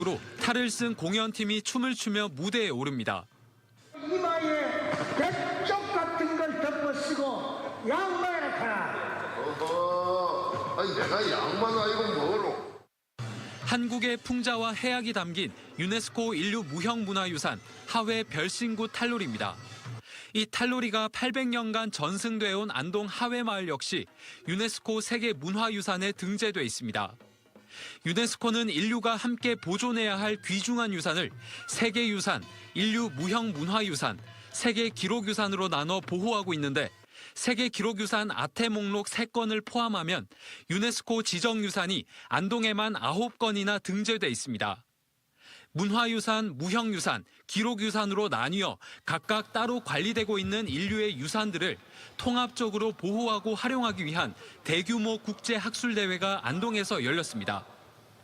으로 탈을 쓴 공연팀이 춤을 추며 무대에 오릅니다. 이마에 백쪽 같은 걸 덮어 쓰고 양말을 타라. 어허, 아니 내가 양말 아니고 뭐로? 한국의 풍자와 해악이 담긴 유네스코 인류 무형문화유산 하회 별신구 탈놀이입니다. 이 탈놀이가 800년간 전승돼 온 안동 하회마을 역시 유네스코 세계문화유산에 등재돼 있습니다. 유네스코는 인류가 함께 보존해야 할 귀중한 유산을 세계유산, 인류 무형문화유산, 세계기록유산으로 나눠 보호하고 있는데 세계기록유산 아태 목록 3건을 포함하면 유네스코 지정유산이 안동에만 9건이나 등재돼 있습니다. 문화유산, 무형유산, 기록유산으로 나뉘어 각각 따로 관리되고 있는 인류의 유산들을 통합적으로 보호하고 활용하기 위한 대규모 국제학술대회가 안동에서 열렸습니다.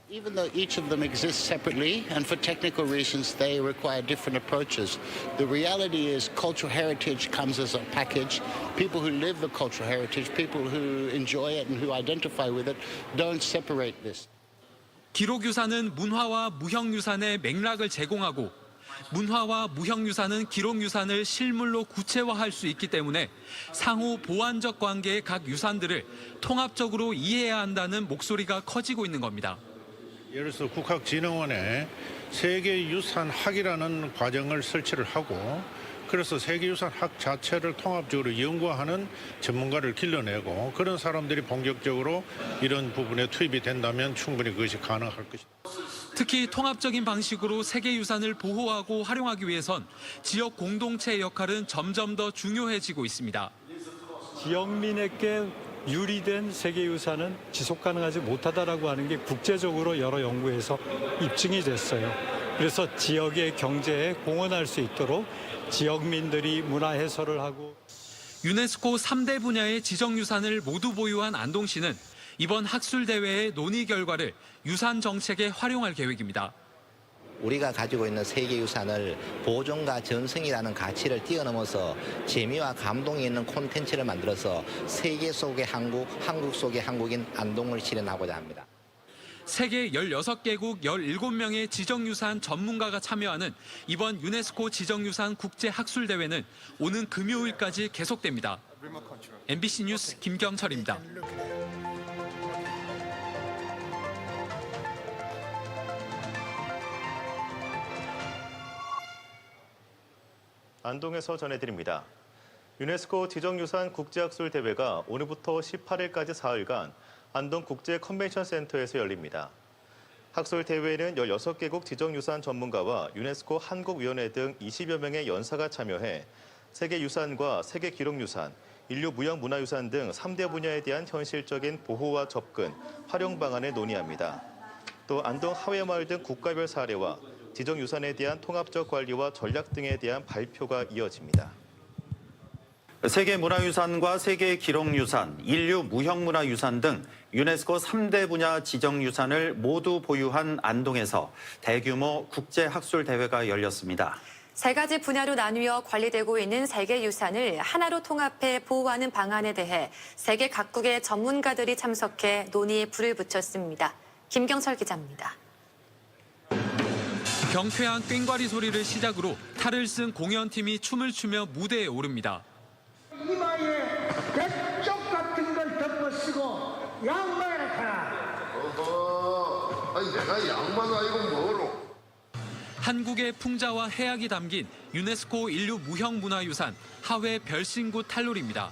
Even though each of them exists separately, and for technical reasons they require different approaches, the reality is cultural heritage comes as a package. People who live the cultural heritage, people who enjoy it and who identify with it, don't separate this. 기록유산은 문화와 무형유산의 맥락을 제공하고 문화와 무형유산은 기록유산을 실물로 구체화할 수 있기 때문에 상호 보완적 관계의 각 유산들을 통합적으로 이해해야 한다는 목소리가 커지고 있는 겁니다. 예를 들어서 국학진흥원에 세계유산학이라는 과정을 설치를 하고 그래서 세계유산학 자체를 통합적으로 연구하는 전문가를 길러내고 그런 사람들이 본격적으로 이런 부분에 투입이 된다면 충분히 그것이 가능할 것이다. 특히 통합적인 방식으로 세계유산을 보호하고 활용하기 위해선 지역 공동체의 역할은 점점 더 중요해지고 있습니다. 지역민에게 유리된 세계유산은 지속 가능하지 못하다라고 하는 게 국제적으로 여러 연구에서 입증이 됐어요. 그래서 지역의 경제에 공헌할 수 있도록 지역민들이 문화 해설을 하고 유네스코 3대 분야의 지정유산을 모두 보유한 안동시는 이번 학술대회의 논의 결과를 유산 정책에 활용할 계획입니다. 우리가 가지고 있는 세계유산을 보존과 전승이라는 가치를 뛰어넘어서 재미와 감동이 있는 콘텐츠를 만들어서 세계 속의 한국, 한국 속의 한국인 안동을 실현하고자 합니다. 세계 16개국 17명의 지정유산 전문가가 참여하는 이번 유네스코 지정유산 국제학술대회는 오는 금요일까지 계속됩니다. MBC 뉴스 김경철입니다. 안동에서 전해드립니다. 유네스코 지정유산 국제학술대회가 오늘부터 18일까지 4일간 안동 국제 컨벤션 센터에서 열립니다. 학술대회에는 16개국 지정유산 전문가와 유네스코 한국위원회 등 20여 명의 연사가 참여해 세계유산과 세계기록유산, 인류 무형문화유산 등 3대 분야에 대한 현실적인 보호와 접근, 활용 방안을 논의합니다. 또 안동 하회마을 등 국가별 사례와 지정유산에 대한 통합적 관리와 전략 등에 대한 발표가 이어집니다. 세계문화유산과 세계기록유산, 인류 무형문화유산 등 유네스코 3대 분야 지정유산을 모두 보유한 안동에서 대규모 국제학술대회가 열렸습니다. 3가지 분야로 나뉘어 관리되고 있는 세계유산을 하나로 통합해 보호하는 방안에 대해 세계 각국의 전문가들이 참석해 논의에 불을 붙였습니다. 김경철 기자입니다. 경쾌한 꽹과리 소리를 시작으로 탈을 쓴 공연팀이 춤을 추며 무대에 오릅니다. 이마에 백쪽 같은 걸 덮어 쓰고 양말을 타라. 어허, 아니 내가 양말 아니고 뭐로? 한국의 풍자와 해악이 담긴 유네스코 인류 무형문화유산 하회 별신구 탈놀이입니다.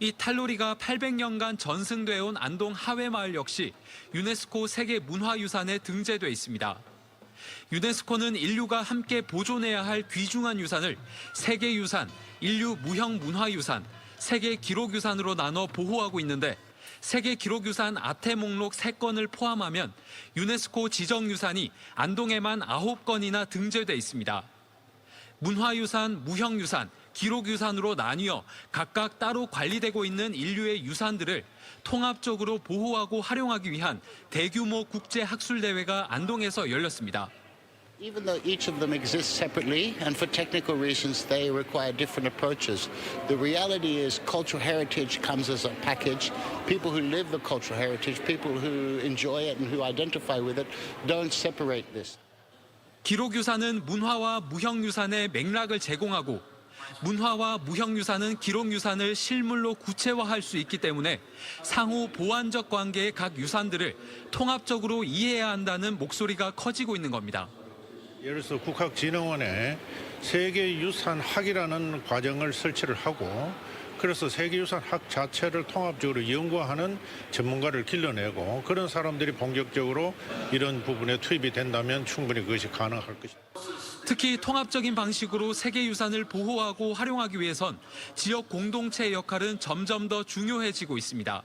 이 탈놀이가 800년간 전승돼 온 안동 하회마을 역시 유네스코 세계문화유산에 등재돼 있습니다. 유네스코는 인류가 함께 보존해야 할 귀중한 유산을 세계유산, 인류 무형문화유산, 세계기록유산으로 나눠 보호하고 있는데 세계기록유산 아태 목록 3건을 포함하면 유네스코 지정유산이 안동에만 9건이나 등재돼 있습니다. 문화유산, 무형유산, 기록유산으로 나뉘어 각각 따로 관리되고 있는 인류의 유산들을 통합적으로 보호하고 활용하기 위한 대규모 국제학술대회가 안동에서 열렸습니다. Even though each of them exists separately, and for technical reasons they require different approaches, the reality is cultural heritage comes as a package. People who live the cultural heritage, people who enjoy it and who identify with it, don't separate this. 기록유산은 문화와 무형유산의 맥락을 제공하고 문화와 무형유산은 기록유산을 실물로 구체화할 수 있기 때문에 상호 보완적 관계의 각 유산들을 통합적으로 이해해야 한다는 목소리가 커지고 있는 겁니다. 예를 들어서 국학진흥원에 세계유산학이라는 과정을 설치를 하고 그래서 세계유산학 자체를 통합적으로 연구하는 전문가를 길러내고 그런 사람들이 본격적으로 이런 부분에 투입이 된다면 충분히 그것이 가능할 것입니다. 특히 통합적인 방식으로 세계유산을 보호하고 활용하기 위해선 지역 공동체의 역할은 점점 더 중요해지고 있습니다.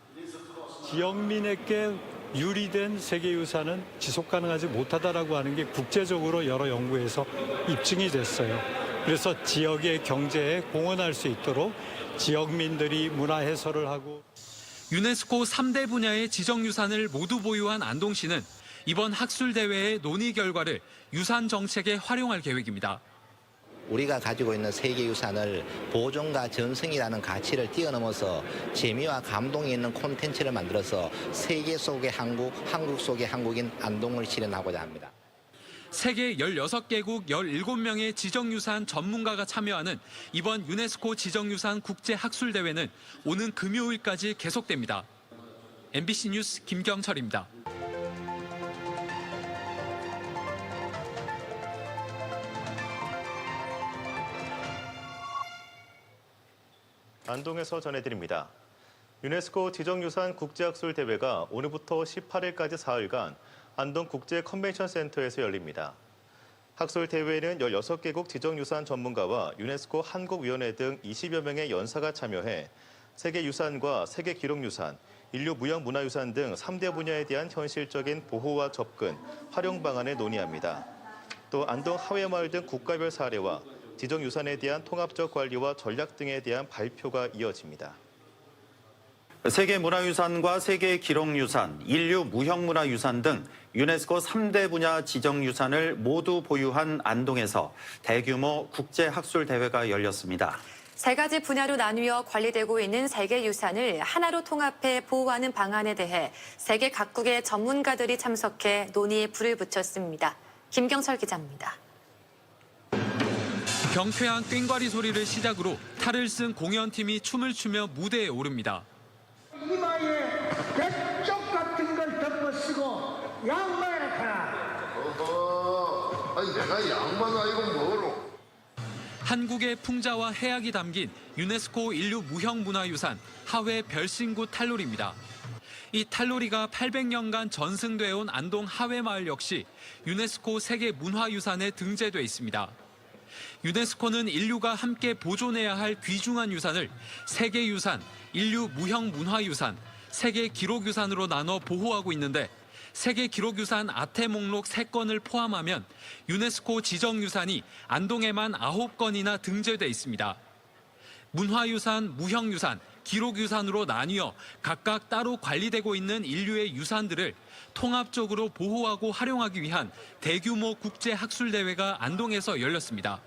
지역민에게 유리된 세계유산은 지속 가능하지 못하다라고 하는 게 국제적으로 여러 연구에서 입증이 됐어요. 그래서 지역의 경제에 공헌할 수 있도록 지역민들이 문화 해설을 하고 유네스코 3대 분야의 지정유산을 모두 보유한 안동시는 이번 학술대회의 논의 결과를 유산 정책에 활용할 계획입니다. 우리가 가지고 있는 세계유산을 보존과 전승이라는 가치를 뛰어넘어서 재미와 감동이 있는 콘텐츠를 만들어서 세계 속의 한국, 한국 속의 한국인 안동을 실현하고자 합니다. 세계 16개국 17명의 지정유산 전문가가 참여하는 이번 유네스코 지정유산 국제학술대회는 오는 금요일까지 계속됩니다. MBC 뉴스 김경철입니다. 안동에서 전해드립니다. 유네스코 지정유산 국제학술대회가 오늘부터 18일까지 4일간 안동 국제 컨벤션 센터에서 열립니다. 학술대회에는 16개국 지정유산 전문가와 유네스코 한국위원회 등 20여 명의 연사가 참여해 세계유산과 세계기록유산, 인류 무형문화유산 등 3대 분야에 대한 현실적인 보호와 접근, 활용 방안을 논의합니다. 또 안동 하회마을 등 국가별 사례와 지정유산에 대한 통합적 관리와 전략 등에 대한 발표가 이어집니다. 세계문화유산과 세계기록유산, 인류 무형문화유산 등 유네스코 3대 분야 지정유산을 모두 보유한 안동에서 대규모 국제학술대회가 열렸습니다. 세 가지 분야로 나누어 관리되고 있는 세계유산을 하나로 통합해 보호하는 방안에 대해 세계 각국의 전문가들이 참석해 논의에 불을 붙였습니다. 김경철 기자입니다. 경쾌한 꽹과리 소리를 시작으로 탈을 쓴 공연팀이 춤을 추며 무대에 오릅니다. 이마에 백쪽 같은 걸 덮어 쓰고 양말을 하나. 어허, 아니 내가 양반 아니고 뭐로? 한국의 풍자와 해악이 담긴 유네스코 인류 무형문화유산 하회 별신구 탈놀이입니다. 이 탈놀이가 800년간 전승되어 온 안동 하회마을 역시 유네스코 세계문화유산에 등재돼 있습니다. 유네스코는 인류가 함께 보존해야 할 귀중한 유산을 세계유산, 인류 무형문화유산, 세계기록유산으로 나눠 보호하고 있는데 세계기록유산 아태 목록 3건을 포함하면 유네스코 지정유산이 안동에만 9건이나 등재돼 있습니다. 문화유산, 무형유산, 기록유산으로 나뉘어 각각 따로 관리되고 있는 인류의 유산들을 통합적으로 보호하고 활용하기 위한 대규모 국제학술대회가 안동에서 열렸습니다.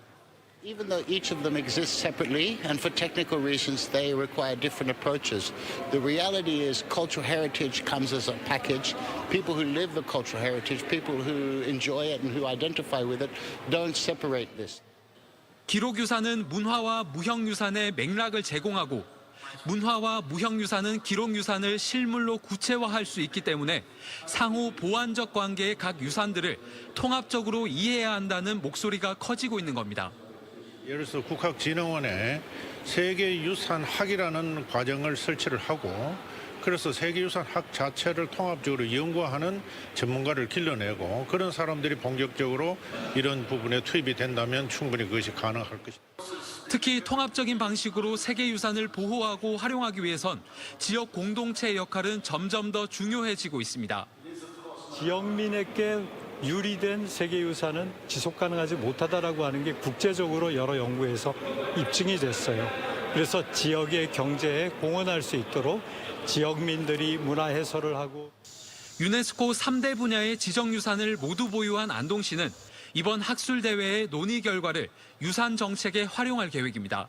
Even though each of them exists separately, and for technical reasons they require different approaches, the reality is cultural heritage comes as a package. People who live the cultural heritage, people who enjoy it and who identify with it, don't separate this. 기록유산은 문화와 무형유산의 맥락을 제공하고 문화와 무형유산은 기록유산을 실물로 구체화할 수 있기 때문에 상호 보완적 관계의 각 유산들을 통합적으로 이해해야 한다는 목소리가 커지고 있는 겁니다. 예를 들어서 국학진흥원에 세계유산학이라는 과정을 설치를 하고 그래서 세계유산학 자체를 통합적으로 연구하는 전문가를 길러내고 그런 사람들이 본격적으로 이런 부분에 투입이 된다면 충분히 그것이 가능할 것입니다. 특히 통합적인 방식으로 세계유산을 보호하고 활용하기 위해선 지역 공동체의 역할은 점점 더 중요해지고 있습니다. 지역민에게 유리된 세계유산은 지속 가능하지 못하다라고 하는 게 국제적으로 여러 연구에서 입증이 됐어요. 그래서 지역의 경제에 공헌할 수 있도록 지역민들이 문화 해설을 하고 유네스코 3대 분야의 지정유산을 모두 보유한 안동시는 이번 학술대회의 논의 결과를 유산 정책에 활용할 계획입니다.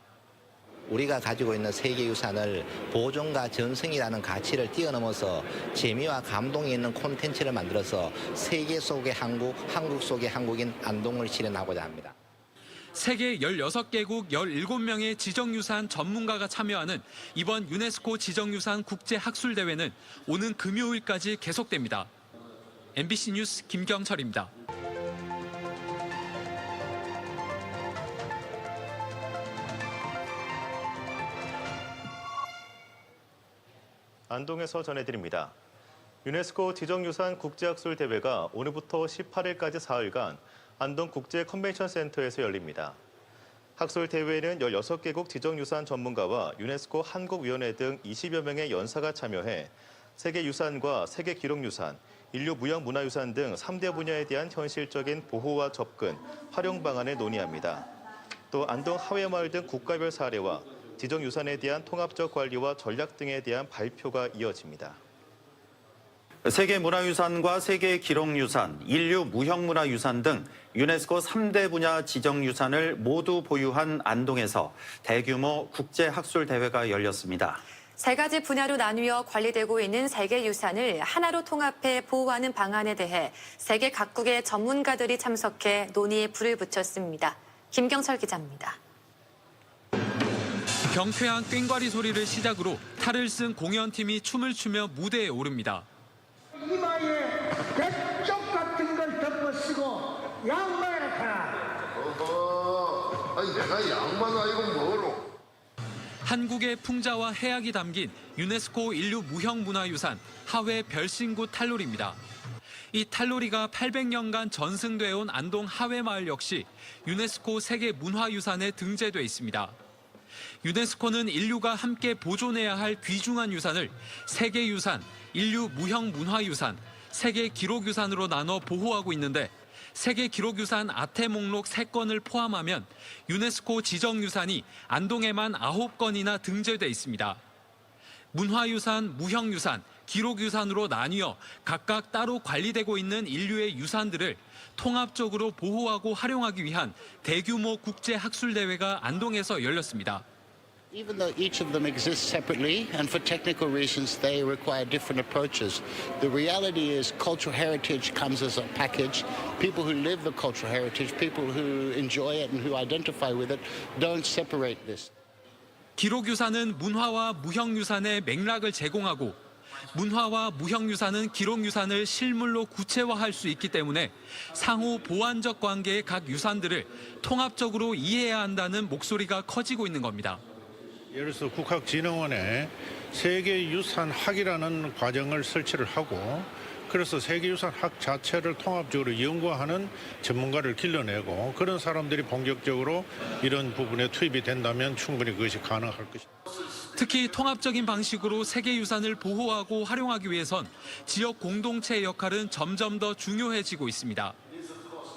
우리가 가지고 있는 세계유산을 보존과 전승이라는 가치를 뛰어넘어서 재미와 감동이 있는 콘텐츠를 만들어서 세계 속의 한국, 한국 속의 한국인 안동을 실현하고자 합니다. 세계 16개국 17명의 지정유산 전문가가 참여하는 이번 유네스코 지정유산 국제학술대회는 오는 금요일까지 계속됩니다. MBC 뉴스 김경철입니다. 안동에서 전해드립니다. 유네스코 지정유산 국제학술대회가 오늘부터 18일까지 4일간 안동 국제 컨벤션 센터에서 열립니다. 학술대회에는 16개국 지정유산 전문가와 유네스코 한국위원회 등 20여 명의 연사가 참여해 세계유산과 세계기록유산, 인류 무형문화유산 등 3대 분야에 대한 현실적인 보호와 접근, 활용 방안을 논의합니다. 또 안동 하회마을 등 국가별 사례와 지정유산에 대한 통합적 관리와 전략 등에 대한 발표가 이어집니다. 세계문화유산과 세계기록유산, 인류 무형문화유산 등 유네스코 3대 분야 지정유산을 모두 보유한 안동에서 대규모 국제학술대회가 열렸습니다. 세 가지 분야로 나뉘어 관리되고 있는 세계유산을 하나로 통합해 보호하는 방안에 대해 세계 각국의 전문가들이 참석해 논의에 불을 붙였습니다. 김경철 기자입니다. 경쾌한 꽹과리 소리를 시작으로 탈을 쓴 공연팀이 춤을 추며 무대에 오릅니다. 이마에 백쪽 같은 걸 덮어 쓰고 양말을 하나. 어허, 아니 내가 양반 아이고 뭐로? 한국의 풍자와 해악이 담긴 유네스코 인류 무형문화유산 하회 별신구 탈놀이입니다. 이 탈놀이가 800년간 전승돼 온 안동 하회마을 역시 유네스코 세계문화유산에 등재돼 있습니다. 유네스코는 인류가 함께 보존해야 할 귀중한 유산을 세계유산, 인류 무형문화유산, 세계기록유산으로 나눠 보호하고 있는데 세계기록유산 아태 목록 3건을 포함하면 유네스코 지정유산이 안동에만 9건이나 등재돼 있습니다. 문화유산, 무형유산, 기록유산으로 나뉘어 각각 따로 관리되고 있는 인류의 유산들을 통합적으로 보호하고 활용하기 위한 대규모 국제학술대회가 안동에서 열렸습니다. Even though each of them exists separately, and for technical reasons they require different approaches, the reality is cultural heritage comes as a package. People who live the cultural heritage, people who enjoy it and who identify with it, don't separate this. 기록유산은 문화와 무형유산의 맥락을 제공하고 문화와 무형유산은 기록유산을 실물로 구체화할 수 있기 때문에 상호 보완적 관계의 각 유산들을 통합적으로 이해해야 한다는 목소리가 커지고 있는 겁니다. 예를 들어서 국학진흥원에 세계유산학이라는 과정을 설치를 하고 그래서 세계유산학 자체를 통합적으로 연구하는 전문가를 길러내고 그런 사람들이 본격적으로 이런 부분에 투입이 된다면 충분히 그것이 가능할 것입니다. 특히 통합적인 방식으로 세계유산을 보호하고 활용하기 위해선 지역 공동체의 역할은 점점 더 중요해지고 있습니다.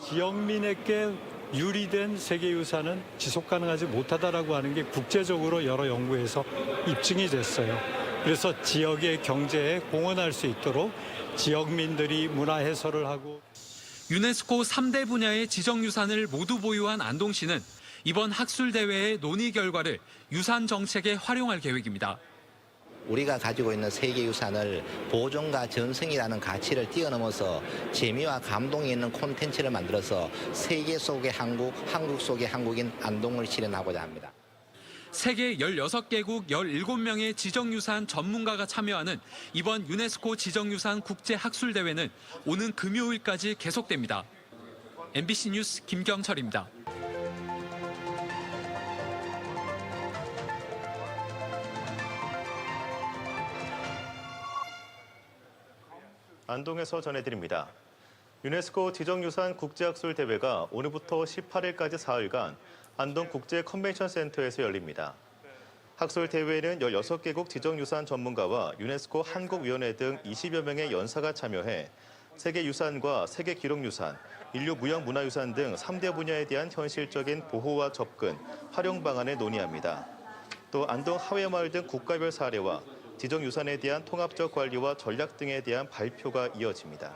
지역민에게 유리된 세계유산은 지속 가능하지 못하다라고 하는 게 국제적으로 여러 연구에서 입증이 됐어요. 그래서 지역의 경제에 공헌할 수 있도록 지역민들이 문화 해설을 하고 유네스코 3대 분야의 지정유산을 모두 보유한 안동시는 이번 학술대회의 논의 결과를 유산 정책에 활용할 계획입니다. 우리가 가지고 있는 세계유산을 보존과 전승이라는 가치를 뛰어넘어서 재미와 감동이 있는 콘텐츠를 만들어서 세계 속의 한국, 한국 속의 한국인 안동을 실현하고자 합니다. 세계 16개국 17명의 지정유산 전문가가 참여하는 이번 유네스코 지정유산 국제학술대회는 오는 금요일까지 계속됩니다. MBC 뉴스 김경철입니다. 안동에서 전해드립니다. 유네스코 지정유산 국제학술대회가 오늘부터 18일까지 4일간 안동 국제 컨벤션 센터에서 열립니다. 학술대회에는 16개국 지정유산 전문가와 유네스코 한국위원회 등 20여 명의 연사가 참여해 세계유산과 세계기록유산, 인류 무형문화유산 등 3대 분야에 대한 현실적인 보호와 접근, 활용 방안을 논의합니다. 또 안동 하회마을 등 국가별 사례와 지정유산에 대한 통합적 관리와 전략 등에 대한 발표가 이어집니다.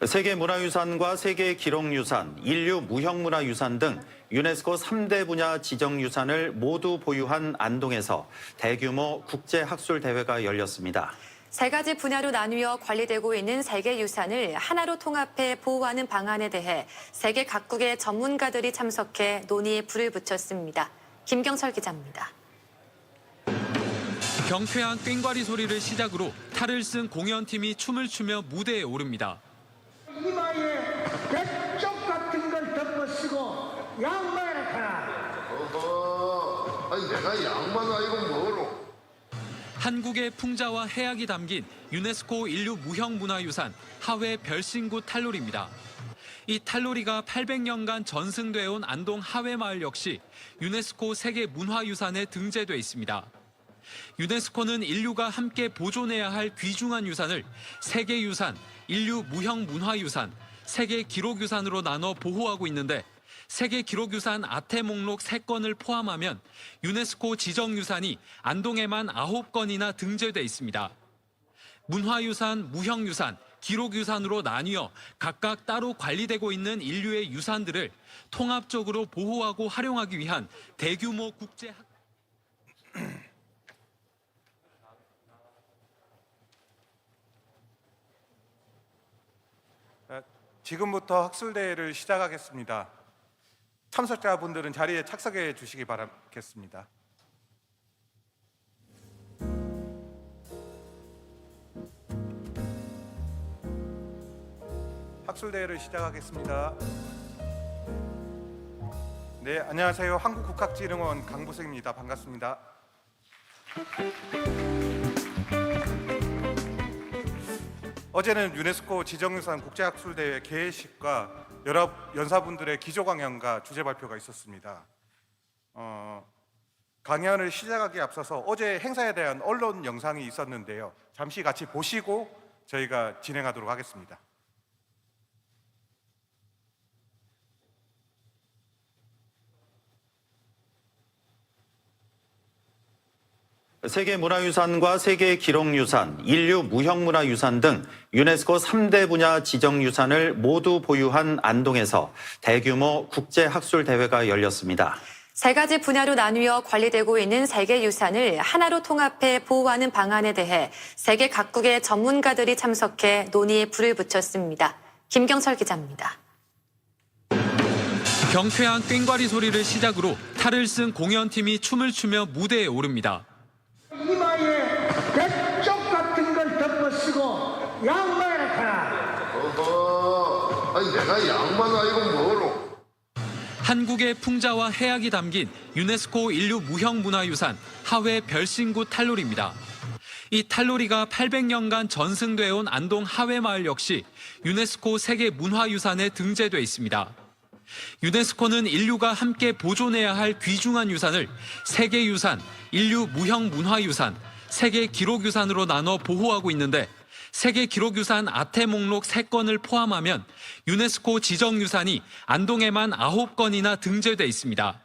세계문화유산과 세계기록유산, 인류 무형문화유산 등 유네스코 3대 분야 지정유산을 모두 보유한 안동에서 대규모 국제학술대회가 열렸습니다. 세 가지 분야로 나뉘어 관리되고 있는 세계유산을 하나로 통합해 보호하는 방안에 대해 세계 각국의 전문가들이 참석해 논의에 불을 붙였습니다. 김경철 기자입니다. 경쾌한 꽹과리 소리를 시작으로 탈을 쓴 공연팀이 춤을 추며 무대에 오릅니다. 이마에 백쪽 같은 걸 덮어쓰고 양말을 하나. 어허, 아니 내가 양만 아니고 뭐로? 한국의 풍자와 해악이 담긴 유네스코 인류 무형문화유산 하회 별신구 탈놀이입니다. 이 탈놀이가 800년간 전승돼 온 안동 하회마을 역시 유네스코 세계문화유산에 등재돼 있습니다. 유네스코는 인류가 함께 보존해야 할 귀중한 유산을 세계유산, 인류 무형문화유산, 세계기록유산으로 나눠 보호하고 있는데 세계기록유산 아태 목록 3건을 포함하면 유네스코 지정유산이 안동에만 9건이나 등재돼 있습니다. 문화유산, 무형유산, 기록유산으로 나뉘어 각각 따로 관리되고 있는 인류의 유산들을 통합적으로 보호하고 활용하기 위한 대규모 국제 지금부터 학술대회를 시작하겠습니다. 참석자분들은 자리에 착석해 주시기 바라겠습니다. 학술대회를 시작하겠습니다. 네, 안녕하세요. 한국국학진흥원 강보석입니다. 반갑습니다. 어제는 유네스코 지정유산 국제학술대회 개회식과 여러 연사분들의 기조강연과 주제 발표가 있었습니다. 강연을 시작하기에 앞서서 어제 행사에 대한 언론 영상이 있었는데요. 잠시 같이 보시고 저희가 진행하도록 하겠습니다. 세계문화유산과 세계기록유산, 인류 무형문화유산 등 유네스코 3대 분야 지정유산을 모두 보유한 안동에서 대규모 국제학술대회가 열렸습니다. 세 가지 분야로 나뉘어 관리되고 있는 세계유산을 하나로 통합해 보호하는 방안에 대해 세계 각국의 전문가들이 참석해 논의에 불을 붙였습니다. 김경철 기자입니다. 경쾌한 꽹과리 소리를 시작으로 탈을 쓴 공연팀이 춤을 추며 무대에 오릅니다. 이마에 백쪽 같은 걸 덮어쓰고 양말을 하나. 어허, 아니 내가 양만 아니고 뭐로? 한국의 풍자와 해악이 담긴 유네스코 인류 무형문화유산 하회 별신구 탈놀이입니다. 이 탈놀이가 800년간 전승돼 온 안동 하회마을 역시 유네스코 세계문화유산에 등재돼 있습니다. 유네스코는 인류가 함께 보존해야 할 귀중한 유산을 세계유산, 인류 무형문화유산, 세계기록유산으로 나눠 보호하고 있는데 세계기록유산 아태 목록 3건을 포함하면 유네스코 지정유산이 안동에만 9건이나 등재돼 있습니다.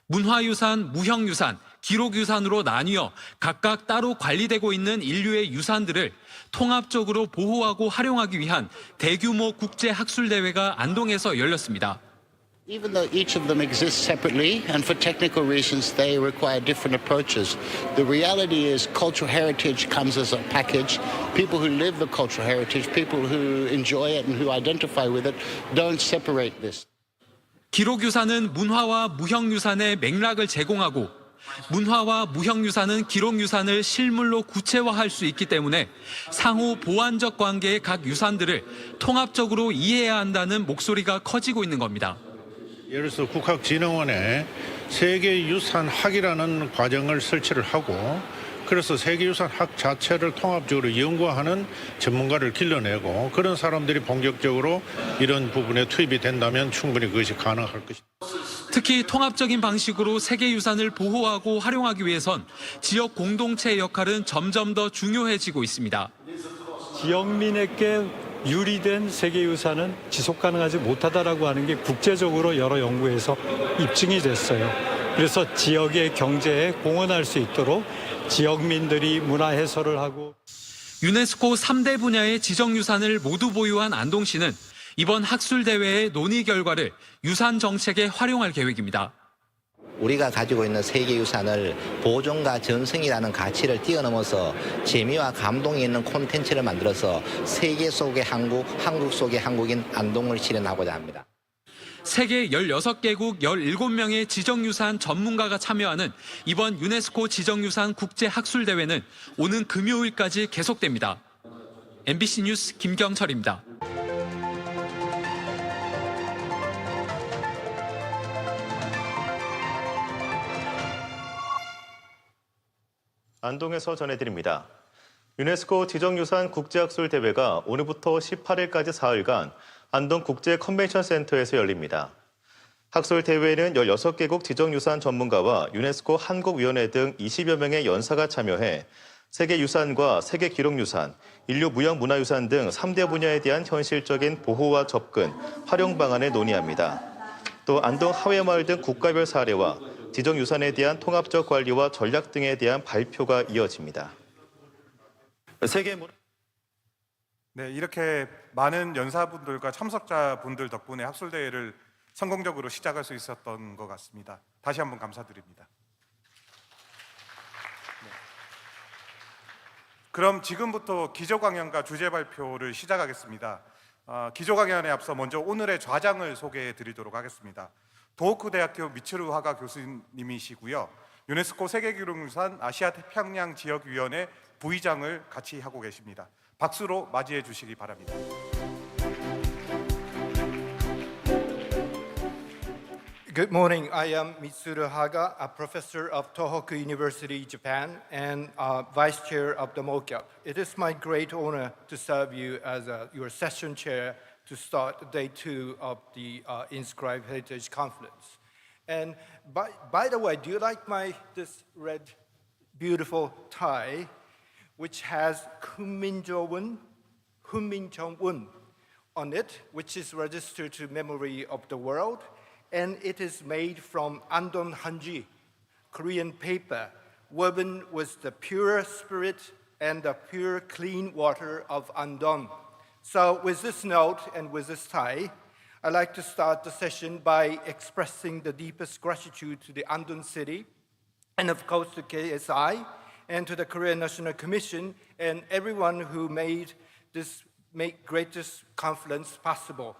문화유산, 무형유산, 기록유산으로 나뉘어 각각 따로 관리되고 있는 인류의 유산들을 통합적으로 보호하고 활용하기 위한 대규모 국제학술대회가 안동에서 열렸습니다. Even though each of them exists separately, and for technical reasons they require different approaches, the reality is cultural heritage comes as a package. People who live the cultural heritage, people who enjoy it and who identify with it, don't separate this. 기록유산은 문화와 무형유산의 맥락을 제공하고 문화와 무형유산은 기록유산을 실물로 구체화할 수 있기 때문에 상호 보완적 관계의 각 유산들을 통합적으로 이해해야 한다는 목소리가 커지고 있는 겁니다. 예를 들어서 국학진흥원에 세계유산학이라는 과정을 설치를 하고 그래서 세계유산학 자체를 통합적으로 연구하는 전문가를 길러내고 그런 사람들이 본격적으로 이런 부분에 투입이 된다면 충분히 그것이 가능할 것입니다. 특히 통합적인 방식으로 세계유산을 보호하고 활용하기 위해선 지역 공동체의 역할은 점점 더 중요해지고 있습니다. 지역민에게 유리된 세계유산은 지속 가능하지 못하다라고 하는 게 국제적으로 여러 연구에서 입증이 됐어요. 그래서 지역의 경제에 공헌할 수 있도록 지역민들이 문화 해설을 하고 유네스코 3대 분야의 지정유산을 모두 보유한 안동시는 이번 학술대회의 논의 결과를 유산 정책에 활용할 계획입니다. 우리가 가지고 있는 세계유산을 보존과 전승이라는 가치를 뛰어넘어서 재미와 감동이 있는 콘텐츠를 만들어서 세계 속의 한국, 한국 속의 한국인 안동을 실현하고자 합니다. 세계 16개국 17명의 지정유산 전문가가 참여하는 이번 유네스코 지정유산 국제학술대회는 오는 금요일까지 계속됩니다. MBC 뉴스 김경철입니다. 안동에서 전해드립니다. 유네스코 지정유산 국제학술대회가 오늘부터 18일까지 4일간 안동 국제 컨벤션 센터에서 열립니다. 학술대회에는 16개국 지정유산 전문가와 유네스코 한국위원회 등 20여 명의 연사가 참여해 세계유산과 세계기록유산, 인류 무형문화유산 등 3대 분야에 대한 현실적인 보호와 접근, 활용 방안을 논의합니다. 또 안동 하회마을 등 국가별 사례와 지정유산에 대한 통합적 관리와 전략 등에 대한 발표가 이어집니다. 네, 이렇게 많은 연사분들과 참석자분들 덕분에 학술대회를 성공적으로 시작할 수 있었던 것 같습니다. 다시 한번 감사드립니다. 네. 그럼 지금부터 기조강연과 주제 발표를 시작하겠습니다. 기조강연에 앞서 먼저 오늘의 좌장을 소개해 드리도록 하겠습니다. 도호쿠 대학교 미츠루 화가 교수님이시고요. 유네스코 세계기록유산 아시아태평양 지역위원회 부의장을 같이 하고 계십니다. 박수로 맞이해 주시기 바랍니다. Good morning. I am Mitsuru Haga, a professor of Tohoku University, Japan, and vice chair of the MOCAP. It is my great honor to serve you as your session chair to start day 2 of the Inscribed Heritage Conference. And by the way, do you like this red, beautiful tie, which has Hunmin Jong-un on it, which is registered to memory of the world, and it is made from Andong Hanji, Korean paper, woven with the pure spirit and the pure clean water of Andong. So with this note and with this tie, I'd like to start the session by expressing the deepest gratitude to the Andong City, and of course to KSI, and to the Korean National Commission, and everyone who made this greatest conference possible.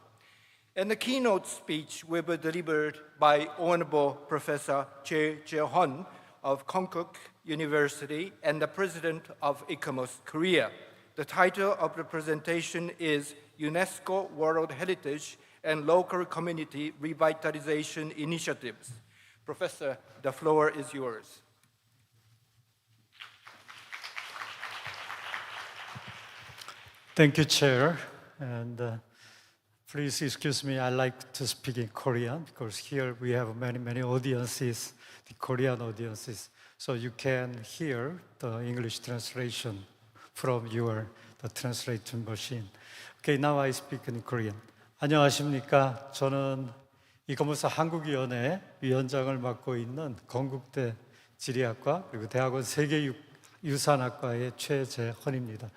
And the keynote speech will be delivered by Honorable Professor Choi Jae-hon of Konkuk University and the President of ICOMOS Korea. The title of the presentation is UNESCO World Heritage and Local Community Revitalization Initiatives. Professor, the floor is yours. Thank you, Chair. And please excuse me, I like to speak in Korean because here we have many audiences, the Korean audiences. So you can hear the English translation from the translation machine. Okay, now I speak in Korean. 안녕하십니까? 저는 이코머스 한국위원회 위원장을 맡고 있는 건국대 지리학과 그리고 대학원 세계유산학과의 최재헌입니다.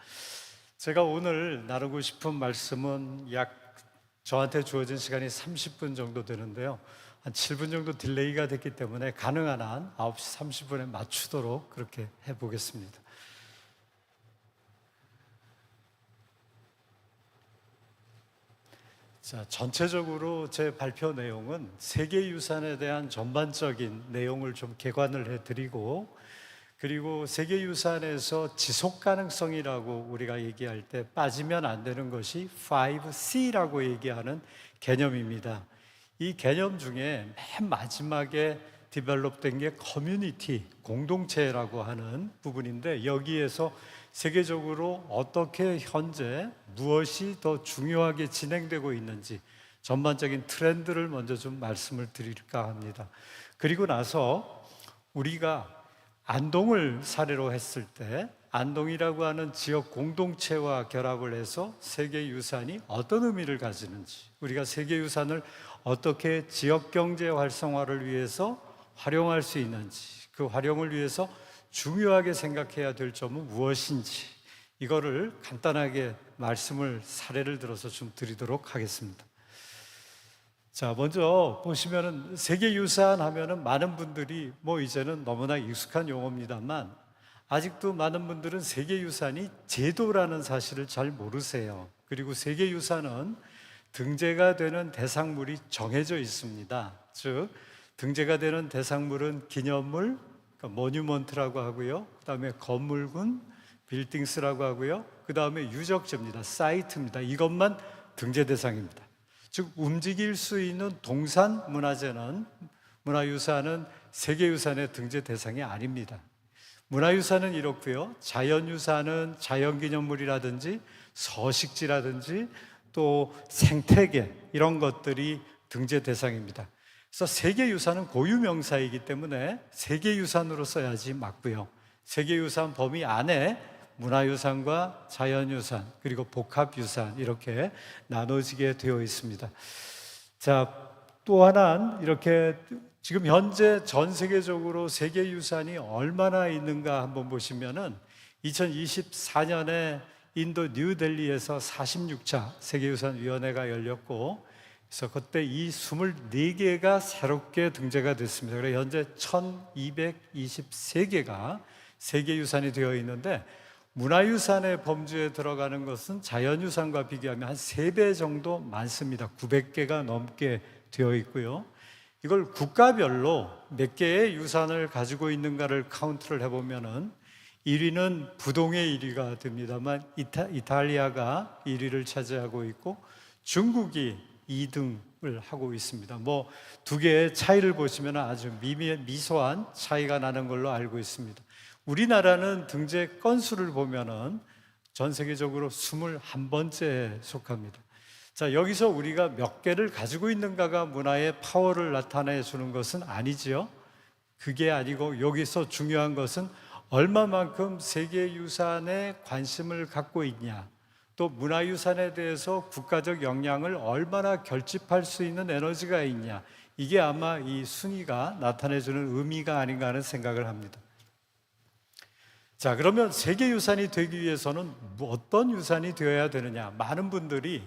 제가 오늘 나누고 싶은 말씀은 저한테 주어진 시간이 30분 정도 되는데요. 한 7분 정도 딜레이가 됐기 때문에 가능한 한 9시 30분에 맞추도록 그렇게 해보겠습니다. 자, 전체적으로 제 발표 내용은 세계유산에 대한 전반적인 내용을 좀 개관을 해드리고 그리고 세계유산에서 지속가능성이라고 우리가 얘기할 때 빠지면 안 되는 것이 5C라고 얘기하는 개념입니다. 이 개념 중에 맨 마지막에 디벨롭된 게 커뮤니티, 공동체라고 하는 부분인데 여기에서 세계적으로 어떻게 현재 무엇이 더 중요하게 진행되고 있는지 전반적인 트렌드를 먼저 좀 말씀을 드릴까 합니다. 그리고 나서 우리가 안동을 사례로 했을 때 안동이라고 하는 지역 공동체와 결합을 해서 세계유산이 어떤 의미를 가지는지 우리가 세계유산을 어떻게 지역경제 활성화를 위해서 활용할 수 있는지 그 활용을 위해서 중요하게 생각해야 될 점은 무엇인지 이거를 간단하게 사례를 들어서 좀 드리도록 하겠습니다. 자, 먼저 보시면은 세계유산 하면은 많은 분들이 이제는 너무나 익숙한 용어입니다만 아직도 많은 분들은 세계유산이 제도라는 사실을 잘 모르세요. 그리고 세계유산은 등재가 되는 대상물이 정해져 있습니다. 즉, 등재가 되는 대상물은 기념물, 그러니까 모뉴먼트라고 하고요. 그 다음에 건물군, 빌딩스라고 하고요. 그 다음에 유적지입니다. 사이트입니다. 이것만 등재 대상입니다. 즉, 움직일 수 있는 동산 문화유산은 세계유산의 등재 대상이 아닙니다. 문화유산은 이렇고요. 자연유산은 자연기념물이라든지 서식지라든지 또 생태계 이런 것들이 등재 대상입니다. 그래서 세계유산은 고유명사이기 때문에 세계유산으로 써야지 맞고요. 세계유산 범위 안에 문화유산과 자연유산 그리고 복합유산 이렇게 나눠지게 되어 있습니다. 자, 또 하나는 이렇게 지금 현재 전 세계적으로 세계유산이 얼마나 있는가 한번 보시면은 2024년에 인도 뉴델리에서 46차 세계유산위원회가 열렸고 그래서 그때 이 24개가 새롭게 등재가 됐습니다. 그래서 현재 1223개가 세계유산이 되어 있는데 문화유산의 범주에 들어가는 것은 자연유산과 비교하면 한 3배 정도 많습니다. 900개가 넘게 되어 있고요. 이걸 국가별로 몇 개의 유산을 가지고 있는가를 카운트를 해보면은 1위는 부동의 1위가 됩니다만 이탈리아가 1위를 차지하고 있고 중국이 2등을 하고 있습니다. 두 개의 차이를 보시면 아주 미소한 차이가 나는 걸로 알고 있습니다. 우리나라는 등재 건수를 보면은 전 세계적으로 21번째에 속합니다. 자, 여기서 우리가 몇 개를 가지고 있는가가 문화의 파워를 나타내 주는 것은 아니지요. 그게 아니고 여기서 중요한 것은 얼마만큼 세계유산에 관심을 갖고 있냐, 또 문화유산에 대해서 국가적 역량을 얼마나 결집할 수 있는 에너지가 있냐, 이게 아마 이 순위가 나타내주는 의미가 아닌가 하는 생각을 합니다. 자, 그러면 세계유산이 되기 위해서는 어떤 유산이 되어야 되느냐? 많은 분들이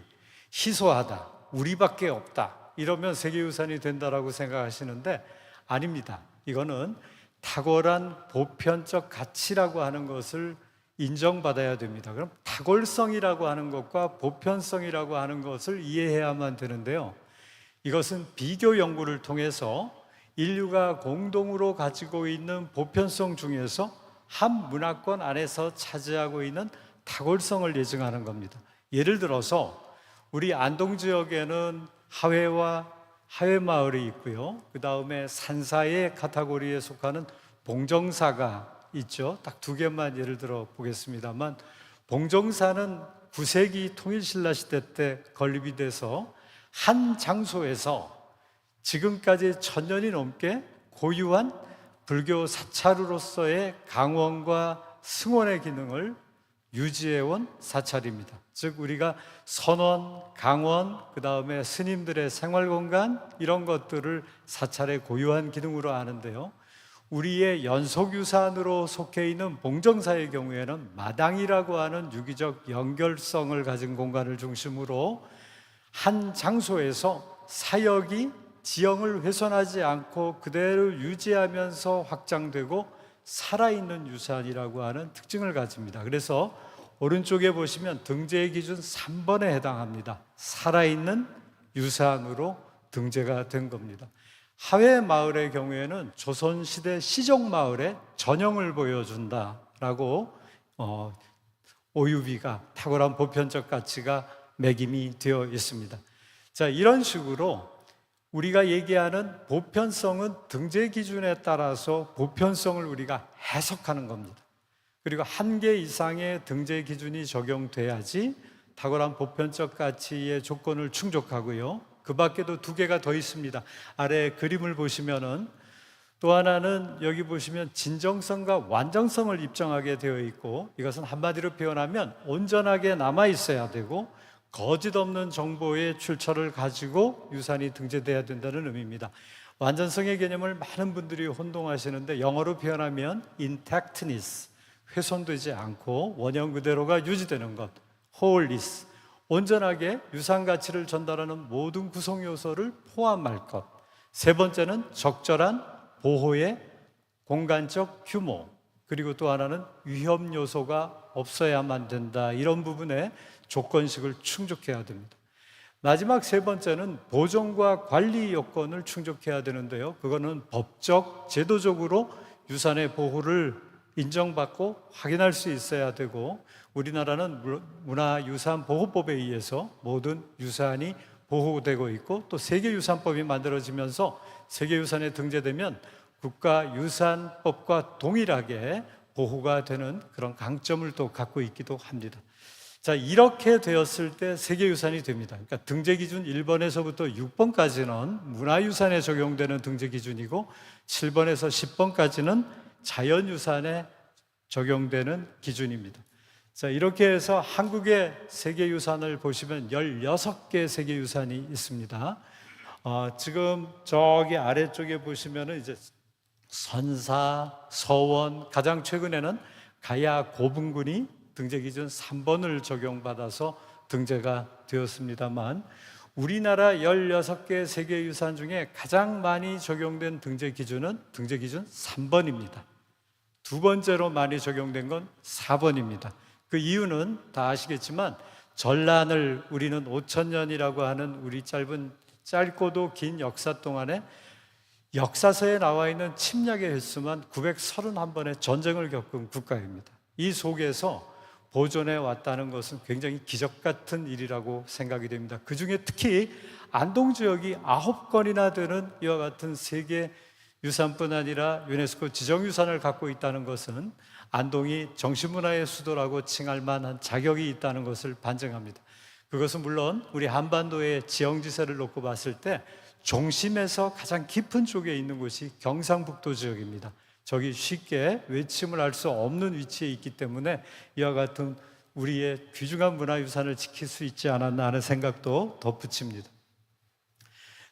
희소하다, 우리밖에 없다 이러면 세계유산이 된다라고 생각하시는데 아닙니다. 이거는 탁월한 보편적 가치라고 하는 것을 인정받아야 됩니다. 그럼 탁월성이라고 하는 것과 보편성이라고 하는 것을 이해해야만 되는데요. 이것은 비교 연구를 통해서 인류가 공동으로 가지고 있는 보편성 중에서 한 문화권 안에서 차지하고 있는 탁월성을 예증하는 겁니다. 예를 들어서 우리 안동 지역에는 하회 마을이 있고요. 그 다음에 산사의 카테고리에 속하는 봉정사가 있죠. 딱 2개만 예를 들어 보겠습니다만 봉정사는 9세기 통일신라 시대 때 건립이 돼서 한 장소에서 지금까지 1000년이 넘게 고유한 불교 사찰으로서의 강원과 승원의 기능을 유지해온 사찰입니다. 즉 우리가 선원, 강원, 그 다음에 스님들의 생활공간 이런 것들을 사찰의 고유한 기능으로 아는데요. 우리의 연속유산으로 속해 있는 봉정사의 경우에는 마당이라고 하는 유기적 연결성을 가진 공간을 중심으로 한 장소에서 사역이 지형을 훼손하지 않고 그대로 유지하면서 확장되고 살아있는 유산이라고 하는 특징을 가집니다. 그래서 오른쪽에 보시면 등재의 기준 3번에 해당합니다. 살아있는 유산으로 등재가 된 겁니다. 하회 마을의 경우에는 조선시대 시정마을의 전형을 보여준다라고 오유비가 탁월한 보편적 가치가 매김이 되어 있습니다. 자, 이런 식으로 우리가 얘기하는 보편성은 등재 기준에 따라서 보편성을 우리가 해석하는 겁니다. 그리고 1개 이상의 등재 기준이 적용돼야지 탁월한 보편적 가치의 조건을 충족하고요. 그 밖에도 2개가 더 있습니다. 아래 그림을 보시면은 또 하나는 여기 보시면 진정성과 완전성을 입증하게 되어 있고 이것은 한마디로 표현하면 온전하게 남아 있어야 되고 거짓 없는 정보의 출처를 가지고 유산이 등재돼야 된다는 의미입니다. 완전성의 개념을 많은 분들이 혼동하시는데 영어로 표현하면 intactness, 훼손되지 않고 원형 그대로가 유지되는 것, wholeness, 온전하게 유산 가치를 전달하는 모든 구성 요소를 포함할 것. 세 번째는 적절한 보호의 공간적 규모, 그리고 또 하나는 위험 요소가 없어야만 된다. 이런 부분에 조건식을 충족해야 됩니다. 마지막 세 번째는 보존과 관리 요건을 충족해야 되는데요. 그거는 법적, 제도적으로 유산의 보호를 인정받고 확인할 수 있어야 되고, 우리나라는 문화유산보호법에 의해서 모든 유산이 보호되고 있고, 또 세계유산법이 만들어지면서 세계유산에 등재되면 국가유산법과 동일하게 보호가 되는 그런 강점을 또 갖고 있기도 합니다. 자, 이렇게 되었을 때 세계유산이 됩니다. 그러니까 등재기준 1번에서부터 6번까지는 문화유산에 적용되는 등재기준이고, 7번에서 10번까지는 자연유산에 적용되는 기준입니다. 자, 이렇게 해서 한국의 세계유산을 보시면 16개 세계유산이 있습니다. 지금 저기 아래쪽에 보시면은 이제 선사, 서원, 가장 최근에는 가야 고분군이 등재기준 3번을 적용받아서 등재가 되었습니다만, 우리나라 16개 세계유산 중에 가장 많이 적용된 등재기준은 등재기준 3번입니다. 두 번째로 많이 적용된 건 4번입니다. 그 이유는 다 아시겠지만, 전란을 우리는 5,000년이라고 하는 우리 짧고도 긴 역사 동안에 역사서에 나와 있는 침략의 횟수만 931번의 전쟁을 겪은 국가입니다. 이 속에서 보존해 왔다는 것은 굉장히 기적 같은 일이라고 생각이 됩니다. 그 중에 특히 안동 지역이 9건이나 되는 이와 같은 세계 유산뿐 아니라 유네스코 지정유산을 갖고 있다는 것은 안동이 정신문화의 수도라고 칭할 만한 자격이 있다는 것을 반증합니다. 그것은 물론 우리 한반도의 지형지세를 놓고 봤을 때 중심에서 가장 깊은 쪽에 있는 곳이 경상북도 지역입니다. 저기 쉽게 외침을 할 수 없는 위치에 있기 때문에 이와 같은 우리의 귀중한 문화유산을 지킬 수 있지 않았나 하는 생각도 덧붙입니다.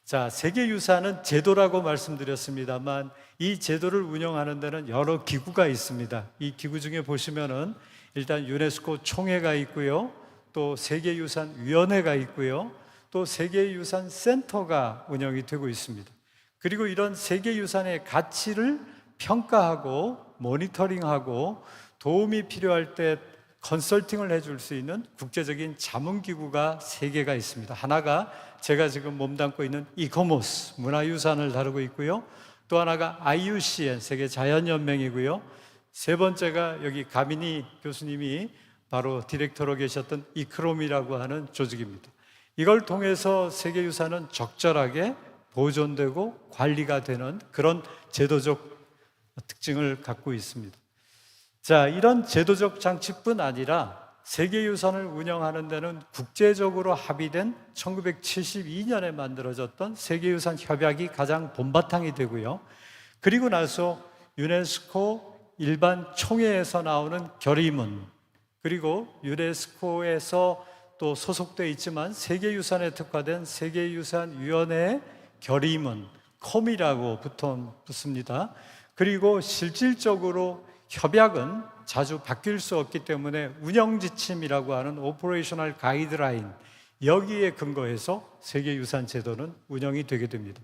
자, 세계유산은 제도라고 말씀드렸습니다만, 이 제도를 운영하는 데는 여러 기구가 있습니다. 이 기구 중에 보시면은 일단 유네스코 총회가 있고요, 또 세계유산위원회가 있고요, 또 세계유산센터가 운영이 되고 있습니다. 그리고 이런 세계유산의 가치를 평가하고 모니터링하고 도움이 필요할 때 컨설팅을 해줄 수 있는 국제적인 자문기구가 3개가 있습니다. 하나가 제가 지금 몸담고 있는 이코모스, 문화유산을 다루고 있고요, 또 하나가 IUCN, 세계자연연맹이고요, 세 번째가 여기 가민희 교수님이 바로 디렉터로 계셨던 이크롬이라고 하는 조직입니다. 이걸 통해서 세계유산은 적절하게 보존되고 관리가 되는 그런 제도적 특징을 갖고 있습니다. 자, 이런 제도적 장치뿐 아니라 세계유산을 운영하는 데는 국제적으로 합의된 1972년에 만들어졌던 세계유산 협약이 가장 본바탕이 되고요, 그리고 나서 유네스코 일반 총회에서 나오는 결의문, 그리고 유네스코에서 또 소속되어 있지만 세계유산에 특화된 세계유산위원회의 결의문, 컴이라고 붙습니다. 그리고 실질적으로 협약은 자주 바뀔 수 없기 때문에 운영지침이라고 하는 오퍼레이셔널 가이드라인, 여기에 근거해서 세계유산 제도는 운영이 되게 됩니다.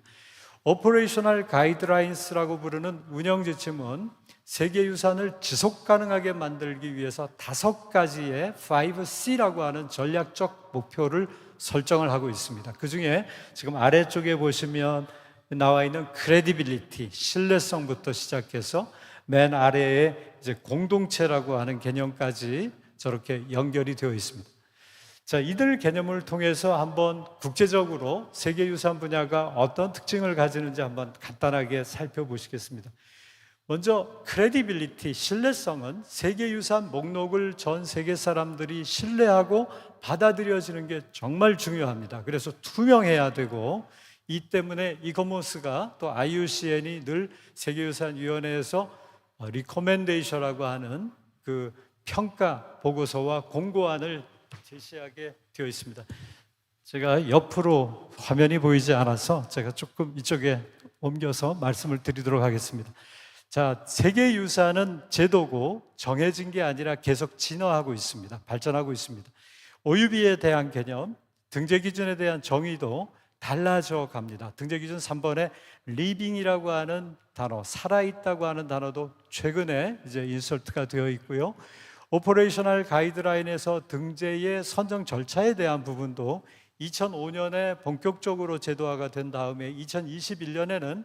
오퍼레이셔널 가이드라인스라고 부르는 운영지침은 세계유산을 지속가능하게 만들기 위해서 5가지의 5C라고 하는 전략적 목표를 설정을 하고 있습니다. 그 중에 지금 아래쪽에 보시면 나와 있는 credibility, 신뢰성부터 시작해서 맨 아래에 이제 공동체라고 하는 개념까지 저렇게 연결이 되어 있습니다. 자, 이들 개념을 통해서 한번 국제적으로 세계유산 분야가 어떤 특징을 가지는지 한번 간단하게 살펴보시겠습니다. 먼저 credibility, 신뢰성은 세계유산 목록을 전 세계 사람들이 신뢰하고 받아들여지는 게 정말 중요합니다. 그래서 투명해야 되고, 이 때문에 이코모스가 또 IUCN이 늘 세계유산위원회에서 리코멘데이션이라고 하는 그 평가 보고서와 공고안을 제시하게 되어 있습니다. 제가 옆으로 화면이 보이지 않아서 제가 조금 이쪽에 옮겨서 말씀을 드리도록 하겠습니다. 자, 세계유산은 제도고 정해진 게 아니라 계속 진화하고 있습니다. 발전하고 있습니다. OUB에 대한 개념, 등재 기준에 대한 정의도 달라져 갑니다. 등재 기준 3번에 living이라고 하는 단어, 살아있다고 하는 단어도 최근에 이제 인설트가 되어 있고요. 오퍼레이셔널 가이드라인에서 등재의 선정 절차에 대한 부분도 2005년에 본격적으로 제도화가 된 다음에 2021년에는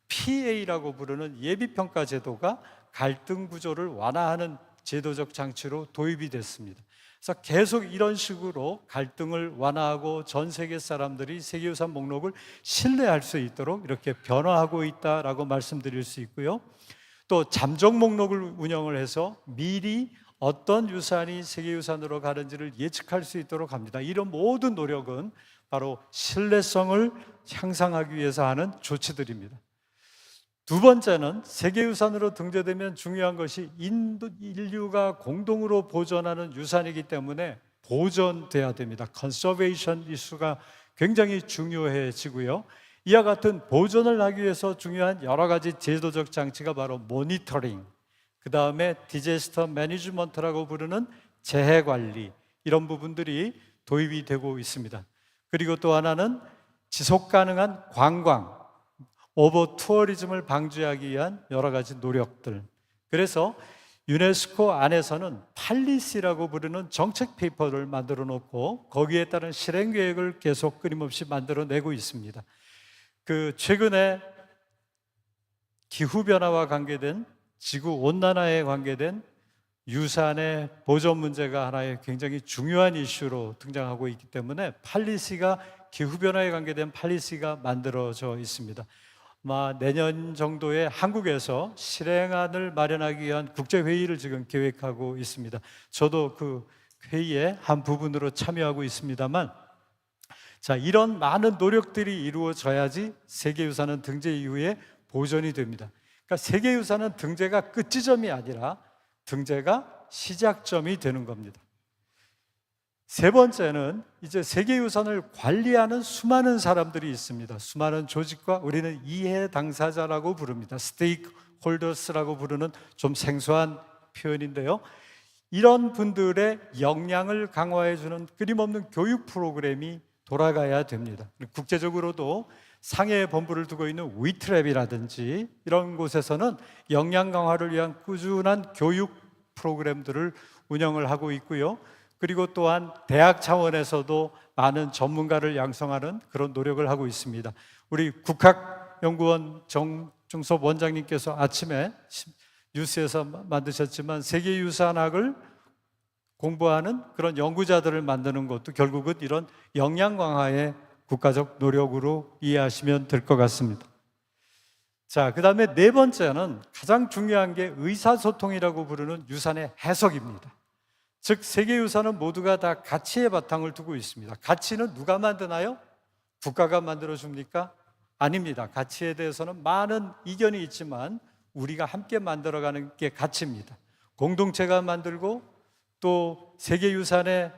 PA라고 부르는 예비평가 제도가 갈등 구조를 완화하는 제도적 장치로 도입이 됐습니다. 그래서 계속 이런 식으로 갈등을 완화하고 전 세계 사람들이 세계유산 목록을 신뢰할 수 있도록 이렇게 변화하고 있다라고 말씀드릴 수 있고요. 또 잠정 목록을 운영을 해서 미리 어떤 유산이 세계유산으로 가는지를 예측할 수 있도록 합니다. 이런 모든 노력은 바로 신뢰성을 향상하기 위해서 하는 조치들입니다. 두 번째는 세계유산으로 등재되면 중요한 것이 인류가 공동으로 보존하는 유산이기 때문에 보존돼야 됩니다. 컨서베이션 이슈가 굉장히 중요해지고요. 이와 같은 보존을 하기 위해서 중요한 여러 가지 제도적 장치가 바로 모니터링, 그 다음에 디제스터 매니지먼트라고 부르는 재해 관리, 이런 부분들이 도입이 되고 있습니다. 그리고 또 하나는 지속 가능한 관광, 오버 투어리즘을 방지하기 위한 여러 가지 노력들. 그래서 유네스코 안에서는 팔리시라고 부르는 정책 페이퍼를 만들어 놓고 거기에 따른 실행 계획을 계속 끊임없이 만들어 내고 있습니다. 최근에 기후 변화와 관계된 지구 온난화에 관계된 유산의 보존 문제가 하나의 굉장히 중요한 이슈로 등장하고 있기 때문에 기후 변화에 관계된 팔리시가 만들어져 있습니다. 아마 내년 정도에 한국에서 실행안을 마련하기 위한 국제회의를 지금 계획하고 있습니다. 저도 그 회의의 한 부분으로 참여하고 있습니다만, 자, 이런 많은 노력들이 이루어져야지 세계유산은 등재 이후에 보존이 됩니다. 그러니까 세계유산은 등재가 끝지점이 아니라 등재가 시작점이 되는 겁니다. 세 번째는 이제 세계유산을 관리하는 수많은 사람들이 있습니다. 수많은 조직과 우리는 이해 당사자라고 부릅니다. 스테이크홀더스라고 부르는 좀 생소한 표현인데요. 이런 분들의 역량을 강화해주는 끊임없는 교육 프로그램이 돌아가야 됩니다. 국제적으로도 상해 본부를 두고 있는 위트랩이라든지 이런 곳에서는 역량 강화를 위한 꾸준한 교육 프로그램들을 운영을 하고 있고요. 그리고 또한 대학 차원에서도 많은 전문가를 양성하는 그런 노력을 하고 있습니다. 우리 국학연구원 정중섭 원장님께서 아침에 뉴스에서 만드셨지만 세계유산학을 공부하는 그런 연구자들을 만드는 것도 결국은 이런 역량 강화의 국가적 노력으로 이해하시면 될 것 같습니다. 자, 그 다음에 네 번째는 가장 중요한 게 의사소통이라고 부르는 유산의 해석입니다. 즉 세계유산은 모두가 다 가치의 바탕을 두고 있습니다. 가치는 누가 만드나요? 국가가 만들어줍니까? 아닙니다. 가치에 대해서는 많은 이견이 있지만 우리가 함께 만들어가는 게 가치입니다. 공동체가 만들고 또 세계유산의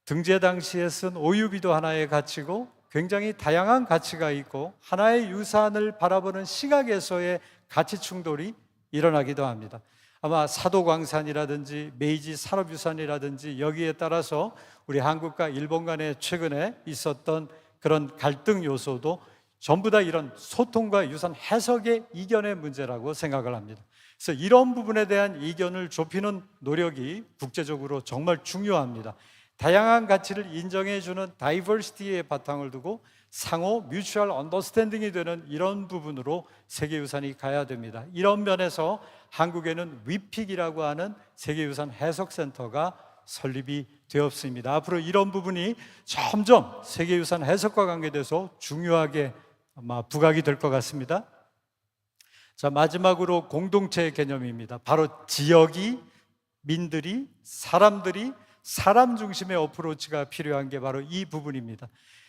등재 당시에 쓴 OUB도 하나의 가치고 굉장히 다양한 가치가 있고 하나의 유산을 바라보는 시각에서의 가치 충돌이 일어나기도 합니다. 아마 사도광산이라든지 메이지 산업유산이라든지 여기에 따라서 우리 한국과 일본 간에 최근에 있었던 그런 갈등 요소도 전부 다 이런 소통과 유산 해석의 이견의 문제라고 생각을 합니다. 그래서 이런 부분에 대한 이견을 좁히는 노력이 국제적으로 정말 중요합니다. 다양한 가치를 인정해주는 다이버시티의 바탕을 두고 상호 뮤추얼 언더스탠딩이 되는 이런 부분으로 세계유산이 가야 됩니다. 이런 면에서 한국에는 위픽이라고 하는 세계유산 해석센터가 설립이 되었습니다. 앞으로 이런 부분이 점점 세계유산 해석과 관계돼서 중요하게 아마 부각이 될 것 같습니다. 자, 마지막으로 공동체의 개념입니다. 바로 지역이, 민들이, 사람들이 사람 중심의 어프로치가 필요한 게 바로 이 부분입니다.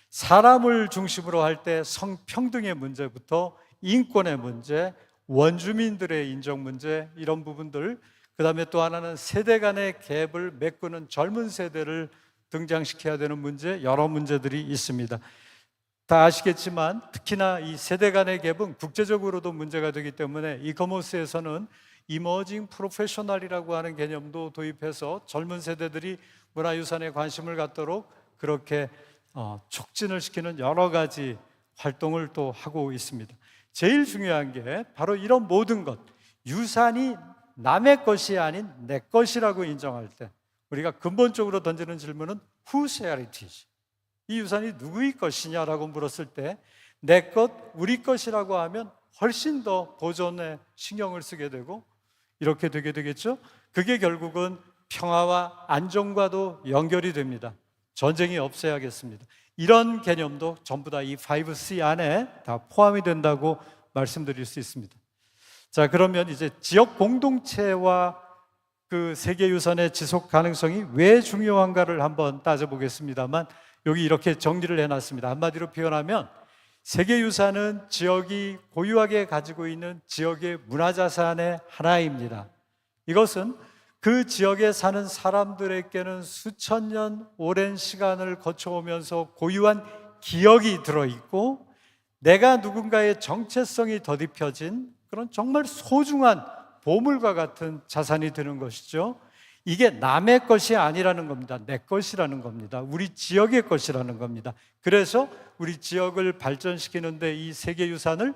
사람을 중심으로 할 때 성평등의 문제부터 인권의 문제, 원주민들의 인정 문제, 이런 부분들, 그 다음에 또 하나는 세대 간의 갭을 메꾸는 젊은 세대를 등장시켜야 되는 문제, 여러 문제들이 있습니다. 다 아시겠지만 특히나 이 세대 간의 갭은 국제적으로도 문제가 되기 때문에 이커머스에서는 이머징 프로페셔널이라고 하는 개념도 도입해서 젊은 세대들이 문화유산에 관심을 갖도록 그렇게 촉진을 시키는 여러 가지 활동을 또 하고 있습니다. 제일 중요한 게 바로 이런 모든 것, 유산이 남의 것이 아닌 내 것이라고 인정할 때 우리가 근본적으로 던지는 질문은 Whose heritage? 이 유산이 누구의 것이냐라고 물었을 때 내 것, 우리 것이라고 하면 훨씬 더 보존에 신경을 쓰게 되고 이렇게 되게 되겠죠. 그게 결국은 평화와 안정과도 연결이 됩니다. 전쟁이 없어야겠습니다. 이런 개념도 전부 다 이 5C 안에 다 포함이 된다고 말씀드릴 수 있습니다. 자, 그러면 이제 지역 공동체와 그 세계유산의 지속 가능성이 왜 중요한가를 한번 따져보겠습니다만 여기 이렇게 정리를 해놨습니다. 한마디로 표현하면 세계유산은 지역이 고유하게 가지고 있는 지역의 문화자산의 하나입니다. 이것은 그 지역에 사는 사람들에게는 수천 년 오랜 시간을 거쳐오면서 고유한 기억이 들어있고 내가 누군가의 정체성이 덧입혀진 그런 정말 소중한 보물과 같은 자산이 되는 것이죠. 이게 남의 것이 아니라는 겁니다. 내 것이라는 겁니다. 우리 지역의 것이라는 겁니다. 그래서 우리 지역을 발전시키는데 이 세계유산을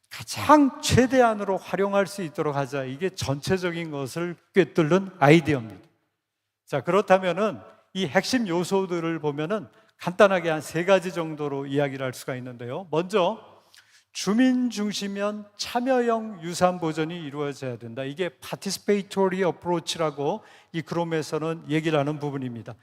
가장 최대한으로 활용할 수 있도록 하자. 이게 전체적인 것을 꿰뚫는 아이디어입니다. 자, 그렇다면은 이 핵심 요소들을 보면은 간단하게 한 3가지 정도로 이야기를 할 수가 있는데요. 먼저 주민 중심형 참여형 유산 보존이 이루어져야 된다. 이게 participatory approach라고 이 그롬에서는 얘기를 하는 부분입니다.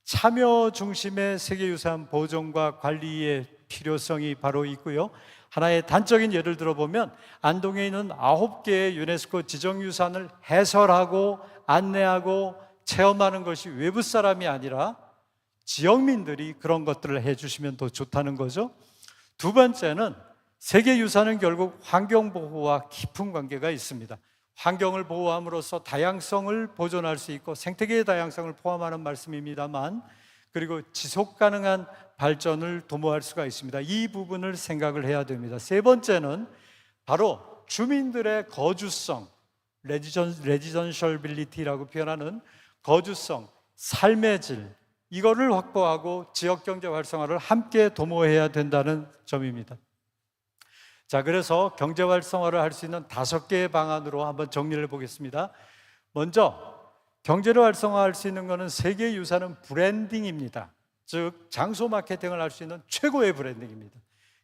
참여 중심의 세계유산 보존과 관리의 필요성이 바로 있고요. 하나의 단적인 예를 들어보면 안동에 있는 9개의 유네스코 지정유산을 해설하고 안내하고 체험하는 것이 외부 사람이 아니라 지역민들이 그런 것들을 해주시면 더 좋다는 거죠. 두 번째는 세계유산은 결국 환경보호와 깊은 관계가 있습니다. 환경을 보호함으로써 다양성을 보존할 수 있고 생태계의 다양성을 포함하는 말씀입니다만 그리고 지속가능한 발전을 도모할 수가 있습니다. 이 부분을 생각을 해야 됩니다. 세 번째는 바로 주민들의 거주성, 레지던셜빌리티라고 표현하는 거주성, 삶의 질 이거를 확보하고 지역경제 활성화를 함께 도모해야 된다는 점입니다. 자, 그래서 경제 활성화를 할 수 있는 5개의 방안으로 한번 정리를 해보겠습니다. 먼저 경제를 활성화할 수 있는 것은 세계유산은 브랜딩입니다. 즉 장소 마케팅을 할 수 있는 최고의 브랜딩입니다.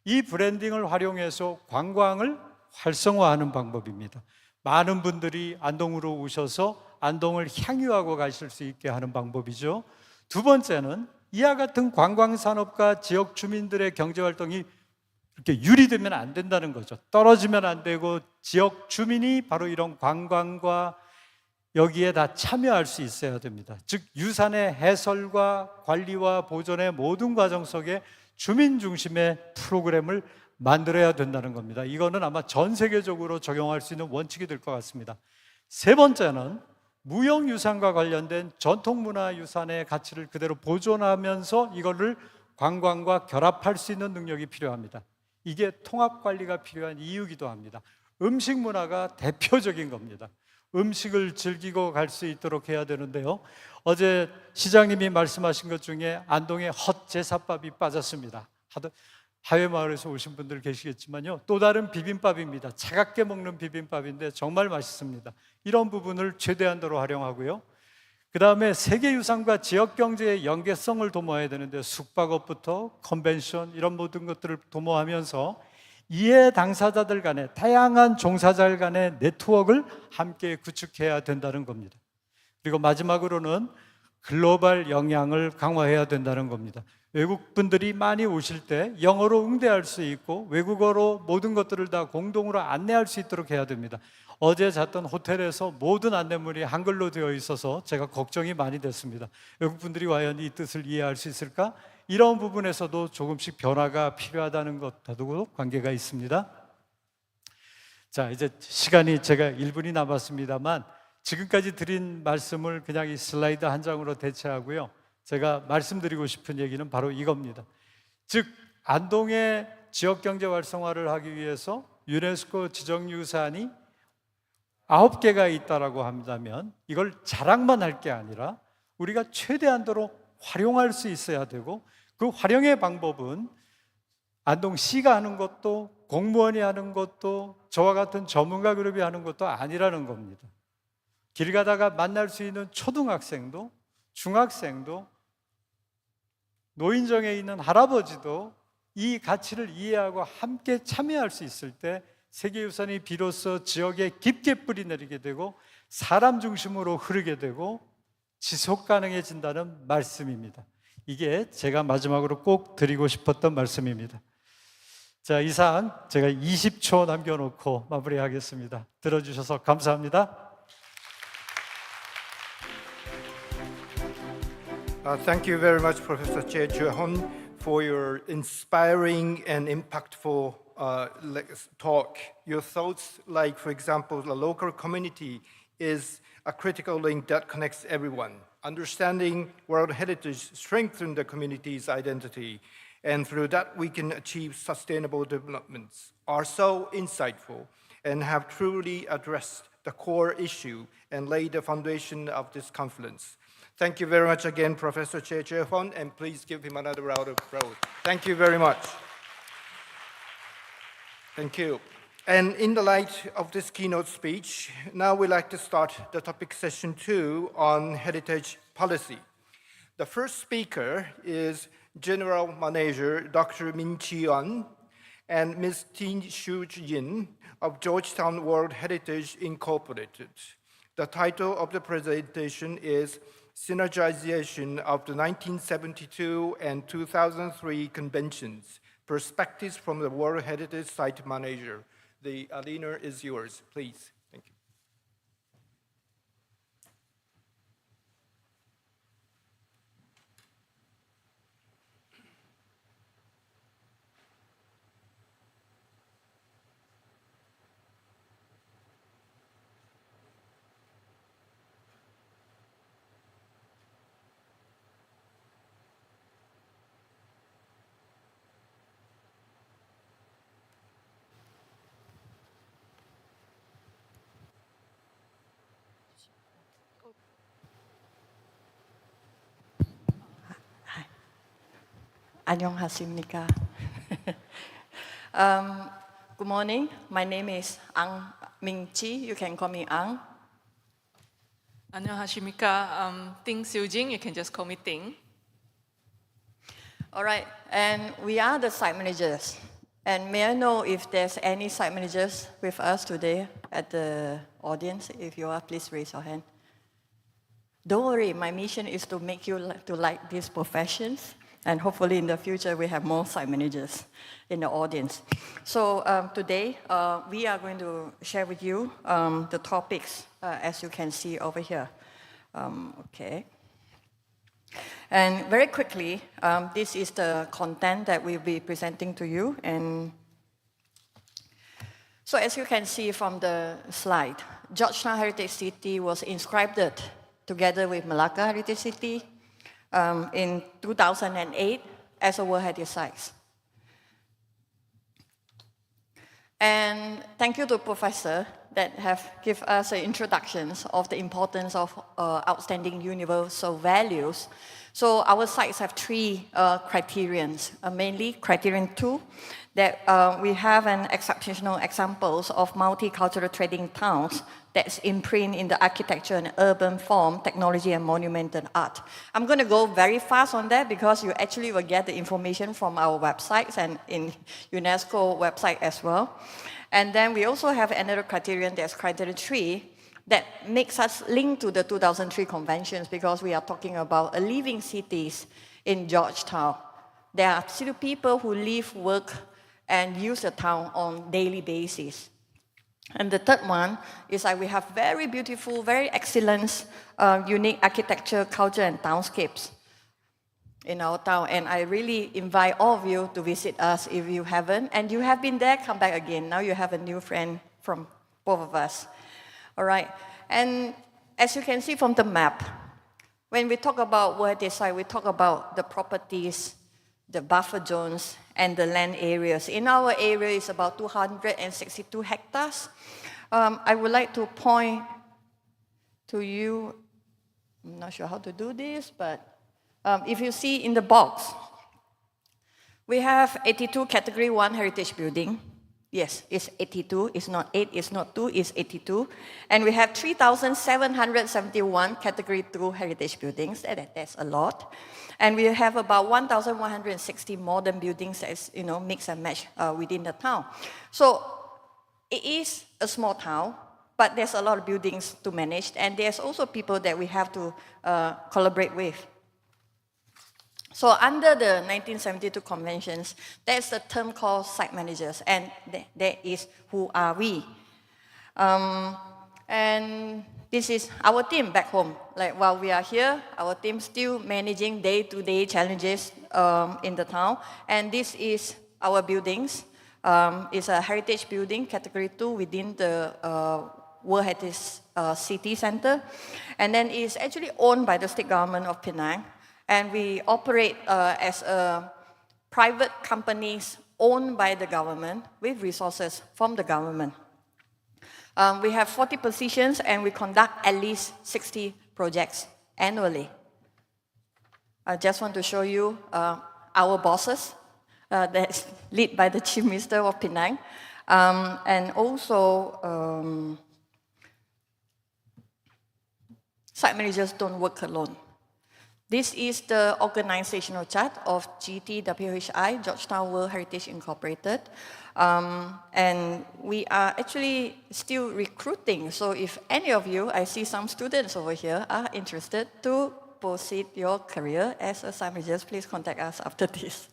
이 브랜딩을 활용해서 관광을 활성화하는 방법입니다. 많은 분들이 안동으로 오셔서 안동을 향유하고 가실 수 있게 하는 방법이죠. 두 번째는 이와 같은 관광산업과 지역 주민들의 경제활동이 이렇게 유리되면 안 된다는 거죠. 떨어지면 안 되고 지역 주민이 바로 이런 관광과 여기에 다 참여할 수 있어야 됩니다. 즉 유산의 해설과 관리와 보존의 모든 과정 속에 주민 중심의 프로그램을 만들어야 된다는 겁니다. 이거는 아마 전 세계적으로 적용할 수 있는 원칙이 될 것 같습니다. 세 번째는 무형유산과 관련된 전통문화유산의 가치를 그대로 보존하면서 이거를 관광과 결합할 수 있는 능력이 필요합니다. 이게 통합관리가 필요한 이유이기도 합니다. 음식 문화가 대표적인 겁니다. 음식을 즐기고 갈 수 있도록 해야 되는데요. 어제 시장님이 말씀하신 것 중에 안동에 헛제사밥이 빠졌습니다. 하회 마을에서 오신 분들 계시겠지만요. 또 다른 비빔밥입니다. 차갑게 먹는 비빔밥인데 정말 맛있습니다. 이런 부분을 최대한도로 활용하고요. 그 다음에 세계유산과 지역경제의 연계성을 도모해야 되는데 숙박업부터 컨벤션 이런 모든 것들을 도모하면서 이해 당사자들 간의 다양한 종사자들 간의 네트워크를 함께 구축해야 된다는 겁니다. 그리고 마지막으로는 글로벌 영향을 강화해야 된다는 겁니다. 외국 분들이 많이 오실 때 영어로 응대할 수 있고 외국어로 모든 것들을 다 공동으로 안내할 수 있도록 해야 됩니다. 어제 잤던 호텔에서 모든 안내문이 한글로 되어 있어서 제가 걱정이 많이 됐습니다. 외국 분들이 과연 이 뜻을 이해할 수 있을까? 이런 부분에서도 조금씩 변화가 필요하다는 것하고도 관계가 있습니다. 자, 이제 시간이 제가 1분이 남았습니다만 지금까지 드린 말씀을 그냥 이 슬라이드 한 장으로 대체하고요. 제가 말씀드리고 싶은 얘기는 바로 이겁니다. 즉 안동의 지역경제 활성화를 하기 위해서 유네스코 지정유산이 9개가 있다라고 한다면 이걸 자랑만 할 게 아니라 우리가 최대한도로 활용할 수 있어야 되고, 그 활용의 방법은 안동시가 하는 것도 공무원이 하는 것도 저와 같은 전문가 그룹이 하는 것도 아니라는 겁니다. 길 가다가 만날 수 있는 초등학생도 중학생도 노인정에 있는 할아버지도 이 가치를 이해하고 함께 참여할 수 있을 때 세계유산이 비로소 지역에 깊게 뿌리내리게 되고 사람 중심으로 흐르게 되고 지속 가능해진다는 말씀입니다. 이게 제가 마지막으로 꼭 드리고 싶었던 말씀입니다. 자, 이상 제가 20초 남겨놓고 마무리하겠습니다. 들어주셔서 감사합니다. Thank you very much, Professor Choi Choi-hon, for your inspiring and impactful talk. Your thoughts, like, for example, the local community is a critical link that connects everyone. Understanding World Heritage strengthens the community's identity, and through that we can achieve sustainable developments, are so insightful and have truly addressed the core issue and laid the foundation of this conference. Thank you very much again, Professor Choi Choi-hon, and please give him another round of applause. Thank you very much. Thank you. And in the light of this keynote speech, now we'd like to start the topic session 2 on heritage policy. The first speaker is General Manager Dr. Min Chi-yeon and Ms. Tin Shu-jin of Georgetown World Heritage Incorporated. The title of the presentation is Synergization of the 1972 and 2003 Conventions, Perspectives from the World Heritage Site Manager. The arena is yours, please. Thank you. 안녕하십니까. Good morning. My name is Ang Ming-chi. You can call me Ang. 안녕하십니까. Ting Siu-jing. You can just call me Ting. All right. And we are the site managers. And may I know if there's any site managers with us today at the audience? If you are, please raise your hand. Don't worry. My mission is to make you to like these professions. And hopefully in the future, we have more site managers in the audience. So today, we are going to share with you the topics, as you can see over here. Okay. And very quickly, this is the content that we'll be presenting to you. And so as you can see from the slide, Georgetown Heritage City was inscribed together with Malacca Heritage City in 2008 as a World Heritage Site. And thank you to Professor that have given us introductions of the importance of outstanding universal values. So our sites have three criterions, mainly criterion 2, that we have an exceptional examples of multicultural trading towns that's imprint in the architecture and urban form, technology and monumental art. I'm going to go very fast on that because you actually will get the information from our websites and in UNESCO website as well. And then we also have another criterion, that's criterion 3, that makes us link to the 2003 conventions because we are talking about a living cities in Georgetown. There are still people who live, work, and use the town on daily basis. And the third one is that we have very beautiful, very excellent, unique architecture, culture, and townscapes in our town. And I really invite all of you to visit us if you haven't. And you have been there, come back again. Now you have a new friend from both of us. All right. And as you can see from the map, when we talk about World Heritage Site, we talk about the properties, the buffer zones, and the land areas. In our area, it's about 262 hectares. I would like to point to you, I'm not sure how to do this, but if you see in the box, we have 82 Category 1 heritage building. Yes, it's 82, it's not 8, it's not 2, it's 82. And we have 3,771 Category 2 heritage buildings, that's a lot. And we have about 1,160 modern buildings that's, mix and match within the town. So it is a small town, but there's a lot of buildings to manage, and there's also people that we have to collaborate with. So under the 1972 conventions, there's a term called site managers, and that is who are we. And this is our team back home. Like while we are here, our team still managing day-to-day challenges in the town, and this is our buildings. It's a heritage building, Category 2 within the World Heritage City Center, and then it's actually owned by the state government of Penang. And we operate as a private companies owned by the government with resources from the government. We have 40 positions, and we conduct at least 60 projects annually. I just want to show you our bosses that's led by the Chief Minister of Penang. And also, site managers don't work alone. This is the organizational chart of GTWHI, Georgetown World Heritage Incorporated. And we are actually still recruiting. So if any of you, I see some students over here, are interested to proceed your career as a site manager, please contact us after this.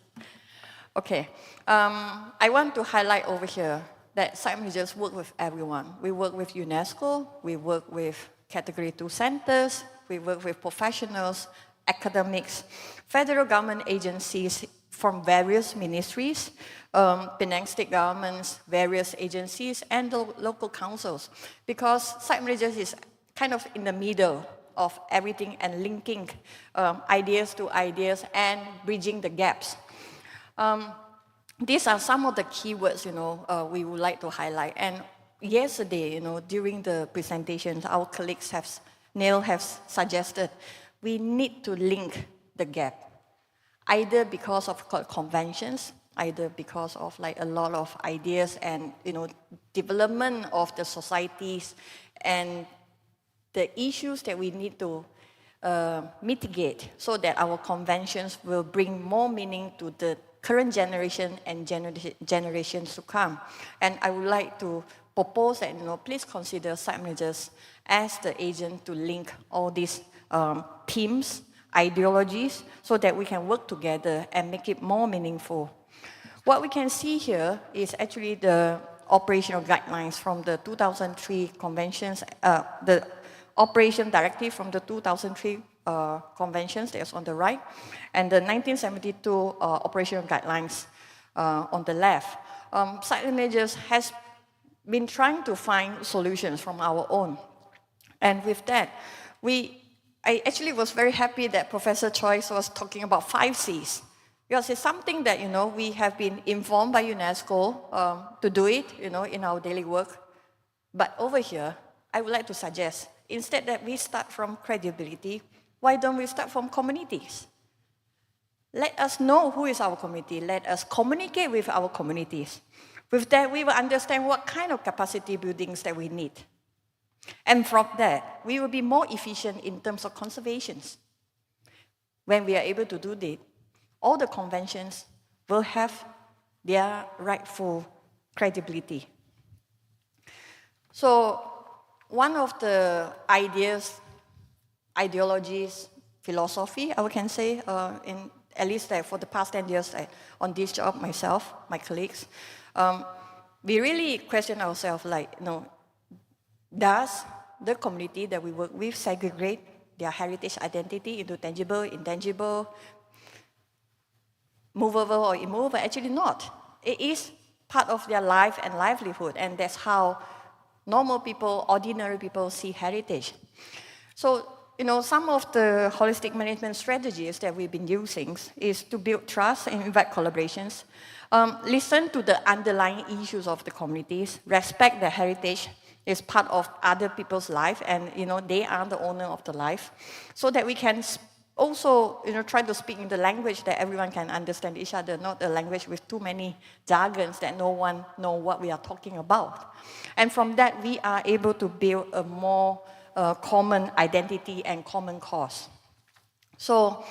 Okay, I want to highlight over here that site managers work with everyone. We work with UNESCO, we work with Category 2 centers, we work with professionals, academics, federal government agencies from various ministries, Penang state governments, various agencies, and the local councils. Because site managers is kind of in the middle of everything and linking ideas to ideas and bridging the gaps. These are some of the keywords, we would like to highlight. And yesterday, during the presentations, our colleagues Neil has suggested we need to link the gap, either because of conventions, either because of like a lot of ideas and development of the societies and the issues that we need to mitigate so that our conventions will bring more meaning to the current generation and generations to come. And I would like to propose that please consider site managers as the agent to link all these themes, ideologies, so that we can work together and make it more meaningful. What we can see here is actually the operational guidelines from the 2003 conventions, the operation directive from the 2003 conventions, that's on the right, and the 1972 operational guidelines on the left. Site managers has been trying to find solutions from our own. And with that, I actually was very happy that Professor Choi was talking about 5 Cs. Because it's something that, we have been informed by UNESCO to do it, in our daily work. But over here, I would like to suggest, instead that we start from credibility, why don't we start from communities? Let us know who is our community. Let us communicate with our communities. With that, we will understand what kind of capacity buildings that we need. And from that, we will be more efficient in terms of conservations. When we are able to do that, all the conventions will have their rightful credibility. So one of the ideologies, philosophy, I can say, at least for the past 10 years on this job, myself, my colleagues, we really question ourselves, does the community that we work with segregate their heritage identity into tangible, intangible, movable or immovable? Actually not. It is part of their life and livelihood, and that's how normal people, ordinary people see heritage. So some of the holistic management strategies that we've been using is to build trust and invite collaborations, listen to the underlying issues of the communities, respect their heritage is part of other people's life, and they are the owner of the life, so that we can also try to speak in the language that everyone can understand each other, not a language with too many jargons that no one know what we are talking about. And from that, we are able to build a more common identity and common cause. So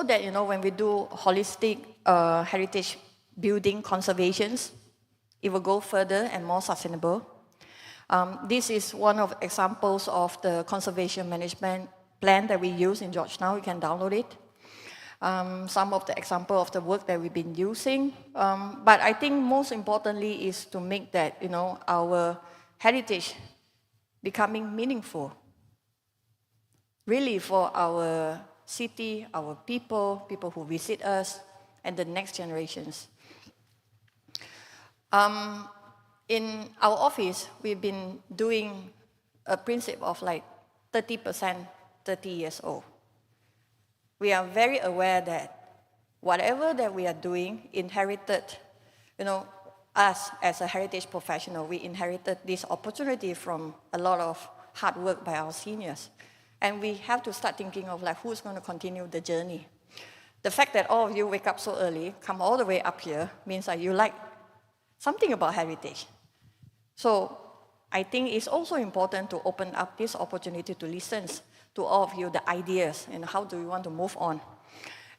that when we do holistic heritage building conservations, it will go further and more sustainable. This is one of examples of the conservation management plan that we use in Georgetown. You can download it. Some of the example of the work that we've been using. But I think most importantly is to make that our heritage becoming meaningful, really for our city, our people who visit us, and the next generations. In our office, we've been doing a principle of like 30%, 30 years old. We are very aware that whatever that we are doing inherited, us as a heritage professional, we inherited this opportunity from a lot of hard work by our seniors. And we have to start thinking of like who's going to continue the journey. The fact that all of you wake up so early, come all the way up here, means that you like something about heritage. So I think it's also important to open up this opportunity to listen to all of you, the ideas, and how do we want to move on.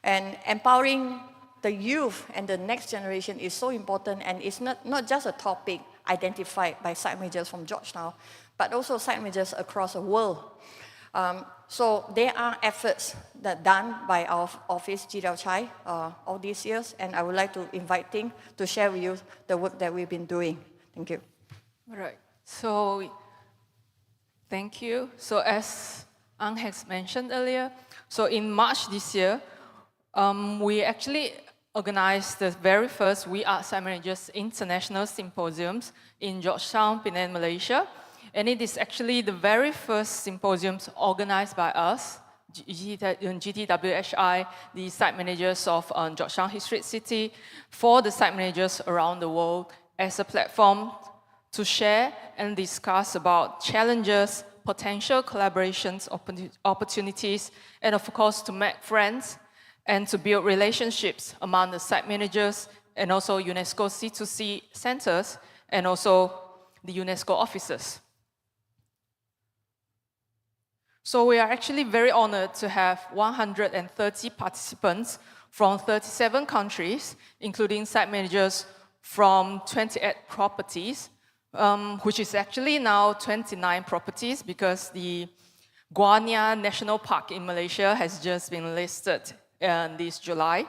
And empowering the youth and the next generation is so important, and it's not just a topic identified by site managers from Georgetown, but also site managers across the world. So there are efforts that done by our office, Jidao Chai, all these years, and I would like to invite Ting to share with you the work that we've been doing. Thank you. All right. So, thank you. So as Ang has mentioned earlier, so in March this year, we actually organized the very first We Are Site Managers International Symposiums in Georgetown, Penang, Malaysia. And it is actually the very first symposiums organized by us, GTWHI, the site managers of Georgetown Historic City, for the site managers around the world as a platform to share and discuss about challenges, potential collaborations, opportunities, and of course to make friends and to build relationships among the site managers and also UNESCO C2C centers and also the UNESCO offices. So we are actually very honored to have 130 participants from 37 countries, including site managers from 28 properties, which is actually now 29 properties because the Guanya National Park in Malaysia has just been listed this July.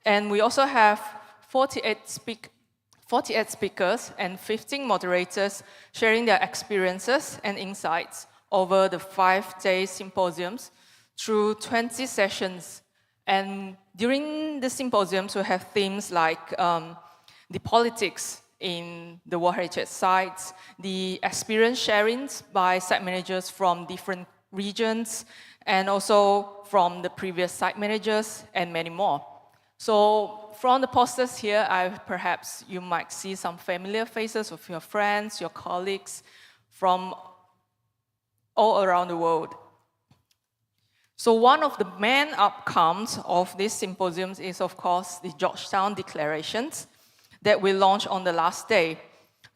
And we also have 48 speakers and 15 moderators sharing their experiences and insights over the 5-day symposiums through 20 sessions. And during the symposiums, we have themes like the politics in the World Heritage Sites, the experience sharings by site managers from different regions, and also from the previous site managers, and many more. So from the posters here, perhaps you might see some familiar faces of your friends, your colleagues from all around the world. So one of the main outcomes of these symposiums is, of course, the Georgetown Declarations that we launched on the last day.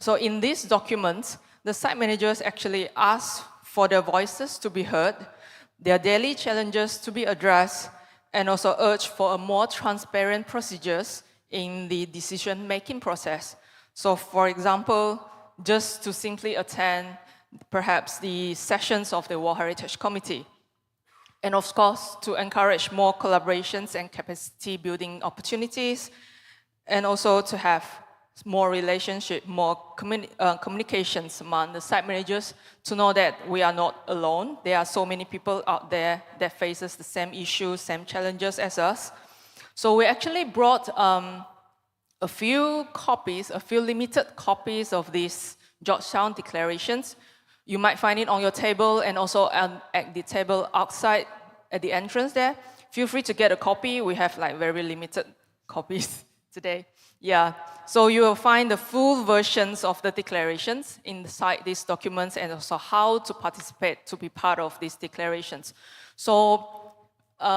So in these documents, the site managers actually ask for their voices to be heard, their daily challenges to be addressed, and also urge for a more transparent procedures in the decision-making process. So for example, just to simply attend perhaps the sessions of the World Heritage Committee. And of course, to encourage more collaborations and capacity building opportunities, and also to have more relationship, more communications among the site managers to know that we are not alone. There are so many people out there that faces the same issues, same challenges as us. So we actually brought a few limited copies of these Georgetown Declarations. You might find it on your table and also at the table outside at the entrance there. Feel free to get a copy. We have like very limited copies today. Yeah, so you will find the full versions of the declarations inside these documents and also how to participate, to be part of these declarations. So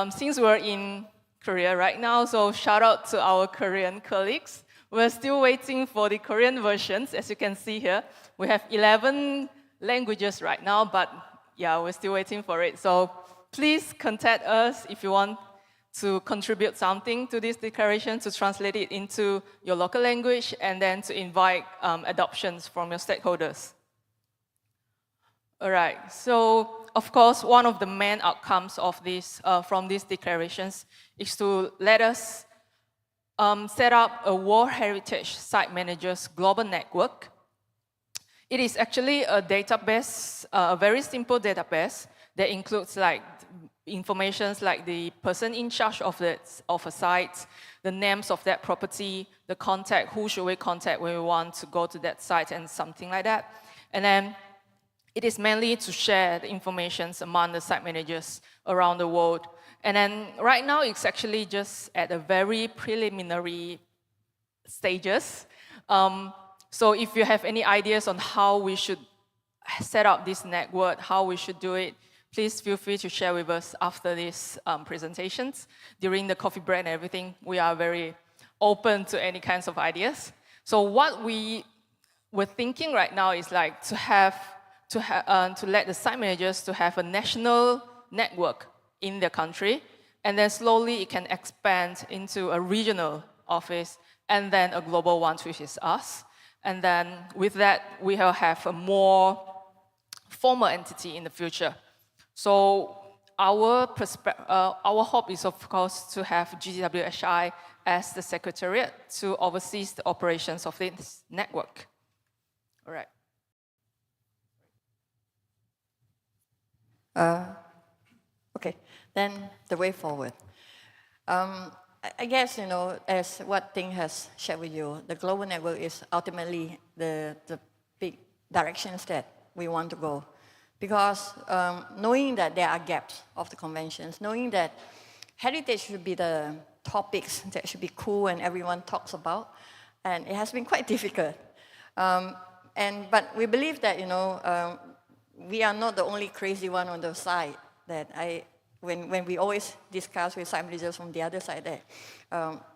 since we're in Korea right now, so shout out to our Korean colleagues. We're still waiting for the Korean versions. As you can see here, we have 11 languages right now, but yeah, we're still waiting for it. So please contact us if you want to contribute something to this declaration, to translate it into your local language, and then to invite adoptions from your stakeholders. All right, so of course, one of the main outcomes of this, from these declarations is to let us set up a World Heritage Site Managers Global Network. It is actually a database, a very simple database that includes like informations like the person in charge of a site, the names of that property, the contact, who should we contact when we want to go to that site and something like that. And then it is mainly to share the information among the site managers around the world. And then right now it's actually just at a very preliminary stages. So if you have any ideas on how we should set up this network, how we should do it, please feel free to share with us after these presentations. During the coffee break and everything, we are very open to any kinds of ideas. So what we were thinking right now is like to let the site managers to have a national network in their country, and then slowly it can expand into a regional office, and then a global one, which is us. And then with that, we will have a more formal entity in the future. So our hope is, of course, to have GWHI as the secretariat to oversee the operations of this network. All right. Okay, then the way forward. I guess, you know, as what Ting has shared with you, the global network is ultimately the big directions that we want to go. Because knowing that there are gaps of the conventions, knowing that heritage should be the topics that should be cool and everyone talks about, and it has been quite difficult. But we believe that, you know, we are not the only crazy one on the side. That when we always discuss with site managers from the other side,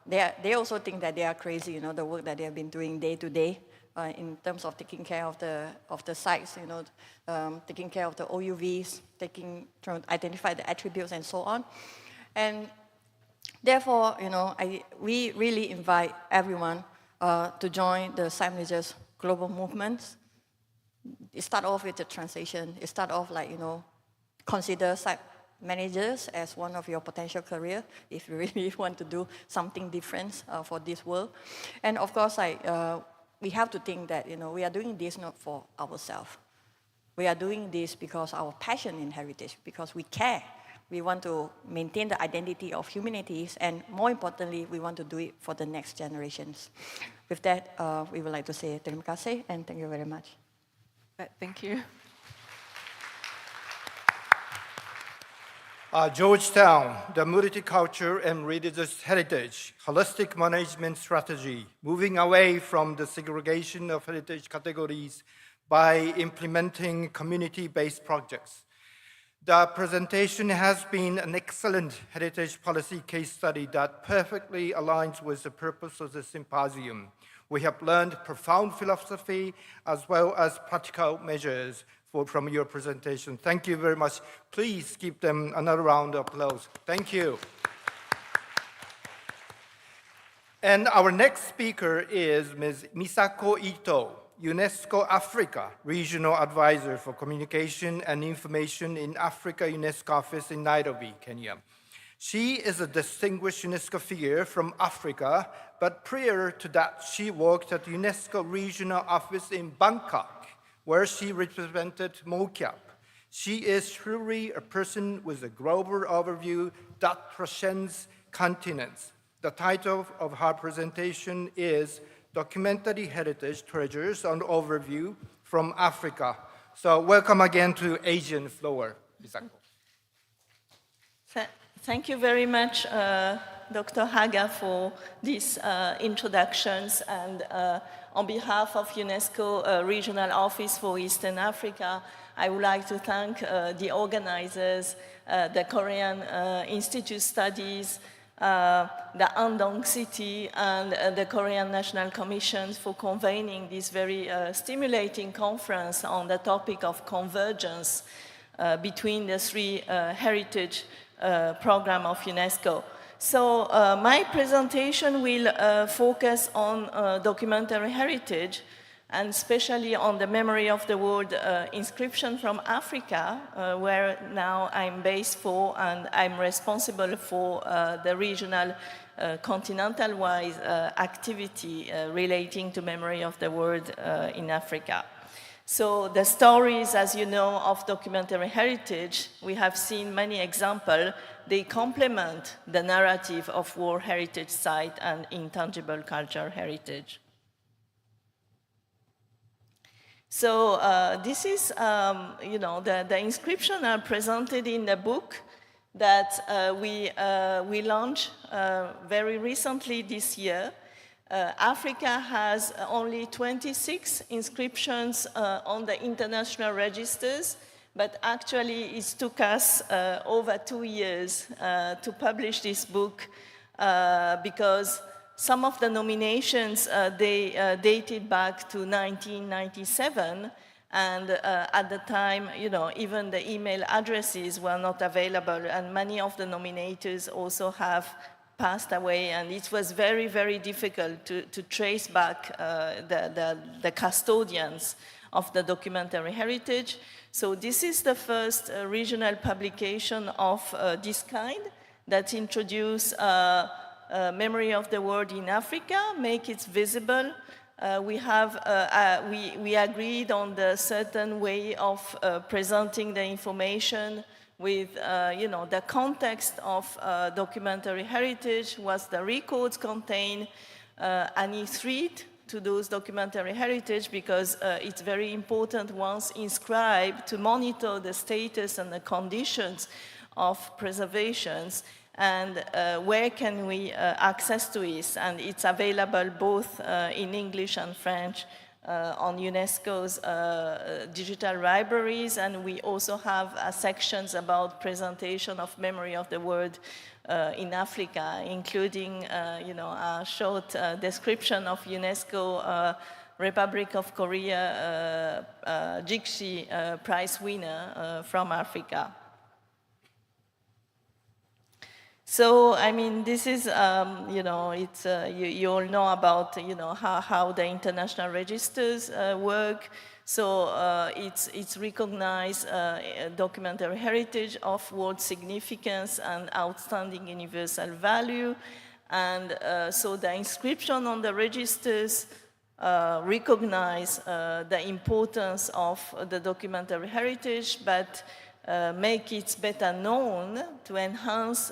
that they also think that they are crazy. You know, the work that they have been doing day to day in terms of taking care of the sites. You know, taking care of the OUVs, trying to identify the attributes and so on. And therefore, you know, we really invite everyone to join the site managers global movements. It start off with the translation. It start off like, you know, consider site managers as one of your potential career if you really want to do something different for this world. And of course, we have to think that, you know, we are doing this not for ourselves. We are doing this because our passion in heritage, because we care. We want to maintain the identity of humanities, and more importantly, we want to do it for the next generations. With that, we would like to say terima kasih and thank you very much. Thank you. Georgetown, the multicultural and religious heritage, holistic management strategy, moving away from the segregation of heritage categories by implementing community-based projects. The presentation has been an excellent heritage policy case study that perfectly aligns with the purpose of the symposium. We have learned profound philosophy as well as practical measures from your presentation. Thank you very much. Please give them another round of applause. Thank you. And our next speaker is Ms. Misako Ito, UNESCO Africa Regional Advisor for Communication and Information in Africa UNESCO Office in Nairobi, Kenya. She is a distinguished UNESCO figure from Africa, but prior to that, she worked at UNESCO Regional Office in Bangkok, where she represented MOCAP. She is truly a person with a global overview that transcends continents. The title of her presentation is Documentary Heritage Treasures and Overview from Africa, So welcome again to Asian floor, Misako. Thank you very much, Dr. Haga, for these introductions. And on behalf of UNESCO Regional Office for Eastern Africa, I would like to thank the organizers, the Korean Institute Studies, the Andong City, and the Korean National Commission for convening this very stimulating conference on the topic of convergence between the three heritage program of UNESCO. So my presentation will focus on documentary heritage, and especially on the memory of the world inscription from Africa, where now I'm based for, and I'm responsible for the regional continental-wise activity relating to memory of the world in Africa. So the stories, as you know, of documentary heritage, we have seen many examples. They complement the narrative of World Heritage Site and intangible cultural heritage. So this is, the inscriptions are presented in the book that we launched very recently this year. Africa has only 26 inscriptions on the international registers, but actually it took us over 2 years to publish this book because some of the nominations, they dated back to 1997, and at the time, even the email addresses were not available, and many of the nominators also have passed away, and it was very, very difficult to trace back the custodians of the documentary heritage. So this is the first regional publication of this kind that introduced memory of the world in Africa, make it visible. We agreed on the certain way of presenting the information with, the context of documentary heritage, was the records contain any threat to those documentary heritage, because it's very important once inscribed to monitor the status and the conditions of preservations, and where can we access to it. And it's available both in English and French on UNESCO's digital libraries, and we also have sections about presentation of memory of the world in Africa, including a short description of UNESCO Republic of Korea Jigsi Prize winner from Africa. So, I mean, this is, it's, you all know about, how the international registers work. So it's recognized documentary heritage of world significance and outstanding universal value. And so the inscription on the registers recognize the importance of the documentary heritage, but make it better known to enhance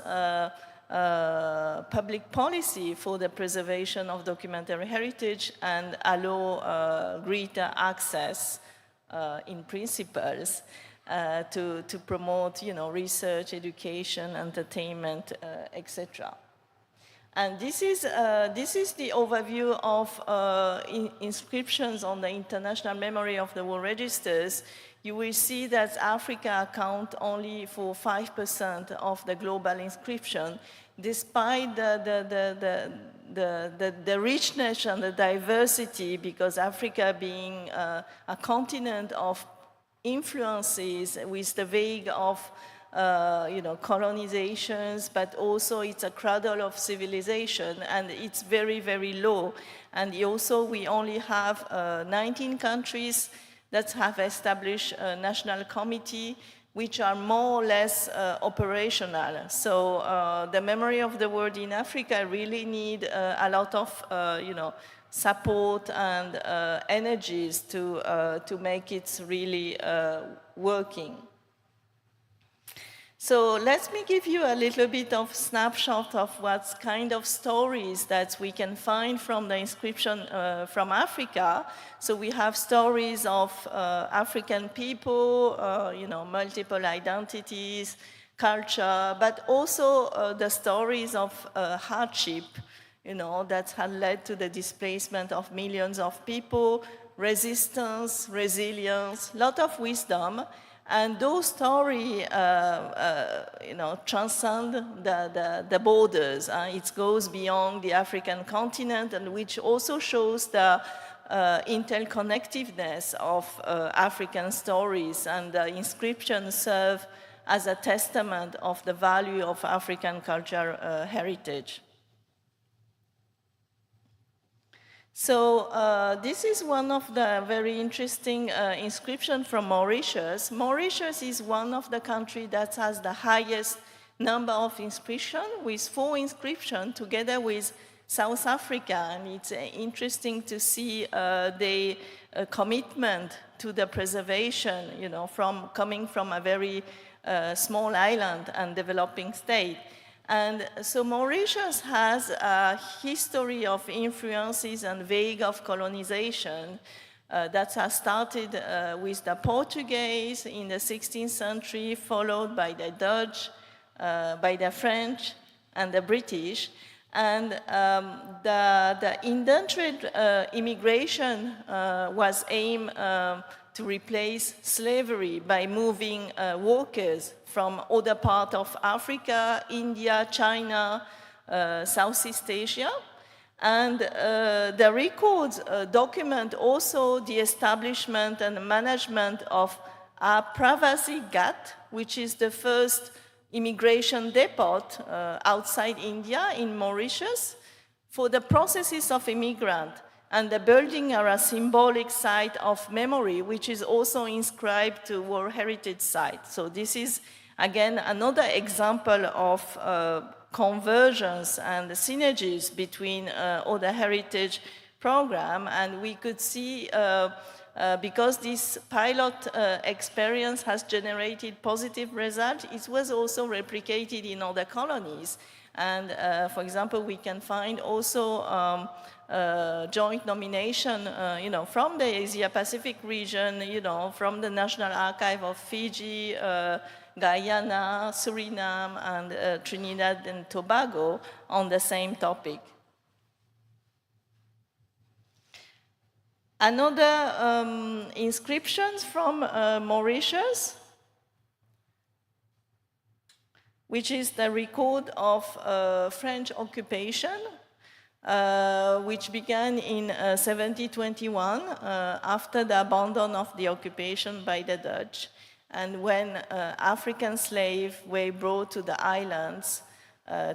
public policy for the preservation of documentary heritage and allow greater access in principles to promote, research, education, entertainment, etc. And this is the overview of inscriptions on the International Memory of the World Registers. You will see that Africa accounts only for 5% of the global inscription, despite the richness and the diversity, because Africa being a continent of influences with the wave of colonizations, but also it's a cradle of civilization, and it's very, very low. And also we only have 19 countries that have established a national committee, which are more or less operational. So the memory of the world in Africa really need a lot of support and energies to make it really working. So let me give you a little bit of snapshot of what kind of stories that we can find from the inscription from Africa. So we have stories of African people, multiple identities, culture, but also the stories of hardship, that had led to the displacement of millions of people, resistance, resilience, a lot of wisdom. And those stories, transcend the borders. It goes beyond the African continent, and which also shows the interconnectedness of African stories. And the inscriptions serve as a testament of the value of African cultural heritage. So this is one of the very interesting inscriptions from Mauritius. Mauritius is one of the countries that has the highest number of inscriptions, with 4 inscriptions together with South Africa. And it's interesting to see the commitment to the preservation, coming from a very small island and developing state. And so Mauritius has a history of influences and wave of colonization that has started with the Portuguese in the 16th century, followed by the Dutch, by the French, and the British. And the indentured immigration was aimed to replace slavery by moving workers from other parts of Africa, India, China, Southeast Asia. And the records document also the establishment and management of a Pravasi Ghat, which is the first immigration depot outside India in Mauritius for the processes of immigrants. And the building are a symbolic site of memory, which is also inscribed to World Heritage Site. So this is, again, another example of convergence and synergies between other heritage programs. And we could see, because this pilot experience has generated positive results, it was also replicated in other colonies. And for example, we can find also joint nomination, from the Asia-Pacific region, from the National Archive of Fiji, Guyana, Suriname, and Trinidad and Tobago on the same topic. Another inscriptions from Mauritius, which is the record of French occupation, which began in 1721 after the abandon of the occupation by the Dutch, and when African slaves were brought to the islands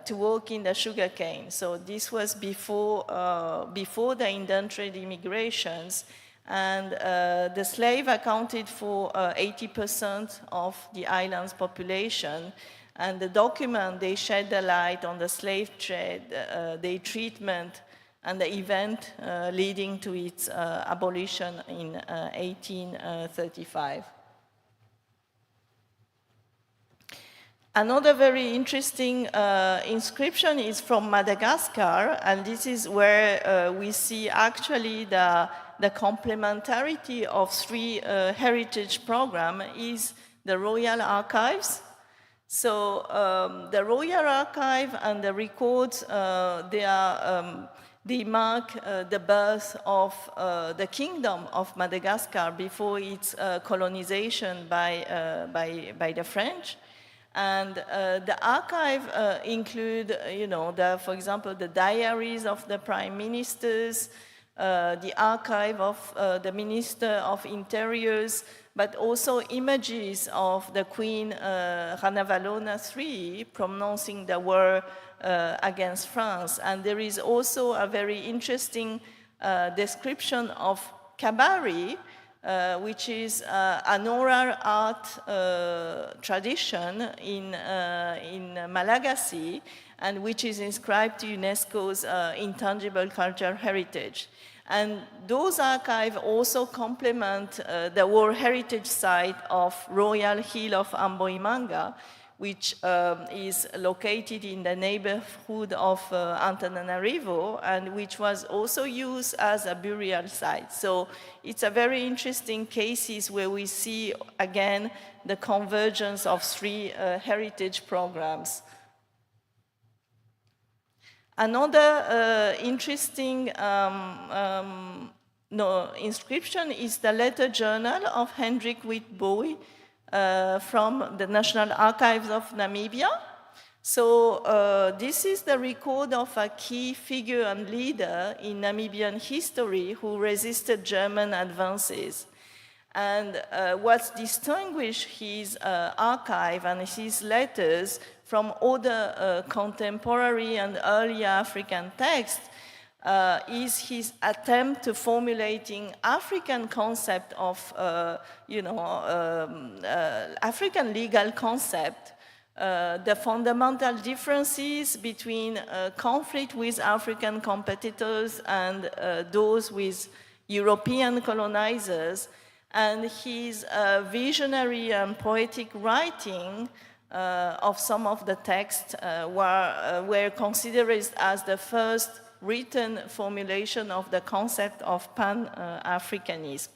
to work in the sugarcane. So this was before the indentured immigrations, and the slave accounted for 80% of the island's population. And the document, they shed the light on the slave trade, their treatment, and the event leading to its abolition in 1835. Another very interesting inscription is from Madagascar, and this is where we see actually the complementarity of 3 heritage programs is the Royal Archives. So the Royal Archive and the records, they mark the birth of the Kingdom of Madagascar before its colonization by the French. And the archive include, for example, the diaries of the prime ministers, the archive of the Minister of Interiors, but also images of the Queen Ranavalona III pronouncing the war against France. And there is also a very interesting description of kabari, which is an oral art tradition in Malagasy, and which is inscribed to UNESCO's intangible cultural heritage. And those archives also complement the World Heritage Site of Royal Hill of Amboimanga, which is located in the neighborhood of Antananarivo, and which was also used as a burial site. So it's a very interesting cases where we see, again, the convergence of three heritage programs. Another interesting inscription is the letter journal of Hendrik Witbooi from the National Archives of Namibia. So this is the record of a key figure and leader in Namibian history who resisted German advances. And what distinguished his archive and his letters from other contemporary and early African texts is his attempt to formulating African concept of, African legal concept, the fundamental differences between conflict with African competitors and those with European colonizers, and his visionary and poetic writing of some of the texts were considered as the first written formulation of the concept of Pan-Africanism.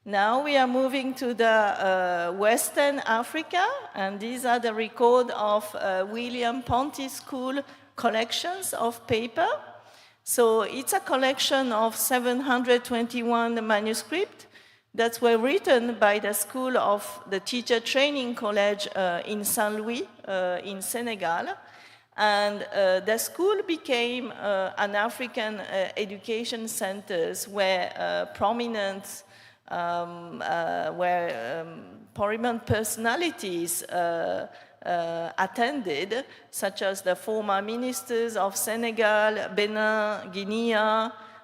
Now we are moving to the Western Africa, and these are the record of William Ponty's School collections of paper. So it's a collection of 721 manuscripts that were written by the School of the Teacher Training College in Saint Louis in Senegal. And the school became an African education center where prominent personalities attended, such as the former ministers of Senegal, Benin, Guinea,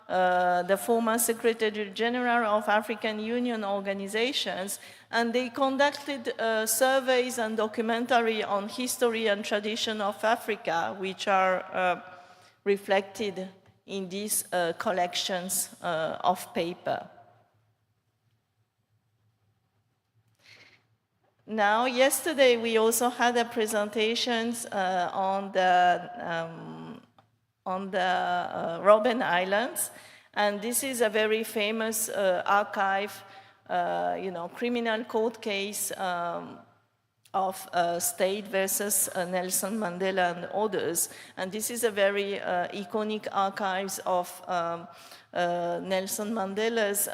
the former Secretary General of African Union organizations, and they conducted surveys and documentary on history and tradition of Africa, which are reflected in these collections of paper. Now, yesterday we also had a presentations on the Robben Islands, and this is a very famous archive, criminal court case of State versus Nelson Mandela and others, and this is a very iconic archives of Nelson Mandela's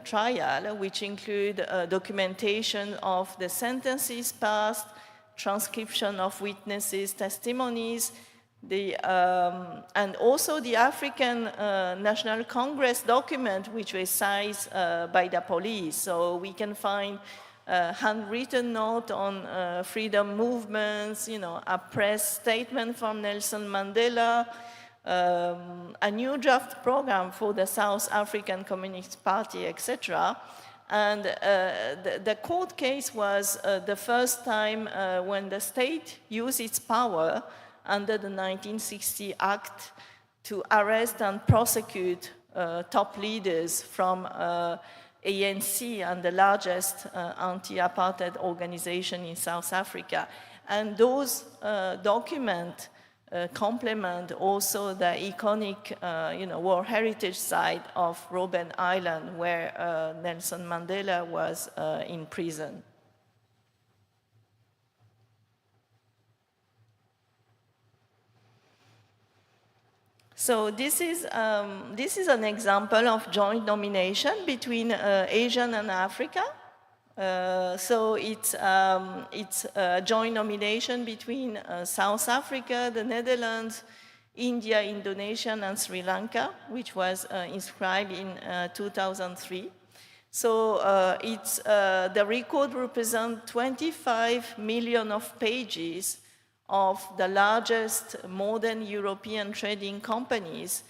trial, which include documentation of the sentences passed, transcription of witnesses' testimonies, and also the African National Congress document, which was seized by the police. So we can find a handwritten note on freedom movements, a press statement from Nelson Mandela, a new draft program for the South African Communist Party, etc. And the court case was the first time when the state used its power under the 1960 Act to arrest and prosecute top leaders from ANC and the largest anti-apartheid organization in South Africa. And those documents complement also the iconic World Heritage Site of Robben Island, where Nelson Mandela was in prison. So this is an example of joint nomination between Asian and Africa. So it's a joint nomination between South Africa, the Netherlands, India, Indonesia, and Sri Lanka, which was inscribed in 2003. So the record represents 25 million of pages of the largest modern European trading companies,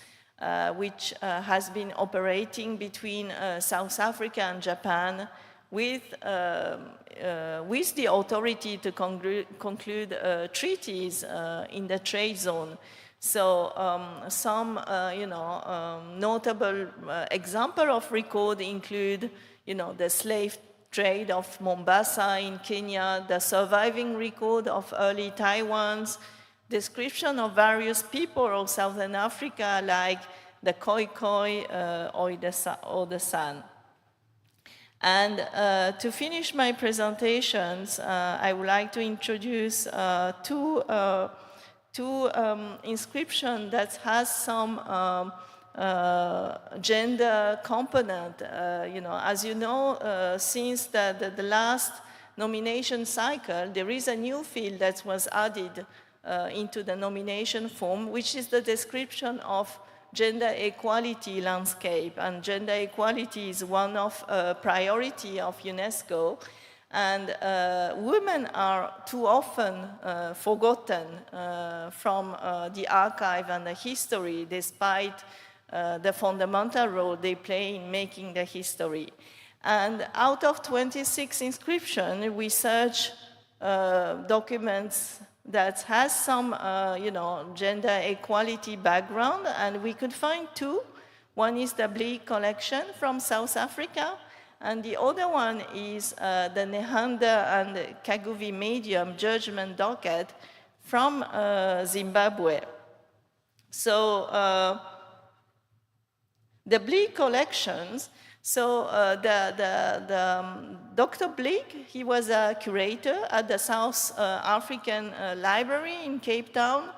which has been operating between South Africa and Japan with the authority to conclude treaties in the trade zone. So some notable example of record include the slave trade of Mombasa in Kenya, the surviving record of early Taiwan's description of various people of Southern Africa, like the Khoi Khoi or the San. And to finish my presentations, I would like to introduce two inscriptions that has some gender component. As you know, since the last nomination cycle, there is a new field that was added into the nomination form, which is the description of gender equality landscape. And gender equality is one of priority of UNESCO. And women are too often forgotten from the archive and the history, despite the fundamental role they play in making the history. And out of 26 inscriptions, we search documents that has some, gender equality background, and we could find two. One is the Bleak collection from South Africa, and the other one is the Nehanda and Kaguvi medium judgment docket from Zimbabwe. So the Bleak collections, so Dr. Bleak, he was a curator at the South African Library in Cape Town,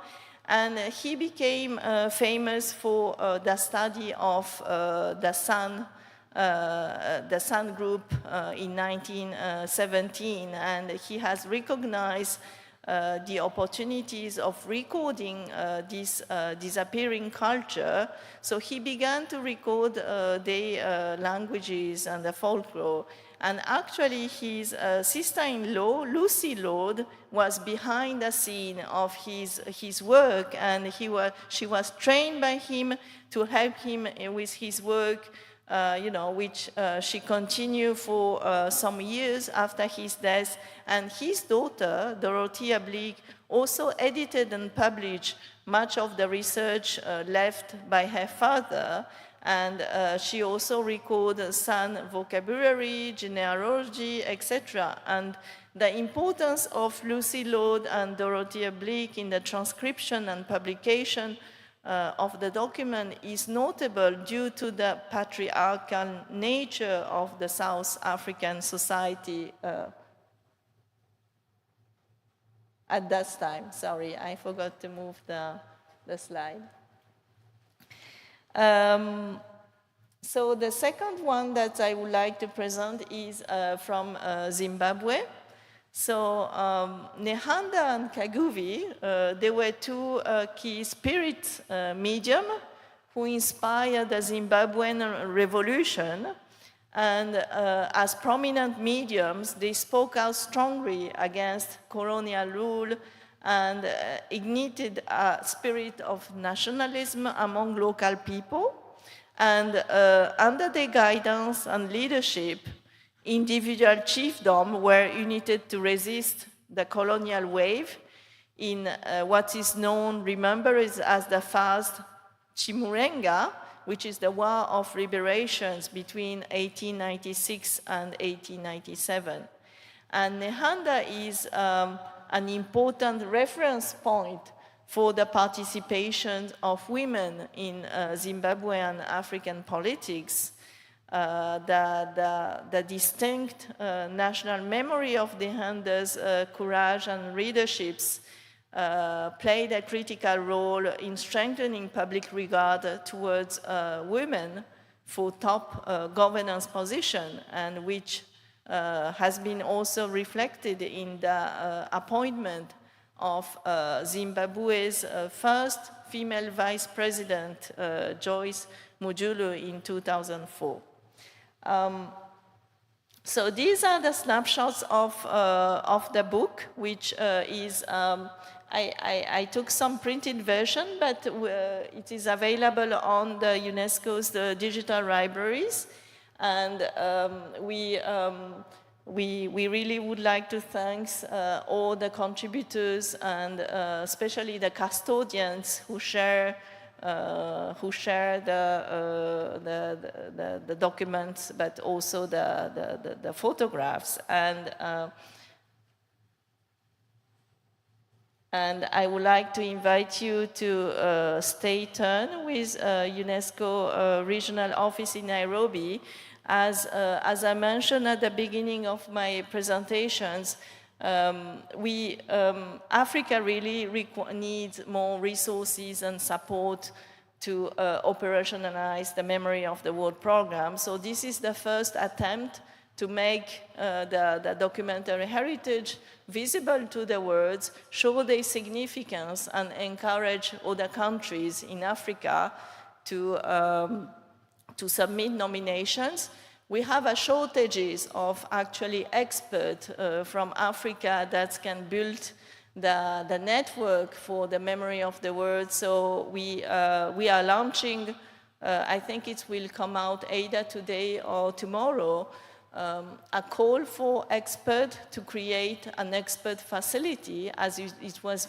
and he became famous for the study of the San group in 1917, and he has recognized the opportunities of recording this disappearing culture. So he began to record their languages and the folklore. And actually his sister-in-law, Lucy Lord, was behind the scene of his work, and she was trained by him to help him with his work, which she continued for some years after his death. And his daughter, Dorothea Bleak, also edited and published much of the research left by her father. And she also recorded San vocabulary, genealogy, etc. And the importance of Lucy Lord and Dorothea Bleak in the transcription and publication of the document is notable due to the patriarchal nature of the South African society at that time. Sorry, I forgot to move the slide. So the second one that I would like to present is from Zimbabwe. So Nehanda and Kaguvi, they were two key spirit medium who inspired the Zimbabwean revolution. And as prominent mediums, they spoke out strongly against colonial rule and ignited a spirit of nationalism among local people. And under their guidance and leadership, individual chiefdoms were united to resist the colonial wave in what is known, remember, as the First Chimurenga, which is the War of Liberations between 1896 and 1897. And Nehanda is an important reference point for the participation of women in Zimbabwean African politics. The distinct national memory of Nehanda's courage and leaderships played a critical role in strengthening public regard towards women for top governance position, and which has been also reflected in the appointment of Zimbabwe's first female vice president, Joyce Mujulu, in 2004. So these are the snapshots of the book, which is, I took some printed version, but it is available on the UNESCO's digital libraries. And we really would like to thank all the contributors and especially the custodians who share who share the documents, but also the photographs. And I would like to invite you to stay tuned with UNESCO Regional Office in Nairobi. As I mentioned at the beginning of my presentations, Africa really needs more resources and support to operationalize the Memory of the World program. So this is the first attempt to make the documentary heritage visible to the world, show their significance, and encourage other countries in Africa to submit nominations. We have a shortages of actually experts from Africa that can build the network for the Memory of the World. So we are launching, I think it will come out either today or tomorrow, a call for experts to create an expert facility, as it was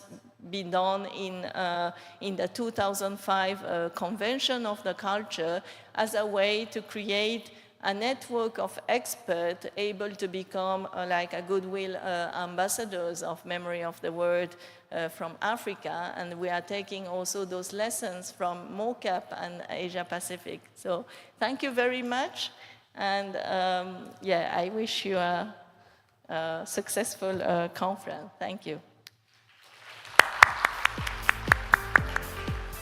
been done in the 2005 Convention of the Culture, as a way to create a network of experts able to become like a goodwill ambassadors of Memory of the World from Africa. And we are taking also those lessons from MOCAP and Asia Pacific. So thank you very much. And yeah, I wish you a successful conference. Thank you.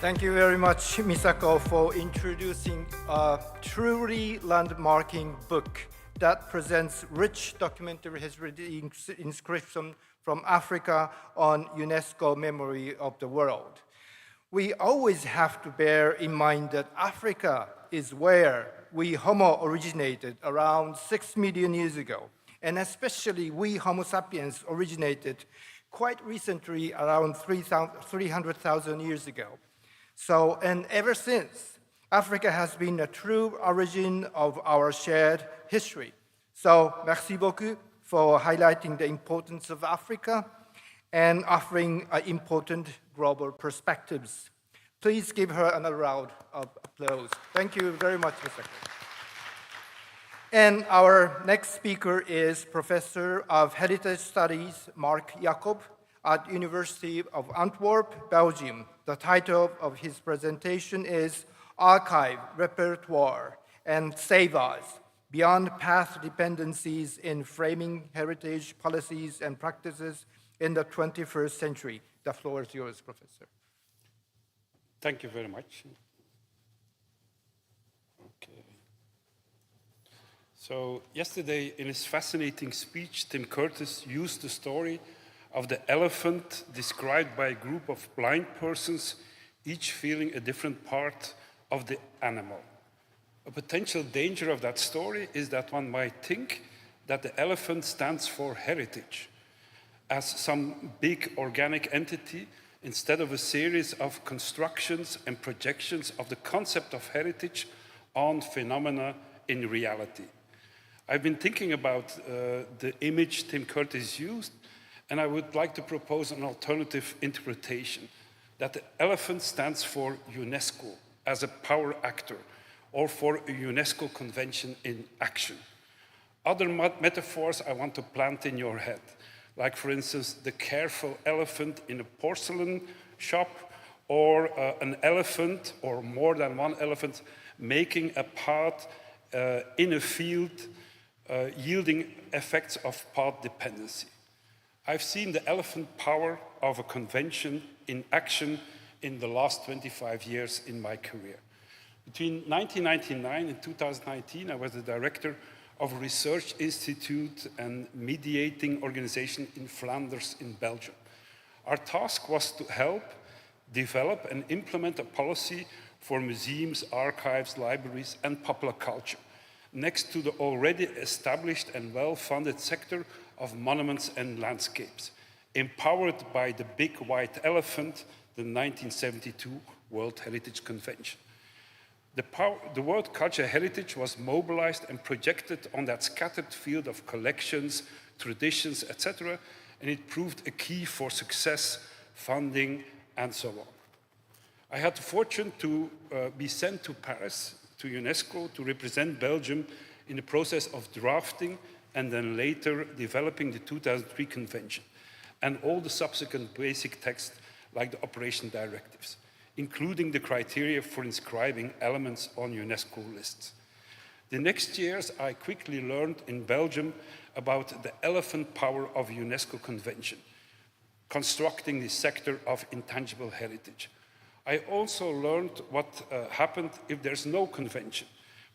Thank you very much, Misako, for introducing a truly landmarking book that presents rich documentary history inscription from Africa on UNESCO Memory of the World. We always have to bear in mind that Africa is where we Homo originated around 6 million years ago, and especially we Homo sapiens originated quite recently, around 300,000 years ago. So, and ever since, Africa has been a true origin of our shared history. So, merci beaucoup for highlighting the importance of Africa and offering important global perspectives. Please give her another round of applause. Thank you very much, Mr. And our next speaker is Professor of Heritage Studies, Mark Jacob, at University of Antwerp, Belgium. The title of his presentation is Archive, Repertoire, and Save Us, Beyond Path Dependencies in Framing Heritage Policies and Practices in the 21st Century. The floor is yours, Professor. Thank you very much. Okay. So yesterday, in his fascinating speech, Tim Curtis used the story of the elephant described by a group of blind persons, each feeling a different part of the animal. A potential danger of that story is that one might think that the elephant stands for heritage, as some big organic entity, instead of a series of constructions and projections of the concept of heritage on phenomena in reality. I've been thinking about the image Tim Curtis used, and I would like to propose an alternative interpretation, that the elephant stands for UNESCO as a power actor, or for a UNESCO convention in action. Other metaphors I want to plant in your head, like for instance, the careful elephant in a porcelain shop, or an elephant, or more than one elephant, making a path in a field, yielding effects of path dependency. I've seen the elephant power of a convention in action in the last 25 years in my career. Between 1999 and 2019, I was the director of a research institute and mediating organization in Flanders in Belgium. Our task was to help develop and implement a policy for museums, archives, libraries, and popular culture, next to the already established and well-funded sector of monuments and landscapes, empowered by the big white elephant, the 1972 World Heritage Convention. The World Cultural Heritage was mobilized and projected on that scattered field of collections, traditions, etc., and it proved a key for success, funding, and so on. I had the fortune to be sent to Paris, to UNESCO, to represent Belgium in the process of drafting and then later developing the 2003 Convention and all the subsequent basic texts like the operation directives, including the criteria for inscribing elements on UNESCO lists. The next years, I quickly learned in Belgium about the elephant power of UNESCO Convention, constructing the sector of intangible heritage. I also learned what happened if there's no convention,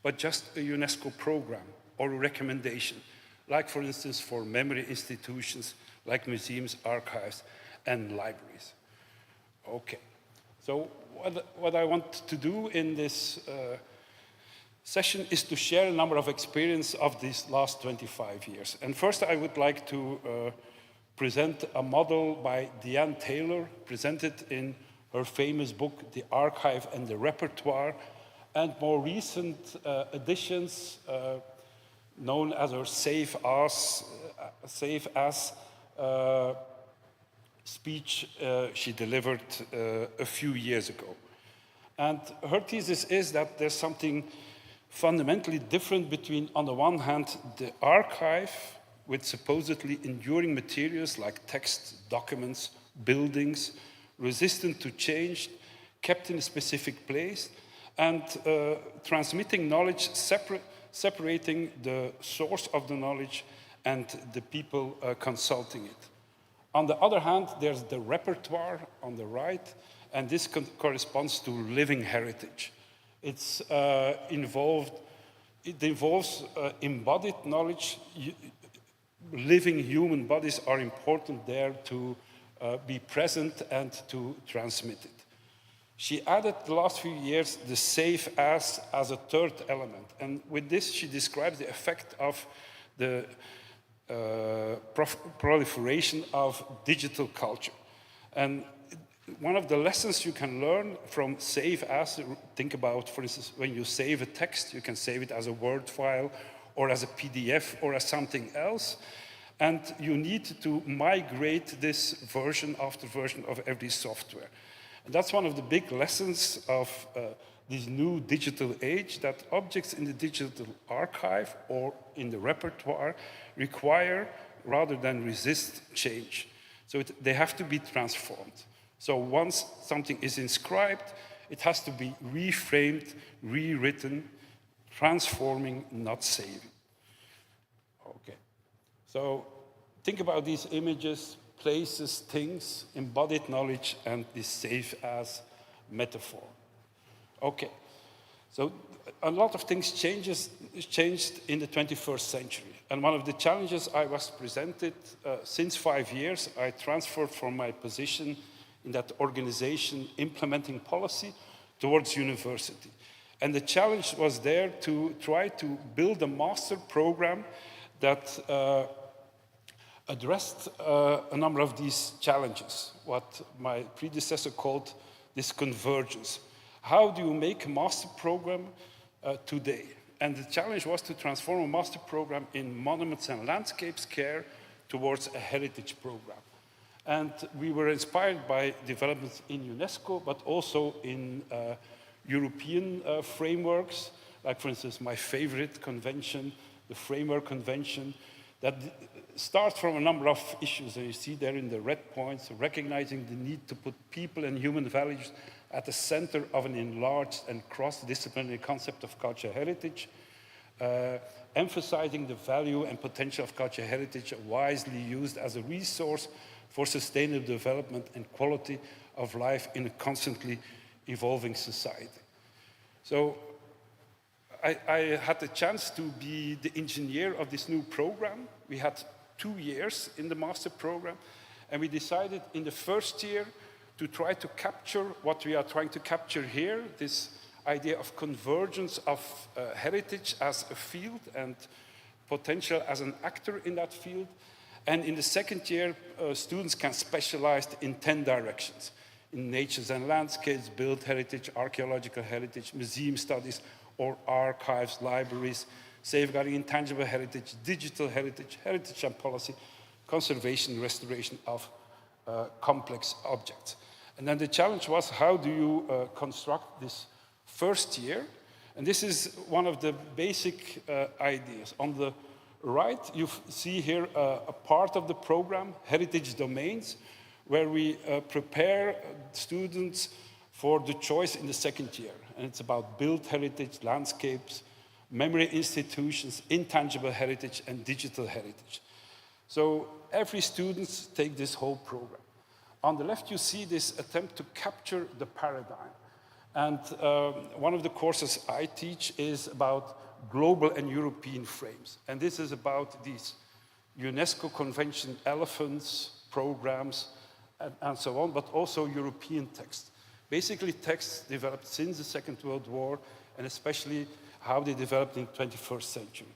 but just a UNESCO program or a recommendation, like for instance for memory institutions like museums, archives, and libraries. Okay, so what I want to do in this session is to share a number of experiences of these last 25 years. And first I would like to present a model by Deanne Taylor, presented in her famous book, The Archive and the Repertoire, and more recent editions known as her Save As speech she delivered a few years ago. And her thesis is that there's something fundamentally different between, on the one hand, the archive with supposedly enduring materials like texts, documents, buildings, resistant to change, kept in a specific place, and transmitting knowledge, separating the source of the knowledge and the people consulting it. On the other hand, there's the repertoire on the right, and this corresponds to living heritage. It involves embodied knowledge. Living human bodies are important there to be present and to transmit it. She added the last few years the Save As a third element. And with this, she describes the effect of the proliferation of digital culture. And one of the lessons you can learn from Save As, think about, for instance, when you save a text, you can save it as a Word file or as a PDF or as something else. And you need to migrate this version after version of every software. And that's one of the big lessons of this new digital age, that objects in the digital archive or in the repertoire require, rather than resist, change. So they have to be transformed. So once something is inscribed, it has to be reframed, rewritten, transforming, not saving. Okay. So think about these images, places, things, embodied knowledge, and this Save As metaphor. Okay. So a lot of things changed in the 21st century. And one of the challenges I was presented since 5 years, I transferred from my position in that organization implementing policy towards university. And the challenge was there to try to build a master program that addressed a number of these challenges, what my predecessor called this convergence. How do you make a master program today? And the challenge was to transform a master program in monuments and landscapes care towards a heritage program. And we were inspired by developments in UNESCO, but also in European frameworks, like for instance, my favorite convention, the Framework Convention, that starts from a number of issues. And you see there in the red points, recognizing the need to put people and human values at the center of an enlarged and cross-disciplinary concept of cultural heritage, emphasizing the value and potential of cultural heritage wisely used as a resource for sustainable development and quality of life in a constantly evolving society. So I had the chance to be the engineer of this new program. We had 2 years in the master program, and we decided in the first year to try to capture what we are trying to capture here, this idea of convergence of heritage as a field and potential as an actor in that field. And in the second year, students can specialize in 10 directions: in natures and landscapes, built heritage, archaeological heritage, museum studies, or archives, libraries, safeguarding intangible heritage, digital heritage, heritage and policy, conservation, restoration of complex objects. And then the challenge was, how do you construct this first year? And this is one of the basic ideas. On the right, you see here a part of the program, Heritage Domains, where we prepare students for the choice in the second year. And it's about built heritage, landscapes, memory institutions, intangible heritage, and digital heritage. So every student take this whole program. On the left, you see this attempt to capture the paradigm. And one of the courses I teach is about global and European frames. And this is about these UNESCO Convention elephants, programs, and so on, but also European texts. Basically texts developed since the Second World War, and especially how they developed in the 21st century.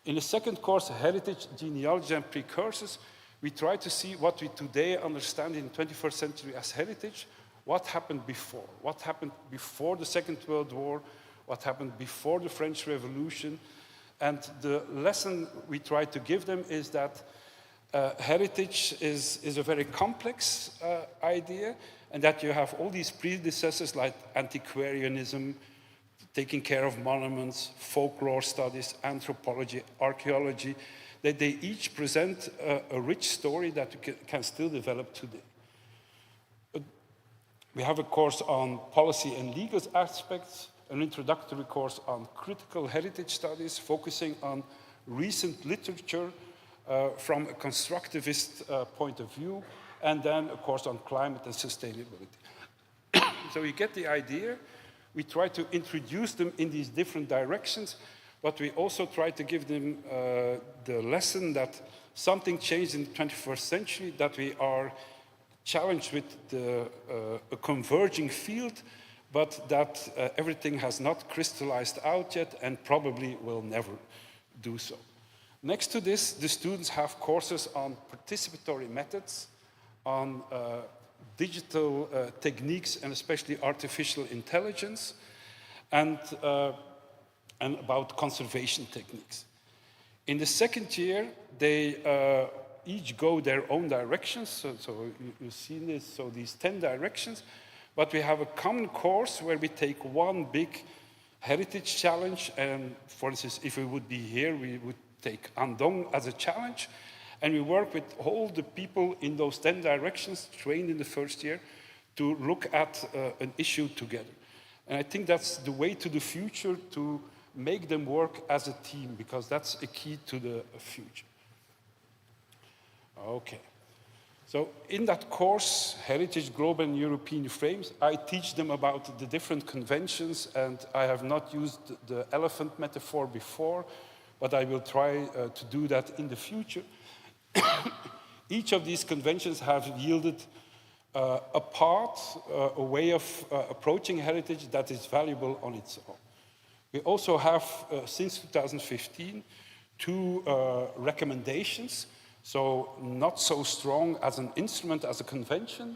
In the second course, Heritage, Genealogy and Precursors, we try to see what we today understand in the 21st century as heritage, what happened before. What happened before the Second World War, what happened before the French Revolution. And the lesson we try to give them is that heritage is a very complex idea, and that you have all these predecessors like antiquarianism, taking care of monuments, folklore studies, anthropology, archaeology, that they each present a rich story that can still develop today. We have a course on policy and legal aspects, an introductory course on critical heritage studies, focusing on recent literature from a constructivist point of view, and then a course on climate and sustainability. So you get the idea. We try to introduce them in these different directions, but we also try to give them the lesson that something changed in the 21st century, that we are challenged with a converging field, but that everything has not crystallized out yet and probably will never do so. Next to this, the students have courses on participatory methods, on digital techniques, and especially artificial intelligence, and about conservation techniques. In the second year, they each go their own directions. So you see this, so these 10 directions, but we have a common course where we take one big heritage challenge. And for instance, if we would be here, we would take Andong as a challenge. And we work with all the people in those 10 directions trained in the first year to look at an issue together. And I think that's the way to the future, to make them work as a team, because that's a key to the future. Okay. So in that course, Heritage, Global and European Frames, I teach them about the different conventions, and I have not used the elephant metaphor before, but I will try to do that in the future. Each of these conventions have yielded a path, a way of approaching heritage that is valuable on its own. We also have, since 2015, 2 recommendations, so not so strong as an instrument, as a convention.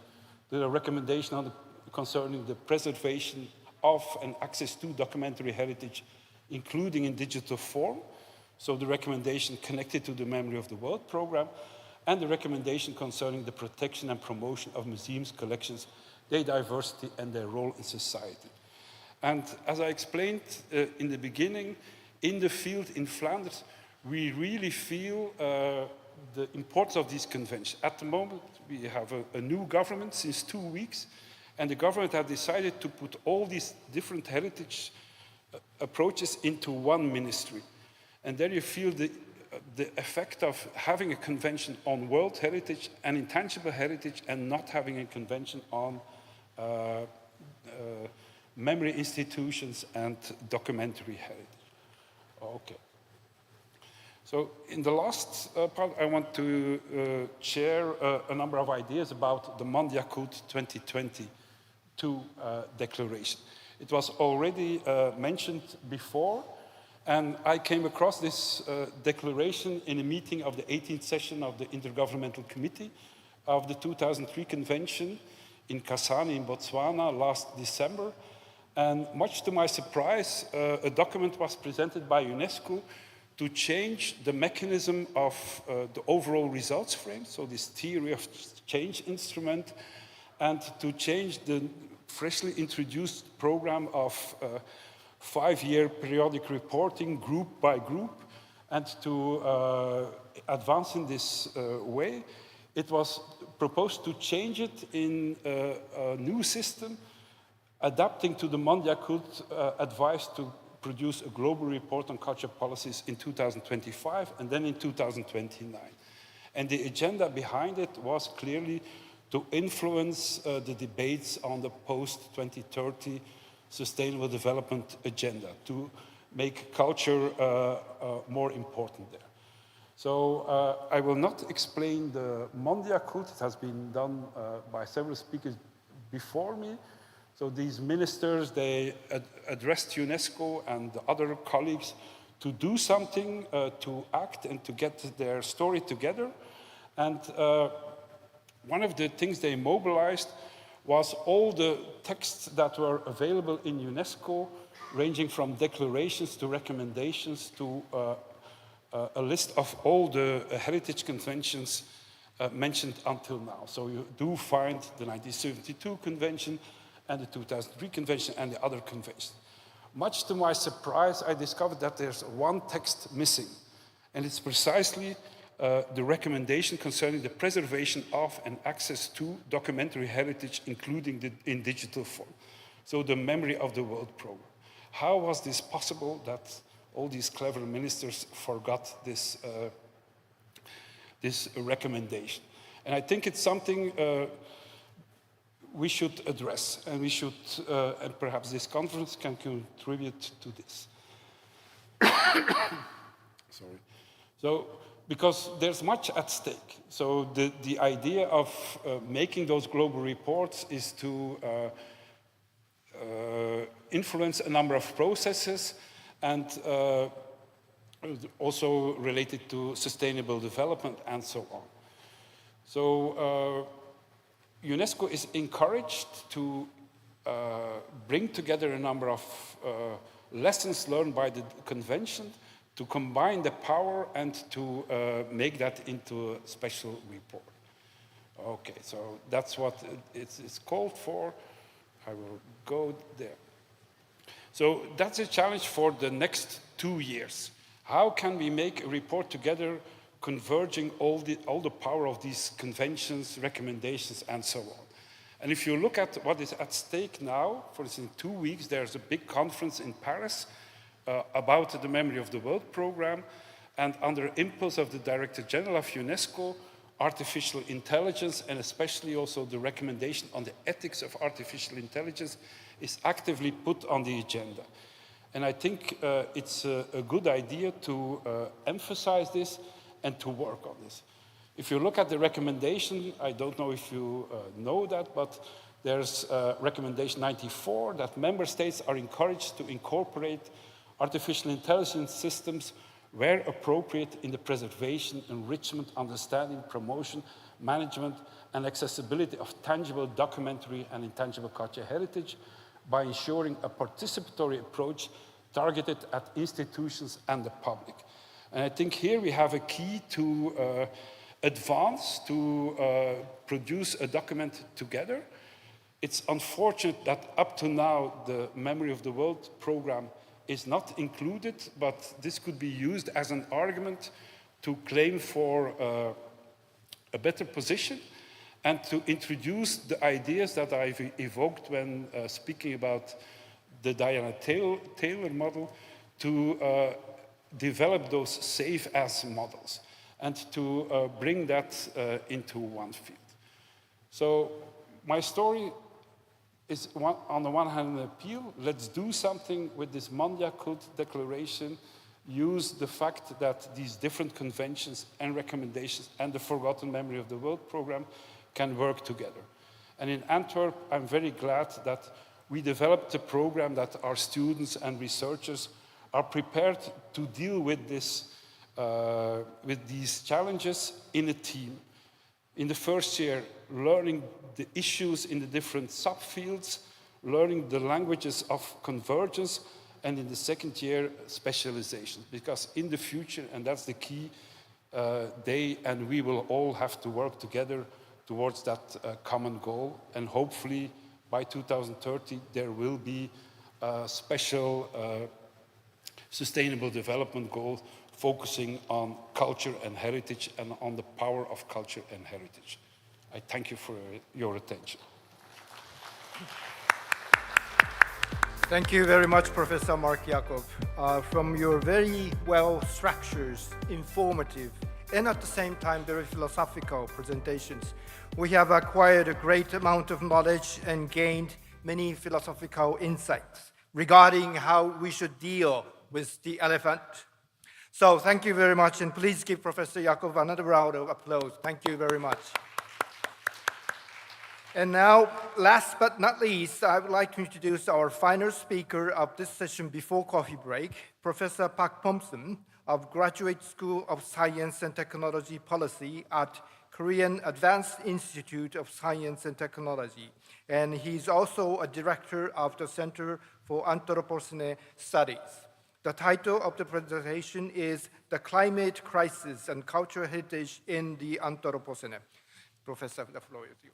The recommendation concerning the preservation of and access to documentary heritage, including in digital form. So the recommendation connected to the Memory of the World program, and the recommendation concerning the protection and promotion of museums, collections, their diversity and their role in society. And as I explained in the beginning, in the field in Flanders, we really feel the importance of these conventions. At the moment, we have a new government since 2 weeks, and the government has decided to put all these different heritage approaches into one ministry. And there you feel the effect of having a convention on world heritage and intangible heritage, and not having a convention on memory institutions and documentary heritage. Okay. So in the last part, I want to share a number of ideas about the Mandiakut 2022 declaration. It was already mentioned before, and I came across this declaration in a meeting of the 18th session of the Intergovernmental Committee of the 2003 Convention in Kasane in Botswana last December. And much to my surprise, a document was presented by UNESCO to change the mechanism of the overall results frame, so this theory of change instrument, and to change the freshly introduced program of 5-year periodic reporting group by group, and to advance in this way. It was proposed to change it in a new system, adapting to the Mondial Code advice to produce a global report on culture policies in 2025 and then in 2029. And the agenda behind it was clearly to influence the debates on the post-2030 Sustainable Development Agenda, to make culture more important there. So I will not explain the Mondial Code. It has been done by several speakers before me. So these ministers, they addressed UNESCO and the other colleagues to do something, to act and to get their story together. And one of the things they mobilized was all the texts that were available in UNESCO, ranging from declarations to recommendations to a list of all the heritage conventions mentioned until now. So you do find the 1972 convention and the 2003 convention and the other conventions. Much to my surprise, I discovered that there's one text missing, and it's precisely the recommendation concerning the preservation of and access to documentary heritage, including in digital form. So the Memory of the World program. How was this possible that all these clever ministers forgot this, this recommendation? And I think it's something we should address, and we should, and perhaps this conference can contribute to this. Sorry. So, because there's much at stake. So the idea of making those global reports is to influence a number of processes and also related to sustainable development and so on. So UNESCO is encouraged to bring together a number of lessons learned by the convention, to combine the power and to make that into a special report. Okay, so that's what it's called for. I will go there. So that's a challenge for the next 2 years. How can we make a report together converging all the power of these conventions, recommendations, and so on? And if you look at what is at stake now, for instance, in 2 weeks, there's a big conference in Paris about the Memory of the World program, and under impulse of the Director General of UNESCO, artificial intelligence, and especially also the recommendation on the ethics of artificial intelligence, is actively put on the agenda. And I think it's a good idea to emphasize this and to work on this. If you look at the recommendation, I don't know if you know that, but there's recommendation 94 that member states are encouraged to incorporate artificial intelligence systems where appropriate in the preservation, enrichment, understanding, promotion, management, and accessibility of tangible documentary and intangible cultural heritage by ensuring a participatory approach targeted at institutions and the public. And I think here we have a key to advance, to produce a document together. It's unfortunate that up to now the Memory of the World program is not included, but this could be used as an argument to claim for a better position and to introduce the ideas that I've evoked when speaking about the Diana Taylor model, to develop those safe as models and to bring that into one field. So my story is on the one hand an appeal. Let's do something with this Mondial Code declaration, use the fact that these different conventions and recommendations and the Forgotten Memory of the World program can work together. And in Antwerp, I'm very glad that we developed a program that our students and researchers are prepared to deal with this, with these challenges in a team. In the first year, learning the issues in the different subfields, learning the languages of convergence, and in the second year, specialization. Because in the future, and that's the key, they and we will all have to work together towards that common goal. And hopefully by 2030, there will be a special sustainable development goal focusing on culture and heritage and on the power of culture and heritage. I thank you for your attention. Thank you very much, Professor Mark Jacob. From your very well-structured, informative, and at the same time very philosophical presentations, we have acquired a great amount of knowledge and gained many philosophical insights regarding how we should deal with the elephant. So thank you very much, and please give Professor Jacob another round of applause. Thank you very much. And now, last but not least, I would like to introduce our final speaker of this session before coffee break, Professor Park Thompson of Graduate School of Science and Technology Policy at Korean Advanced Institute of Science and Technology. And he's also a director of the Center for Anthropocene Studies. The title of the presentation is The Climate Crisis and Cultural Heritage in the Anthropocene. Professor, the floor is yours.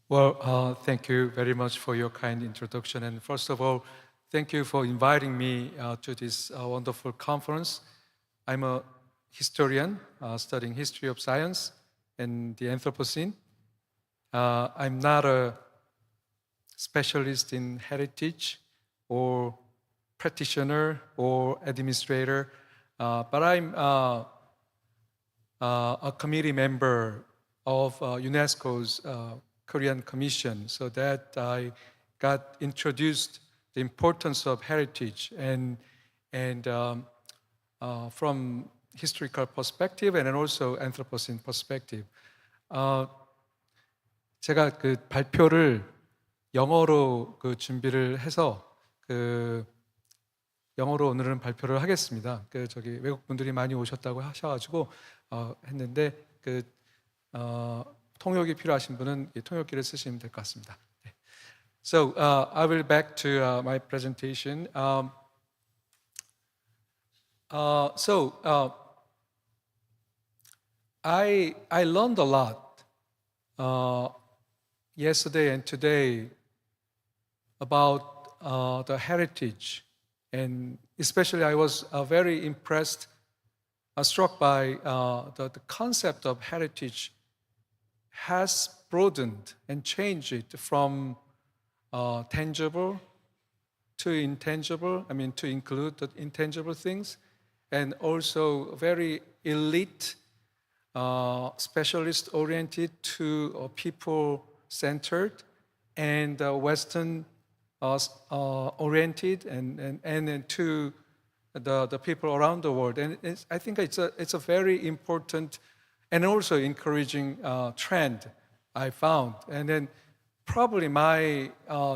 Well, thank you very much for your kind introduction. And first of all, thank you for inviting me to this wonderful conference. I'm a historian studying history of science and the Anthropocene. I'm not a specialist in heritage or practitioner or administrator, but I'm a committee member of UNESCO's Korean Commission, so that I got introduced the importance of heritage and from historical perspective and then also Anthropocene perspective. 제가 그 발표를 영어로 준비를 해서 영어로 오늘은 발표를 하겠습니다. 저기 외국 분들이 많이 오셨다고 하셔가지고 했는데 통역이 필요하신 분은 통역기를 쓰시면 될 것 같습니다. So I will back to my presentation. I learned a lot yesterday and today about the heritage, and especially I was very impressed, struck by the concept of heritage has broadened and changed it from tangible to intangible, to include the intangible things, and also very elite, specialist-oriented to people-centered and Western-oriented and to the people around the world. And I think it's a very important and also encouraging trend I found. And then probably my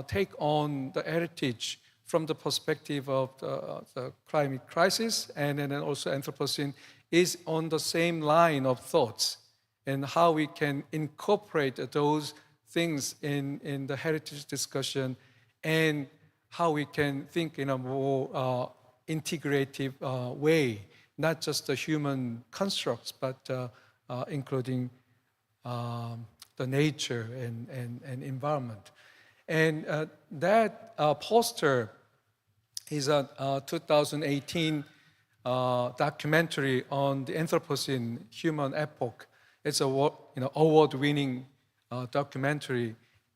take on the heritage from the perspective of the climate crisis and then also Anthropocene is on the same line of thoughts and how we can incorporate those things in the heritage discussion and how we can think in a more integrative way, not just the human constructs, but including the nature and environment. And that poster is a 2018 documentary on the Anthropocene human epoch. It's a award-winning documentary.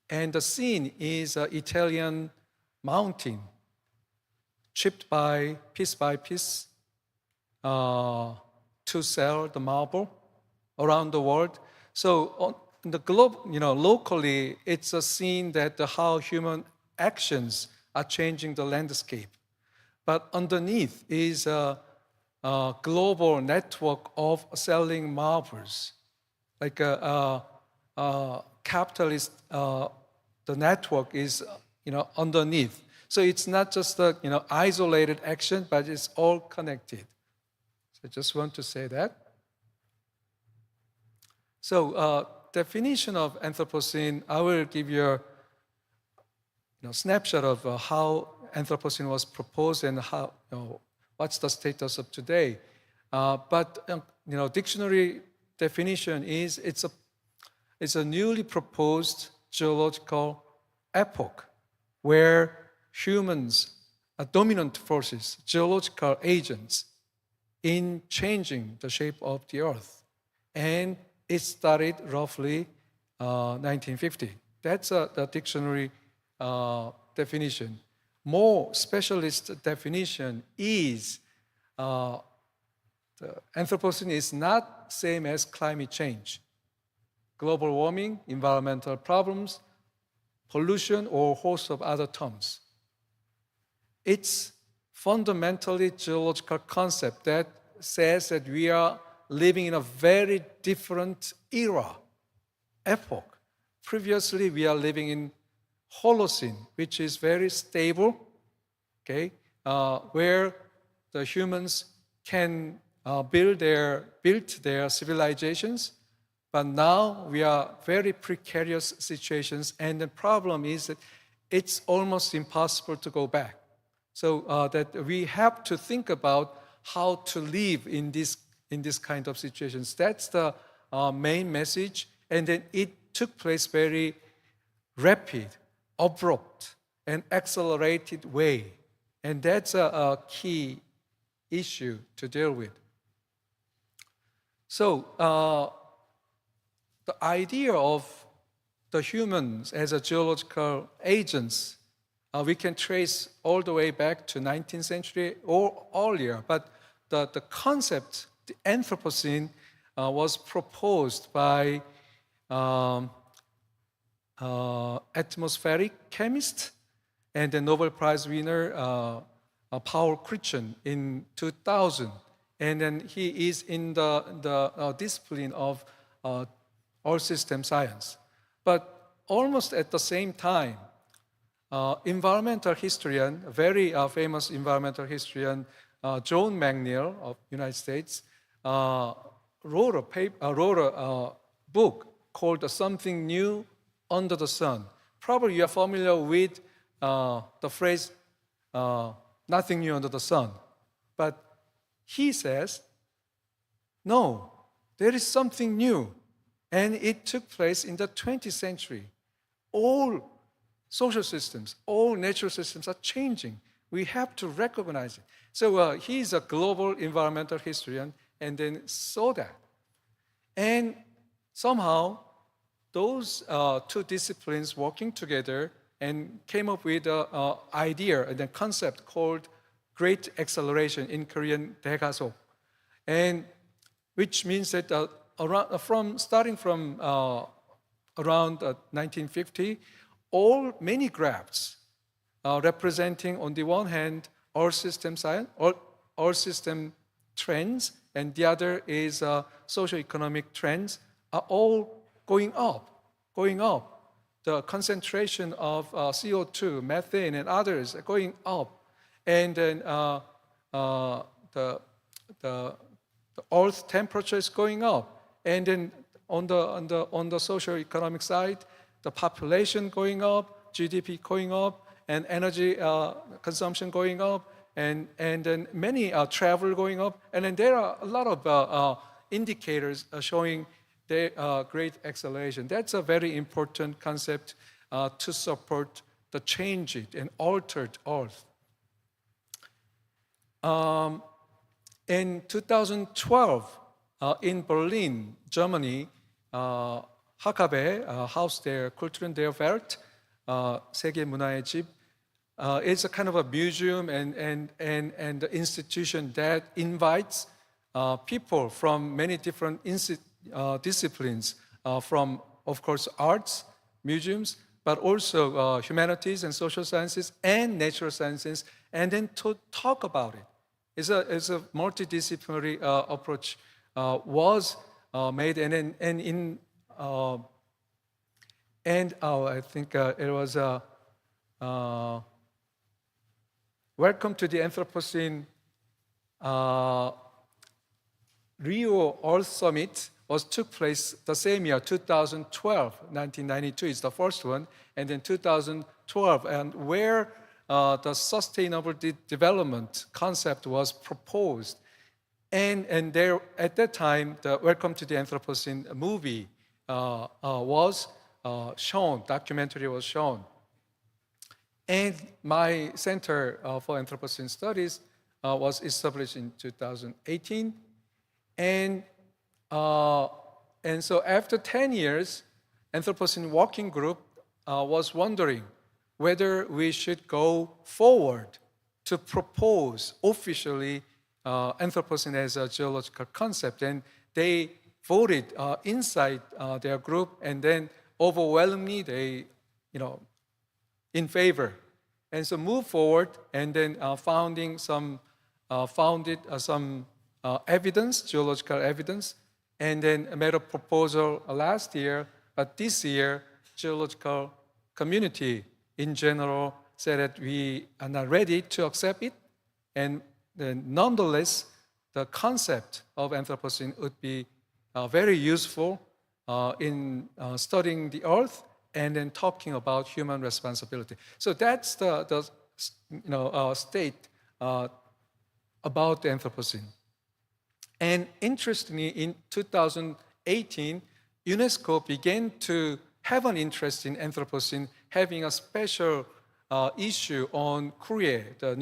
And the scene is an Italian mountain chipped piece by piece to sell the marble around the world. So on the globe, locally, it's a scene that how human actions are changing the landscape. But underneath is a global network of selling marbles, like a capitalist. The network is, underneath. So it's not just a isolated action, but it's all connected. So I just want to say that. So definition of Anthropocene, I will give you a snapshot of how Anthropocene was proposed and how what's the status of today. But dictionary definition is it's is a newly proposed geological epoch where humans are dominant forces, geological agents in changing the shape of the Earth. And it started roughly 1950. That's the dictionary definition. More specialist definition is the Anthropocene is not same as climate change, global warming, environmental problems, pollution, or a host of other terms. It's fundamentally geological concept that says that we are living in a very different era, epoch. Previously, we are living in Holocene, which is very stable, okay, where the humans can build their civilizations, but now we are very precarious situations, and the problem is that it's almost impossible to go back. So that we have to think about how to live in this kind of situations. That's the main message, and then it took place very rapid, abrupt, and accelerated way, and that's a key issue to deal with. So the idea of the humans as a geological agents, we can trace all the way back to 19th century or earlier, but the concept, the Anthropocene, was proposed by atmospheric chemist and the Nobel Prize winner Paul Crutzen in 2000. And then he is in the discipline of Earth system science. But almost at the same time, environmental historian, a very famous environmental historian, John McNeil of United States, wrote a book called Something New Under the Sun. Probably you are familiar with the phrase, nothing new under the sun. But he says, no, there is something new. And it took place in the 20th century. All social systems, all natural systems are changing. We have to recognize it. So he's a global environmental historian and then saw that. And somehow, those two disciplines working together and came up with an idea and a concept called Great Acceleration, in Korean, 대가속, and which means that starting from around 1950, many graphs representing, on the one hand, Earth system science, Earth system trends, and the other is socio-economic trends, are all going up. The concentration of CO2, methane, and others are going up. And then the Earth temperature is going up. And then on the socio-economic side, the population going up, GDP going up, and energy consumption going up, and then many travel going up. And then there are a lot of indicators showing the great acceleration. That's a very important concept to support the changed and altered Earth. In 2012, in Berlin, Germany, Hahoe, Haus der Kulturen der Welt, 세계 문화의 집, is a kind of a museum and an institution that invites people from many different disciplines, from, of course, arts, museums, but also humanities and social sciences and natural sciences, and then to talk about it. It's a multidisciplinary approach was made, and I think it was Welcome to the Anthropocene Rio Earth Summit took place the same year, 2012, 1992 is the first one, and then 2012, and where the sustainable development concept was proposed. And there, at that time, the Welcome to the Anthropocene movie was shown, documentary was shown. And my Center for Anthropocene Studies was established in 2018. And so after 10 years, Anthropocene Working Group was wondering whether we should go forward to propose officially Anthropocene as a geological concept. And they voted inside their group, and then overwhelmingly they, in favor. And so move forward, and then founded some evidence, geological evidence, and then made a proposal last year. But this year, geological community in general said that we are not ready to accept it, and then nonetheless, the concept of Anthropocene would be very useful in studying the Earth and then talking about human responsibility. So that's the state about the Anthropocene. And interestingly, in 2018, UNESCO began to have an interest in Anthropocene, having a special issue on Courier, the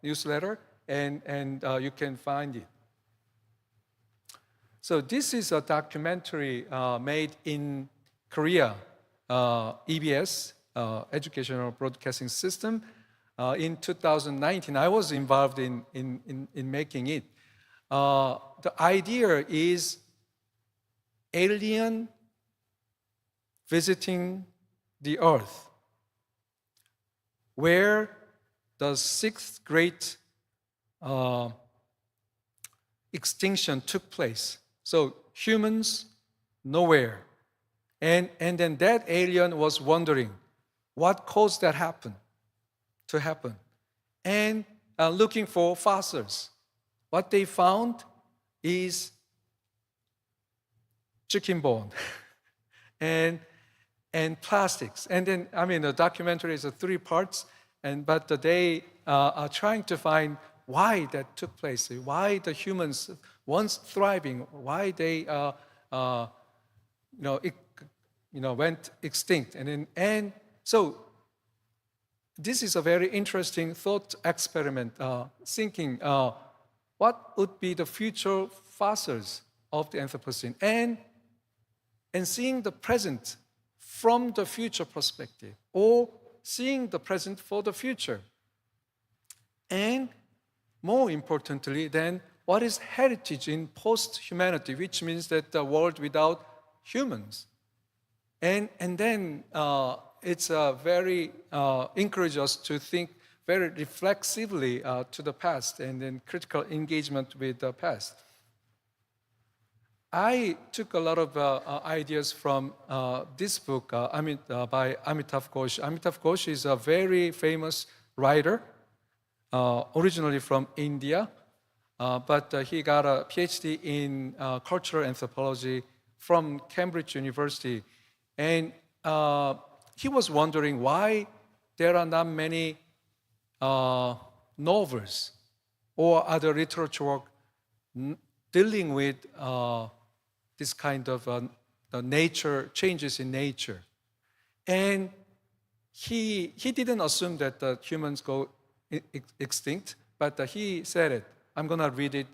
newsletter, and you can find it. So this is a documentary made in Korea, EBS, Educational Broadcasting System, in 2019. I was involved in making it. The idea is alien visiting the Earth, where the sixth great extinction took place. So humans, nowhere. And then that alien was wondering what caused that to happen. And looking for fossils. What they found is chicken bone and plastics. And then, the documentary is 3 parts, but they are trying to find why that took place, why the humans, once thriving, why they went extinct. And so this is a very interesting thought experiment, thinking what would be the future fossils of the Anthropocene, and seeing the present from the future perspective, or seeing the present for the future. And more importantly, then, what is heritage in post-humanity, which means that the world without humans. And then it's very encourages us to think very reflexively to the past, and then critical engagement with the past. I took a lot of ideas from this book by Amitav Ghosh. Amitav Ghosh is a very famous writer, originally from India, but he got a PhD in cultural anthropology from Cambridge University. And he was wondering why there are not many novels or other literature work dealing with this kind of nature, changes in nature. And he didn't assume that the humans go extinct, but he said it. I'm going to read it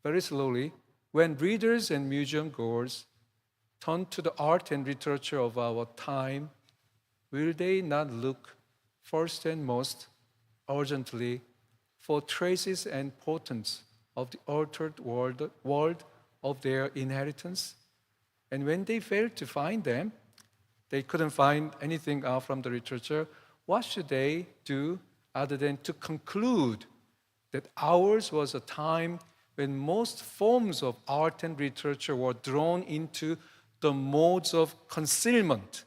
very slowly. When readers and museum goers turn to the art and literature of our time, will they not look first and most urgently for traces and portents of the altered world of their inheritance? And when they fail to find them, they couldn't find anything from the literature, what should they do other than to conclude that ours was a time when most forms of art and literature were drawn into the modes of concealment?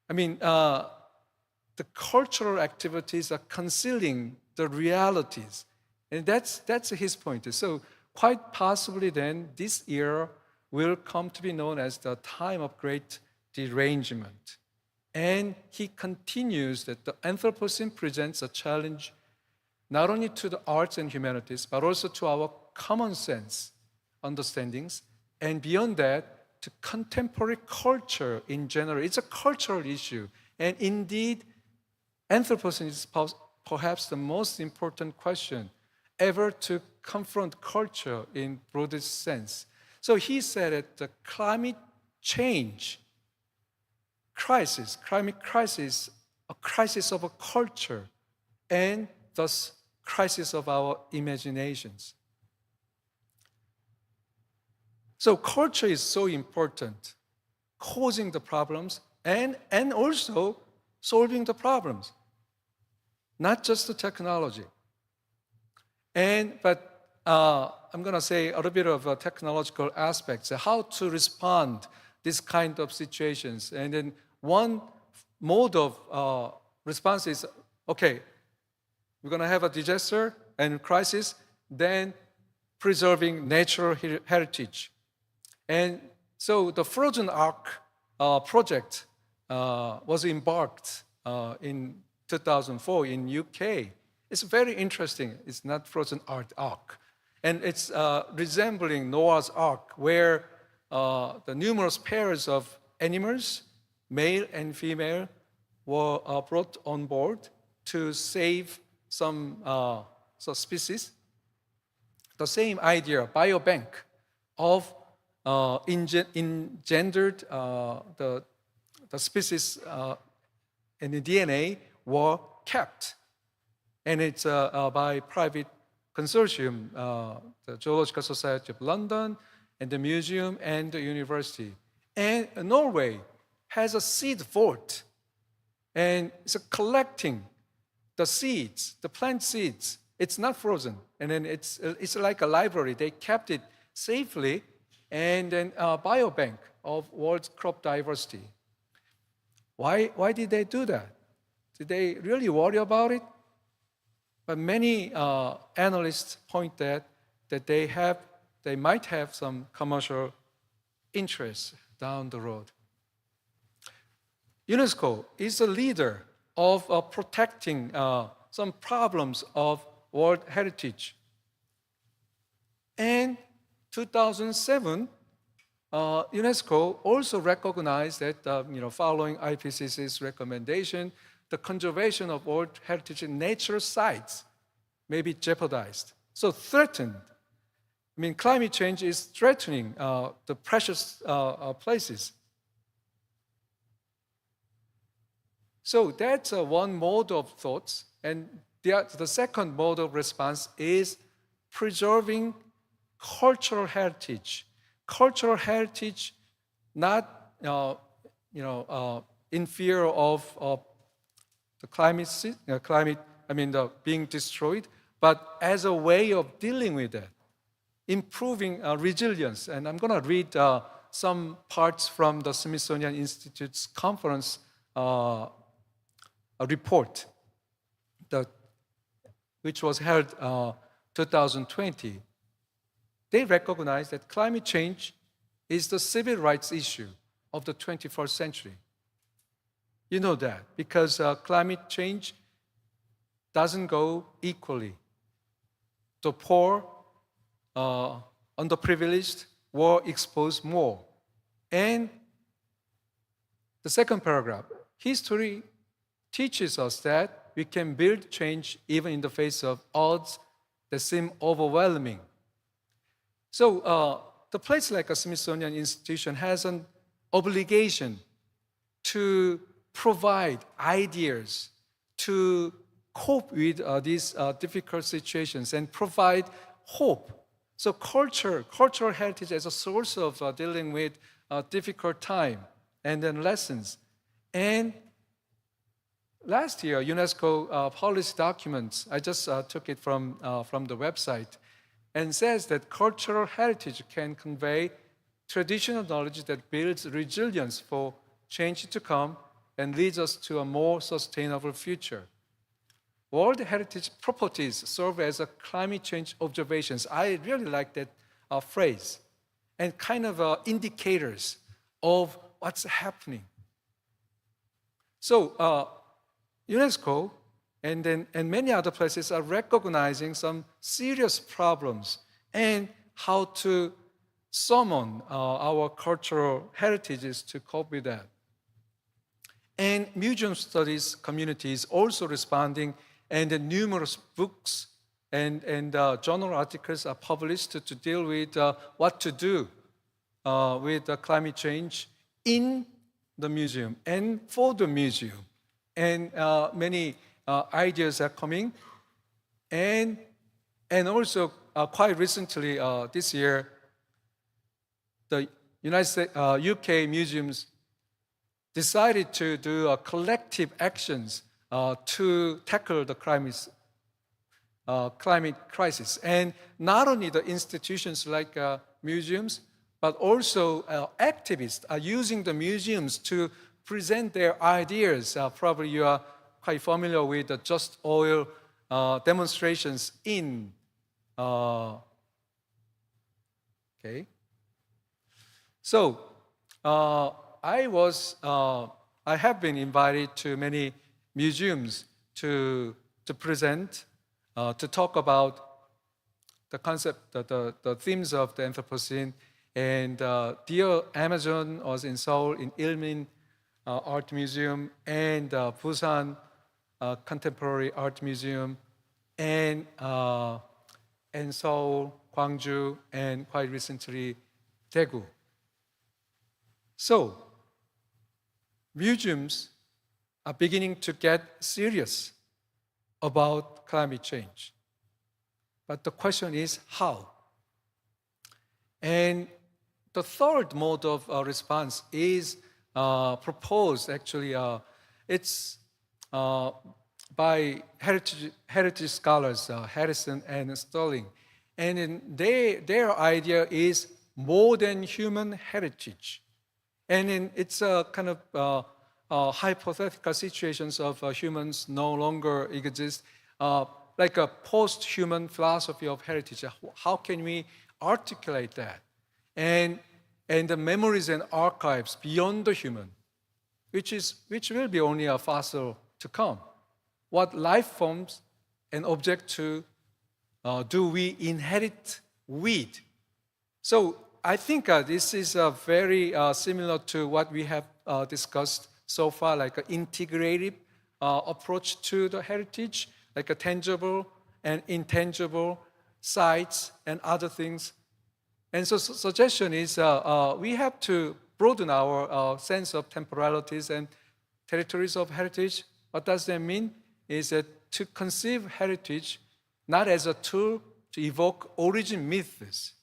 The cultural activities are concealing the realities. And that's his point. So quite possibly then, this era will come to be known as the time of great derangement. And he continues that the Anthropocene presents a challenge not only to the arts and humanities, but also to our common sense understandings and beyond that, to contemporary culture in general. It's a cultural issue. And indeed, Anthropocene is perhaps the most important question ever to confront culture in broadest sense. So he said that the climate change crisis, climate crisis, a crisis of a culture, and thus crisis of our imaginations. So culture is so important, causing the problems and also solving the problems, not just the technology. But I'm going to say a little bit of technological aspects, how to respond this kind of situations. And then one mode of response is, okay, we're going to have a disaster and crisis, then preserving natural heritage. And so the Frozen Ark project was embarked in 2004 in UK. It's very interesting. It's not Frozen Ark. And it's resembling Noah's Ark, where the numerous pairs of animals, male and female, were brought on board to save some species. The same idea, biobank of engendered the species and the DNA were kept. And it's by private consortium, the Zoological Society of London, and the museum and the university. And Norway has a seed vault, and it's collecting the seeds, the plant seeds. It's not frozen, and then it's like a library. They kept it safely, and then a biobank of world's crop diversity. Why did they do that? Did they really worry about it? But many analysts point that they might have some commercial interests down the road. UNESCO is a leader of protecting some problems of World Heritage. And 2007, UNESCO also recognized that, following IPCC's recommendation, the conservation of World Heritage natural sites may be jeopardized. So threatened. Climate change is threatening the precious places. So that's one mode of thoughts. And the second mode of response is preserving cultural heritage. Cultural heritage, not in fear of the being destroyed, but as a way of dealing with it, improving resilience. And I'm going to read some parts from the Smithsonian Institute's conference report, which was held 2020. They recognize that climate change is the civil rights issue of the 21st century. You know that, because climate change doesn't go equally. The poor, underprivileged were exposed more. And the second paragraph, history teaches us that we can build change even in the face of odds that seem overwhelming. So the place like a Smithsonian Institution has an obligation to provide ideas to cope with these difficult situations and provide hope. So cultural heritage as a source of dealing with difficult time and then lessons. And last year, UNESCO published documents. I just took it from the website, and says that cultural heritage can convey traditional knowledge that builds resilience for change to come and leads us to a more sustainable future. World Heritage properties serve as a climate change observations. I really like that phrase, and kind of indicators of what's happening. So UNESCO and many other places are recognizing some serious problems and how to summon our cultural heritages to cope with that. And museum studies community is also responding, and the numerous books and journal articles are published to deal with what to do with climate change in the museum and for the museum. And many ideas are coming. And also, quite recently, this year, the UK museums decided to do collective actions to tackle the climate crisis. And not only the institutions like museums, but also activists are using the museums to present their ideas. Probably you are quite familiar with the Just Oil demonstrations in, okay. So, I have been invited to many museums to present, to talk about the concept, the themes of the Anthropocene. And Dear Amazon was in Seoul in Ilmin Art Museum, and Busan Contemporary Art Museum, and Seoul, Gwangju, and quite recently Daegu. So, museums are beginning to get serious about climate change. But the question is how? And the third mode of response is proposed, actually, it's by heritage scholars, Harrison and Sterling. And their idea is more than human heritage. And it's a kind of hypothetical situations of humans no longer exist, like a post-human philosophy of heritage. How can we articulate that? And the memories and archives beyond the human, which will be only a fossil to come. What life forms and object to do we inherit with? So I think this is very similar to what we have discussed so far, like an integrative approach to the heritage, like a tangible and intangible sites and other things. And so suggestion is we have to broaden our sense of temporalities and territories of heritage. What does that mean? Is that to conceive heritage not as a tool to evoke origin myths,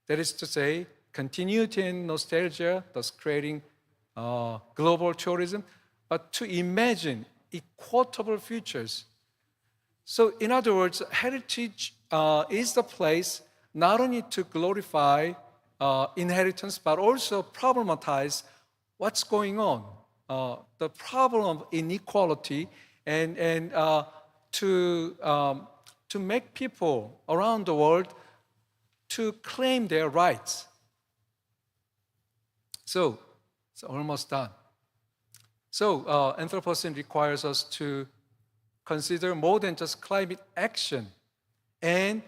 that is to say, continuity and nostalgia, thus creating global tourism, but to imagine equitable futures. So in other words, heritage is the place not only to glorify inheritance, but also problematize what's going on, the problem of inequality, and to make people around the world to claim their rights. So, it's almost done. So, Anthropocene requires us to consider more than just climate action and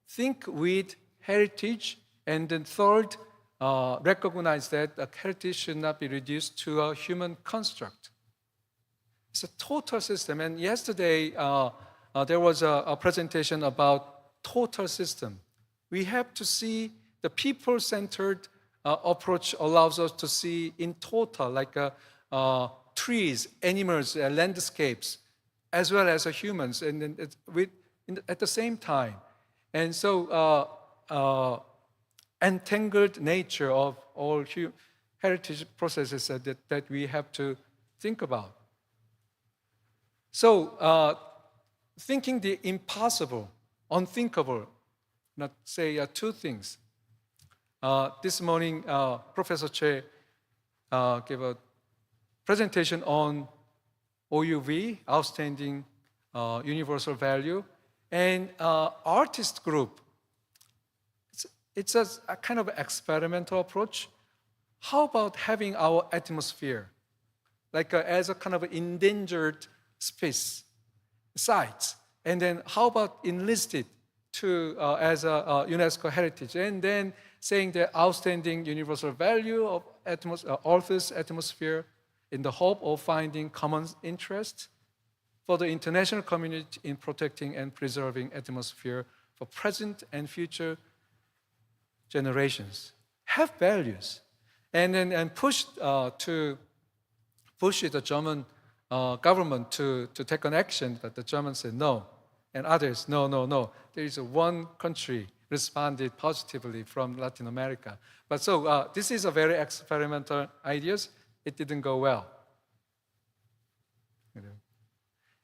think with heritage. And then third, recognize that heritage should not be reduced to a human construct. It's a total system. And yesterday, there was a presentation about total system. We have to see the people-centered approach allows us to see in total, like trees, animals, landscapes, as well as humans, and then at the same time. And so, entangled nature of all heritage processes that we have to think about. So, thinking the impossible, unthinkable, not say two things. This morning, Professor Che gave a presentation on OUV, Outstanding Universal Value, and artist group. It's a kind of experimental approach. How about having our atmosphere, like as a kind of endangered space, sites, and then how about enlist it to as a UNESCO heritage, and then saying the outstanding universal value of Earth's atmosphere in the hope of finding common interest for the international community in protecting and preserving atmosphere for present and future generations. Have values, and push the German government to take an action, but the Germans said no, and others no. There is one country responded positively from Latin America. But so this is a very experimental ideas. It didn't go well.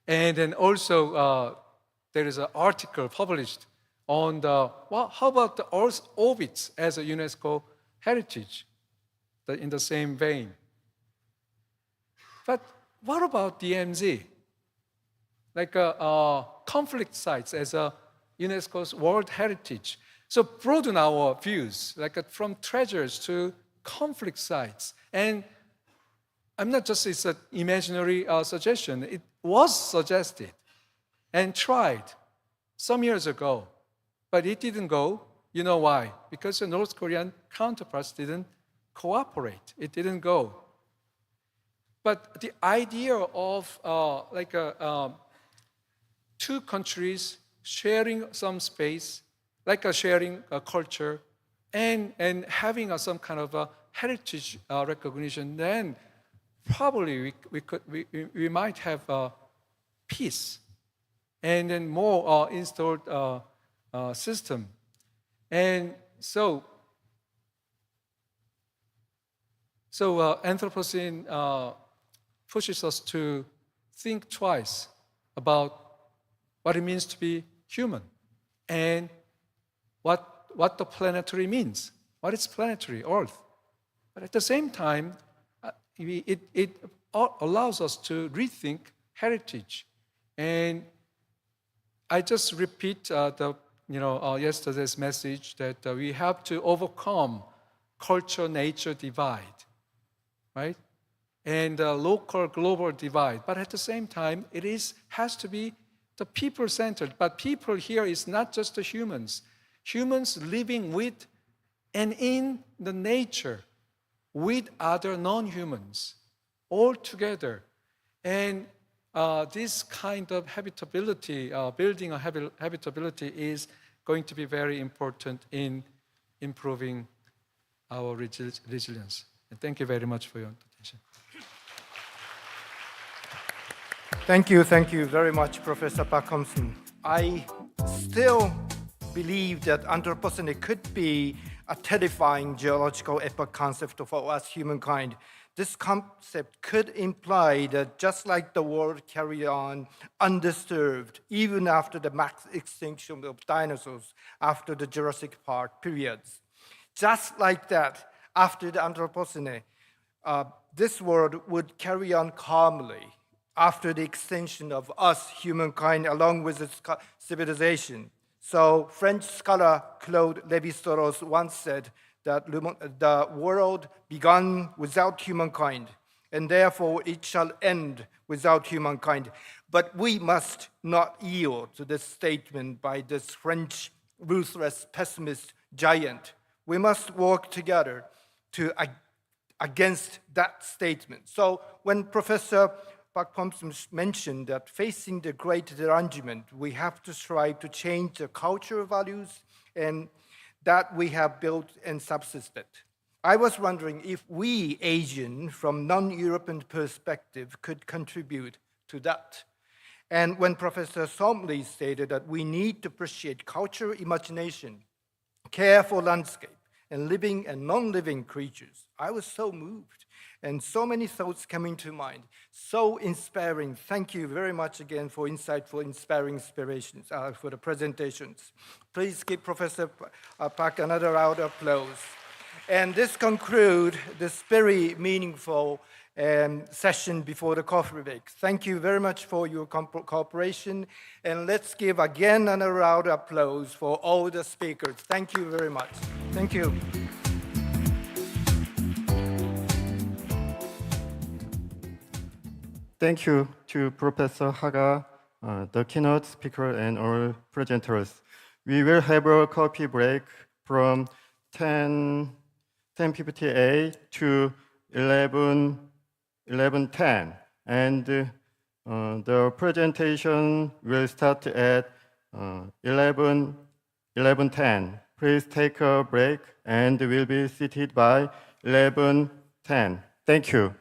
And then also there is an article published on how about the Earth's orbits as a UNESCO heritage, in the same vein. But what about DMZ? Like conflict sites as a UNESCO's World Heritage. So broaden our views, like from treasures to conflict sites. And I'm not just, it's an imaginary suggestion. It was suggested and tried some years ago, but it didn't go. You know why? Because the North Korean counterparts didn't cooperate. It didn't go. But the idea of two countries sharing some space, sharing a culture, and having some kind of a heritage recognition, then probably we might have peace, and then more installed system, and so Anthropocene pushes us to think twice about what it means to be human, and what the planetary means. What is planetary, Earth? But at the same time, it allows us to rethink heritage. And I just repeat yesterday's message that we have to overcome culture-nature divide, right? And local-global divide. But at the same time, it has to be the people-centered. But people here is not just the humans. Humans living with and in the nature with other non-humans all together. And this kind of habitability, building a habitability is going to be very important in improving our resilience. And thank you very much for your attention. Thank you very much, Professor Park Thompson. I still believe that Anthropocene could be a terrifying geological epoch concept for us humankind. This concept could imply that just like the world carried on undisturbed, even after the mass extinction of dinosaurs after the Jurassic Park periods, just like that, after the Anthropocene, this world would carry on calmly after the extinction of us, humankind, along with its civilization. So French scholar Claude Lévi-Strauss once said that the world began without humankind, and therefore it shall end without humankind. But we must not yield to this statement by this French ruthless pessimist giant. We must work together against that statement. So when Professor Park Thompson mentioned that facing the great derangement, we have to strive to change the cultural values and that we have built and subsisted. I was wondering if we, Asian, from non-European perspective, could contribute to that. And when Professor Somley stated that we need to appreciate cultural imagination, care for landscape, and living and non-living creatures, I was so moved. And so many thoughts coming to mind. So inspiring. Thank you very much again for insightful, inspiring inspirations for the presentations. Please give Professor Park another round of applause. And this concludes this very meaningful session before the coffee break. Thank you very much for your cooperation. And let's give again another round of applause for all the speakers. Thank you very much. Thank you. Thank you to Professor Haga, the keynote speaker, and all presenters. We will have a coffee break from 10:58 to 11:10, and the presentation will start at 11:10. Please take a break and will be seated by 11:10. Thank you.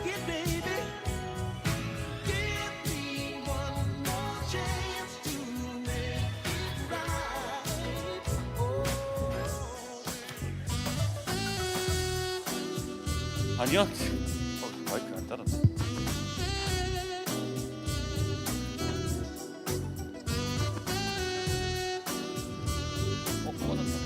it, baby. Give me one more chance to make it right. Oh. 아니야. 마이크 안 따랐네. 꺼졌다.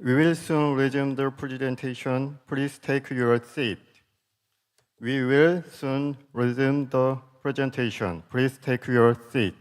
We will soon resume the presentation. Please take your seat. We will soon resume the presentation. Please take your seat.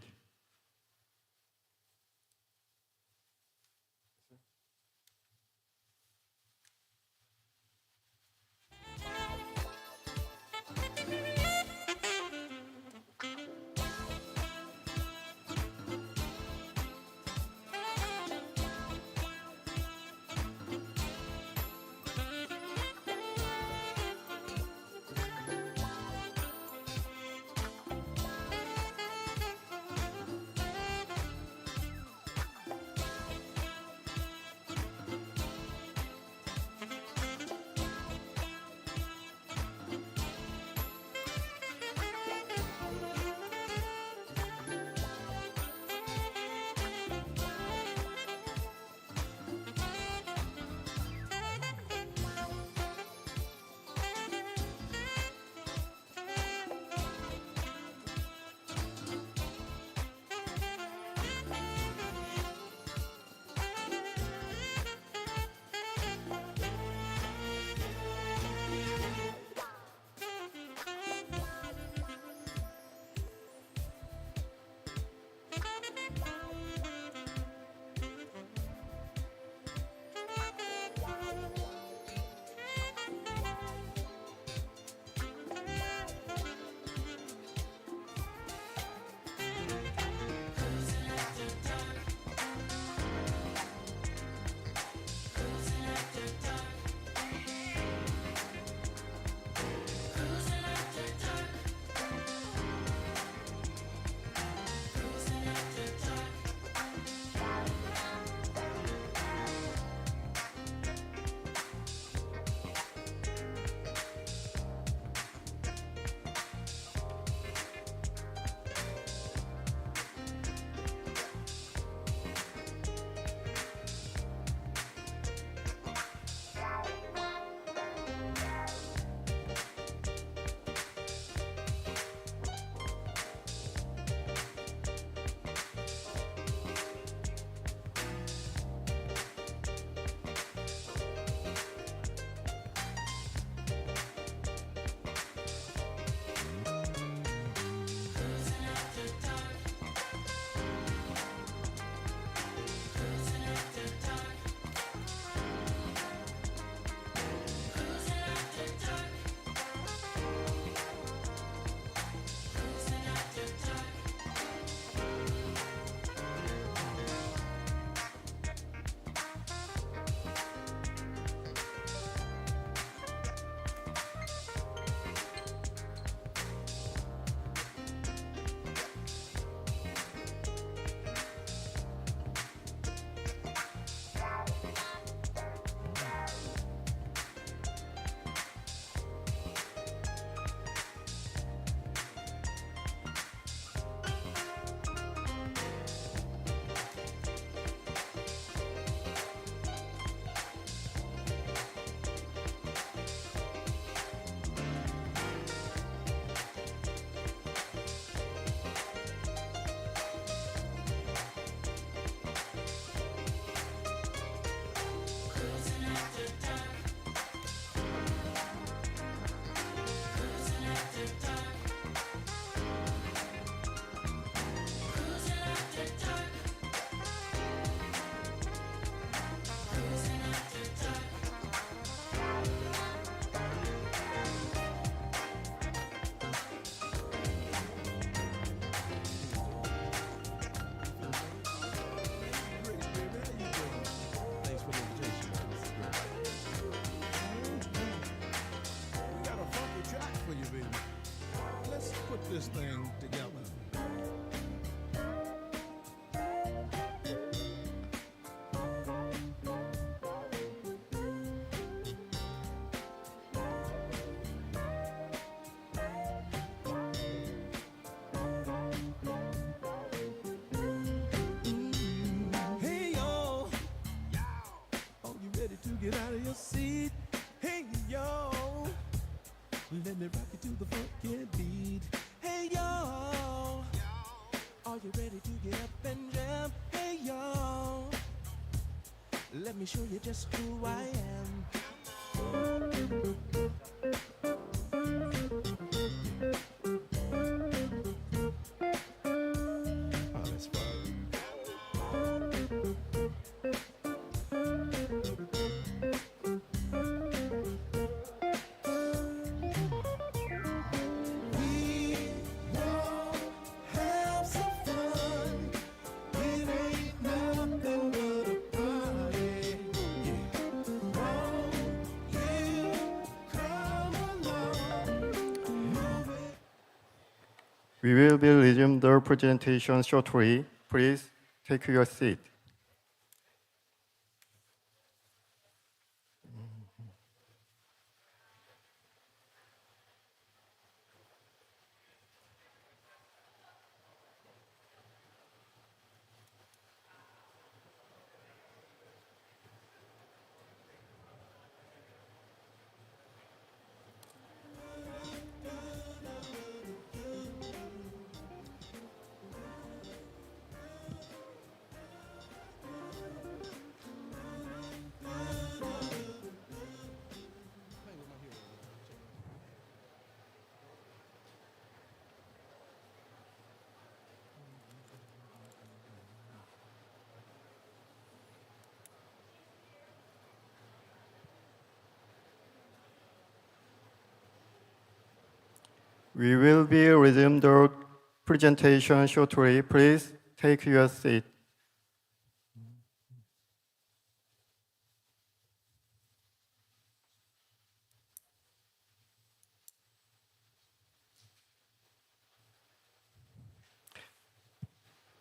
this thing together. Hey yo, are you ready to get out of your seat? Hey yo, let me rock you to the funky beat. Hey yo, are you ready to get up and jam? Hey yo, let me show you just who I am. Oh, that's fun. We won't have some fun. It ain't nothing but a party. Yeah. Won't you come along? Move it. We will be resume the presentation shortly. Please take your seat. We will be resume the presentation shortly. Please take your seat.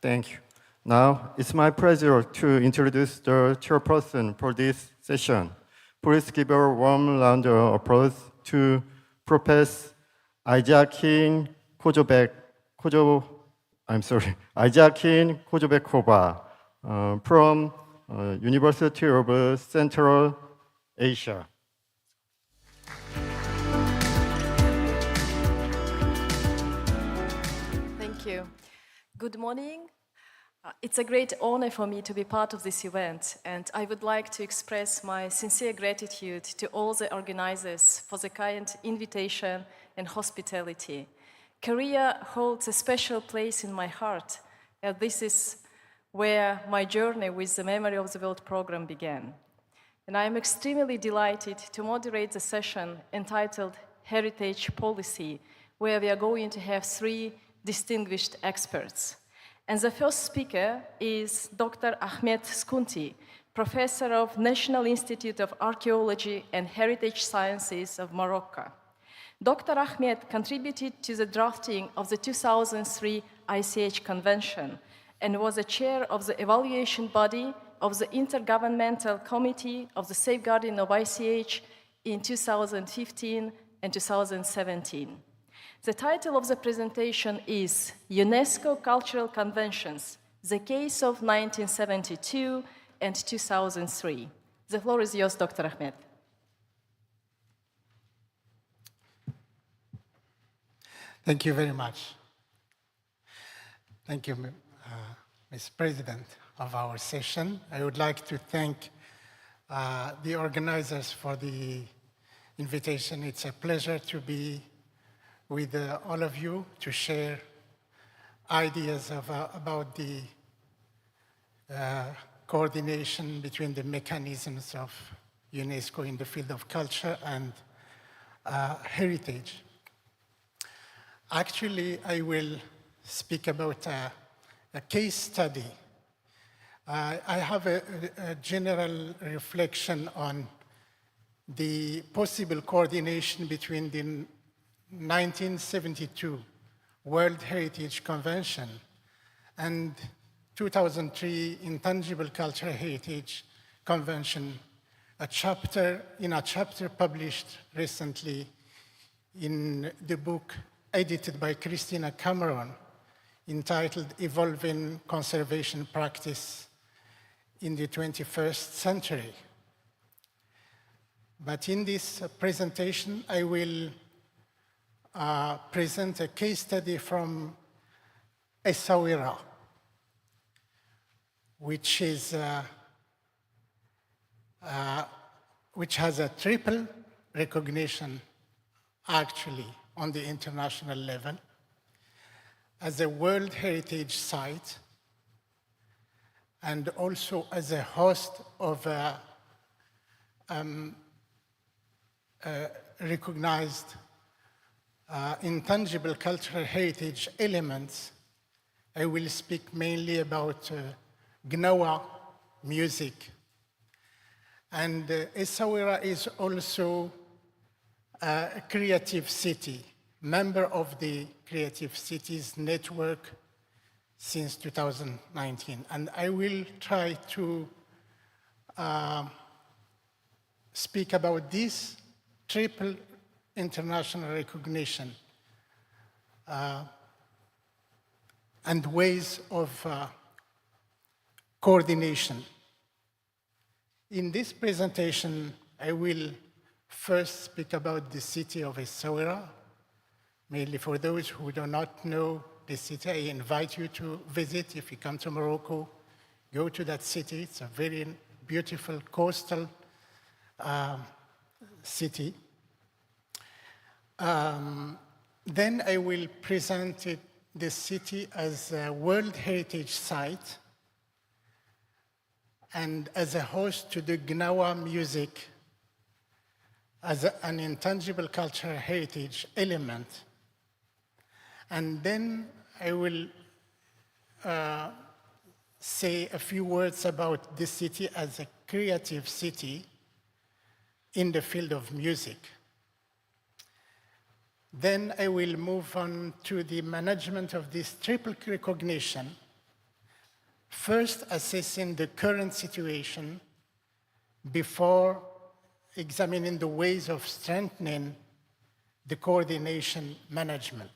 Thank you. Now, it's my pleasure to introduce the chairperson for this session. Please give a warm round of applause to Professor Izakin Kozobekova from University of Central Asia. Thank you. Good morning. It's a great honor for me to be part of this event, and I would like to express my sincere gratitude to all the organizers for the kind invitation and hospitality. Korea holds a special place in my heart, and this is where my journey with the Memory of the World program began. And I am extremely delighted to moderate the session entitled Heritage Policy, where we are going to have 3 distinguished experts. And the first speaker is Dr. Ahmed Skunti, professor of National Institute of Archaeology and Heritage Sciences of Morocco. Dr. Ahmed contributed to the drafting of the 2003 ICH Convention and was a chair of the evaluation body of the Intergovernmental Committee of the Safeguarding of ICH in 2015 and 2017. The title of the presentation is UNESCO Cultural Conventions, the Case of 1972 and 2003. The floor is yours, Dr. Ahmed. Thank you very much. Thank you, Ms. President of our session. I would like to thank the organizers for the invitation. It's a pleasure to be with all of you to share ideas about the coordination between the mechanisms of UNESCO in the field of culture and heritage. Actually, I will speak about a case study. I have a general reflection on the possible coordination between the 1972 World Heritage Convention and 2003 Intangible Cultural Heritage Convention, a chapter published recently in the book edited by Christina Cameron entitled Evolving Conservation Practice in the 21st Century. But in this presentation, I will present a case study from Essaouira, which has a triple recognition actually on the international level as a World Heritage Site and also as a host of recognized intangible cultural heritage elements. I will speak mainly about Gnawa music. And Essaouira is also a creative city, member of the Creative Cities Network since 2019. And I will try to speak about this triple international recognition and ways of coordination. In this presentation, I will first speak about the city of Essaouira. Mainly for those who do not know the city, I invite you to visit. If you come to Morocco, go to that city. It's a very beautiful coastal city. Then I will present the city as a World Heritage Site and as a host to the Gnawa music as an intangible cultural heritage element. And then I will say a few words about the city as a creative city in the field of music. Then I will move on to the management of this triple recognition, first assessing the current situation before examining the ways of strengthening the coordination management.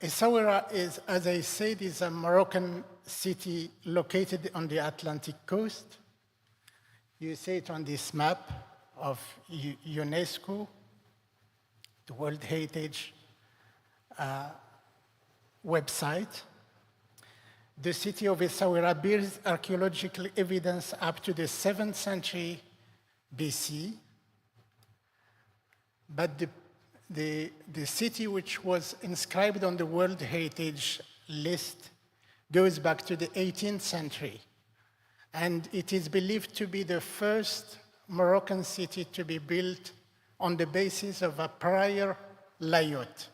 Essaouira is, as I said, is a Moroccan city located on the Atlantic coast. You see it on this map of UNESCO, the World Heritage website. The city of Essaouira bears archaeological evidence up to the 7th century BC, but the city which was inscribed on the World Heritage list goes back to the 18th century, and it is believed to be the first Moroccan city to be built on the basis of a prior layout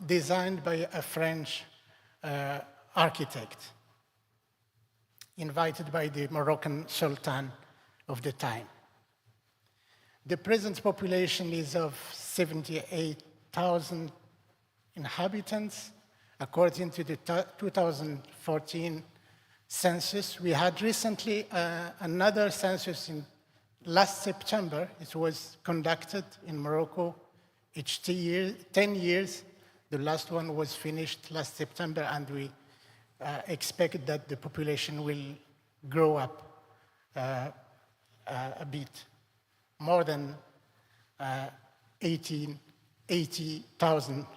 designed by a French architect invited by the Moroccan Sultan of the time. The present population is of 78,000 inhabitants, according to the 2014 census. We had recently another census in last September. It was conducted in Morocco each 10 years. The last one was finished last September, and we expect that the population will grow up a bit, more than 80,000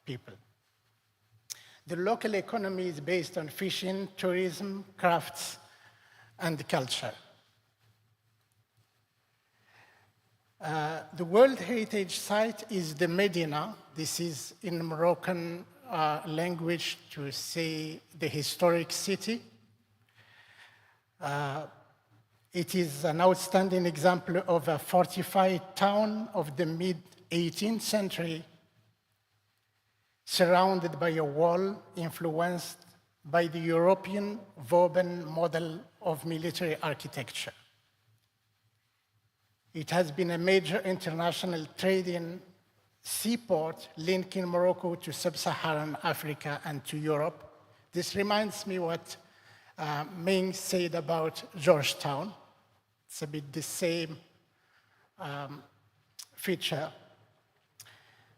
people. The local economy is based on fishing, tourism, crafts, and culture. The World Heritage Site is the Medina. This is in Moroccan language to say the historic city. It is an outstanding example of a fortified town of the mid-18th century, surrounded by a wall influenced by the European Vauban model of military architecture. It has been a major international trading seaport linking Morocco to sub-Saharan Africa and to Europe. This reminds me what Ming said about Georgetown. It's a bit the same feature.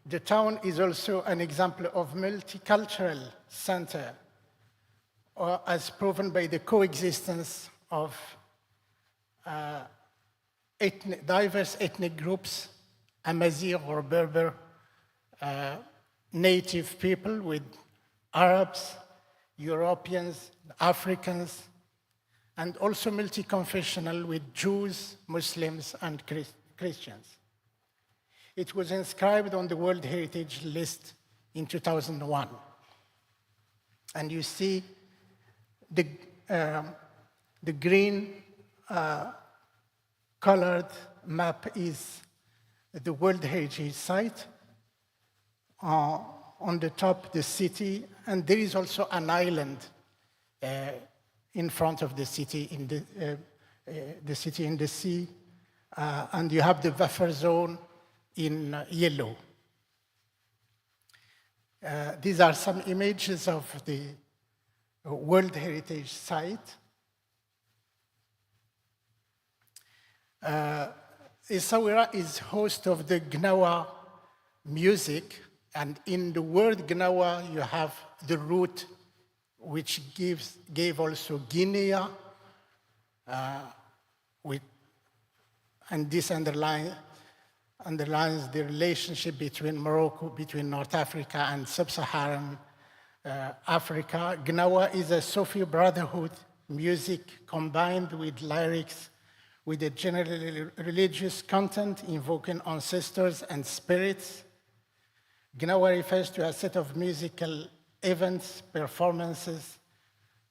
The town is also an example of multicultural center, as proven by the coexistence of diverse ethnic groups, Amazigh or Berber, native people with Arabs, Europeans, Africans, and also multi-confessional with Jews, Muslims, and Christians. It was inscribed on the World Heritage List in 2001. And you see the green colored map is the World Heritage Site. On the top, the city, and there is also an island in front of the city in the sea, and you have the buffer zone in yellow. These are some images of the World Heritage Site. Essaouira is host of the Gnawa music, and in the word Gnawa you have the root which gave also Guinea, and this underlines the relationship between Morocco, between North Africa and sub-Saharan Africa. Gnawa is a Sufi brotherhood music combined with lyrics with a generally religious content invoking ancestors and spirits. Gnawa refers to a set of musical events, performances,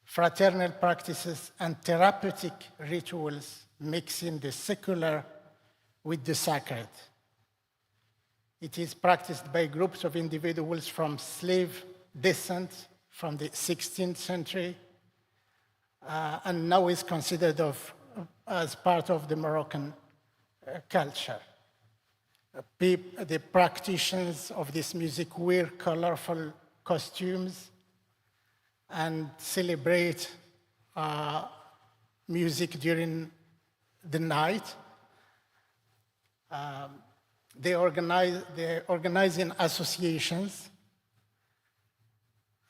fraternal practices, and therapeutic rituals mixing the secular with the sacred. It is practiced by groups of individuals from slave descent from the 16th century, and now is considered as part of the Moroccan culture. The practitioners of this music wear colorful costumes and celebrate music during the night. They organize in associations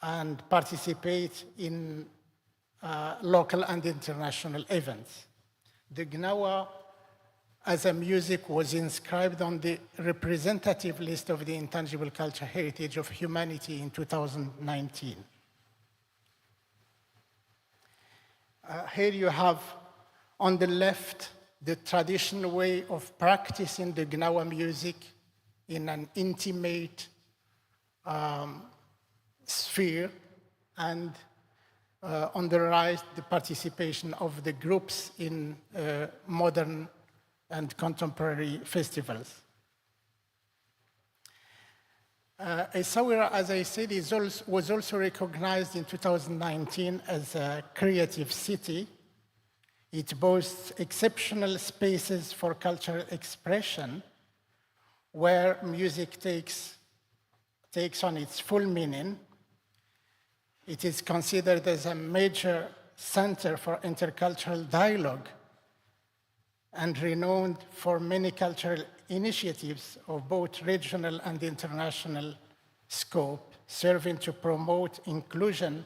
and participate in local and international events. The Gnawa as a music was inscribed on the representative list of the Intangible Cultural Heritage of Humanity in 2019. Here you have on the left the traditional way of practicing the Gnawa music in an intimate sphere, and on the right, the participation of the groups in modern and contemporary festivals. Essaouira, as I said, was also recognized in 2019 as a creative city. It boasts exceptional spaces for cultural expression where music takes on its full meaning. It is considered as a major center for intercultural dialogue and renowned for many cultural initiatives of both regional and international scope, serving to promote inclusion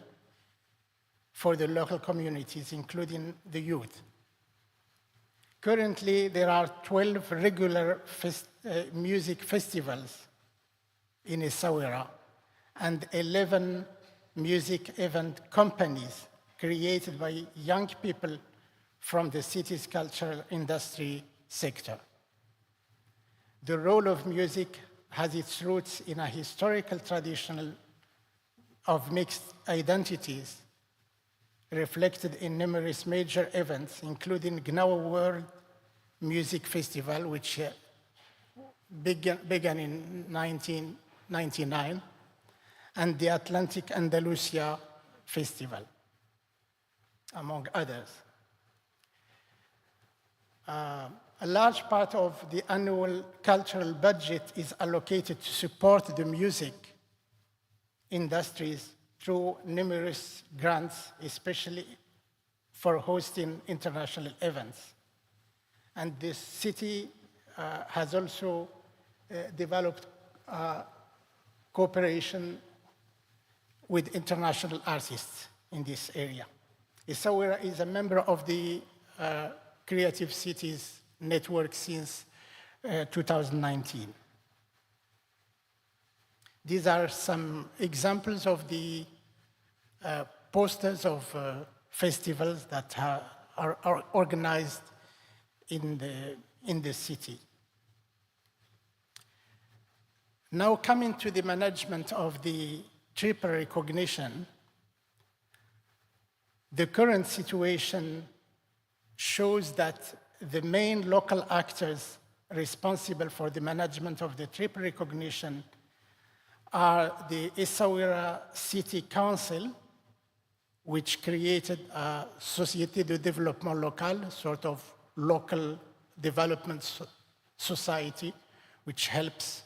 for the local communities, including the youth. Currently, there are 12 regular music festivals in Essaouira and 11 music event companies created by young people from the city's cultural industry sector. The role of music has its roots in a historical tradition of mixed identities reflected in numerous major events, including Gnawa World Music Festival, which began in 1999, and the Atlantic Andalusia Festival, among others. a large part of the annual cultural budget is allocated to support the music industries through numerous grants, especially for hosting international events. And this city has also developed cooperation with international artists in this area. Essaouira is a member of the Creative Cities Network since 2019. These are some examples of the posters of festivals that are organized in the city. Now coming to the management of the triple recognition, the current situation shows that the main local actors responsible for the management of the triple recognition are the Essaouira City Council, which created a Société de Développement Local, sort of local development society, which helps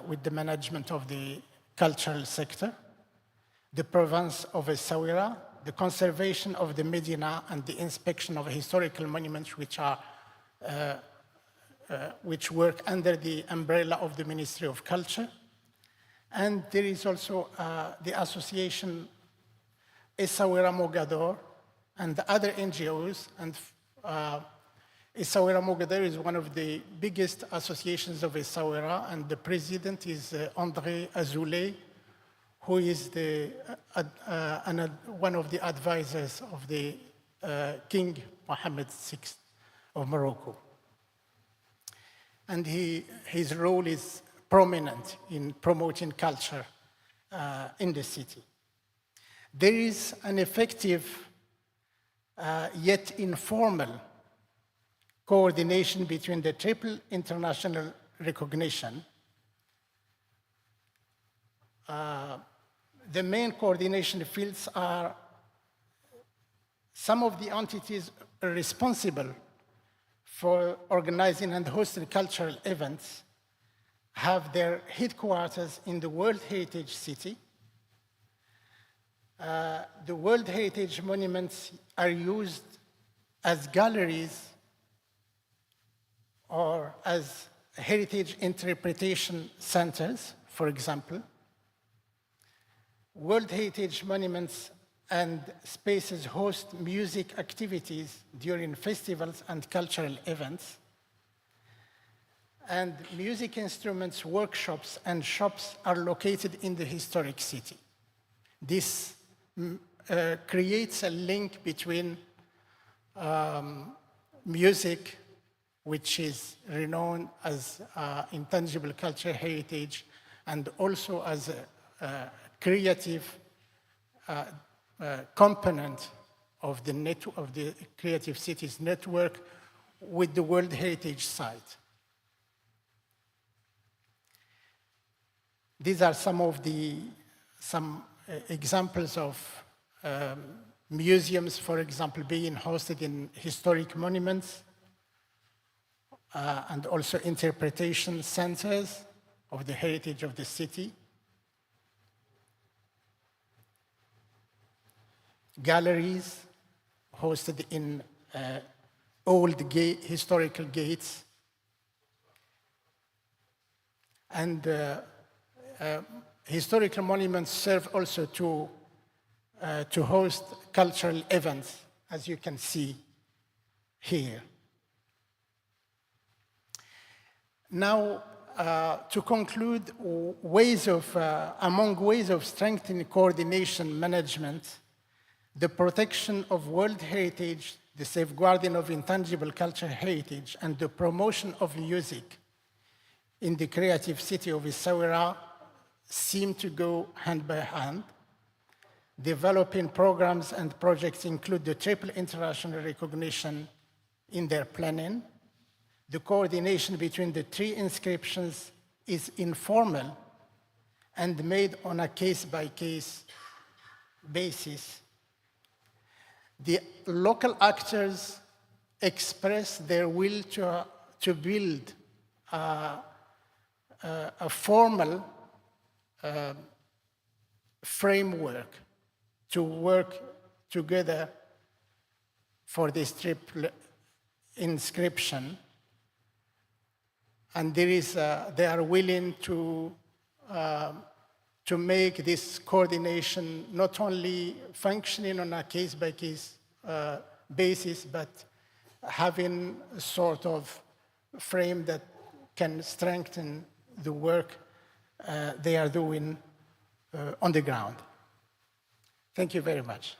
with the management of the cultural sector. The province of Essaouira, the conservation of the Medina, and the inspection of historical monuments, which work under the umbrella of the Ministry of Culture. And there is also the association Essaouira Mogador and the other NGOs. And Essaouira Mogador is one of the biggest associations of Essaouira, and the president is André Azoulay, who is one of the advisors of the King Mohammed VI of Morocco. And his role is prominent in promoting culture in the city. There is an effective yet informal coordination between the triple international recognition. The main coordination fields are some of the entities responsible for organizing and hosting cultural events have their headquarters in the World Heritage City. The World Heritage monuments are used as galleries or as heritage interpretation centers, for example. World Heritage monuments and spaces host music activities during festivals and cultural events. And music instruments, workshops, and shops are located in the historic city. This creates a link between music, which is renowned as intangible cultural heritage, and also as a creative component of the Creative Cities Network with the World Heritage Site. These are some examples of museums, for example, being hosted in historic monuments, and also interpretation centers of the heritage of the city. Galleries hosted in old historical gates. And historical monuments serve also to host cultural events, as you can see here. Now, to conclude, among ways of strengthening coordination management, the protection of world heritage, the safeguarding of intangible cultural heritage, and the promotion of music in the creative city of Essaouira seem to go hand by hand. Developing programs and projects include the triple international recognition in their planning. The coordination between the three inscriptions is informal and made on a case-by-case basis. The local actors express their will to build a formal framework to work together for this triple inscription. And they are willing to make this coordination not only functioning on a case-by-case basis, but having a sort of frame that can strengthen the work they are doing on the ground. Thank you very much.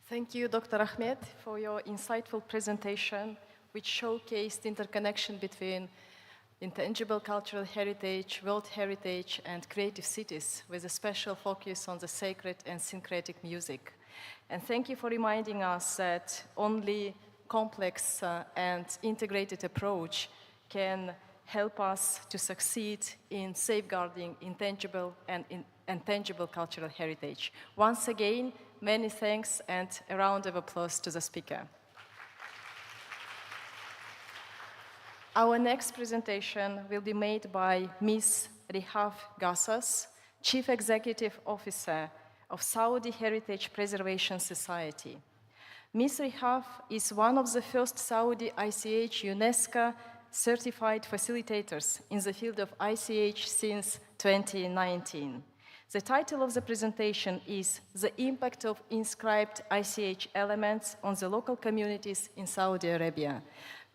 Thank you, Dr. Ahmed, for your insightful presentation, which showcased interconnection between intangible cultural heritage, world heritage, and creative cities, with a special focus on the sacred and syncretic music. And thank you for reminding us that only complex and integrated approach can help us to succeed in safeguarding intangible and tangible cultural heritage. Once again, many thanks and a round of applause to the speaker. Our next presentation will be made by Ms. Rihaf Gassas, Chief Executive Officer of Saudi Heritage Preservation Society. Ms. Rihaf is one of the first Saudi ICH UNESCO certified facilitators in the field of ICH since 2019. The title of the presentation is The Impact of Inscribed ICH Elements on the Local Communities in Saudi Arabia.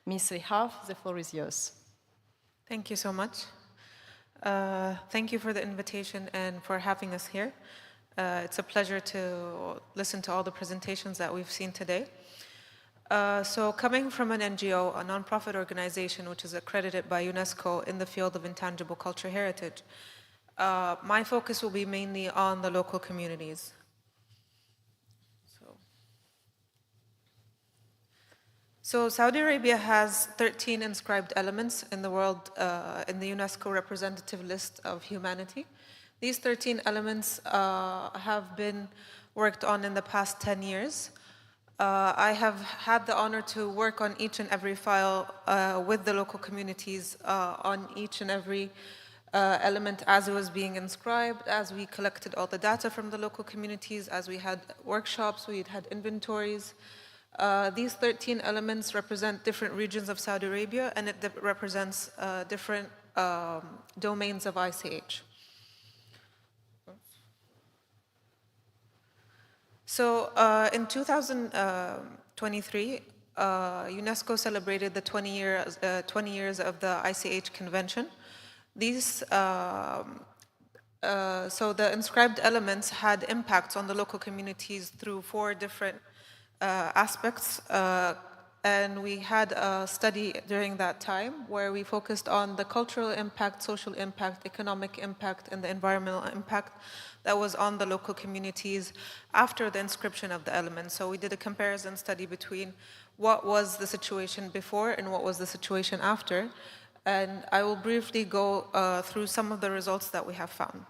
Ms. Rihaf, the floor is yours. Thank you so much. Thank you for the invitation and for having us here. It's a pleasure to listen to all the presentations that we've seen today. So coming from an NGO, a nonprofit organization which is accredited by UNESCO in the field of intangible cultural heritage, my focus will be mainly on the local communities. So Saudi Arabia has 13 inscribed elements in the world, in the UNESCO representative list of humanity. These 13 elements have been worked on in the past 10 years. I have had the honor to work on each and every file with the local communities on each and every element as it was being inscribed, as we collected all the data from the local communities, as we had workshops, we had inventories. These 13 elements represent different regions of Saudi Arabia, and it represents different domains of ICH. So in 2023, UNESCO celebrated the 20 years of the ICH Convention. These, so the inscribed elements had impacts on the local communities through 4 different aspects, and we had a study during that time where we focused on the cultural impact, social impact, economic impact, and the environmental impact that was on the local communities after the inscription of the elements. So we did a comparison study between what was the situation before and what was the situation after, and I will briefly go through some of the results that we have found.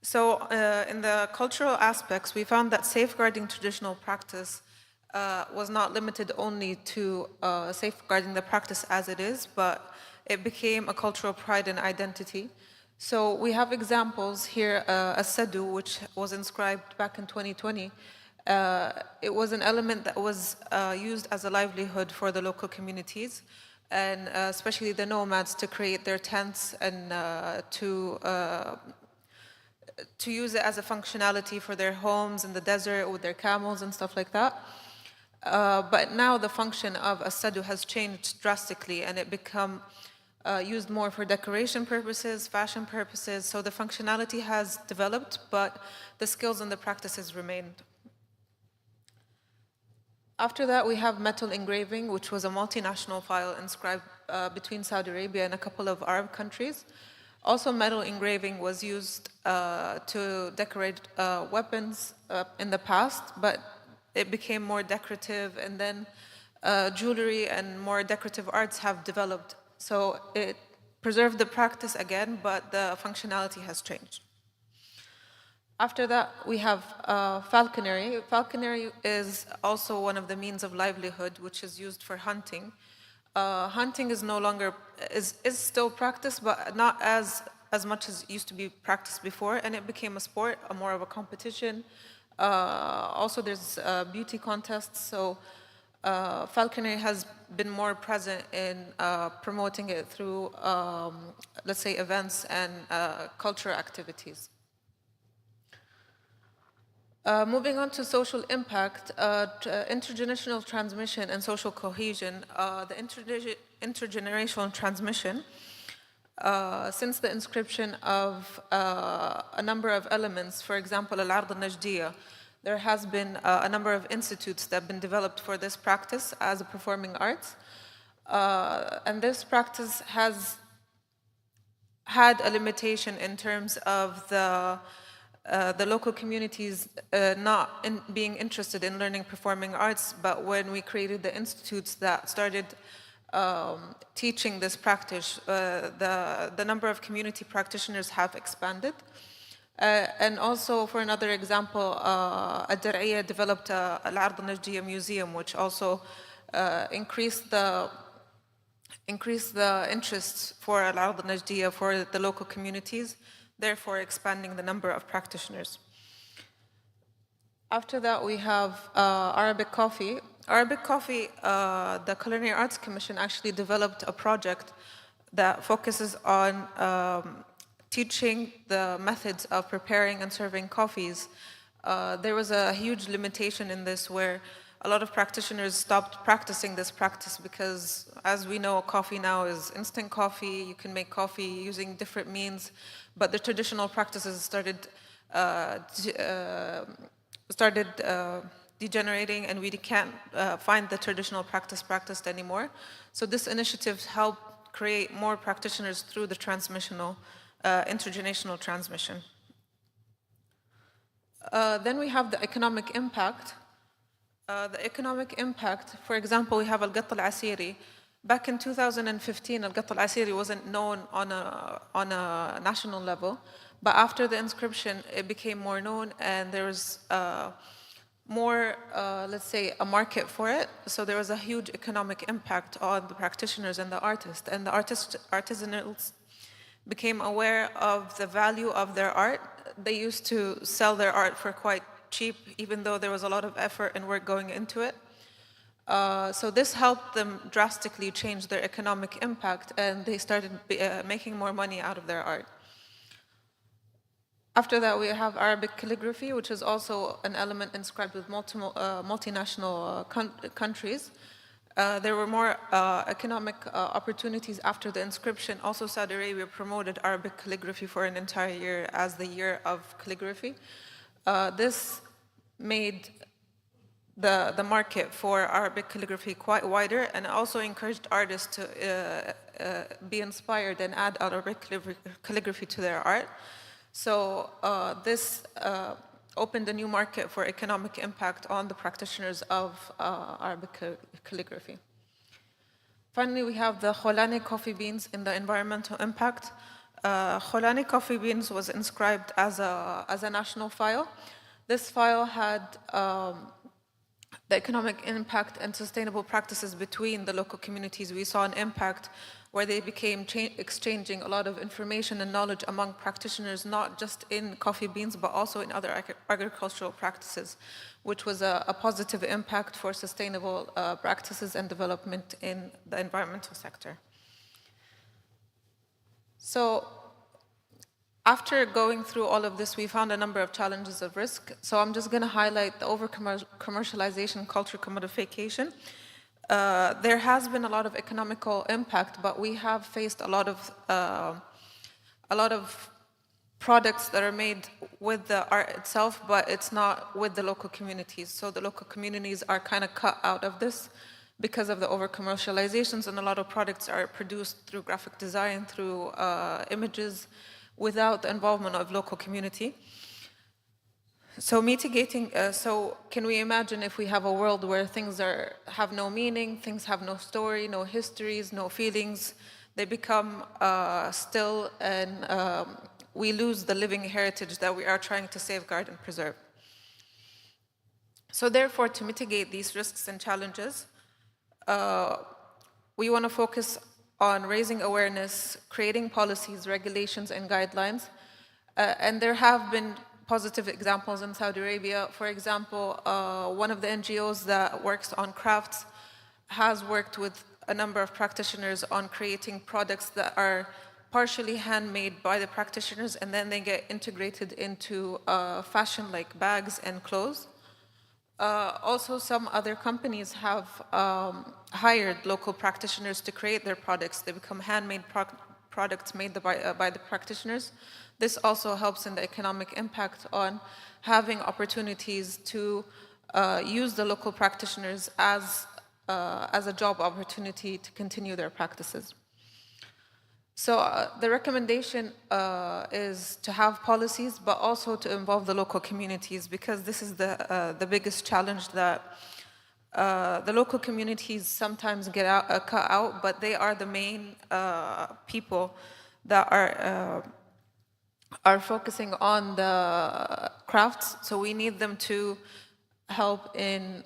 So in the cultural aspects, we found that safeguarding traditional practice was not limited only to safeguarding the practice as it is, but it became a cultural pride and identity. So we have examples here, a sedu, which was inscribed back in 2020. It was an element that was used as a livelihood for the local communities, and especially the nomads, to create their tents and to use it as a functionality for their homes in the desert with their camels and stuff like that. But now the function of a sedu has changed drastically, and it become used more for decoration purposes, fashion purposes. So the functionality has developed, but the skills and the practices remained. After that, we have metal engraving, which was a multinational file inscribed between Saudi Arabia and a couple of Arab countries. Also, metal engraving was used to decorate weapons in the past, but it became more decorative, and then jewelry and more decorative arts have developed. So it preserved the practice again, but the functionality has changed. After that, we have falconry. Falconry is also one of the means of livelihood, which is used for hunting. Hunting is no longer is still practiced, but not as much as it used to be practiced before, and it became a sport, more of a competition. Also, there's beauty contests, so falconry has been more present in promoting it through, let's say, events and cultural activities. Moving on to social impact, intergenerational transmission and social cohesion. The intergenerational transmission, since the inscription of a number of elements, for example, Al-Ard al-Najdiya, there has been a number of institutes that have been developed for this practice as a performing arts. And this practice has had a limitation in terms of the local communities not being interested in learning performing arts, but when we created the institutes that started teaching this practice, the number of community practitioners have expanded. And also, for another example, Ad-Dar'iyya developed Al-Ard al-Najdiya Museum, which also increased the interest for Al-Ard al-Najdiya for the local communities, therefore expanding the number of practitioners. After that, we have Arabic coffee. Arabic coffee, the Culinary Arts Commission actually developed a project that focuses on teaching the methods of preparing and serving coffees. There was a huge limitation in this where a lot of practitioners stopped practicing this practice because, as we know, coffee now is instant coffee. You can make coffee using different means, but the traditional practices started degenerating, and we can't find the traditional practice practiced anymore. So this initiative helped create more practitioners through the intergenerational transmission. Then we have the economic impact. The economic impact, for example, we have Al-Gatt al-Asiri. Back in 2015, Al-Gatt al-Asiri wasn't known on a national level, but after the inscription, it became more known, and there was more, let's say, a market for it. So there was a huge economic impact on the practitioners and the artists, and the artisanals became aware of the value of their art. They used to sell their art for quite cheap, even though there was a lot of effort and work going into it. So this helped them drastically change their economic impact, and they started making more money out of their art. After that, we have Arabic calligraphy, which is also an element inscribed with multinational countries. There were more economic opportunities after the inscription. Also, Saudi Arabia promoted Arabic calligraphy for an entire year as the year of calligraphy. This made the market for Arabic calligraphy quite wider, and also encouraged artists to be inspired and add Arabic calligraphy to their art. So this opened a new market for economic impact on the practitioners of Arabic calligraphy. Finally, we have the Kholani coffee beans in the environmental impact. Kholani coffee beans was inscribed as a national file. This file had the economic impact and sustainable practices between the local communities. We saw an impact where they became exchanging a lot of information and knowledge among practitioners, not just in coffee beans, but also in other agricultural practices, which was a positive impact for sustainable practices and development in the environmental sector. So after going through all of this, we found a number of challenges of risk. So I'm just going to highlight the over-commercialization, culture commodification. There has been a lot of economical impact, but we have faced a lot of products that are made with the art itself, but it's not with the local communities. So the local communities are kind of cut out of this because of the over-commercializations, and a lot of products are produced through graphic design, through images, without the involvement of local community. So mitigating, so can we imagine if we have a world where things have no meaning, things have no story, no histories, no feelings, they become still and we lose the living heritage that we are trying to safeguard and preserve. So therefore, to mitigate these risks and challenges, we want to focus on raising awareness, creating policies, regulations, and guidelines. And there have been positive examples in Saudi Arabia. For example, one of the NGOs that works on crafts has worked with a number of practitioners on creating products that are partially handmade by the practitioners, and then they get integrated into fashion like bags and clothes. Also, some other companies have hired local practitioners to create their products. They become handmade products made by the practitioners. This also helps in the economic impact on having opportunities to use the local practitioners as a job opportunity to continue their practices. So the recommendation is to have policies, but also to involve the local communities, because this is the biggest challenge that the local communities sometimes get cut out, but they are the main people that are focusing on the crafts. So we need them to help in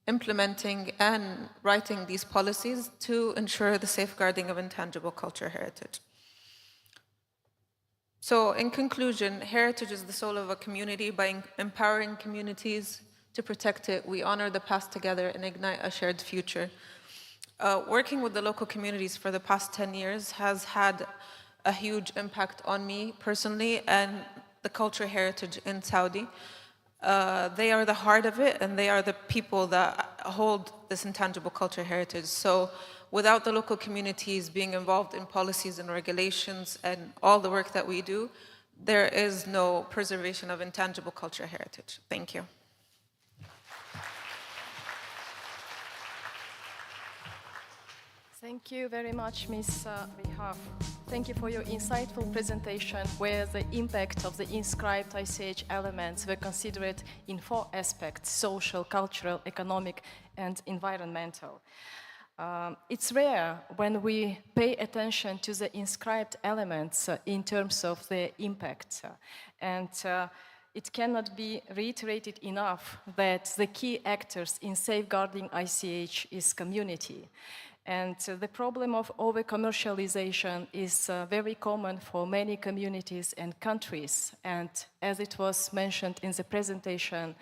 implementing and writing these policies to ensure the safeguarding of intangible cultural heritage. So in conclusion, heritage is the soul of a community. By empowering communities to protect it, we honor the past together and ignite a shared future. Working with the local communities for the past 10 years has had a huge impact on me personally and the cultural heritage in Saudi. They are the heart of it, and they are the people that hold this intangible cultural heritage. So without the local communities being involved in policies and regulations and all the work that we do, there is no preservation of intangible cultural heritage. Thank you. Thank you very much, Ms. Rihaf. Thank you for your insightful presentation, where the impact of the inscribed ICH elements were considered in 4 aspects: social, cultural, economic, and environmental. It's rare when we pay attention to the inscribed elements in terms of their impact. It cannot be reiterated enough that the key actors in safeguarding ICH is community. And the problem of over-commercialization is very common for many communities and countries. And as it was mentioned in the presentation,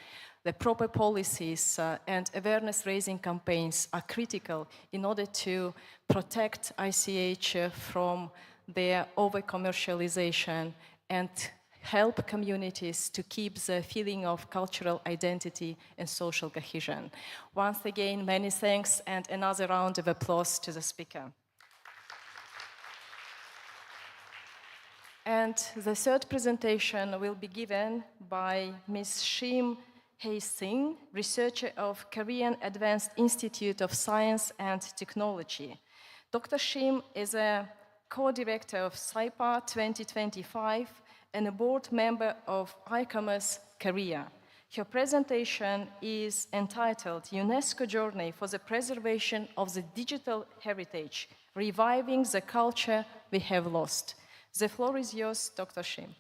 the proper policies and awareness-raising campaigns are critical in order to protect ICH from their over-commercialization and help communities to keep the feeling of cultural identity and social cohesion. Once again, many thanks, and another round of applause to the speaker. And the third presentation will be given by Ms. Shim Hae-sing, researcher of Korean Advanced Institute of Science and Technology. Dr. Shim is a co-director of SAIPA 2025 and a board member of ICOMOS Korea. Her presentation is entitled UNESCO Journey for the Preservation of the Digital Heritage, Reviving the Culture We Have Lost. The floor is yours, Dr. Shim.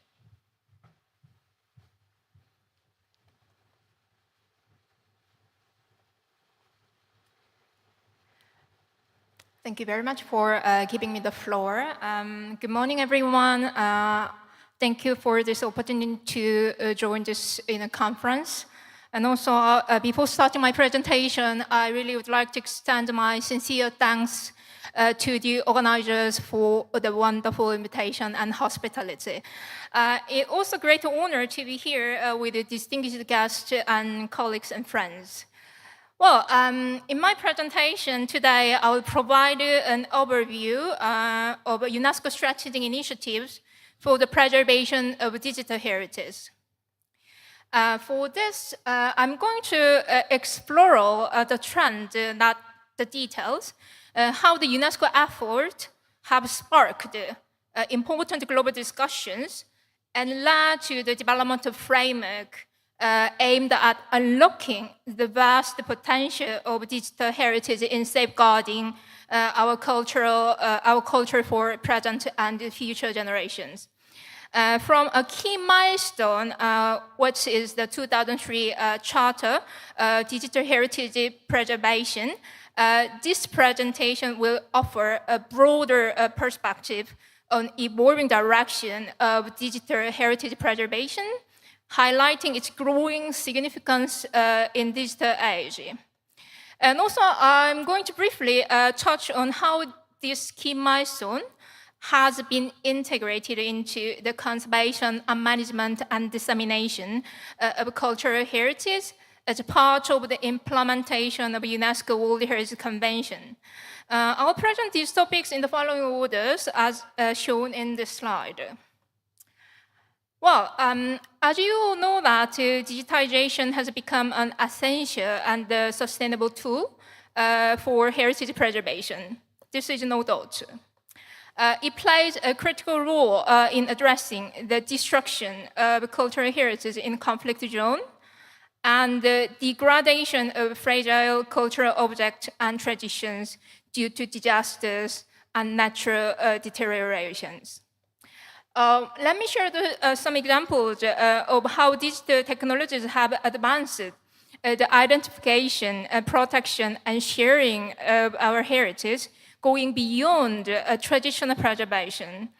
Thank you very much for giving me the floor. Good morning, everyone. Thank you for this opportunity to join this conference. And also, before starting my presentation, I really would like to extend my sincere thanks to the organizers for the wonderful invitation and hospitality. It's also a great honor to be here with the distinguished guests and colleagues and friends. Well, in my presentation today, I will provide you an overview of UNESCO strategic initiatives for the preservation of digital heritage. For this, I'm going to explore the trend, not the details, how the UNESCO effort have sparked important global discussions and led to the development of framework aimed at unlocking the vast potential of digital heritage in safeguarding our culture for present and future generations. from a key milestone, which is the 2003 Charter, Digital Heritage Preservation. This presentation will offer a broader perspective on evolving direction of digital heritage preservation, highlighting its growing significance in digital age. And also, I'm going to briefly touch on how this key milestone has been integrated into the conservation and management and dissemination of cultural heritage as part of the implementation of UNESCO World Heritage Convention. I'll present these topics in the following orders as shown in this slide. Well, as you all know that digitization has become an essential and sustainable tool for heritage preservation. This is no doubt. It plays a critical role in addressing the destruction of cultural heritage in conflict zone and the degradation of fragile cultural objects and traditions due to disasters and natural deteriorations. Let me share some examples of how digital technologies have advanced the identification, protection, and sharing of our heritage, going beyond traditional preservation.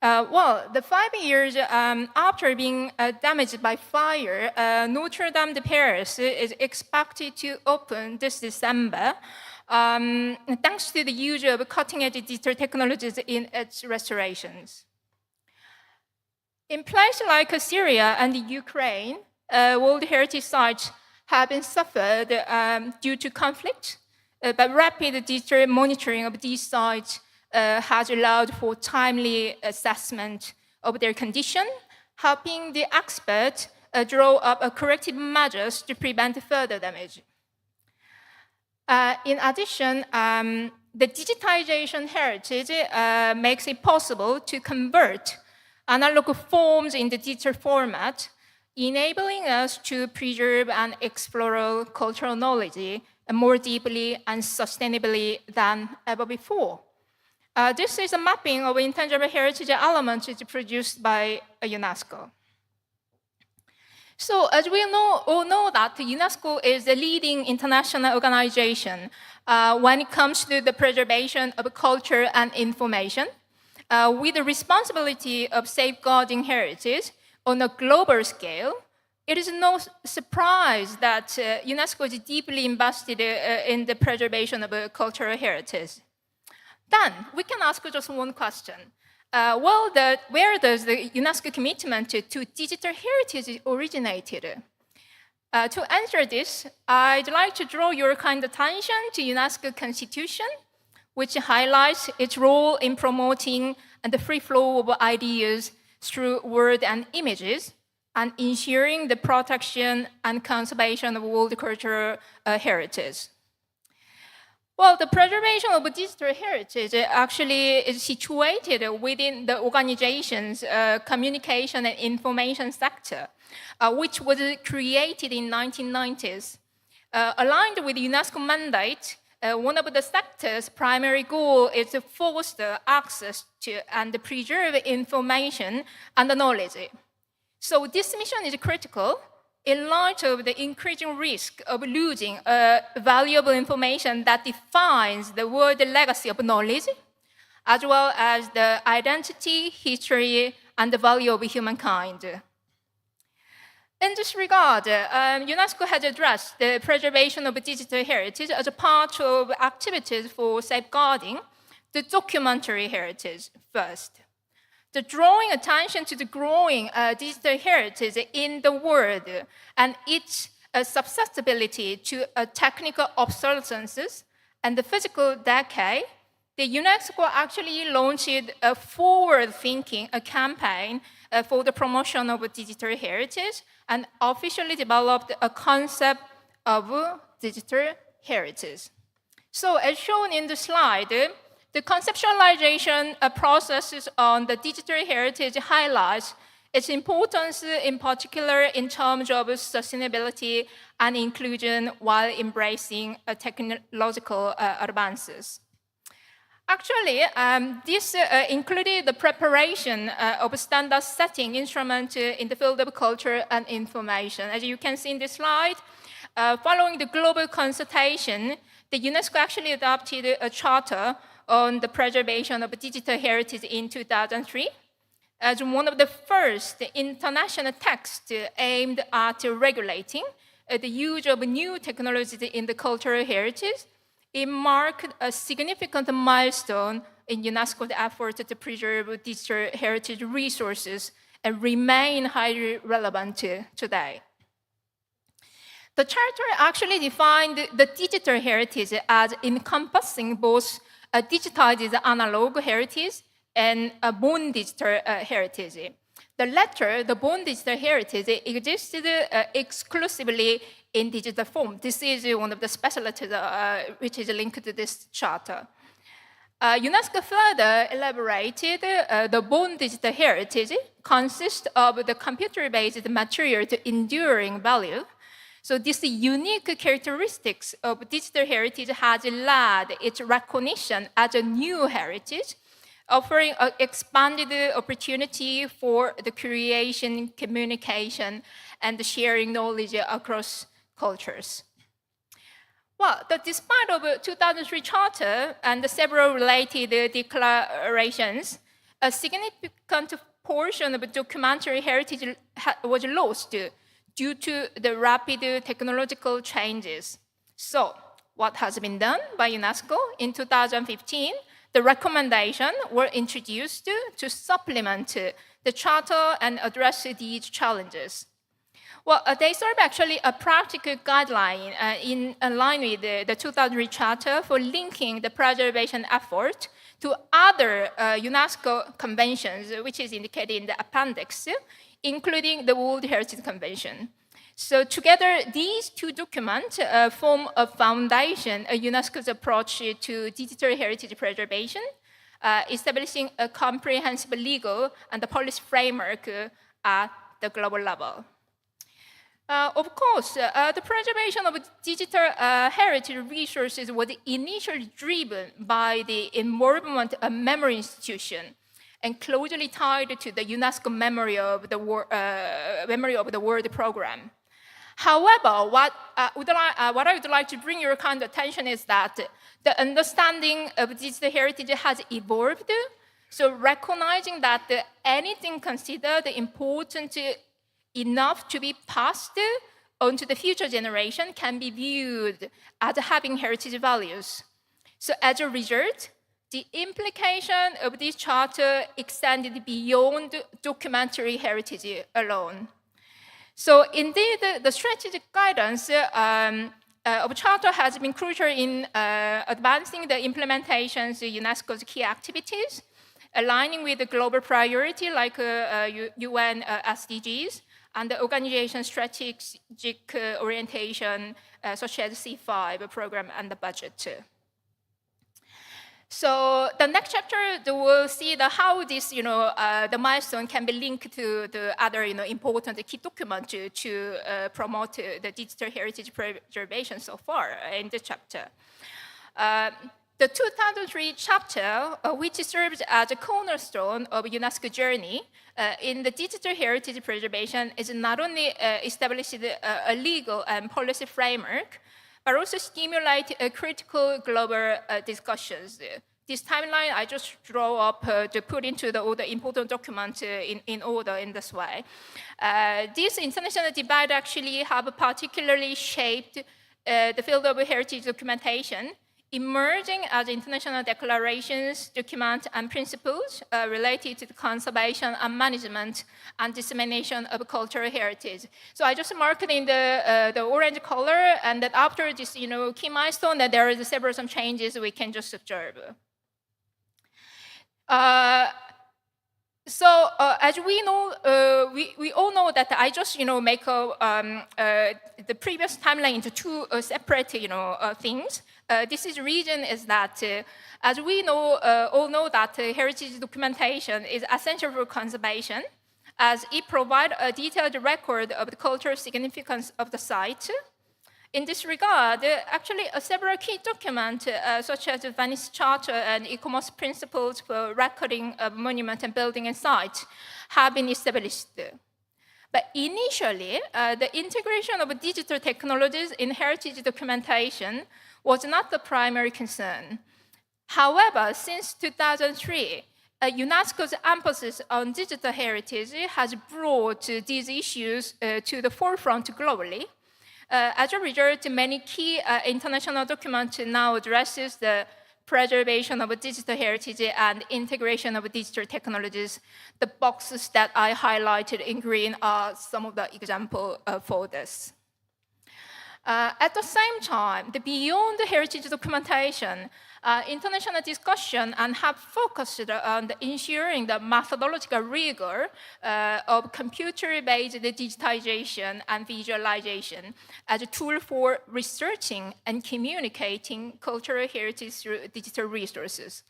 Well, the 5 years after being damaged by fire, Notre Dame de Paris is expected to open this December, thanks to the use of cutting-edge digital technologies in its restorations. In places like Syria and Ukraine, World Heritage sites have been suffered due to conflict, but rapid digital monitoring of these sites has allowed for timely assessment of their condition, helping the experts draw up corrective measures to prevent further damage. In addition, the digitization heritage makes it possible to convert analog forms in the digital format, enabling us to preserve and explore cultural knowledge more deeply and sustainably than ever before. This is a mapping of intangible heritage elements produced by UNESCO. So as we all know that UNESCO is a leading international organization when it comes to the preservation of culture and information, with the responsibility of safeguarding heritage on a global scale. It is no surprise that UNESCO is deeply invested in the preservation of cultural heritage. Then we can ask just one question. Where does the UNESCO commitment to digital heritage originated? To answer this, I'd like to draw your kind attention to UNESCO Constitution, which highlights its role in promoting the free flow of ideas through word and images, and ensuring the protection and conservation of world cultural heritage. Well, the preservation of digital heritage actually is situated within the organization's communication and information sector, which was created in 1990s. Aligned with the UNESCO mandate, one of the sector's primary goal is to foster access to and preserve information and knowledge. So this mission is critical in light of the increasing risk of losing valuable information that defines the world legacy of knowledge, as well as the identity, history, and the value of humankind. In this regard, UNESCO has addressed the preservation of digital heritage as a part of activities for safeguarding the documentary heritage first. The drawing attention to the growing digital heritage in the world and its susceptibility to technical obsolescences and the physical decay, the UNESCO actually launched a forward-thinking campaign for the promotion of digital heritage and officially developed a concept of digital heritage. So as shown in the slide, the conceptualization processes on the digital heritage highlights its importance in particular in terms of sustainability and inclusion while embracing technological advances. Actually, this included the preparation of a standard setting instrument in the field of culture and information. As you can see in this slide, following the global consultation, the UNESCO actually adopted a charter on the preservation of digital heritage in 2003 as one of the first international texts aimed at regulating the use of new technologies in the cultural heritage. It marked a significant milestone in UNESCO's effort to preserve digital heritage resources and remain highly relevant today. The charter actually defined the digital heritage as encompassing both a digitized analog heritage and a born digital heritage. The latter, the born digital heritage, existed exclusively in digital form. This is one of the specialties which is linked to this charter. UNESCO further elaborated the born digital heritage consists of the computer-based material to enduring value. So these unique characteristics of digital heritage has led its recognition as a new heritage, offering an expanded opportunity for the creation, communication, and the sharing knowledge across cultures. Well, despite of 2003 Charter and the several related declarations, a significant portion of documentary heritage was lost due to the rapid technological changes. So, what has been done by UNESCO in 2015? The recommendations were introduced to supplement the Charter and address these challenges. Well, they serve actually a practical guideline in line with the 2003 Charter for linking the preservation effort to other UNESCO conventions, which is indicated in the appendix, including the World Heritage Convention. So together, these two documents form a foundation of UNESCO's approach to digital heritage preservation, establishing a comprehensive legal and policy framework at the global level. Of course, the preservation of digital heritage resources was initially driven by the involvement of memory institution and closely tied to the UNESCO Memory of the World program. However, what I would like to bring your kind of attention is that the understanding of digital heritage has evolved. So recognizing that anything considered important enough to be passed on to the future generation can be viewed as having heritage values. So as a result, the implication of this charter extended beyond documentary heritage alone. So indeed, the strategic guidance of charter has been crucial in advancing the implementations of UNESCO's key activities, aligning with the global priority like UN SDGs, and the organization's strategic orientation, such as C5 program and the budget. So the next chapter, we'll see how this, the milestone can be linked to the other, important key document to promote the digital heritage preservation so far in the chapter. The 2003 chapter, which serves as a cornerstone of UNESCO journey in the digital heritage preservation, is not only established a legal and policy framework, but also stimulate critical global discussions. This timeline I just draw up to put into all the important documents in order in this way. This international debate actually have particularly shaped the field of heritage documentation, emerging as international declarations, documents, and principles related to the conservation and management and dissemination of cultural heritage. So I just marked in the orange color, and that after this, key milestone, that there is some changes we can just observe. So as we know, we all know that I just make the previous timeline into two separate things. This reason is that as we know, all know that heritage documentation is essential for conservation, as it provides a detailed record of the cultural significance of the site. In this regard, actually several key documents, such as the Venice Charter and e-commerce principles for recording of monument and building and sites, have been established. But initially, the integration of digital technologies in heritage documentation was not the primary concern. However, since 2003, UNESCO's emphasis on digital heritage has brought these issues to the forefront globally. As a result, many key international documents now addresses the preservation of digital heritage and integration of digital technologies. The boxes that I highlighted in green are some of the examples for this. At the same time, beyond the heritage documentation, international discussion and have focused on ensuring the methodological rigor of computer-based digitization and visualization as a tool for researching and communicating cultural heritage through digital resources.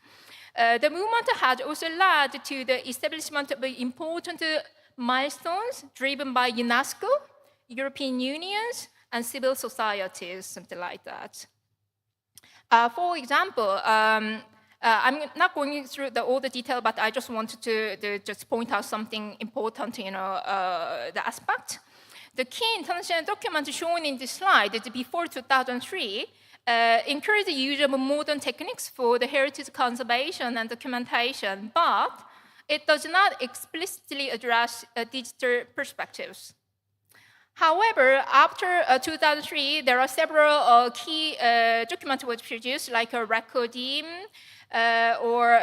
The movement has also led to the establishment of important milestones driven by UNESCO, European Unions, and civil societies, something like that. For example, I'm not going through all the detail, but I just wanted to just point out something important, the aspect. The key international document shown in this slide is before 2003, encouraged the use of modern techniques for the heritage conservation and documentation, but it does not explicitly address digital perspectives. However, after 2003, there are several key documents which produced, like a Recordim or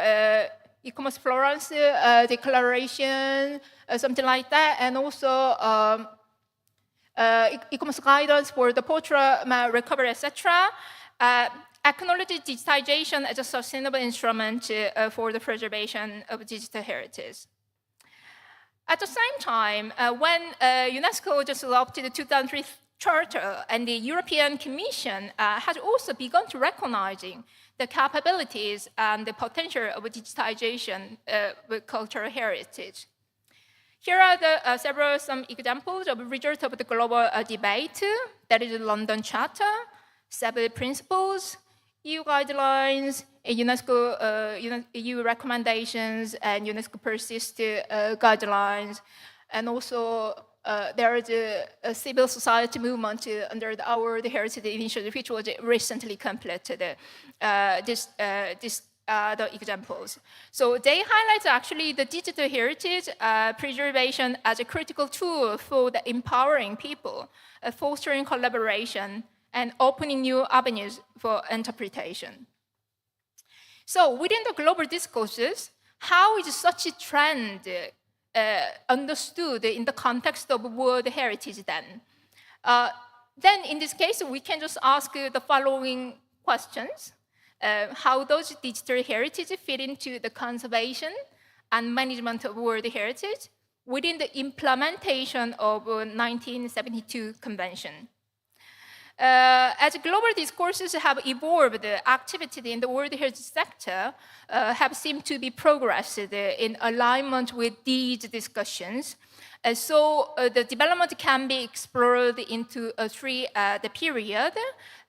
e-commerce Florence declaration, something like that, and also e-commerce guidance for the portrait recovery, etc. Acknowledge digitization as a sustainable instrument for the preservation of digital heritage. At the same time, when UNESCO just adopted the 2003 Charter, and the European Commission has also begun to recognizing the capabilities and the potential of digitization with cultural heritage. Here are some examples of results of the global debate. That is the London Charter, 7 principles, EU guidelines, UNESCO, EU recommendations, and UNESCO persist guidelines. And also, there is a civil society movement under the Our the Heritage Initiative, which was recently completed. The examples. So they highlight actually the digital heritage preservation as a critical tool for the empowering people, fostering collaboration, and opening new avenues for interpretation. So within the global discourses, how is such a trend understood in the context of world heritage then? Then in this case, we can just ask the following questions. How does digital heritage fit into the conservation and management of world heritage within the implementation of 1972 Convention? As global discourses have evolved, activity in the world heritage sector have seemed to be progressed in alignment with these discussions. So the development can be explored into three the period.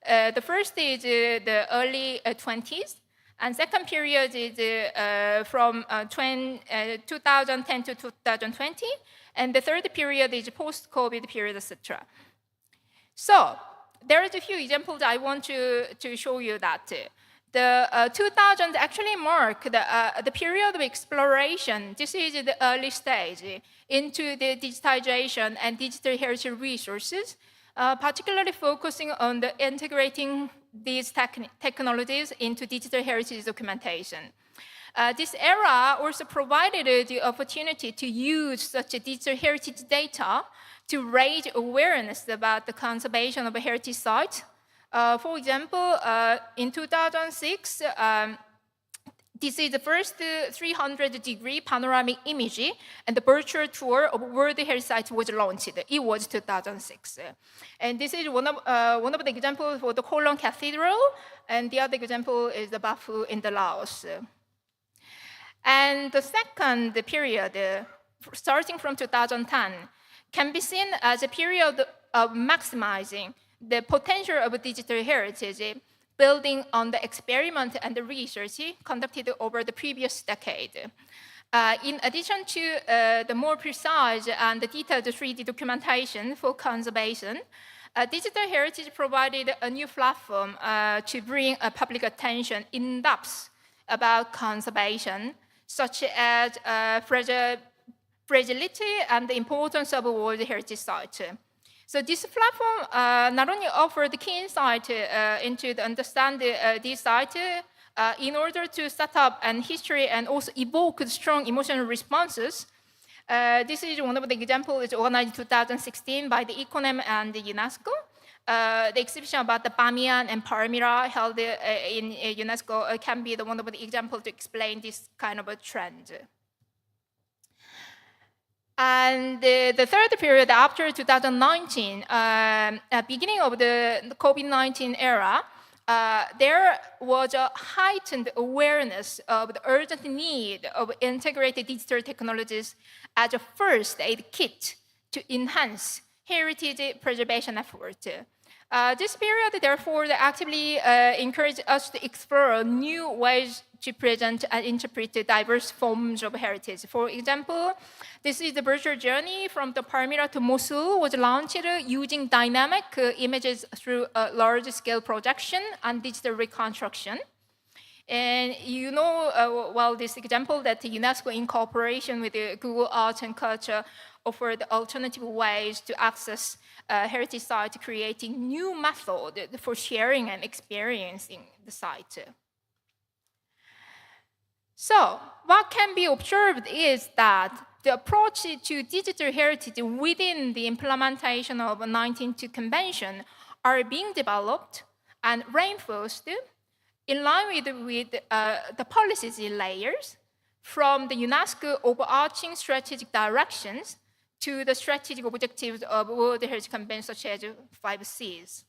The first is the early 20s, and second period is from 2010 to 2020, and the third period is post-COVID period, etc. So there are a few examples I want to show you that. The 2000 actually mark the period of exploration. This is the early stage into the digitization and digital heritage resources, particularly focusing on the integrating these technologies into digital heritage documentation. This era also provided the opportunity to use such a digital heritage data to raise awareness about the conservation of a heritage site. For example, in 2006, this is the first 300-degree panoramic image, and the virtual tour of World Heritage Sites was launched. It was 2006. And this is one of the examples for the Cologne Cathedral, and the other example is the Bafu in the Laos. And the second period, starting from 2010, can be seen as a period of maximizing the potential of digital heritage, building on the experiment and the research conducted over the previous decade. In addition to the more precise and detailed 3D documentation for conservation, digital heritage provided a new platform to bring public attention in depth about conservation, such as fragility and the importance of a World Heritage Site. So this platform not only offered key insight into the understanding these sites in order to set up an history and also evoke strong emotional responses. This is one of the examples organized in 2016 by the Econem and the UNESCO. The exhibition about the Bamiyan and Palmyra held in UNESCO can be one of the examples to explain this kind of a trend. And the third period after 2019, beginning of the COVID-19 era, there was a heightened awareness of the urgent need of integrated digital technologies as a first aid kit to enhance heritage preservation efforts. This period, therefore, actively encouraged us to explore new ways to present and interpret the diverse forms of heritage. For example, this is the virtual journey from the Palmyra to Mosul was launched using dynamic images through a large-scale projection and digital reconstruction. And you know, well, this example that UNESCO in cooperation with the Google Arts and Culture offered alternative ways to access heritage sites, creating new methods for sharing and experiencing the site. So what can be observed is that the approach to digital heritage within the implementation of the 1992 Convention are being developed and reinforced in line with the policies layers from the UNESCO overarching strategic directions to the strategic objectives of World Heritage Convention, such as 5 Cs.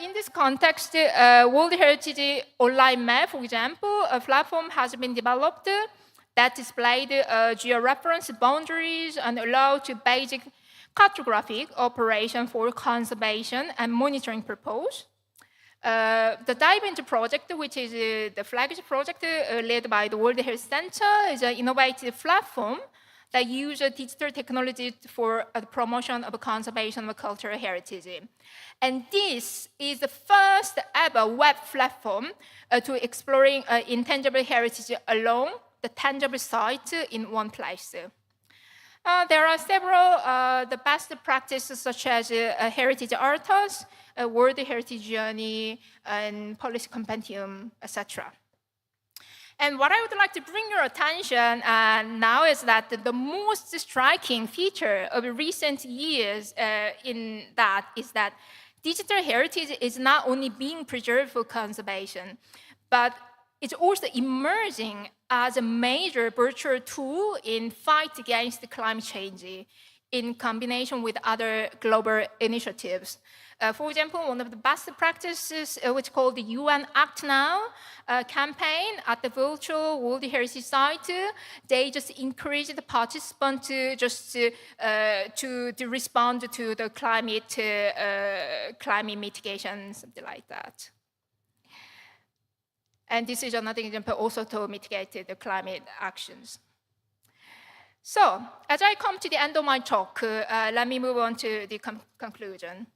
In this context, World Heritage Online Map, for example, a platform has been developed that displayed georeference boundaries and allowed to basic cartographic operation for conservation and monitoring purpose. The Dive Into project, which is the flagship project led by the World Heritage Center, is an innovative platform that uses digital technology for the promotion of conservation of cultural heritage. And this is the first ever web platform to exploring intangible heritage along the tangible site in one place. There are several the best practices such as Heritage Atlas, World Heritage Journey, and Policy Compendium, etc. And what I would like to bring your attention now is that the most striking feature of recent years in that is that digital heritage is not only being preserved for conservation, but it's also emerging as a major virtual tool in fight against climate change in combination with other global initiatives. For example, one of the best practices, which is called the UN Act Now campaign at the virtual World Heritage Site, they just encourage the participants to just to respond to the climate mitigation, something like that. And this is another example also to mitigate the climate actions. So, as I come to the end of my talk, let me move on to the conclusion.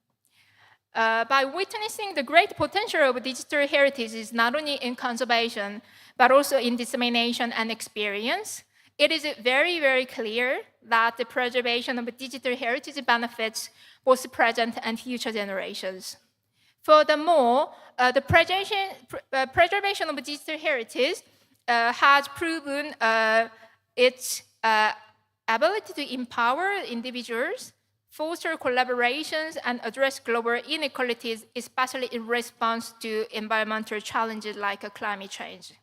By witnessing the great potential of digital heritage is not only in conservation, but also in dissemination and experience, it is very, very clear that the preservation of digital heritage benefits both present and future generations. Furthermore, the preservation of digital heritage has proven its ability to empower individuals, foster collaborations, and address global inequalities, especially in response to environmental challenges like climate change.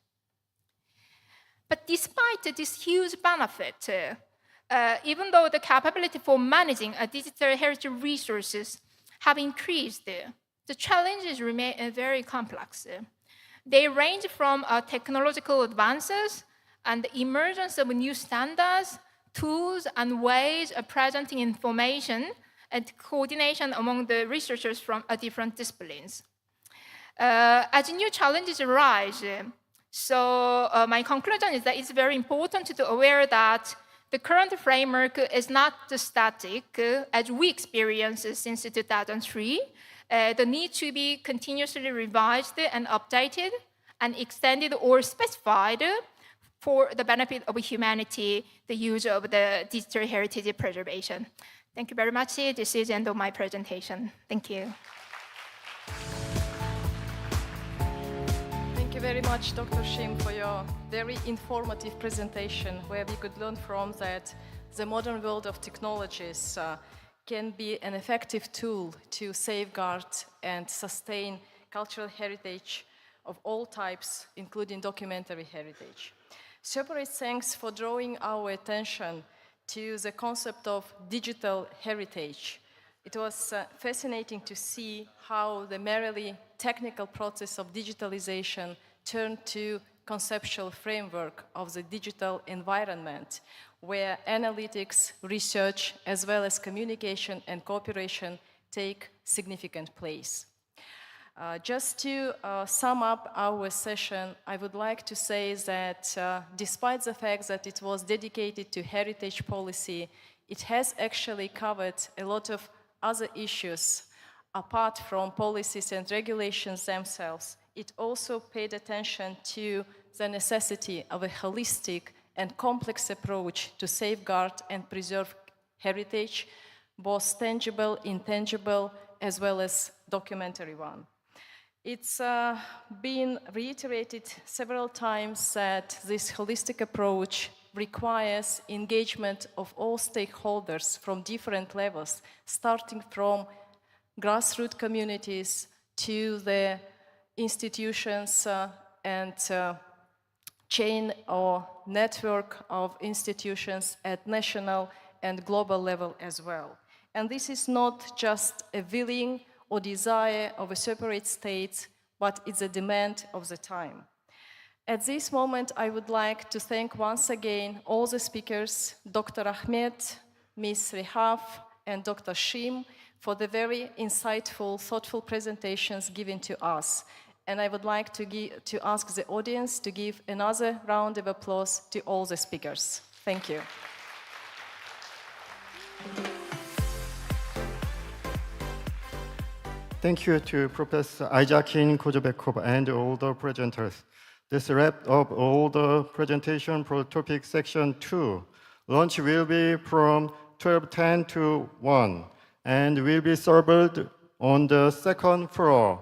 But despite this huge benefit, even though the capability for managing digital heritage resources have increased, the challenges remain very complex. They range from technological advances and the emergence of new standards, tools, and ways of presenting information and coordination among the researchers from different disciplines. As new challenges arise, my conclusion is that it's very important to be aware that the current framework is not static, as we experienced since 2003. The need to be continuously revised and updated and extended or specified for the benefit of humanity, the use of the digital heritage preservation. Thank you very much. This is the end of my presentation. Thank you. Thank you very much, Dr. Shim, for your very informative presentation, where we could learn from that the modern world of technologies can be an effective tool to safeguard and sustain cultural heritage of all types, including documentary heritage. Separate thanks for drawing our attention to the concept of digital heritage. It was fascinating to see how the merely technical process of digitalization turned to conceptual framework of the digital environment, where analytics, research, as well as communication and cooperation take significant place. Just to sum up our session, I would like to say that despite the fact that it was dedicated to heritage policy, it has actually covered a lot of other issues apart from policies and regulations themselves. It also paid attention to the necessity of a holistic and complex approach to safeguard and preserve heritage, both tangible, intangible, as well as documentary one. It's been reiterated several times that this holistic approach requires engagement of all stakeholders from different levels, starting from grassroots communities to the institutions and chain or network of institutions at national and global level as well. And this is not just a willing or desire of a separate state, but it's a demand of the time. At this moment, I would like to thank once again all the speakers, Dr. Ahmed, Ms. Rehaf, and Dr. Shim, for the very insightful, thoughtful presentations given to us. And I would like to ask the audience to give another round of applause to all the speakers. Thank you. Thank you to Professor Isaacin Kozhebekov and all the presenters. This wraps up all the presentation for topic section 2. Lunch will be from 12:10 to 1 and will be served on the second floor.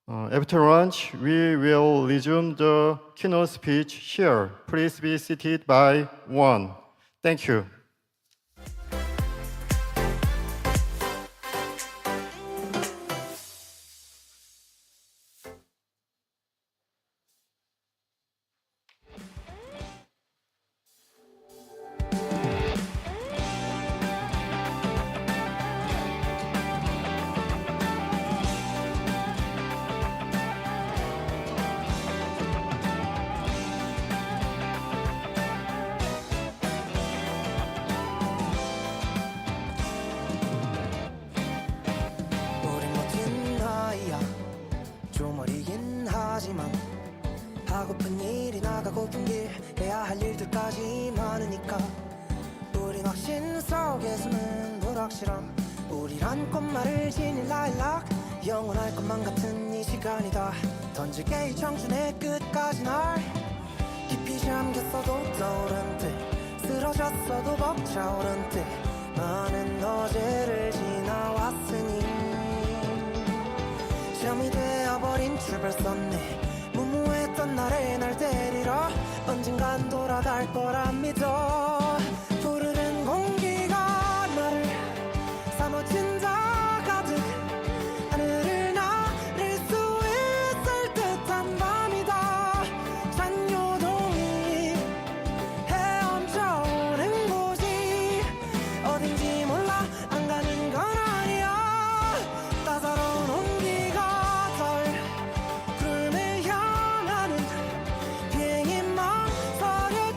After lunch, we will resume the keynote speech here. Please be seated by 1. Thank you. 우린 멋진 아이야 좀 어리긴 하지만 하고픈 일이 나가고픈 길 해야 할 일들까지 많으니까 우린 확신 속에 숨은 불확실함 우리란 꽃말을 지닌 라일락 영원할 것만 같은 이 시간이다 던질게 이 청춘의 끝까지 날 깊이 잠겼어도 떠오른 듯 쓰러졌어도 벅차오른 듯 많은 어제를 지나왔으니 점이 되어버린 출발선네 무모했던 나를 날 데리러 언젠간 돌아갈 거라 믿어 푸르른 공기가 나를 사무친다 가득 하늘을 나를 수 있을 듯한 밤이다 잔요동이 헤엄쳐오는 곳이 어딘지 몰라 안 가는 건 아니야 따사로운 온기가 덜 구름을 향하는 비행이 망설여지기도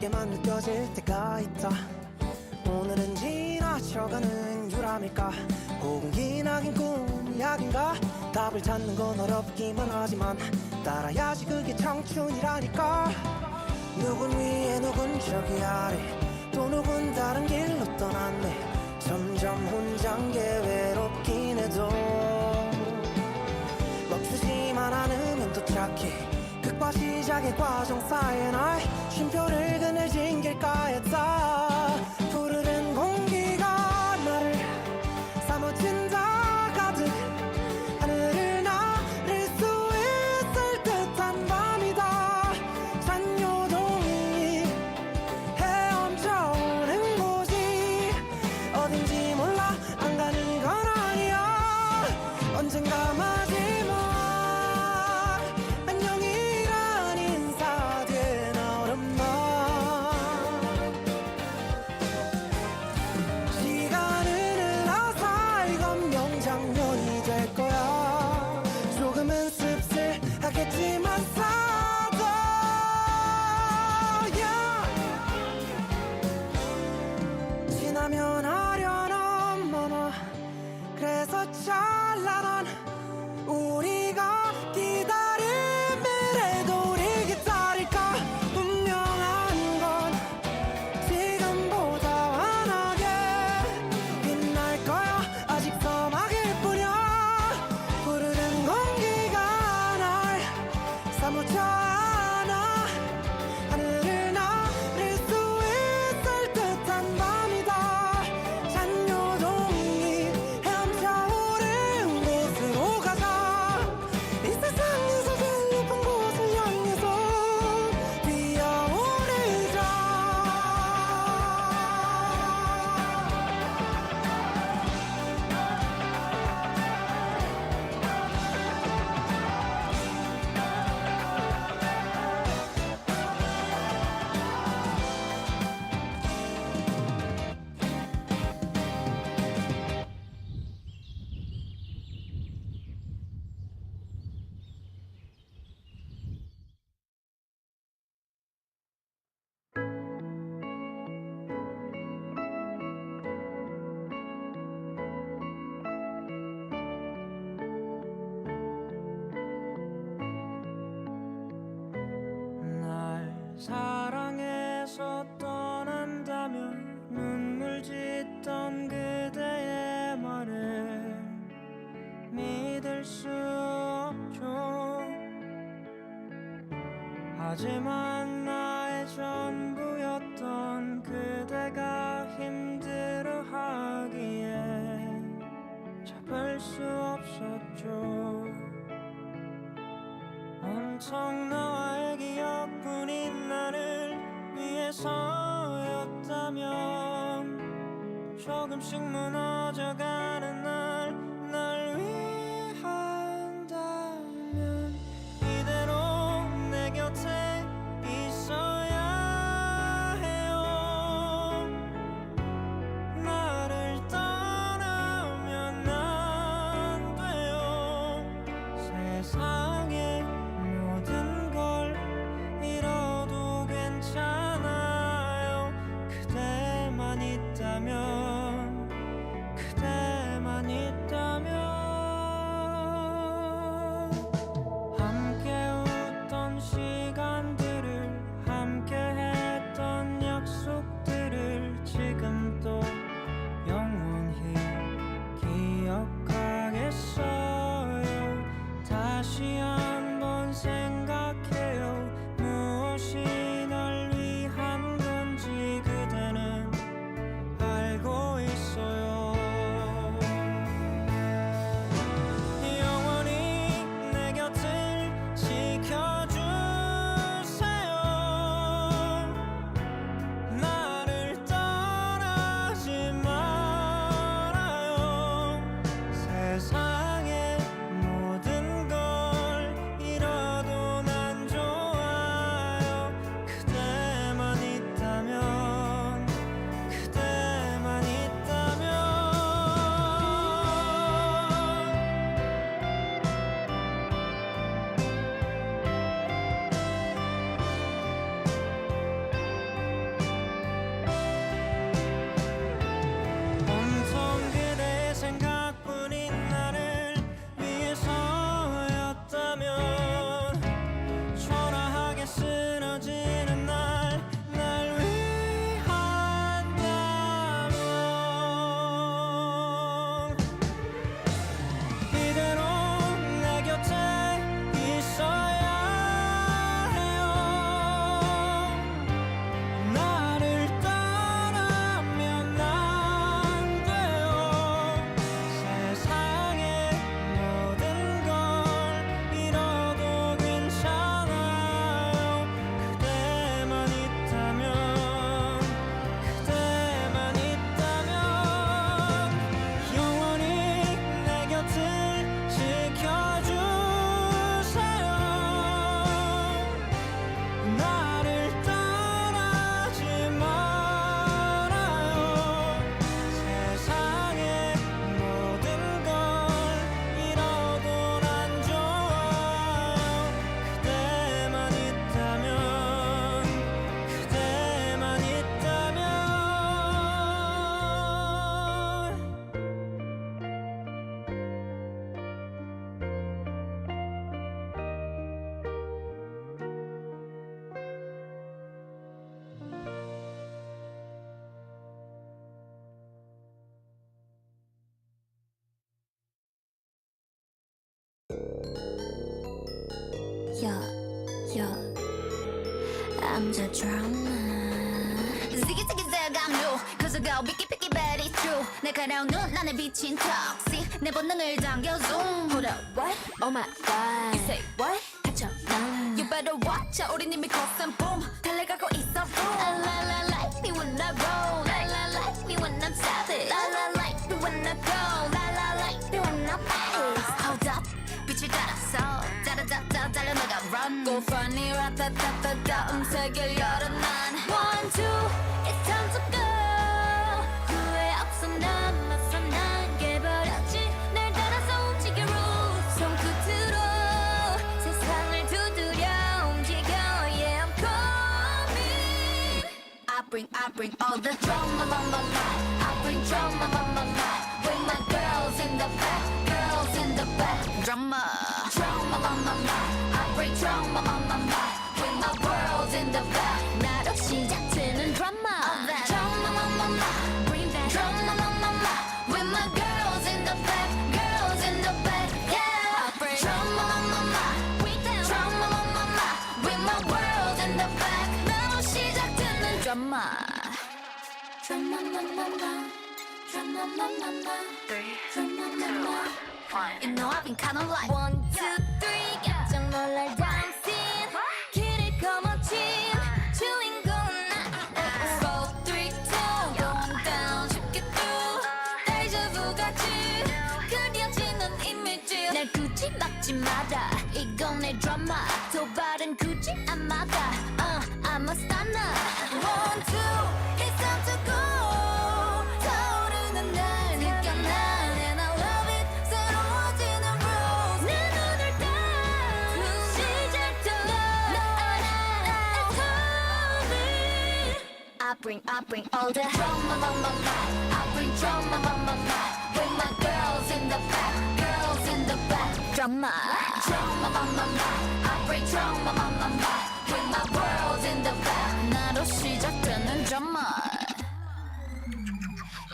새롭게만 느껴질 때가 있다. 오늘은 지나쳐가는 유람일까, 혹은 기나긴 꿈이 약인가. 답을 찾는 건 어렵기만 하지만 따라야지, 그게 청춘이라니까. 누군 위에 누군 저기 아래, 또 누군 다른 길로 떠났네. 점점 혼자인 게 외롭긴 해도 멈추지만 않으면 도착해. 극과 시작의 과정 사이에 날 쉼표를 그늘진 길가에 다 푸르른 공기가 나를 사무친다 가득. 하늘을 나를 수 있을 듯한 밤이다. 잔요동이 헤엄쳐오는 곳이 어딘지 몰라, 안 가는 건 아니야. 언젠가 마지막 안녕이란 인사 뒤에 나오는 날. 시간을 흘러서 이건 명장면이 될 거야. 조금은 씁쓸하겠지만 사도 지나면 아련한 만화. 그래서 찬란한 우리가 기다린 미래도 우리 기다릴까. 분명한 건 지금보다 환하게 빛날 거야. 아직 서막일 뿐이야. 푸르른 공기가 날 사무쳐 안아. 하늘을 나를 수 있을 듯한 밤이다. 잔요동이 헤엄쳐오른 곳으로 가자. 이 세상에서 제일 높은 곳을 향해서 뛰어오르자. 날 사랑해서 떠난다면 눈물 짓던 그대의 말을 믿을 수 없죠. 하지만 나의 전부였던 그대가 힘들어하기에 잡을 수 없었죠. 온통 나와의 기억뿐인 나를 위해서였다면 조금씩 무너져가는 날 위한다면 이대로 내 곁에 있어야 해요. 나를 떠나면 안 돼요. 세상에 모든 걸 잃어도 괜찮아요. 그대만 있다면, 그대 혼자 drama Ziggy ziggy zag I'm new cause I go picky picky but it's true 날카로운 눈 안에 비친 toxic 내 본능을 당겨 zoom Hold up what? Oh my god You say what? 닥쳐 난 You better watch out 우린 이미 cross and boom 달려가고 있어 boom La la la like me when I roll La la like me when I'm savage La la like me when I go La la like me when I pace Hold up 빛을 따라서 짜라짜짜 달려나가 run Go funny 라타타타타 음색을 열어 난 One two it's time to go 후회 없어 난 맞서 난 깨버렸지 날 따라서 움직여 rules 손끝으로 세상을 두드려 움직여 Yeah I'm coming I bring all the drama I bring drama With my girls in the back Girls in the back Drama I bring drama With my world in the back 나로 시작되는 drama Drama Bring that drama With my girls in the back Girls in the back Yeah I bring drama Bring that drama With my world in the back 나로 시작되는 drama Drama You know I've been kinda like 1, 2, 3 깜짝 놀랄 dancing 길을 거머쥔 주인공은 나 4, 3, 2 going down 쉽게 through 데자부 같이 그려지는 이미지 날 굳이 막지 마라 이건 내 드라마 도발은 굳이 안 막아 I'm a stunner 1, 2 it's time to go 타오르는 날 느껴 난 And I love it 새로워지는 rules 내 눈을 딱 시작도 It's coming I bring all the drama I bring drama With my girls in the back Girls in the back Drama I bring drama With my world in the back 나로 시작되는 drama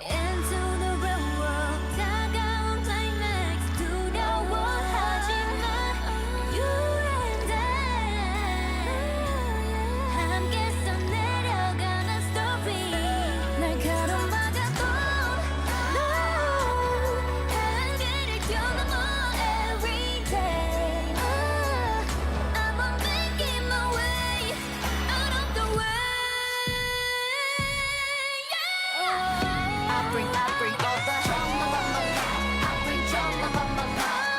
Into the real world 다가온 climax 두려워하지마 You and I 함께 써내려가는 story 날카로운 바다도 No 한계를 뛰어넘어 every day I'm on making my way out of the way I bring all the drama I bring drama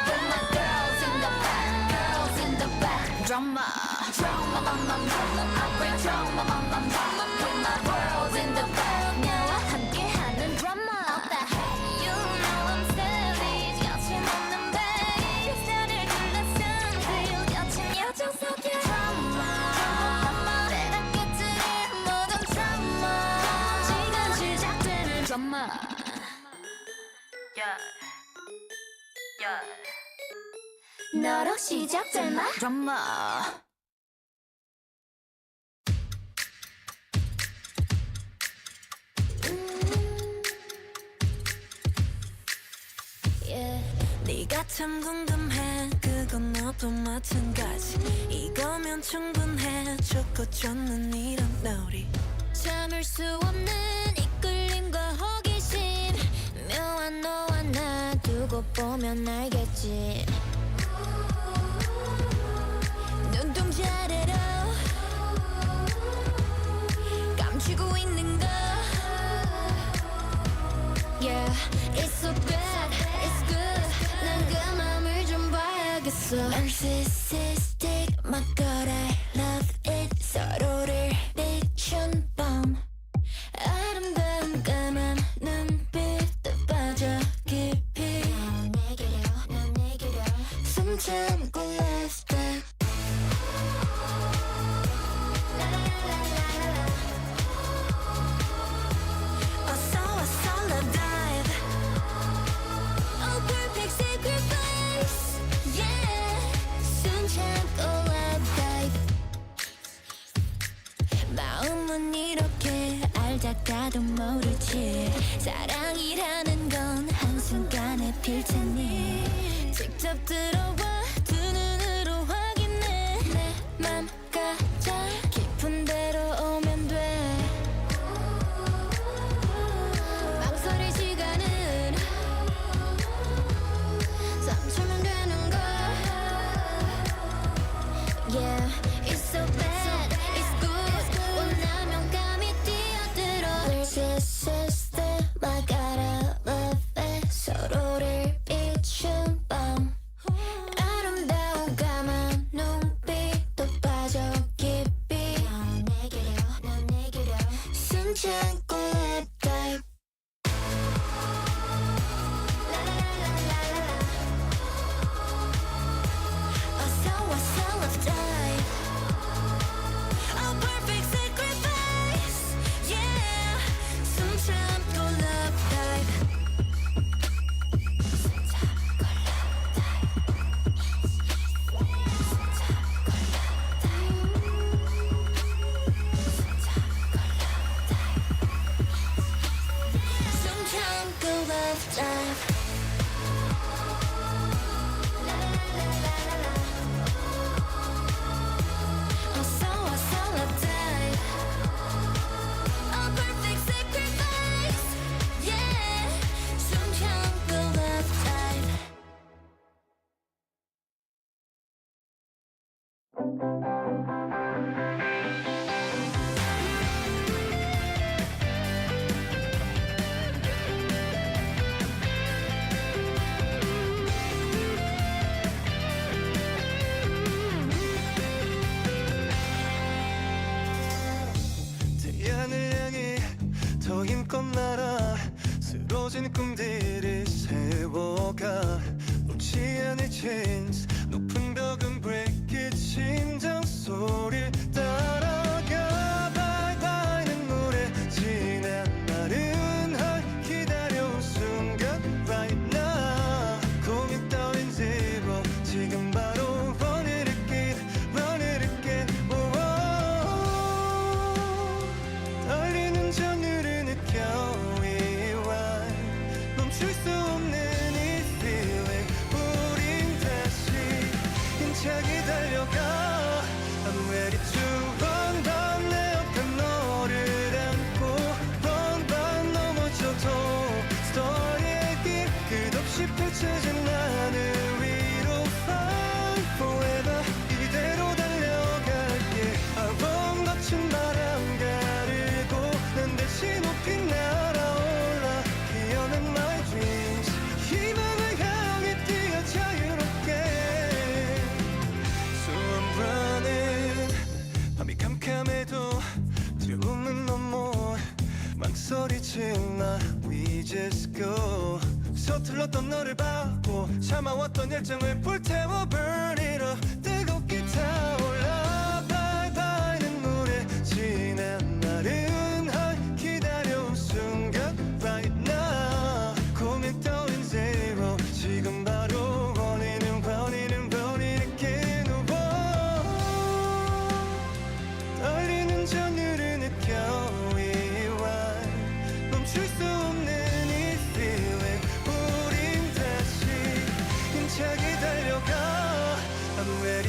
With my girls in the back Girls in the back Drama I bring drama With my world in the back 나와 함께하는 drama You know I'm savage 거침없는 bass 나를 둘러싼 그 거친 여정 속에 drama 내가 깨뜨린 모든 drama 지금 시작되는 drama 너로 시작되나 drama 네가 참 궁금해 그건 너도 마찬가지 이거면 충분해 좋고 좋는 이런 놀이 참을 수 없는 이끌림과 호기심 묘한 너와 나 두고 보면 알겠지 눈동자 아래로 감추고 있는 거 Yeah, it's so bad, it's good 난 그 맘을 좀 봐야겠어 Narcissistic, my god I love it 서로를 비춘 밤 아름다운 까만 눈빛에 빠져 깊이 넌 내게로 숨 참고 last step 어서 dive Oh perfect sacrifice Yeah 숨 참고 dive 마음은 이렇게 알다가도 모르지 사랑이라는 건 한순간에 필 테니 직접 들어와 두 눈으로 확인해 내 맘 가장 깊은 대로 참고 love dive. 어서 와서 love dive. A perfect sacrifice, yeah. 숨 참고 love dive. 숨 참고 love dive. 어서 와서 love dive. A perfect sacrifice, yeah. 숨 참고 love dive. 태양을 향해 더 힘껏 날아 쓰러진 꿈들을 세워가 놓지 않을 chance 높은 벽은 break it 심장 소리를 따라가 bye bye 눈물에 지난 나른한 기다려온 순간 right now 고민 따윈 zero 지금 바로 run it again run it again oh, 떨리는 전율을 느껴 이완 멈출 수 없는 이 feeling 우린 다시 힘차게 달려가 I'm ready to run run 내 옆에 너를 안고 run run 넘어져도 스토리의 길 끝없이 펼쳐진 하늘 위로 fly forever 이대로 달려갈게 아범 거친 바람 가르고 난 대신 높이 날아올라 피어난 my dreams 희망을 향해 뛰어 자유롭게 So I'm running 밤이 캄캄해도 두려움은 no more 망설이지 마 We just go 서툴렀던 너를 바고 참아왔던 열정을 불태워 burn it up 뜨겁게 타올라 bye bye 눈물에 지난 나른한 기다려온 순간 right now 고민 따윈 zero 지금 바로 running running running again 떨리는 전율을 느껴 이완 멈출 수 없는 이 feeling 우린 다시 힘차게 달려가 I'm ready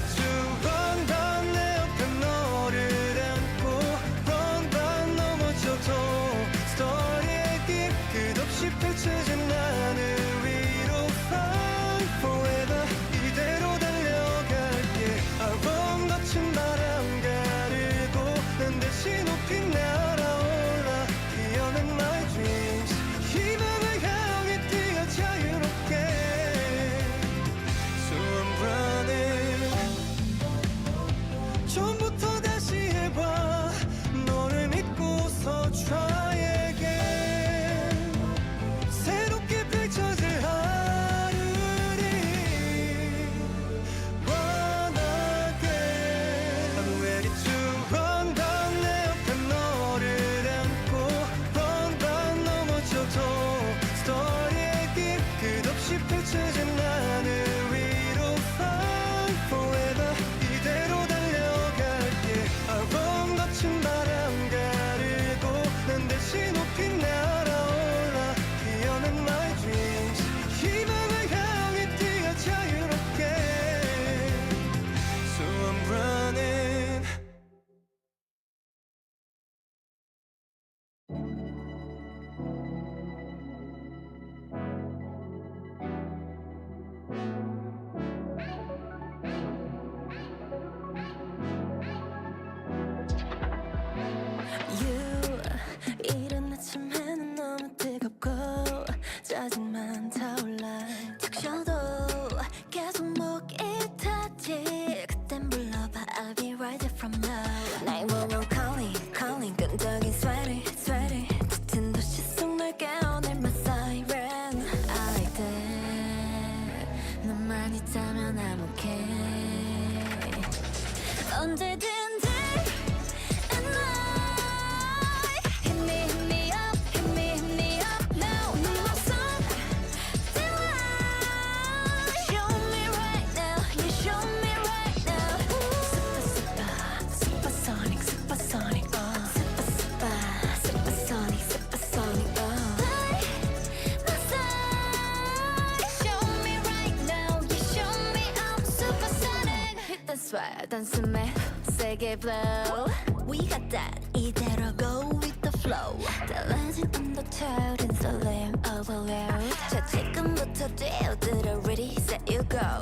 단숨에 세게 blow. We got that. 이대로 go with the flow. 달라진 온도 차오른 설렘 overload. 자 지금부터 뛰어들어 ready set you go.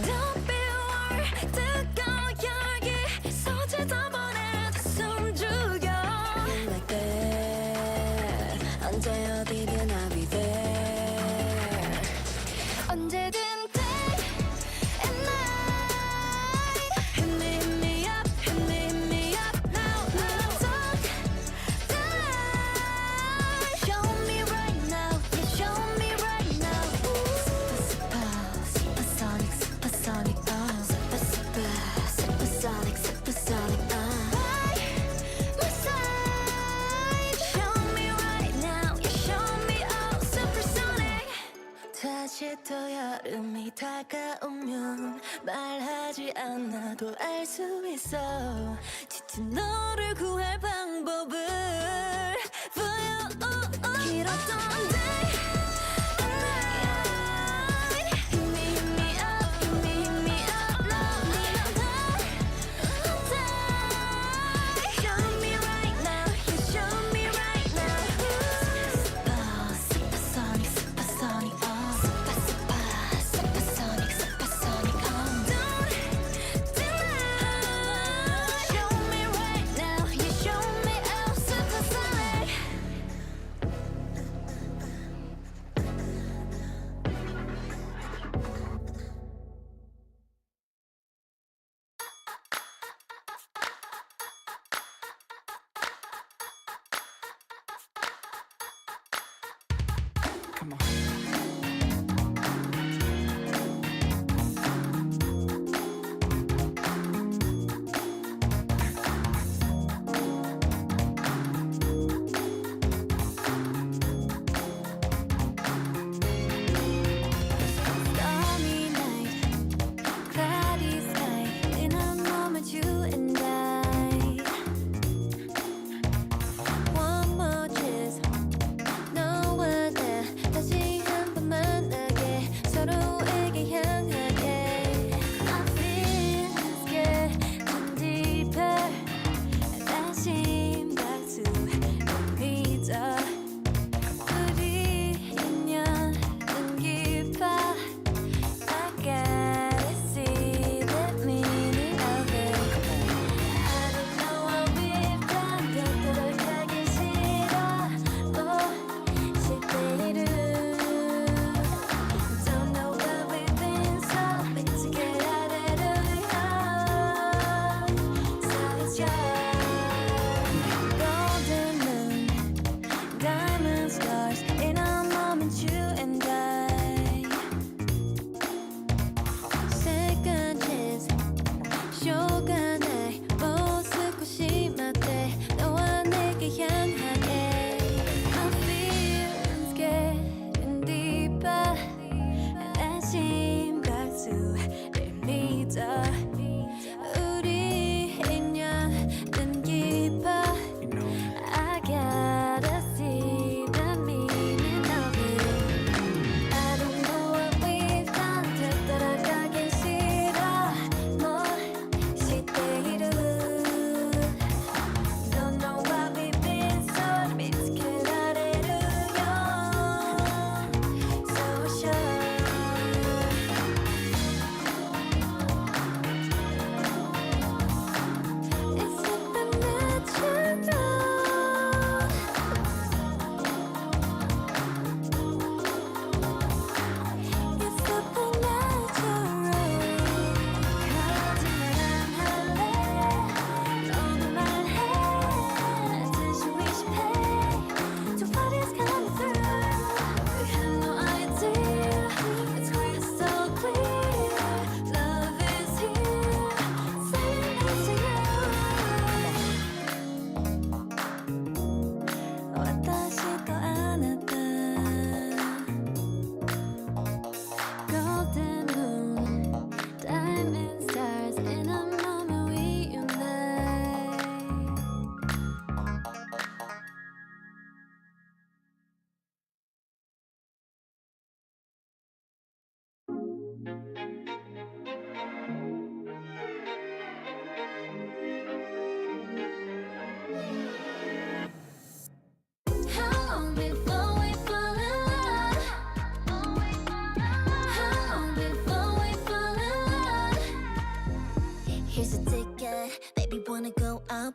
Don't be worried. 뜨거운 열기 서지다 보내 숨 죽여. Like that. 언제 어디든 I'll be there. 언제든 day and night. Hit me up, hit me up now, now. Talk tonight. Show me right now, yeah, show me right now. Supersonic, supersonic, supersonic, supersonic, By my side. Show me right now, yeah, show me all supersonic. 다시 또 여름이 다가오면 말하지 않아도 알 수 있어. 짙은 너를 구할 방법을 보여. 길었던 day and night. Hit me up, hit me up now, now. Show me right now, yeah, show me right now. Supersonic, supersonic, supersonic, supersonic, Don't deny. Show me right now, yeah, show me all supersonic. Stormy night, cloudy sky. In a moment, you and I. One more chance, no other. 다시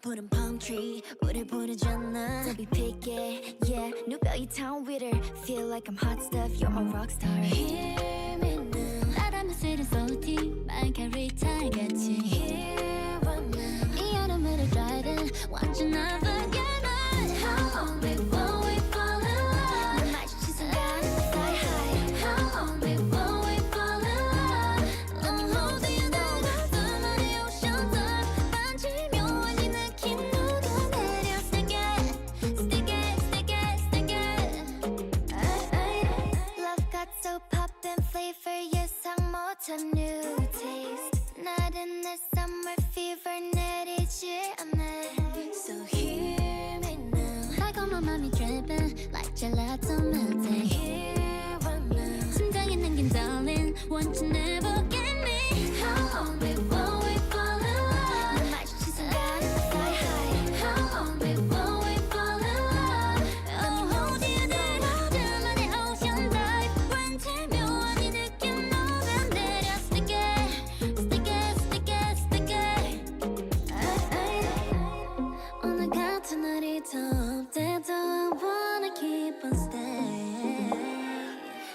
푸른 palm tree 우릴 보내줬나 Don't be picky yeah 누가 이 town 위를 Feel like I'm hot stuff You're my rock star Hear me now 나라면 쓰는 소티 말갈이 타이같이 Here right now 이 여름을 driving 완전 unforgettable How long before we fall in love 날 마주친 순간 fly high How long before we fall in love Let me hold you down 두만의 ocean top 반지 묘한 이 느낌 녹아내려 Stick it, stick it, stick it, stick it Love got so poppin' flavor 예상 못한 new taste 나른한 summer fever 내리지 않네 So hear me now 달콤한 맘이 drippin' like gelato melting Here right now 심장에 남긴 darling Want you never get me How long before we fall in love 날 마주친 순간 fly high How long before we fall in love Let me hold you down 둘만의 ocean dive 왠지 묘한 이 느낌 녹아내려 Stick it, stick it, stick it, stick it 오늘 같은 날이 더 없대도 I wanna keep on staying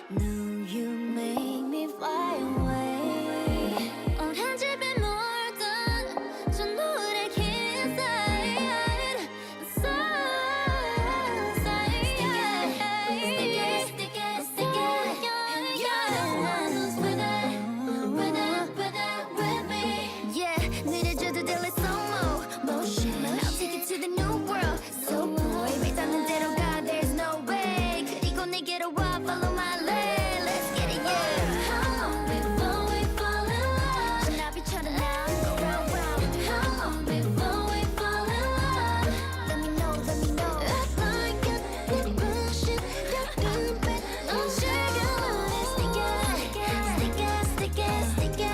No, you make me fly away 오랜 집에 몰던 저 노래 inside Stick it, stick it, stick it You're the one who's with it, with it, with it, with me Yeah, 느려져도 they let slow motion I'll take you to the new world So boy, 말 닿는 대로 가 There's no way 그리고 내게로 와 Follow my lead Let's get it, yeah How long before we fall in love 전화비처럼 난 go round round How long before we fall in love Let me know, let me know It's like a passion 약간 배 넘치게 Stick it, stick it, stick it, stick it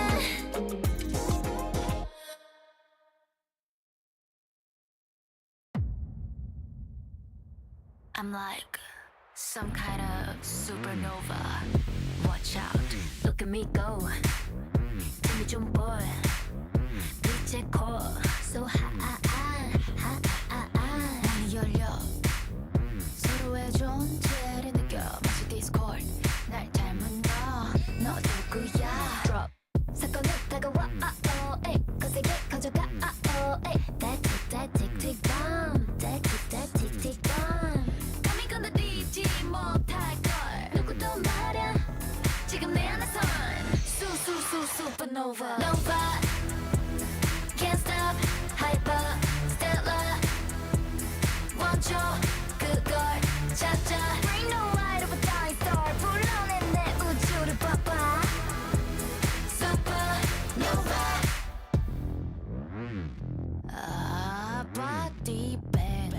I'm like some kind of supernova. Watch out, look at me go. Give me 좀 boy. 빛의 core, so high, 문이 열려. 서로의 존재를 느껴. 마치 Discord. 날 닮은 너 누구야? Drop. 사건은 다가와, 에이. 거세게 가져가, 에이. that tick bomb. that tick bomb. 감히 건드리지 못할 걸. 누구도 말야. 지금 내 안에선 supernova. Nova. Can't stop. Hyper. Stellar. 원초 그걸 찾아. Bring the light of a dying star. 불러내 내 우주를 봐봐. Supernova. Body bang.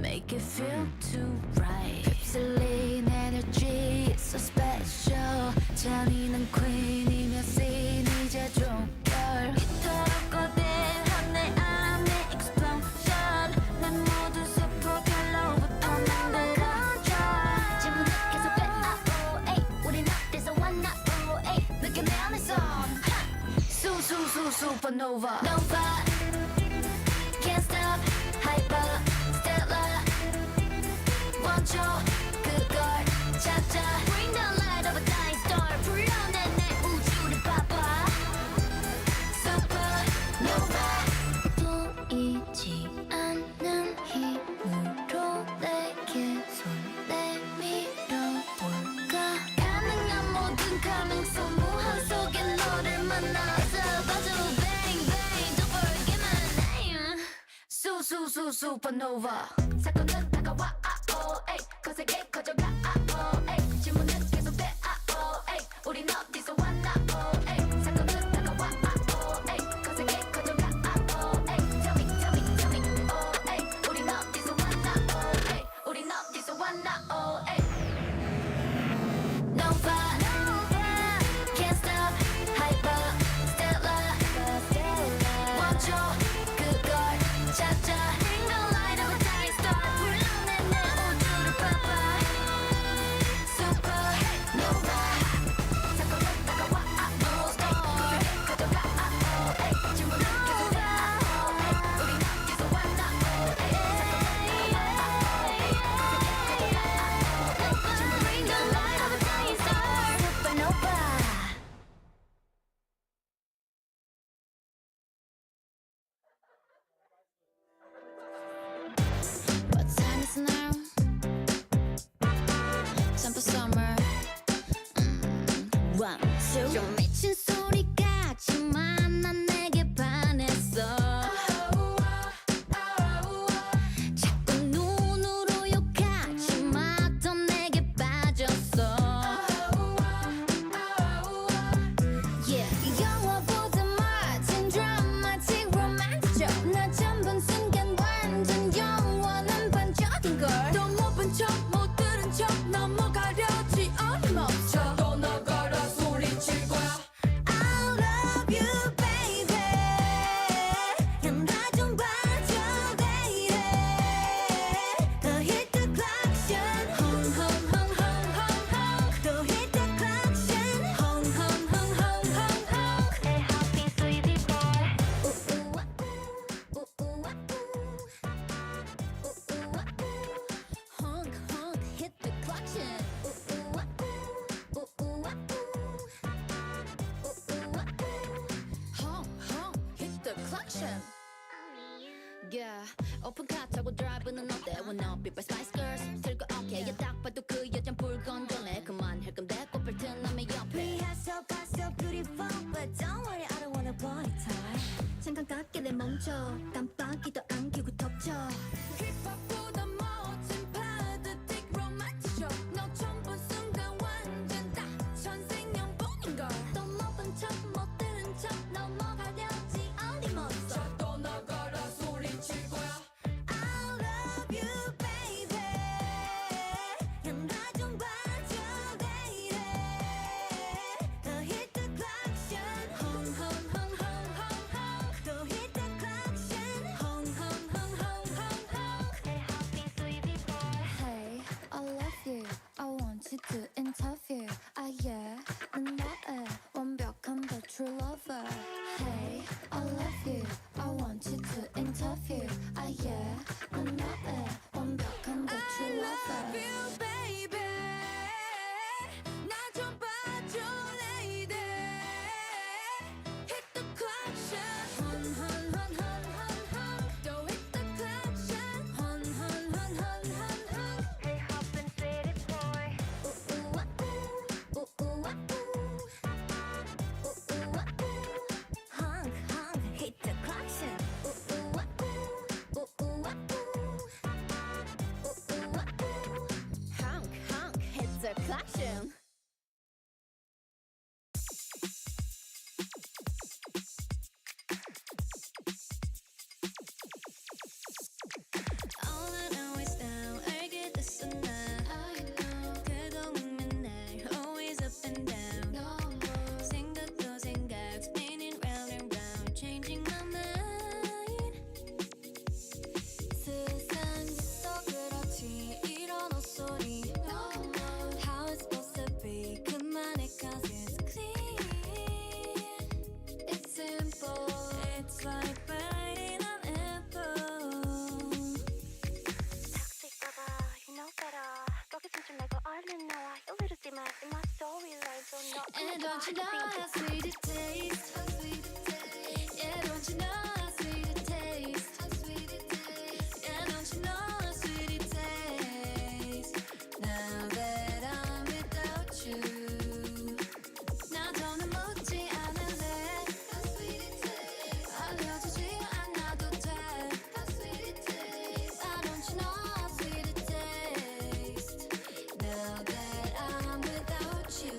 Make it feel too right. 휩쓸린 energy so special. 잔인한 queen이며 scene 이제 종결. 이토록 거대한 내 안의 explosion. 내 모든 세포 결로부터 만든 control. 지금은 계속 돼 우린 어디서 왔나 느껴 내 안에선 supernova. Nova. Can't stop. Hyper. Stellar. 원초 그걸 찾아. Bring the light of a dying star. 불러내 내 우주를 봐봐. Supernova. 보이지 않는 힘으로 내게 손 내밀어 볼까. 가능한 모든 가능성 무한 속에 너를 만나서 봐줘. Bang bang don't forget my name. Supernova. 사건은 다가와 에이. 거세게 커져가 에이. 질문은 계속돼 에이. 우린 어디서 왔나 에이. 사건은 다가와 에이. 거세게 커져가 에이. Tell me 에이. 우린 어디서 왔나 에이. 우린 어디서 왔나 에이. Nova. Can't stop. Hyper. Stellar. 원초 그걸 찾아. Bring the light of a dying star. 불러내 내 우주를 봐봐. collection. Yeah, 오픈카 타고 드라이브는 어때? Wanna be by Spice Girls 들고 오케이 딱 봐도 그 여잔 불건전해 그만할 건데 꽃을 튼 남의 옆에 We have so far so beautiful But don't worry I don't wanna body tie 잠깐 깎게 내 멈춰 깜빡이도 안 켜고 덮쳐 힙합보다 멋진 pathetic romantic show 너 처음 본 순간 완전 딱 천생연분인걸 또 못 본 척 못 들은 척 넘어가려지 어디 멈춰 또 나가라 소리칠 거야 I love you baby 나 좀 봐줘 baby 더 hit the collection home home home home home home 또 hit the collection home home home home home home Hey happy sweetie boy Hey I love you I want you to interview Ah yeah 난 너의 완벽한 the true lover Hey I love you I want you to interview Ah yeah 난 너의 완벽한 the true lover I love you baby 나 좀 봐줘 lady Hit the collection hun hun hun hun hun hun 또 hit the collection hun hun hun hun hun hun Hey hoppin' city boy ooh ooh ah ooh ooh ooh ah ooh ooh ooh ah ooh hung hung hit the collection ooh ooh ah ooh ooh ooh ah ooh ooh ooh ah ooh hung hung hit the collection All I know is now 알게 됐어 난 그동안 맨날 always up and down 생각도 생각 spinning round and round changing my mind 세상에서 그렇지 이런 헛소리 How it's supposed to be 그만해 cause it's clean It's simple It's like biting an apple Toxic lover, you know better. 거기 숨좀 말고 얼른 나와. You're little my in my storyline, so no. And don't you know how sweet it tastes? Yeah, don't you know how sweet it tastes? Yeah, don't you know how sweet it tastes? Now that I'm without you. 나 더는 묻지 않을래. 알려주지 않아도 돼. Why don't you know how sweet it tastes? Now that I'm without you.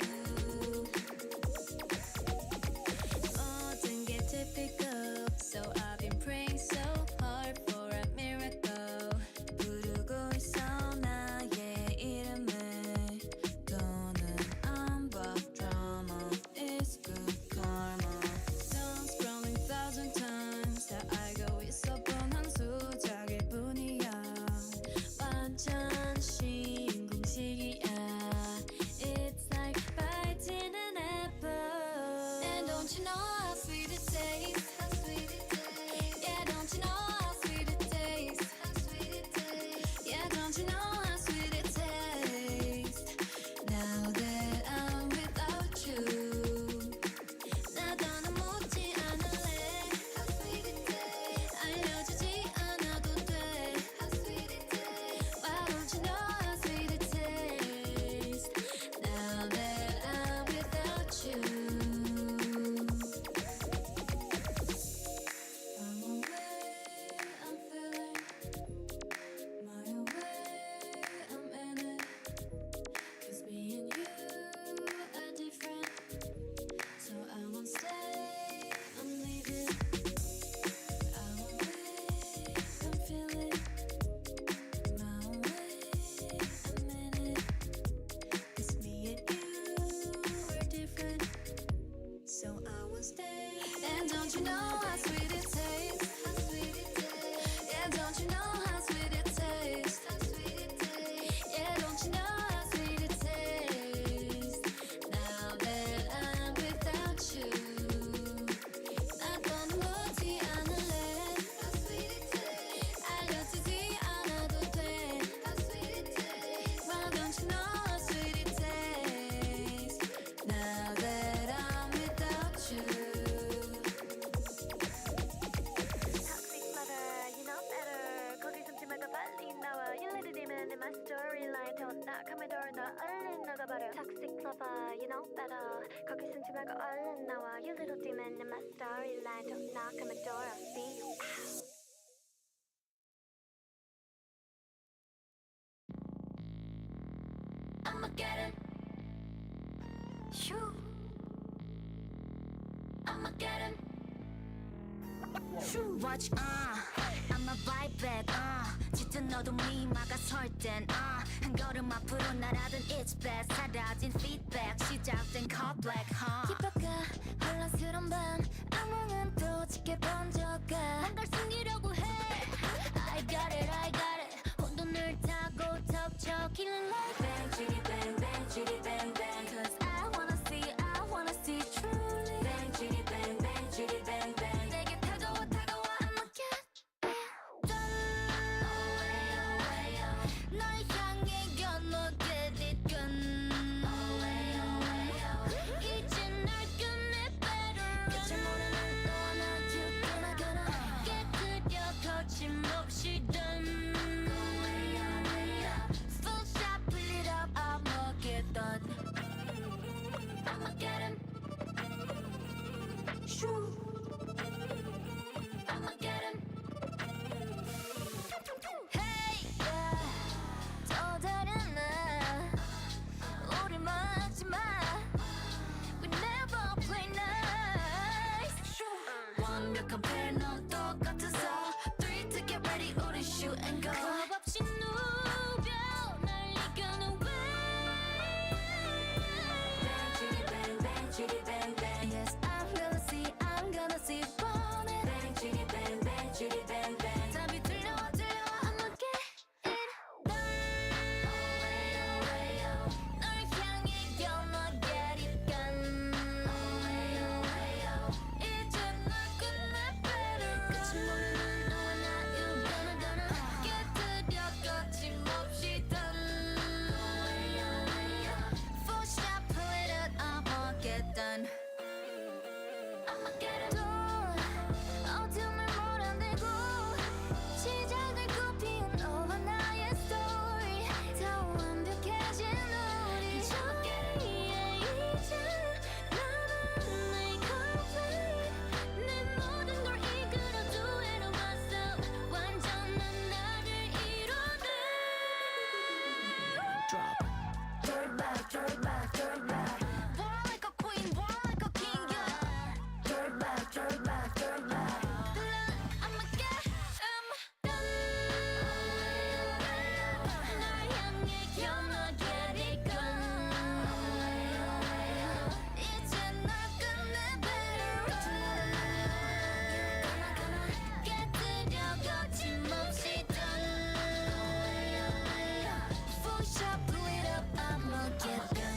knock on my door 너 얼른 나가버려 Toxic lover you know better 거기 숨지 말고 얼른 나와 You little demon in my storyline Don't knock on my door I'll see you I'ma get it. Shoo. I'ma get it. Shoo. Watch, I'ma bite back, 짙은 어둠이 막아설 땐, 한 걸음 앞으로 날아든 it's best. 사라진 feedback, 시작된 callback, 깊어가 혼란스러운 밤, 악몽은 또 짙게 번져가. 난 널 숨기려고 해. I got it. 혼돈을 타고 덮쳐 killing like bang, chitty bang, bang, chitty bang, bang. 'Cause I wanna see truly. Bang, chitty bang, bang, chitty bang, bang. 내게 다가와, I'ma get it done. 널 향해 건너 get it done. 이제 널 끝내 better run. 끝을 모르는 너와 나 gonna 깨뜨려 거침없이 done. Full shot, pull it up, I'ma get done. I'ma get him. Shoo. I'ma get him. Hey, yeah. 또 다른 날 우리 막지 마. We never play nice. 완벽한 패널 똑같아서 3 to get ready 우리 shoot and go. 겁 없이 누벼 날 이겨는 way. Bang, chitty bang, bang, chitty bang, bang. Yes, I'm gonna see burning. Bang, chitty bang, bang, chitty bang, bang. 답이 들려, I'ma get it done. 널 향해 건너 get it done. 이제 널 끝내 better run. 끝을 모르는 너와 나 you gonna 깨뜨려 거침없이 done. Full shot, pull it up, I'ma get done. I'ma get it done. 어둠을 몰아내고 시작을 꽃피운 너와 나의 story. 더 완벽해진 우리 저기에 이제 나는 내 complete. 내 모든 걸 이끌어도 해로 myself. 완전한 나를 이뤄내. Drop. Throw it back, throw it back, throw it back. War like a queen, war like a king, yeah. Throw it back, throw it back, throw it back. I'ma get him done. 널 향해 건너 get it done. 이제 널 끝내 better run. 깨뜨려 거침없이 done. Full shot, pull it up, I'ma get done.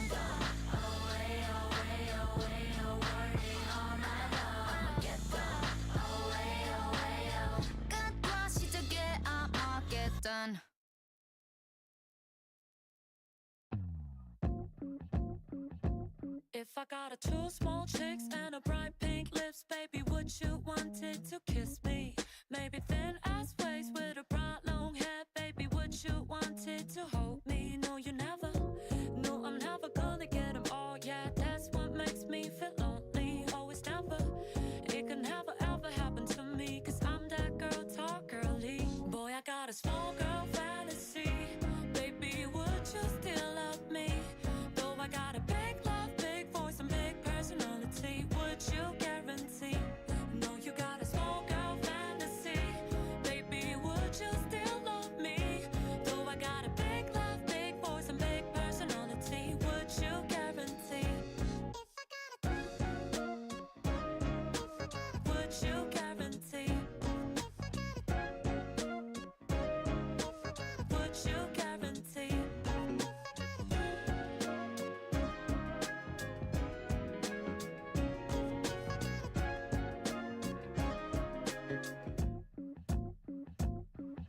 끝과 시작에 I'ma get done. If I got a 2 small cheeks and a bright pink lips, baby, would you want it to kiss me? Maybe thin ass waist with a bright long hair, baby, would you want it to hold me? No, you never. No, I'm never gonna get them all. Yeah, that's what makes me feel lonely. Always never. It can never ever happen to me, 'cause I'm that girl, talk girly. Boy, I got a small girl fantasy. Baby, would you still love me? Though I got a big love, big voice, and big personality, would you guarantee? No, you got a small girl fantasy. Baby, would you still love me? Though I got a big love, big voice, and big personality, would you guarantee? Would you guarantee? Would you guarantee?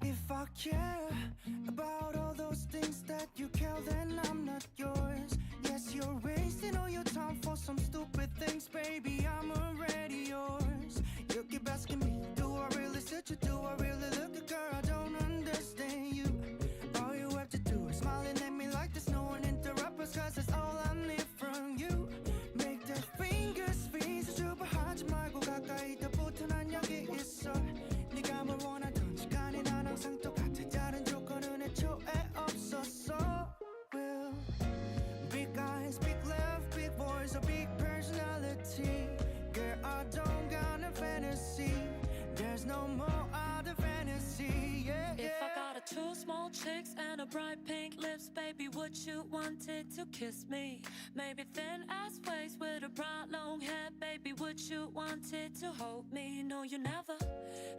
If I care about all those things that you care, then I'm not yours. Yes, you're wasting all your time for some stupid things, baby. I'm already yours. You keep asking me, do I really suit you? Do I really look good, girl? I don't understand you. All you have to do is smile and at me like this. small cheeks and a bright pink lips, baby, would you wanted to kiss me? Maybe thin ass waist with a bright long hair, baby, would you wanted to hold me? No, you never.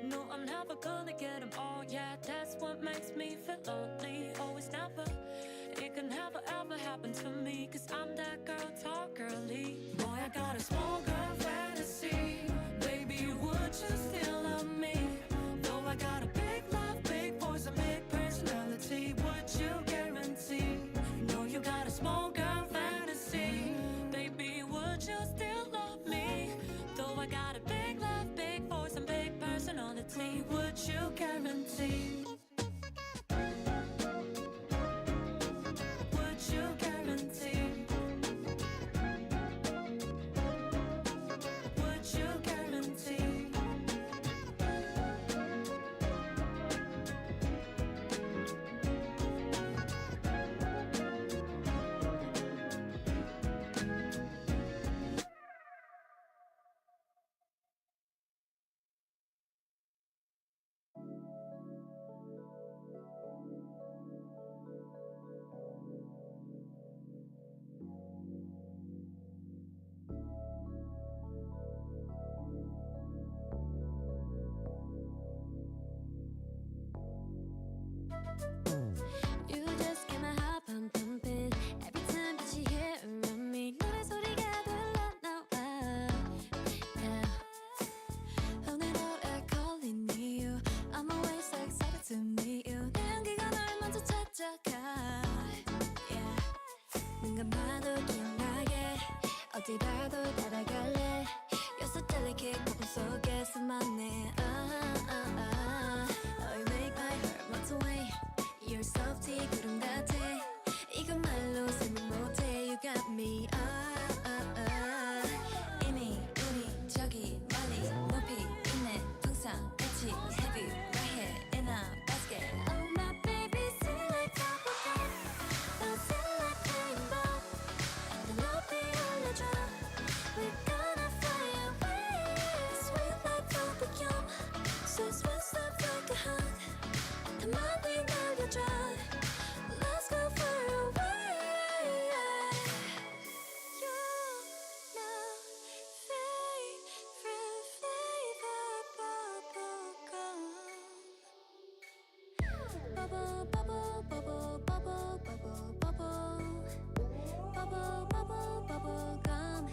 No, I'm never gonna get them all. Yeah, that's what makes me feel lonely. Always never. It can never ever happen to me, 'cause I'm that girl, tall girly. Boy, I got a small girl fantasy. Baby, would you still love me? Though I got a big love, big voice, and big personality, would you guarantee? No, you got a small girl fantasy. Baby, would you still love me? Though I got a big love, big voice, and big personality, would you guarantee? Would you guarantee? Would you guarantee? You just get my heart pumping every time that you hear around me. 노래 소리가 들려나와. Yeah. 오늘 노래 calling you. I'm always so excited to meet you. 내 향기가 널 먼저 찾아가. Yeah. 눈 감아도 기억나게 어디 봐도 따라갈래. You're so delicate 꿈 속에 수많네. Oh, you make my heart melt away. You're softy 구름 같아. 이건 말로 설명 못해. You got me. 이미 우리 저기 멀리 높이 있네. 풍선 같이 have you right here in a basket. Oh my baby, sing like bubblegum. Don't sing like rainbow. 내 높이 올려줘. We're gonna fly away. Sweet like bubblegum. So sweet, soft like a hug. 더 많이 날려줘. Let's go far away. You're my favorite flavor bubblegum. Bubble, bubble, bubble, bubble, bubble, bubble. Bubble, bubble, bubblegum.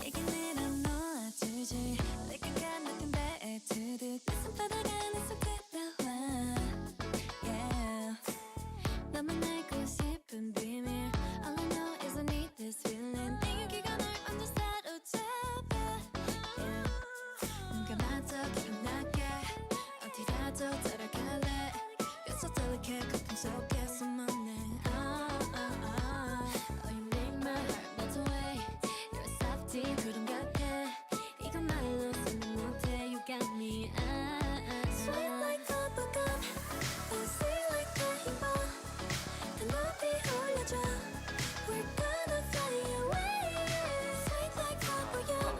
얘기 내려놓아주지. Like I got nothing better to do. 내 손바닥 안에서 그려와. Yeah. 너만 알고 싶은 비밀. All I know is I need this feeling. 내 향기가 널 완전 사로잡아. Yeah. 눈 감아도 기억나게 어디라도 따라갈래. You're so delicate 거품 속에 숨었네. Oh, you make my heart melt away. You're a softie 구름 같아. 이건 말로 설명 못해. You got me. Sweet like bubblegum. Oh, sweet like rainbow. 더 높이 올려줘. We're gonna fly away. Sweet like bubblegum.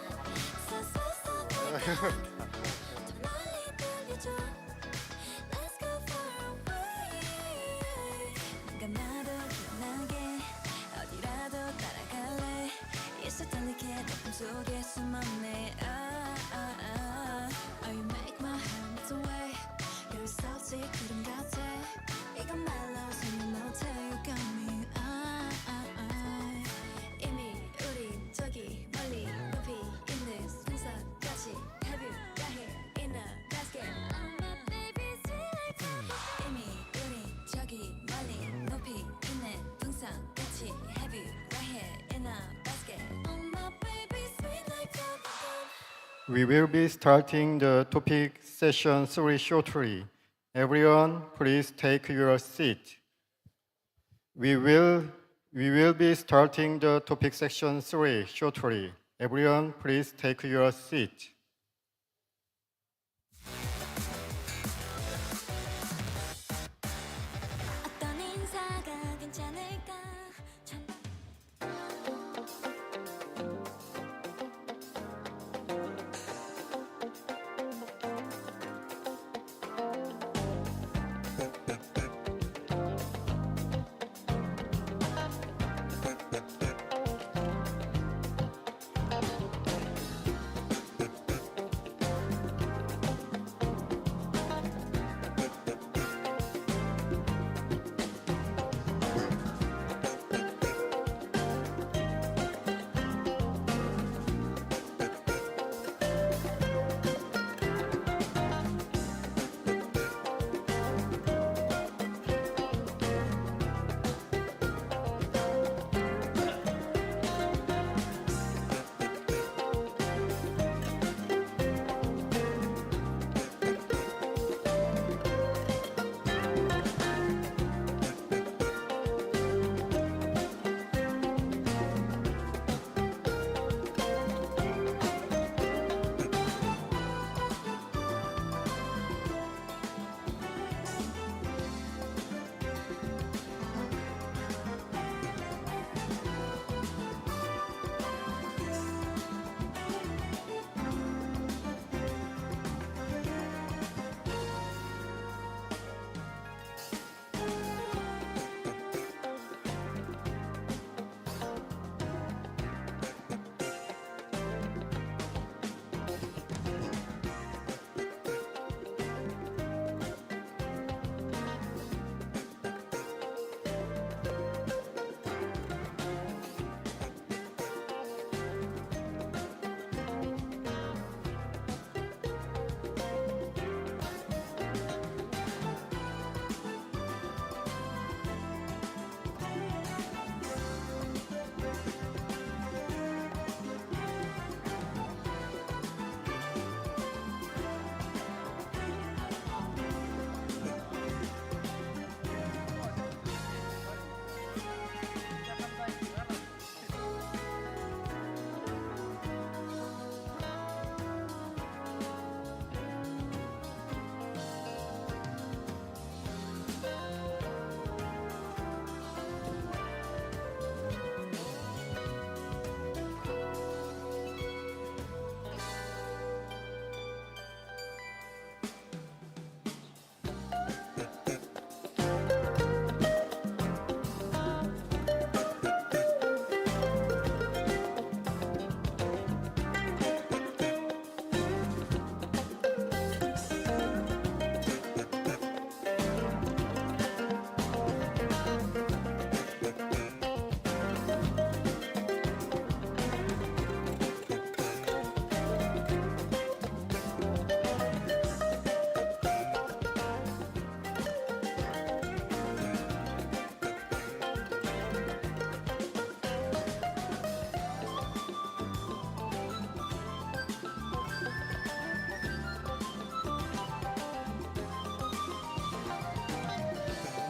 So, so, so like a hug. 더 멀리 들려줘. Let's go far away. 눈 감아도 기억나게 어디라도 따라갈래. You're so delicate 거품 속에 숨었네. Oh, you make my heart melt away. You're salty 구름 같아. 이건 말로 설명 못해. You got me. 이미 우리 저기 멀리 높이 있는 풍선같이 have you right here in a basket. Oh my baby, sweet like bubblegum. 이미 우리 저기 멀리 높이 있는 풍선같이 have you right here in a basket. Oh my baby, sweet like bubblegum. We will be starting the topic session 3 shortly. Everyone, please take your seat. We will be starting the topic section 3 shortly. Everyone, please take your seat. 어떤 인사가 괜찮을까?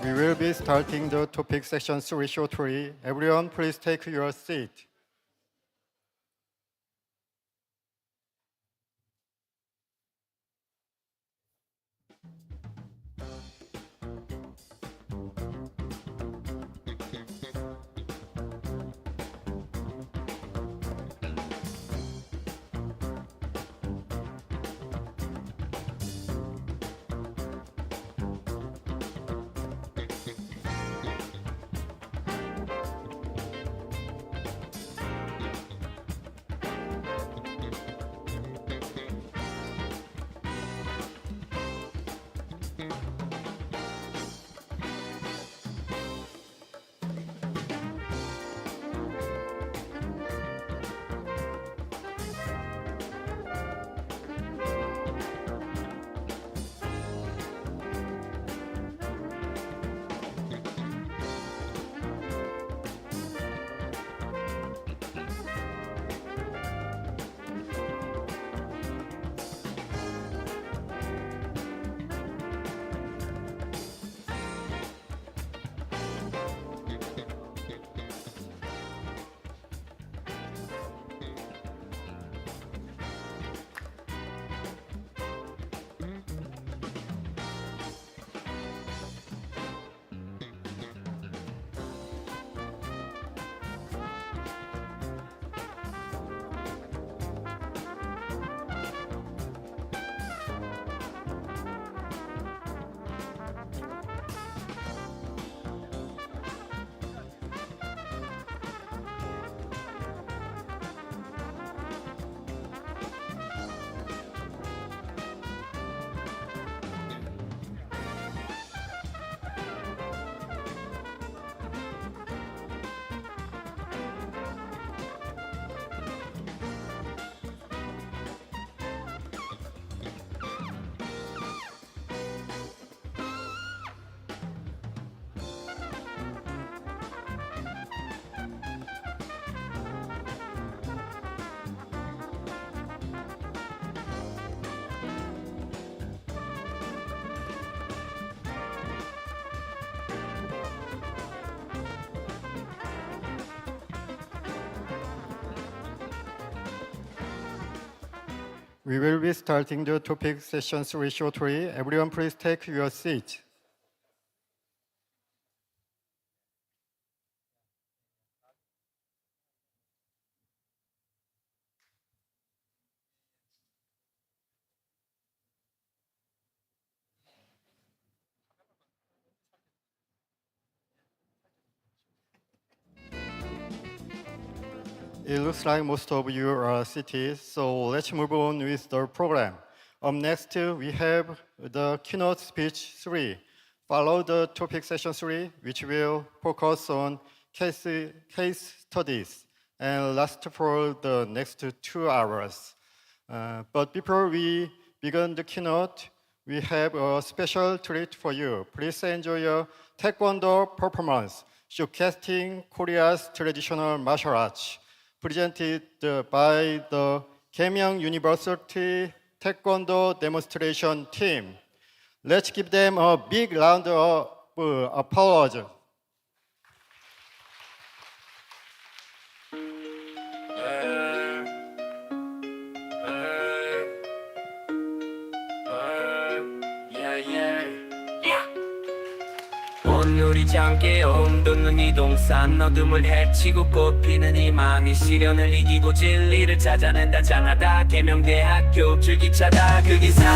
We will be starting the topic section 3 shortly. Everyone, please take your seat. We will be starting the topic session 3 shortly. Everyone, please take your seat. It looks like most of you are seated, so let's move on with the program. Up next, we have the keynote speech 3, follow the topic session 3, which will focus on case studies and last for the next 2 hours. But before we begin the keynote, we have a special treat for you. Please enjoy a Taekwondo performance showcasing Korea's traditional martial arts, presented by the Keimyung University Taekwondo demonstration team. Let's give them a big round of applause. 온누리 장기에 홈돋는 이 동산 어둠을 헤치고 꽃피는 이 마음이 시련을 이기고 진리를 찾아낸다 장하다 계명대학교 줄기차다 그 기상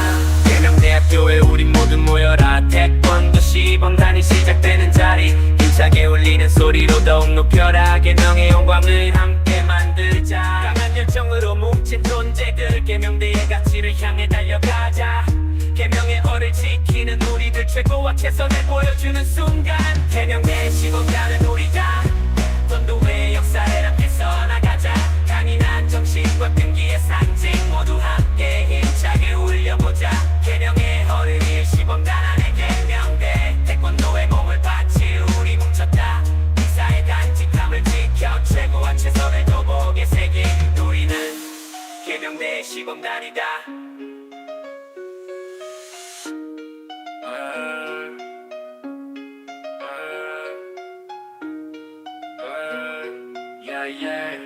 계명대학교에 우린 모두 모여라 태권도 시범단이 시작되는 자리 힘차게 울리는 소리로 더욱 높여라 계명의 영광을 함께 만들자 강한 열정으로 뭉친 존재들 계명대의 가치를 향해 달려가자 계명의 얼을 지키는 우리들 최고와 최선을 보여주는 순간 계명대 시범단은 우리가 선도의 역사를 앞에서 나가자 강인한 정신과 끈기의 상징 모두 함께 힘차게 울려보자 계명의 얼을 이을 시범단 안에 계명대 태권도의 몸을 바치 우리 뭉쳤다 이사의 간직함을 지켜 최고와 최선을 도복에 새긴 우리는 계명대의 시범단이다 yeah.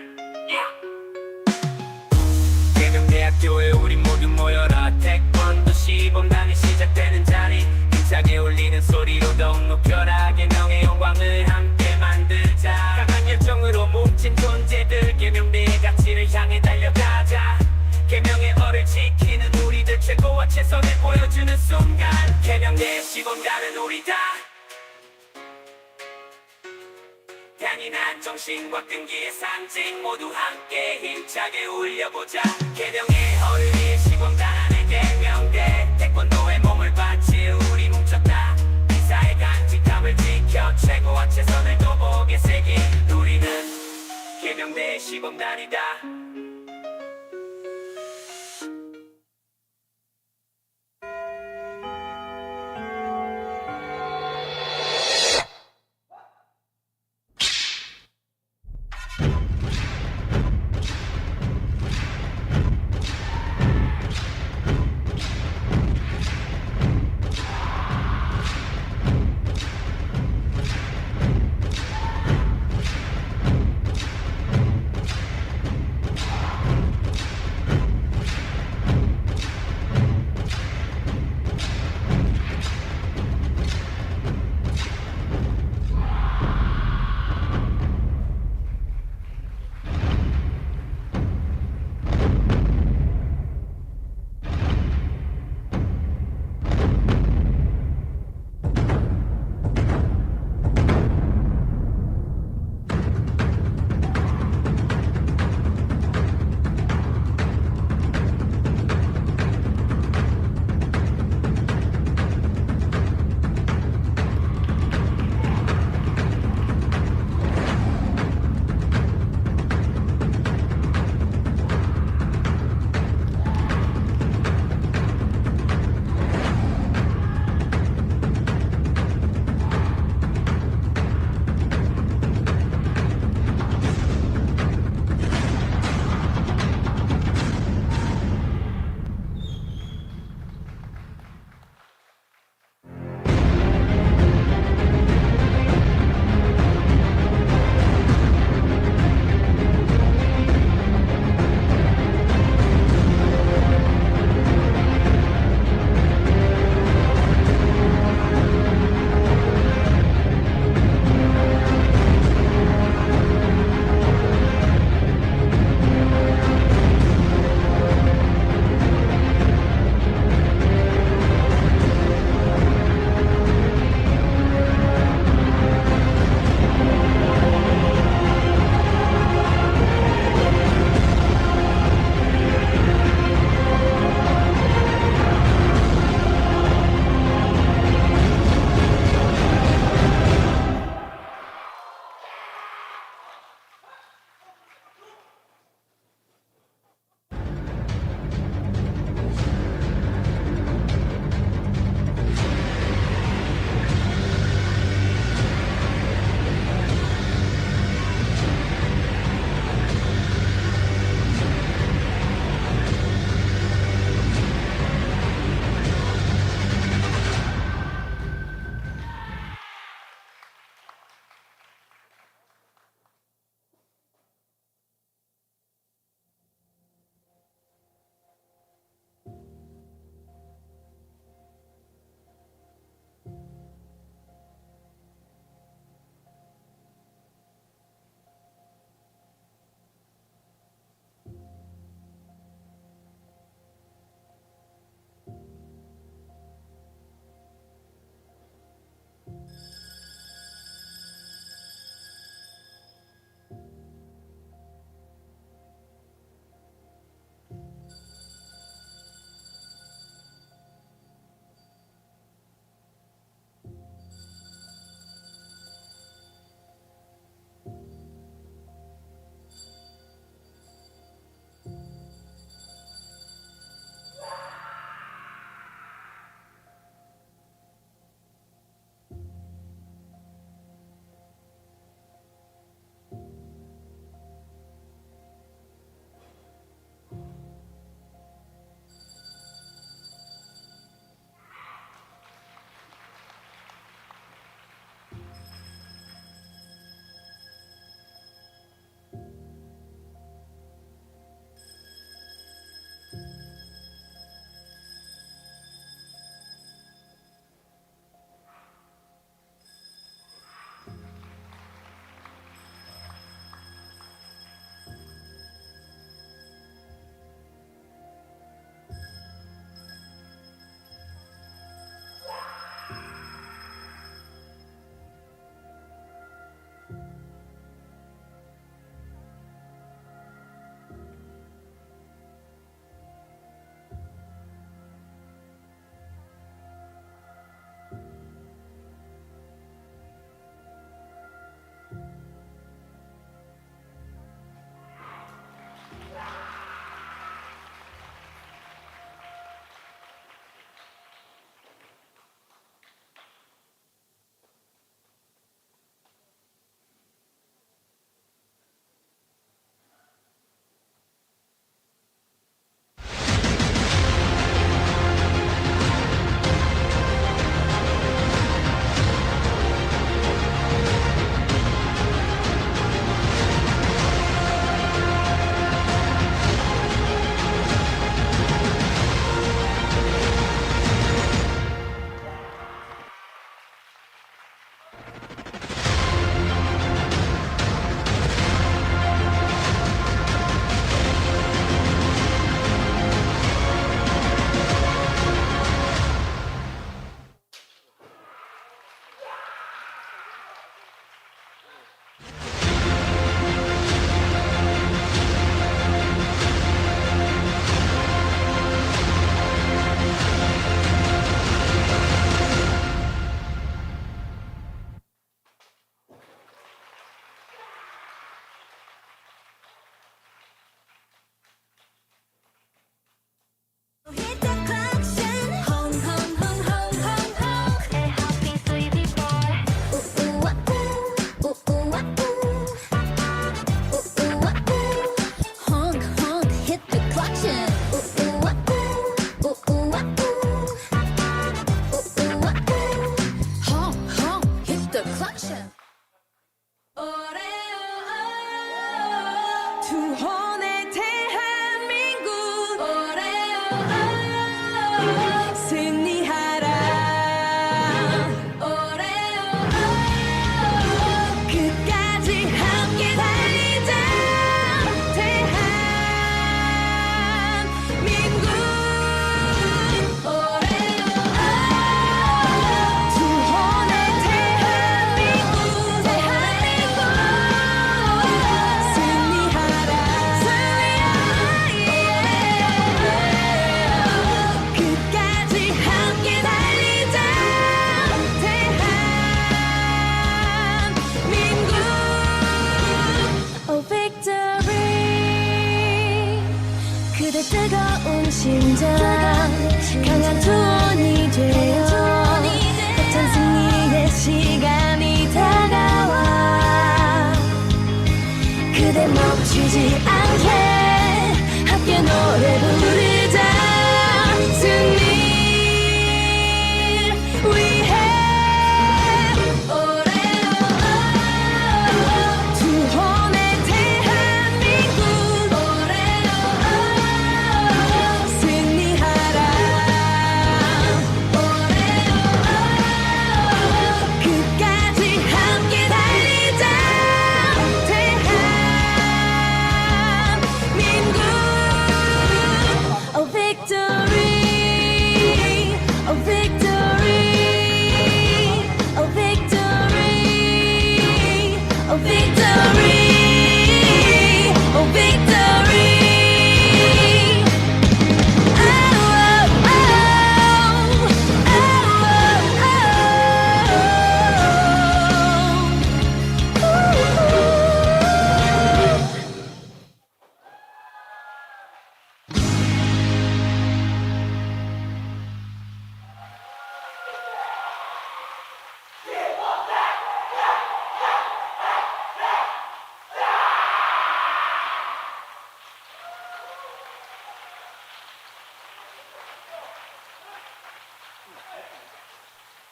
계명대학교에 우리 모두 모여라. 태권도 시범단이 시작되는 자리, 힘차게 울리는 소리로 더욱 높여라. 계명의 영광을 함께 만들자. 강한 열정으로 뭉친 존재들, 계명대의 가치를 향해 달려가자. 계명의 얼을 지키는 우리들, 최고와 최선을 보여주는 순간. 계명대의 시범단은 우리다. 강인한 정신과 끈기의 상징, 모두 함께 힘차게 울려보자. 계명의 얼을 위해 시범단 안에 계명대, 태권도에 몸을 바치 우리 뭉쳤다. 인사의 간직함을 지켜 최고와 최선을 도복에 새긴 우리는 계명대의 시범단이다. 지치지 않게 함께 노래 부르자 승리 위해 구원의 대한민국 승리하라 끝까지 함께 달리자 대한민국 Oh victory Oh victory Oh victory Oh victory Oh victory Oh oh oh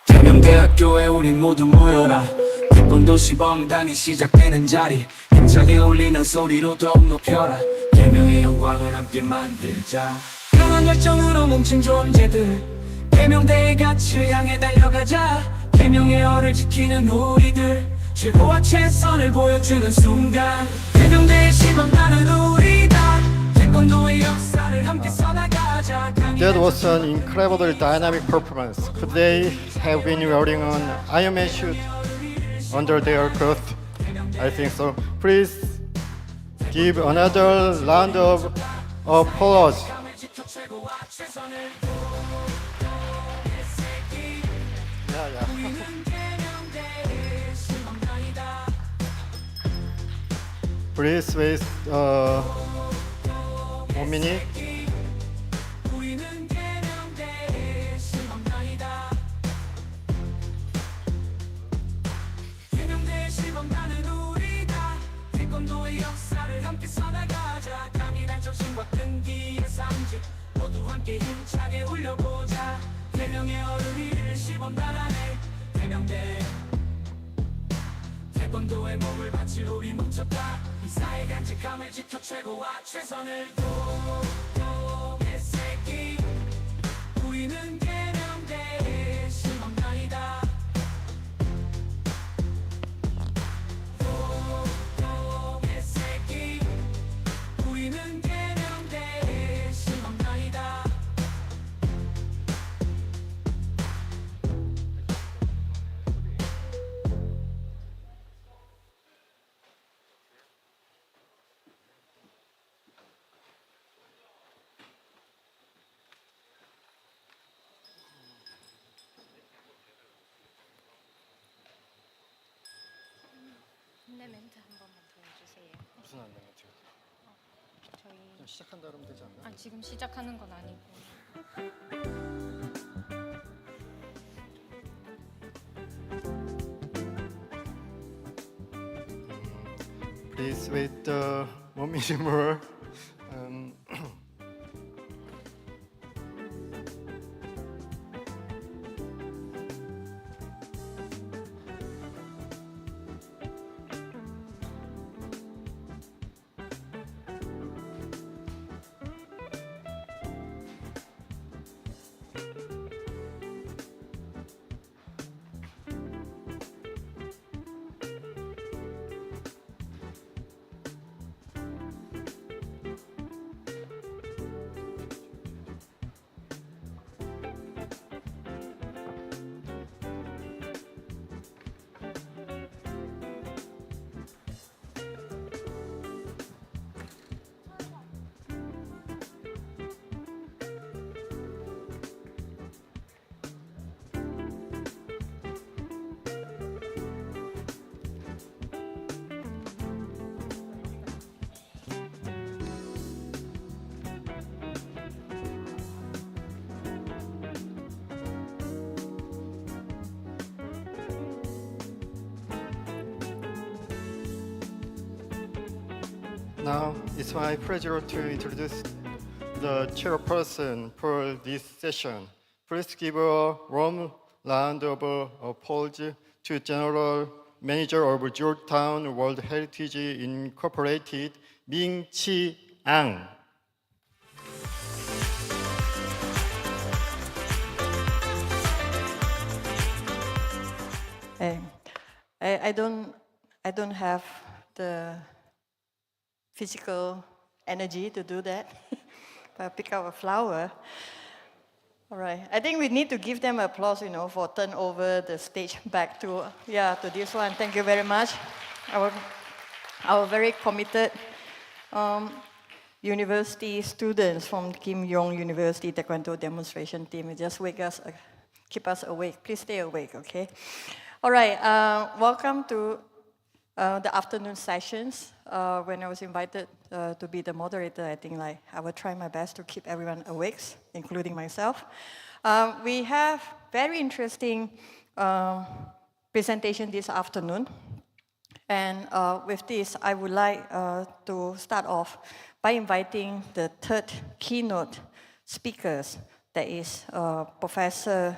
대명대학교에 우린 모두 모여라 기쁜 도시범당이 시작되는 자리 힘차게 울리는 소리로 더욱 높여라 대명의 영광을 함께 만들자 강한 열정으로 뭉친 존재들 대명대의 가치를 향해 달려가자 대명의 얼을 지키는 우리들 최고와 최선을 보여주는 순간 대명대의 시범 나는 우리다 태권도의 역사를 함께 써나가자 That was an incredible dynamic performance. Could they have been wearing an Iron Man suit under their clothes? I think so. Please give another round of applause. Please wait 1 minute. 대명대의 시범 나는 우리다 태권도의 역사를 함께 써나가자 강인한 정신과 끈기의 상징 모두 함께 힘차게 울려보자 대명의 얼을 잃을 시범 나라네 대명대 태권도의 몸을 바칠 우리 뭉쳤다 이사의 간직함을 지켜 최고와 최선을 도동의 새끼 우리는 대명대의 시범단이다 도동의 새끼 우리는 대명대의 시범단이다 안내 멘트 한 번만 보여주세요. 무슨 안내 멘트요? 저희 그냥 시작한다 그러면 되지 않나? 지금 시작하는 건 아니고. Please wait 1 minute more. Now, it's my pleasure to introduce the chairperson for this session. Please give a warm round of applause to General Manager of Georgetown World Heritage Incorporated, Ming-Chi Ang. I don't have the physical energy to do that. But pick up a flower. All right. I think we need to give them applause, for turn over the stage back to this one. Thank you very much. Our very committed university students from Kim Yong University Taekwondo demonstration team. Just keep us awake. Please stay awake, okay? All right. Welcome to the afternoon sessions. When I was invited to be the moderator, I think I will try my best to keep everyone awake, including myself. We have very interesting presentation this afternoon. And with this, I would like to start off by inviting the third keynote speakers, that is Professor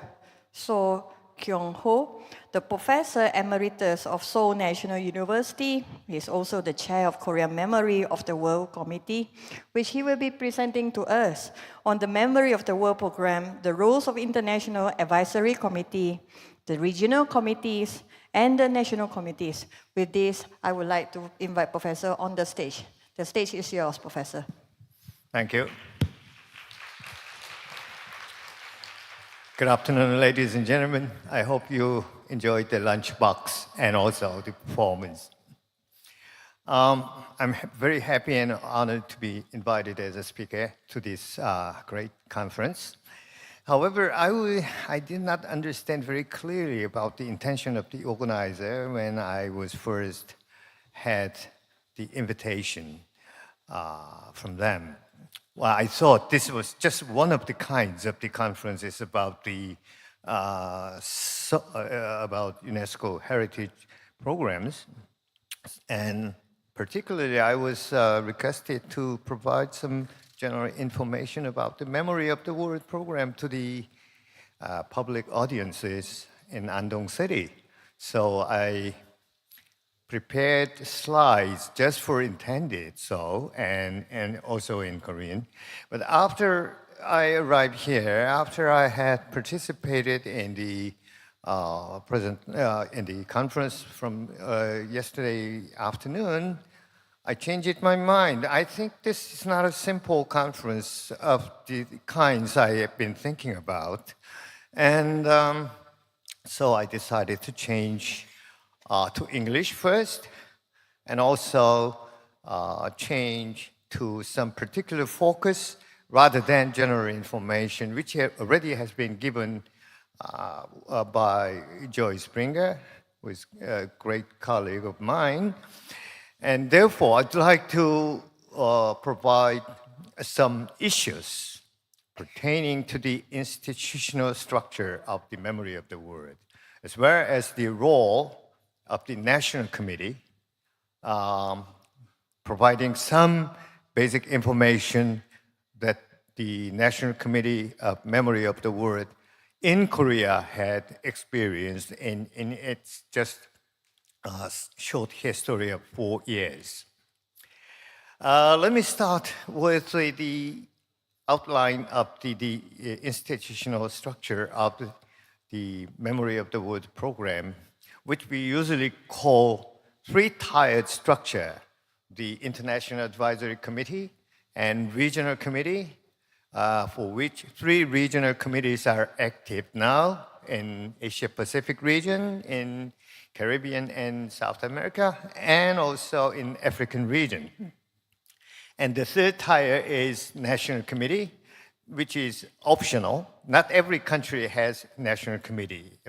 So Kyung-ho, the Professor Emeritus of Seoul National University. He is also the Chair of Korean Memory of the World Committee, which he will be presenting to us on the Memory of the World Program, the roles of International Advisory Committee, the regional committees, and the national committees. With this, I would like to invite Professor on the stage. The stage is yours, Professor. Thank you. Good afternoon, ladies and gentlemen. I hope you enjoyed the lunchbox and also the performance. I'm very happy and honored to be invited as a speaker to this great conference. However, I did not understand very clearly about the intention of the organizer when I was first had the invitation from them. Well, I thought this was just one of the kinds of the conferences about the about UNESCO heritage programs, and particularly I was requested to provide some general information about the Memory of the World program to the public audiences in Andong City. So I prepared slides just for intended and also in Korean. But after I arrived here, after I had participated in the conference from yesterday afternoon, I changed my mind. I think this is not a simple conference of the kinds I have been thinking about. And so I decided to change to English first, and also change to some particular focus rather than general information, which already has been given by Joy Springer, who is a great colleague of mine. And therefore, I'd like to provide some issues pertaining to the institutional structure of the Memory of the World, as well as the role of the National Committee, providing some basic information that the National Committee of Memory of the World in Korea had experienced in its just short history of 4 years. Let me start with the outline of the institutional structure of the Memory of the World program, which we usually call three-tiered structure: the International Advisory Committee and Regional Committee, for which 3 regional committees are active now in Asia-Pacific region, in Caribbean and South America, and also in African region. And the third tier is National Committee, which is optional. Not every country has National Committee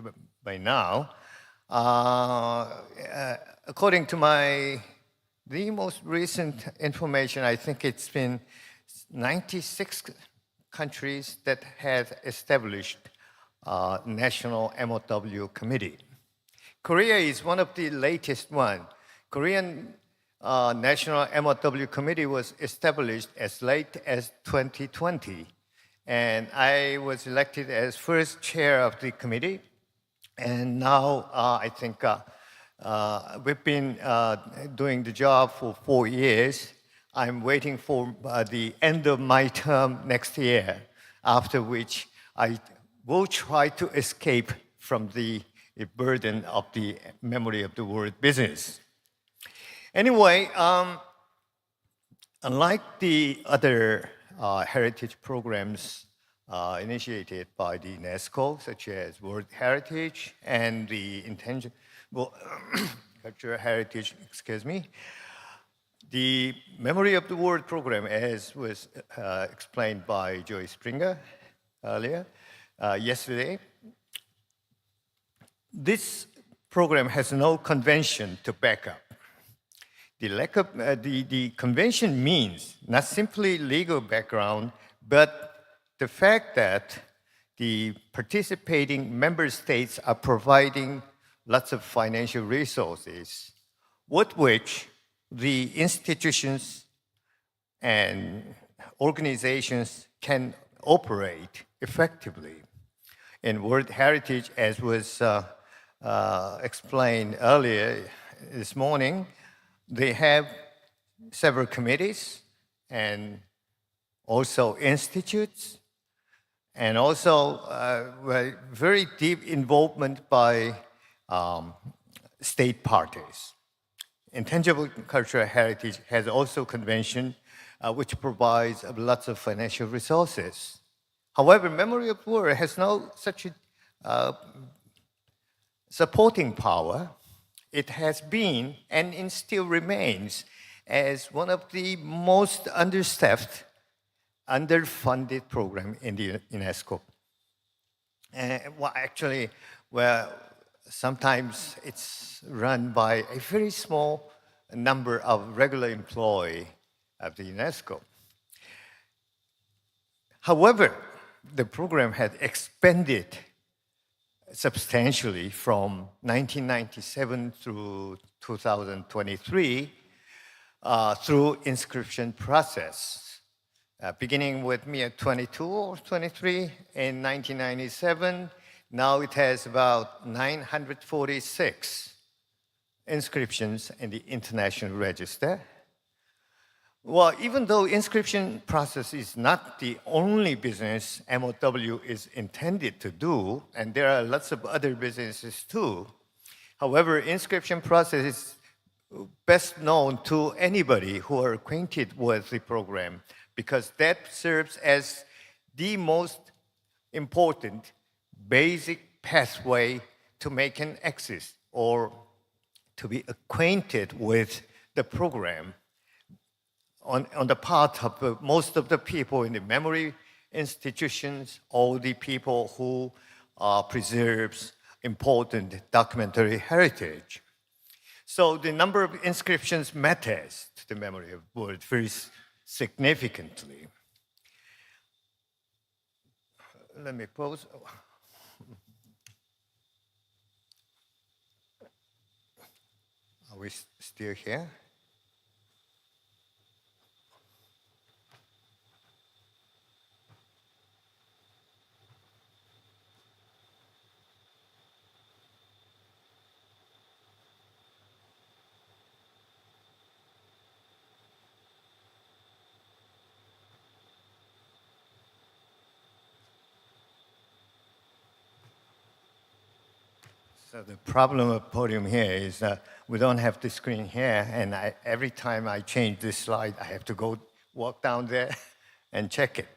by now. According to the most recent information, I think it's been 96 countries that have established National MOW Committee. Korea is one of the latest one. Korean National MOW Committee was established as late as 2020. And I was elected as first chair of the committee. And now I think we've been doing the job for 4 years. I'm waiting for the end of my term next year, after which I will try to escape from the burden of the memory of the world business. Anyway, unlike the other heritage programs initiated by the UNESCO, such as World Heritage and the Intangible Cultural Heritage, the Memory of the World program, as was explained by Joy Springer earlier, yesterday, this program has no convention to back up. The convention means not simply legal background, but the fact that the participating member states are providing lots of financial resources, with which the institutions and organizations can operate effectively. In World Heritage, as was explained earlier this morning, they have several committees and also institutes, and also very deep involvement by state parties. Intangible cultural heritage has also convention which provides lots of financial resources. However, Memory of War has no such supporting power. It has been, and it still remains, as one of the most understaffed, underfunded program in the UNESCO. Sometimes it's run by a very small number of regular employees of the UNESCO. However, the program had expanded substantially from 1997 through 2023 through inscription process. Beginning with me at 22 or 23 in 1997, now it has about 946 inscriptions in the International Register. Well, even though inscription process is not the only business MOW is intended to do, and there are lots of other businesses too, however, inscription process is best known to anybody who are acquainted with the program, because that serves as the most important basic pathway to make an access or to be acquainted with the program on the part of most of the people in the memory institutions, all the people who preserves important documentary heritage. So the number of inscriptions matters to the memory of world very significantly. Let me pause. Are we still here? So the problem of podium here is that we don't have the screen here, and every time I change this slide, I have to go walk down there and check it.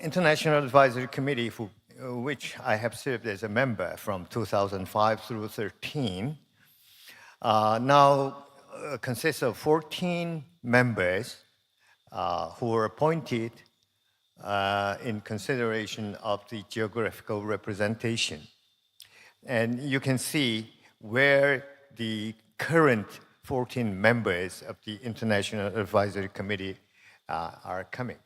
International Advisory Committee, for which I have served as a member from 2005 through 2013, now consists of 14 members who were appointed in consideration of the geographical representation. And you can see where the current 14 members of the International Advisory Committee are coming.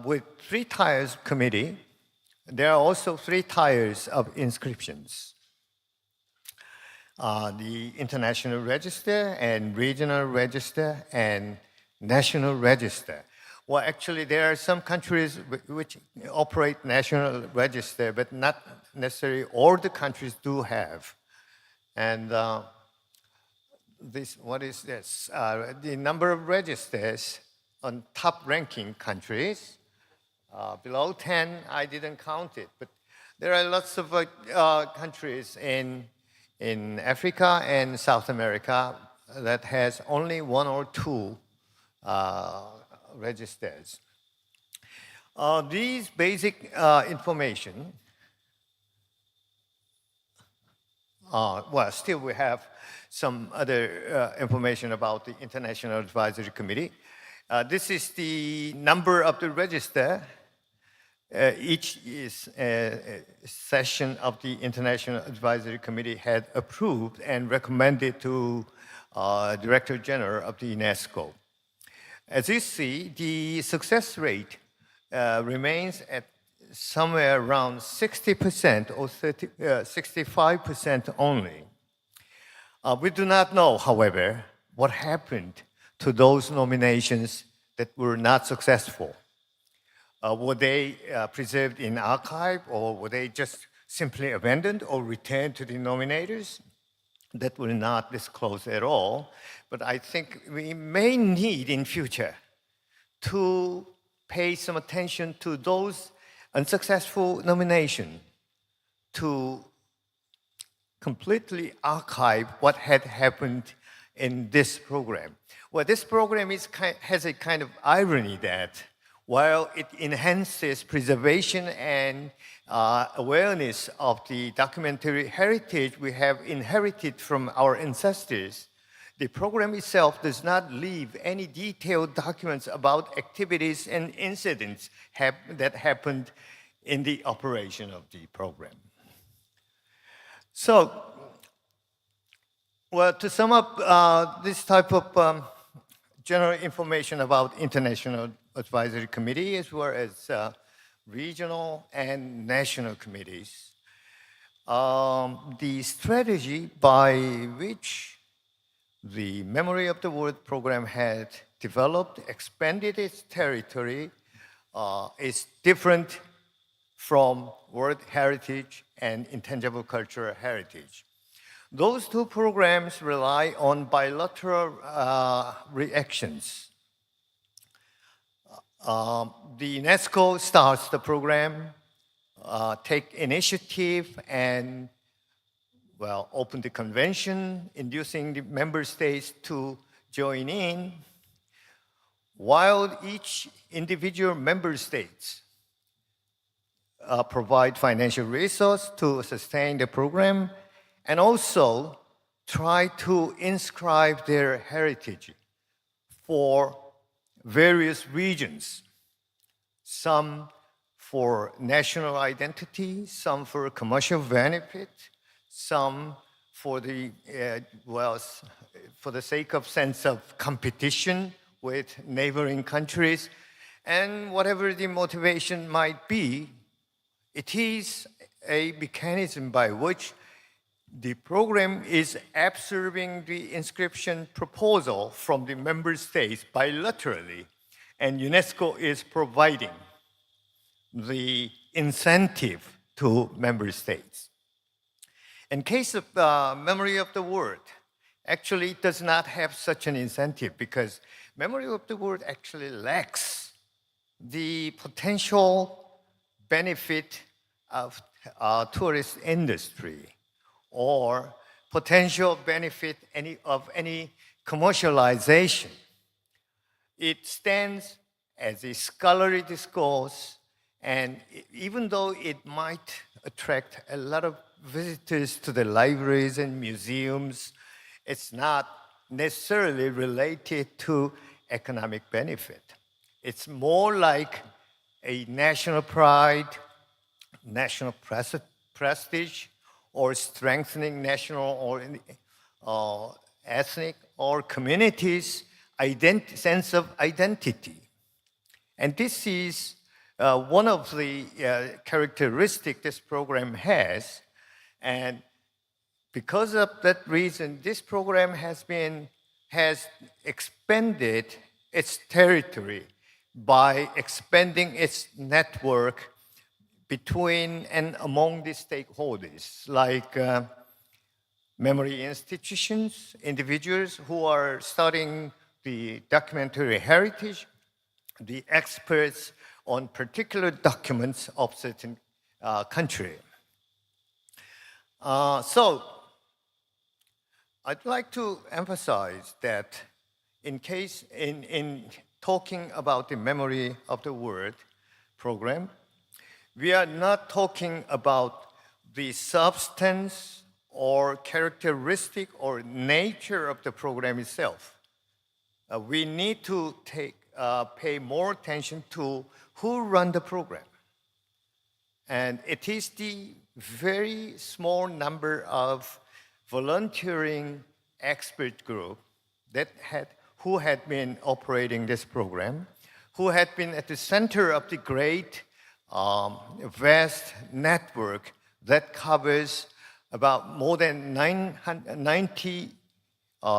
With 3 tiers committee, there are also 3 tiers of inscriptions. The International Register and Regional Register and National Register. Well, actually, there are some countries which operate National Register, but not necessarily all the countries do have. And what is this? The number of registers on top ranking countries. Below 10, I didn't count it, but there are lots of countries in Africa and South America that has only 1 or 2 registers. These basic information, well, still we have some other information about the International Advisory Committee. This is the number of the register. Each session of the International Advisory Committee had approved and recommended to Director General of the UNESCO. As you see, the success rate remains at somewhere around 60% or 65% only. We do not know, however, what happened to those nominations that were not successful. Were they preserved in archive, or were they just simply abandoned or returned to the nominators? That will not disclose at all. But I think we may need in future to pay some attention to those unsuccessful nominations, to completely archive what had happened in this program. Well, this program has a kind of irony that while it enhances preservation and awareness of the documentary heritage we have inherited from our ancestors, the program itself does not leave any detailed documents about activities and incidents that happened in the operation of the program. So, well, to sum up this type of general information about International Advisory Committee as well as regional and national committees, the strategy by which the Memory of the World program had developed, expanded its territory, is different from World Heritage and Intangible Cultural Heritage. Those 2 programs rely on bilateral reactions. The UNESCO starts the program, take initiative and, well, open the convention, inducing the member states to join in, while each individual member states provide financial resource to sustain the program and also try to inscribe their heritage for various regions, some for national identity, some for commercial benefit, some for the for the sake of sense of competition with neighboring countries, and whatever the motivation might be, it is a mechanism by which the program is absorbing the inscription proposal from the member states bilaterally, and UNESCO is providing the incentive to member states. In case of Memory of the World, actually it does not have such an incentive because Memory of the World actually lacks the potential benefit of tourist industry or potential benefit of any commercialization. It stands as a scholarly discourse, and even though it might attract a lot of visitors to the libraries and museums, it's not necessarily related to economic benefit. It's more like a national pride, national prestige, or strengthening national or ethnic or communities' sense of identity. And this is one of the characteristics this program has, and because of that reason, this program has expanded its territory by expanding its network between and among the stakeholders, like memory institutions, individuals who are studying the documentary heritage, the experts on particular documents of certain country. So I'd like to emphasize that in talking about the Memory of the World program, we are not talking about the substance or characteristic or nature of the program itself. We need to pay more attention to who run the program. And it is the very small number of volunteering expert group who had been operating this program, who had been at the center of the great, vast network that covers about more than 90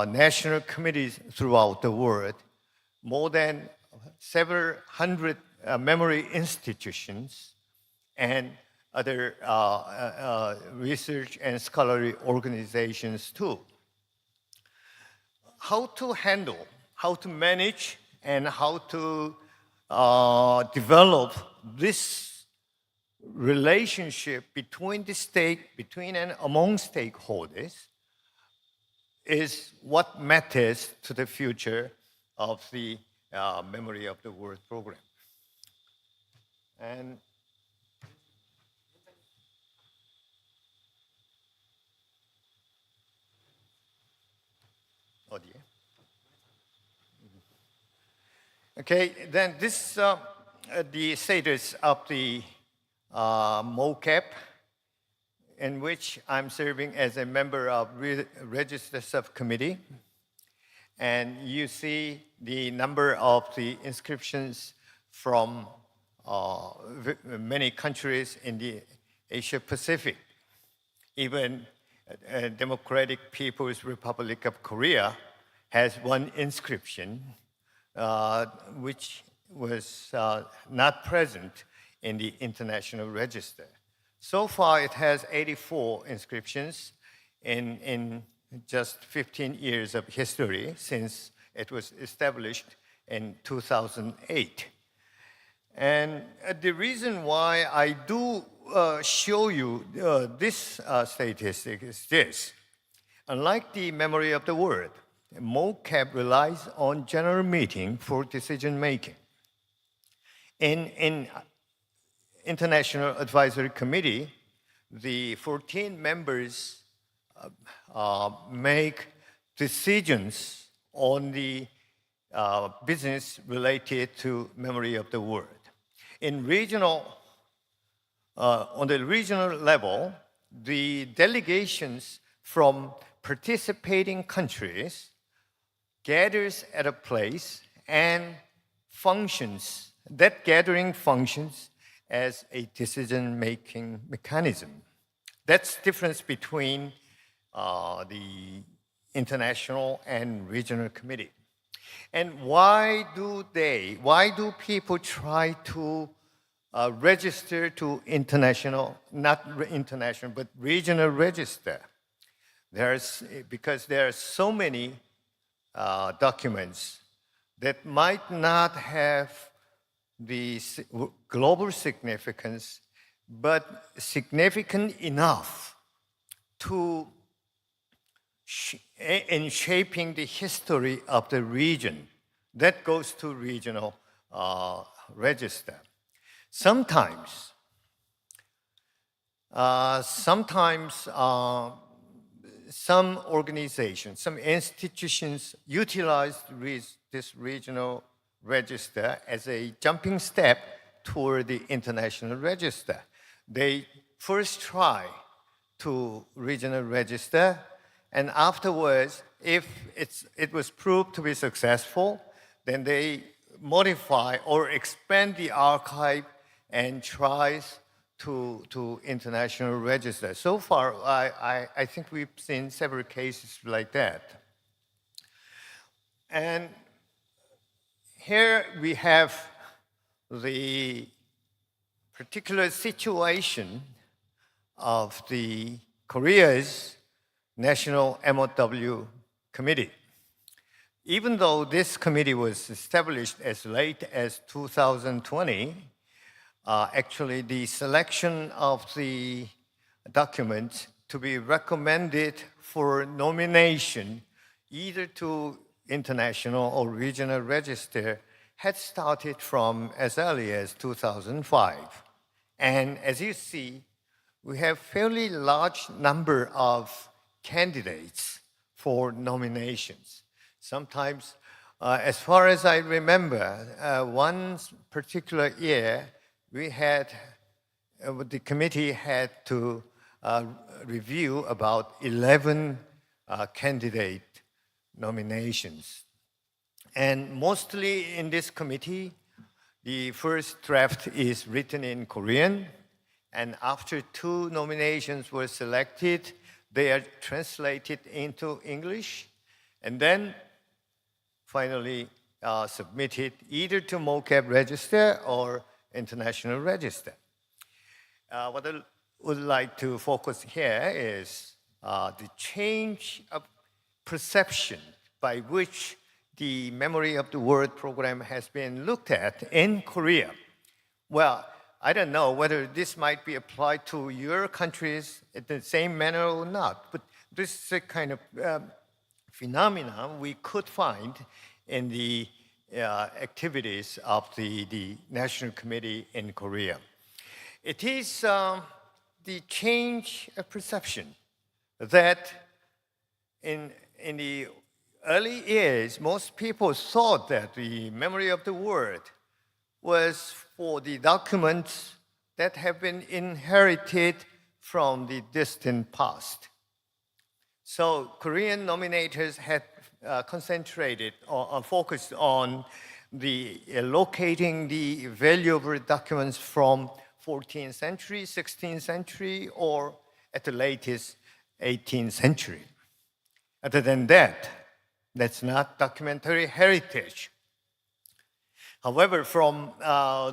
national committees throughout the world, more than several hundred memory institutions, and other research and scholarly organizations too. How to handle, how to manage, and how to develop this relationship between and among stakeholders is what matters to the future of the Memory of the World program. And okay, then this the status of the MOCAP, in which I'm serving as a member of Register Subcommittee. And you see the number of the inscriptions from many countries in the Asia Pacific. Even Democratic People's Republic of Korea has one inscription which was not present in the international register. So far, it has 84 inscriptions in just 15 years of history since it was established in 2008. And the reason why I do show you this statistic is this. Unlike the Memory of the World, MOCAP relies on general meeting for decision making. In International Advisory Committee, the 14 members make decisions on the business related to Memory of the World. On the regional level, the delegations from participating countries gathers at a place and functions. That gathering functions as a decision-making mechanism. That's the difference between the international and regional committee. And why do people try to register to international, not international, but regional register? Because there are so many documents that might not have the global significance, but significant enough to in shaping the history of the region. That goes to regional register. Sometimes some organizations, some institutions utilize this regional register as a jumping step toward the international register. They first try to regional register, and afterwards, if it was proved to be successful, then they modify or expand the archive and tries to international register. So far, I think we've seen several cases like that. And here we have the particular situation of the Korea's National MOW Committee. Even though this committee was established as late as 2020, actually the selection of the document to be recommended for nomination either to international or regional register had started from as early as 2005. And as you see, we have fairly large number of candidates for nominations. Sometimes, as far as I remember, one particular year, we had, the committee had to review about 11 candidate nominations. And mostly in this committee, the first draft is written in Korean, and after 2 nominations were selected, they are translated into English, and then finally submitted either to MOCAP register or international register. What I would like to focus here is the change of perception by which the Memory of the Word program has been looked at in Korea. Well, I don't know whether this might be applied to your countries in the same manner or not, but this is a kind of phenomenon we could find in the activities of the National Committee in Korea. It is the change of perception that in the early years, most people thought that the memory of the word was for the documents that have been inherited from the distant past. So Korean nominators had concentrated or focused on locating the valuable documents from 14th century, 16th century, or at the latest 18th century. Other than that, that's not documentary heritage. However, from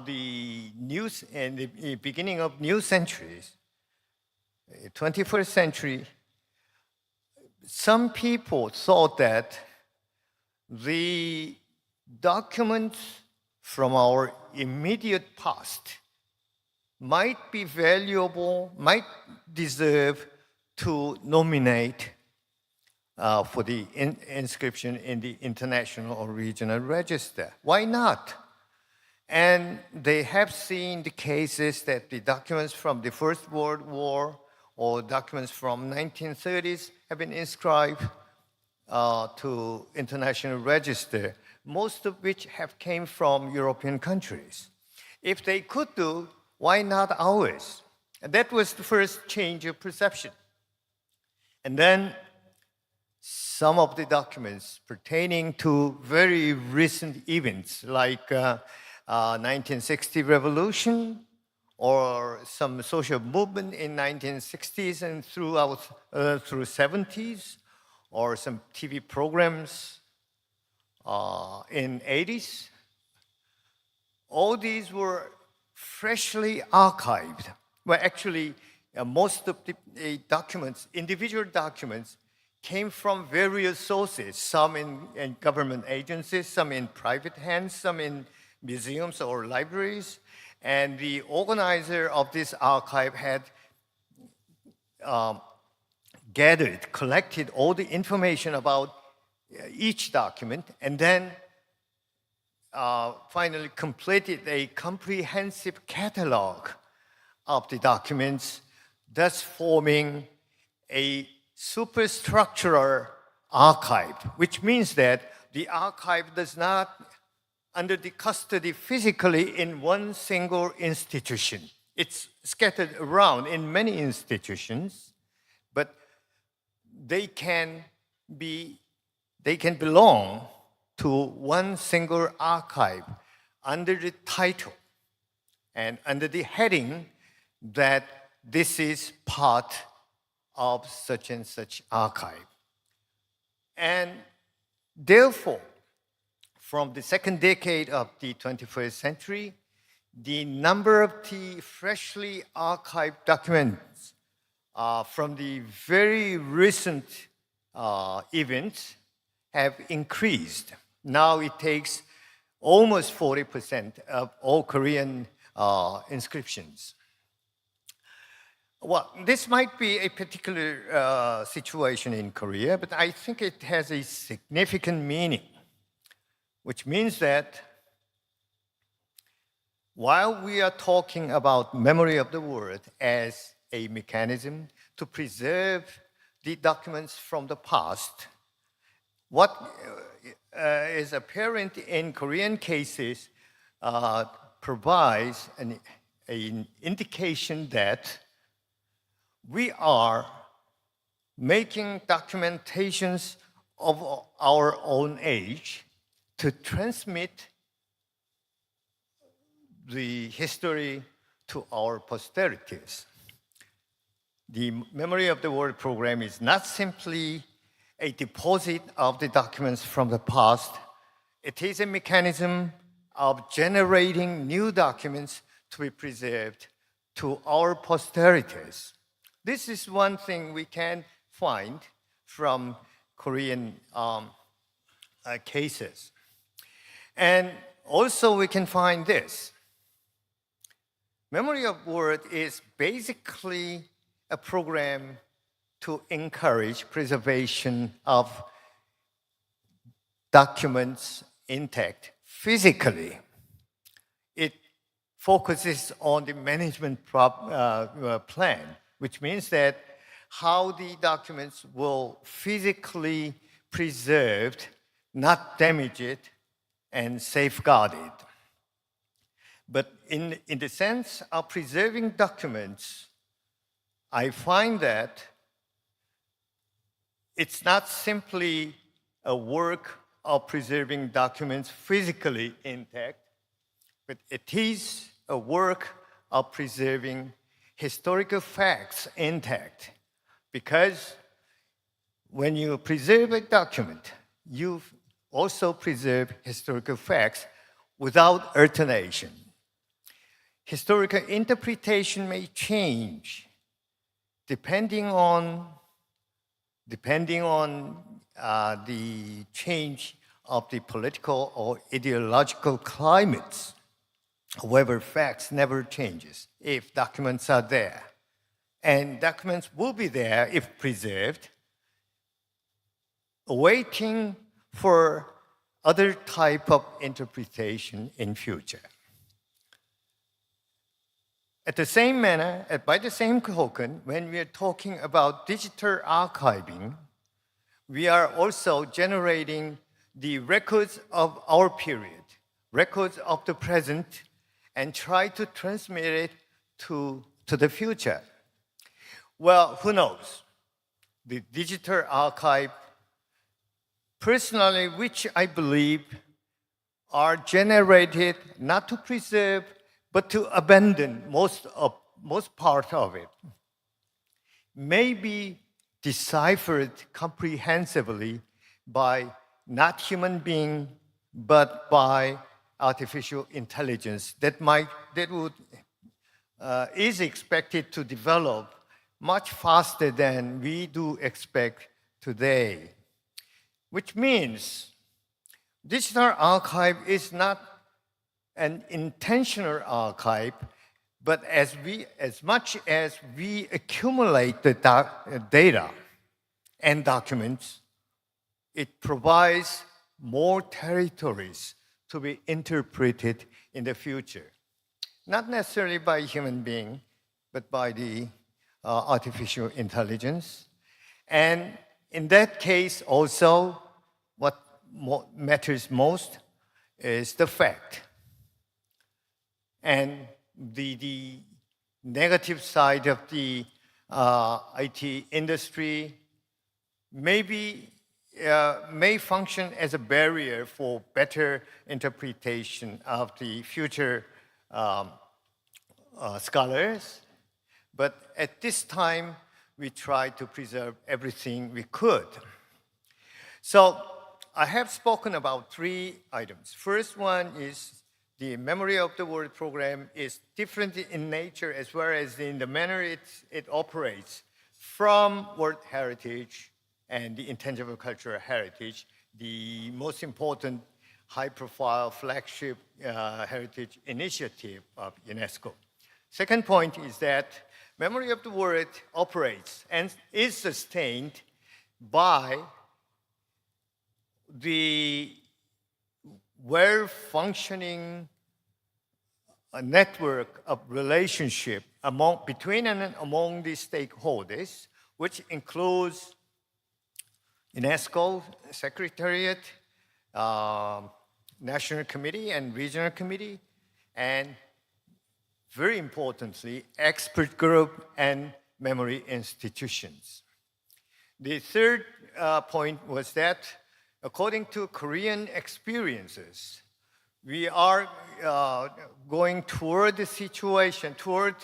the news in the beginning of new centuries, 21st century, some people thought that the documents from our immediate past might be valuable, might deserve to nominate for the inscription in the international or regional register. Why not? And they have seen the cases that the documents from the First World War or documents from 1930s have been inscribed to international register, most of which have came from European countries. If they could do, why not ours? And that was the first change of perception. And then some of the documents pertaining to very recent events like 1960 revolution or some social movement in 1960s and through 70s, or some TV programs in 80s. All these were freshly archived. Well, actually, most of the documents, individual documents, came from various sources, some in government agencies, some in private hands, some in museums or libraries. And the organizer of this archive had collected all the information about each document, and then finally completed a comprehensive catalog of the documents, thus forming a superstructural archive, which means that the archive does not under the custody physically in one single institution. It's scattered around in many institutions, but they can belong to one single archive under the title and under the heading that this is part of such and such archive. And therefore, from the second decade of the 21st century, the number of the freshly archived documents from the very recent events have increased. Now it takes almost 40% of all Korean inscriptions. Well, this might be a particular situation in Korea, but I think it has a significant meaning, which means that while we are talking about memory of the world as a mechanism to preserve the documents from the past, what is apparent in Korean cases provides an indication that we are making documentations of our own age to transmit the history to our posterities. The Memory of the World program is not simply a deposit of the documents from the past. It is a mechanism of generating new documents to be preserved to our posterities. This is one thing we can find from Korean cases. And also we can find this. Memory of World is basically a program to encourage preservation of documents intact physically. It focuses on the management plan, which means that how the documents will physically preserved, not damaged, and safeguarded. But in the sense of preserving documents, I find that it's not simply a work of preserving documents physically intact, but it is a work of preserving historical facts intact. Because when you preserve a document, you also preserve historical facts without alternation. Historical interpretation may change depending on the change of the political or ideological climates. However, facts never changes if documents are there. And documents will be there if preserved, waiting for other type of interpretation in future. At the same manner, by the same token, when we are talking about digital archiving, we are also generating the records of our period, records of the present, and try to transmit it to the future. Well, who knows? The digital archive, personally, which I believe are generated not to preserve, but to abandon most part of it, may be deciphered comprehensively by not human being, but by artificial intelligence is expected to develop much faster than we do expect today. Which means digital archive is not an intentional archive, but as much as we accumulate the data and documents, it provides more territories to be interpreted in the future. Not necessarily by human being, but by the artificial intelligence. And in that case also, what matters most is the fact. And the negative side of the IT industry may function as a barrier for better interpretation of the future scholars, but at this time, we try to preserve everything we could. So I have spoken about 3 items. First one is the Memory of the World program is different in nature as well as in the manner it operates from World Heritage and the intangible cultural heritage, the most important high-profile flagship heritage initiative of UNESCO. Second point is that Memory of the World operates and is sustained by the well-functioning network of relationship between and among the stakeholders, which includes UNESCO Secretariat, National Committee and Regional Committee, and very importantly, expert group and memory institutions. The third point was that according to Korean experiences, we are going toward a situation, toward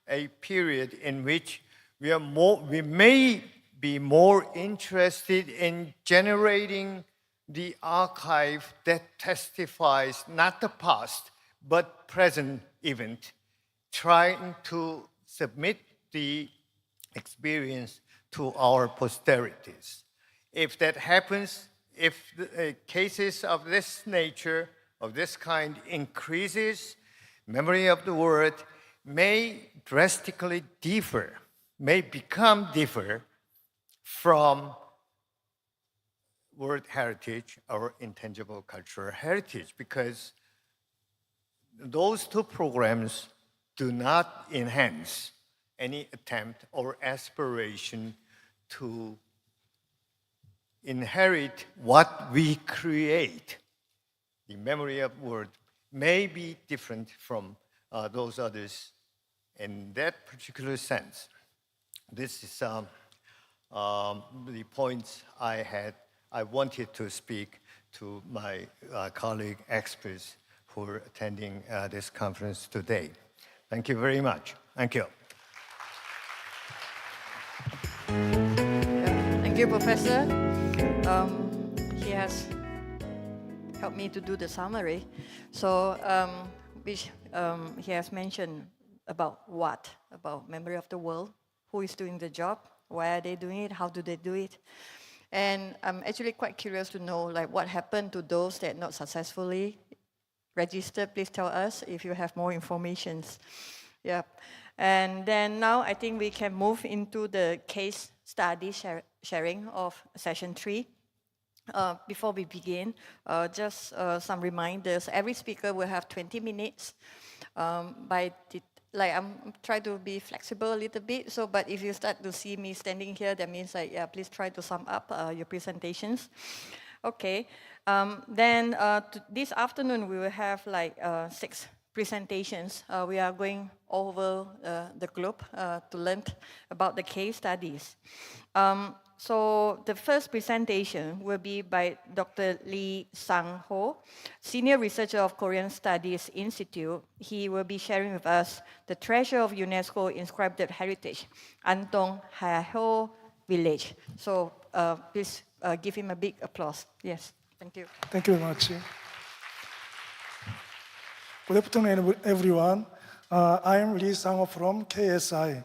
a period in which we may be more interested in generating the archive that testifies not the past, but present event, trying to submit the experience to our posterities. If that happens, if the cases of this nature, of this kind increases, memory of the world may drastically differ, may become differ from World Heritage or intangible cultural heritage, because those 2 programs do not enhance any attempt or aspiration to inherit what we create. The memory of world may be different from those others in that particular sense. This is the points I wanted to speak to my colleague experts who are attending this conference today. Thank you very much. Thank you. Thank you, Professor. He has helped me to do the summary. So, which he has mentioned about memory of the world, who is doing the job, why are they doing it, how do they do it. And I'm actually quite curious to know what happened to those that not successfully registered. Please tell us if you have more information. Yeah. And then now I think we can move into the case study sharing of session 3. Before we begin, just some reminders. Every speaker will have 20 minutes. I'm trying to be flexible a little bit. So, but if you start to see me standing here, that means please try to sum up your presentations. Okay. Then this afternoon we will have 6 presentations. We are going over the globe to learn about the case studies. So the first presentation will be by Dr. Lee Sang-ho, Senior Researcher of Korean Studies Institute. He will be sharing with us the treasure of UNESCO Inscribed Heritage, Andong Hahoe Village. So please give him a big applause. Yes, thank you. Thank you very much. Good afternoon, everyone. I am Lee Sang-ho from KSI.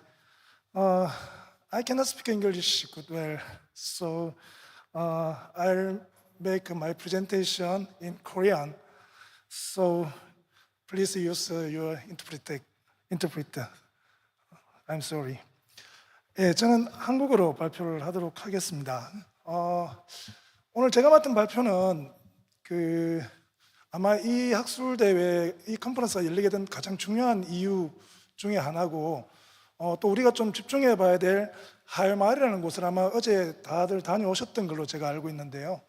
I cannot speak English good well, so I'll make my presentation in Korean. So please use your interpreter. I'm sorry. 예, 저는 한국어로 발표를 하도록 하겠습니다. 오늘 제가 맡은 발표는 아마 이 학술대회, 이 컨퍼런스가 열리게 된 가장 중요한 이유 중에 하나고, 또 우리가 좀 집중해 봐야 될 하회마을이라는 곳을 아마 어제 다들 다녀오셨던 걸로 제가 알고 있는데요.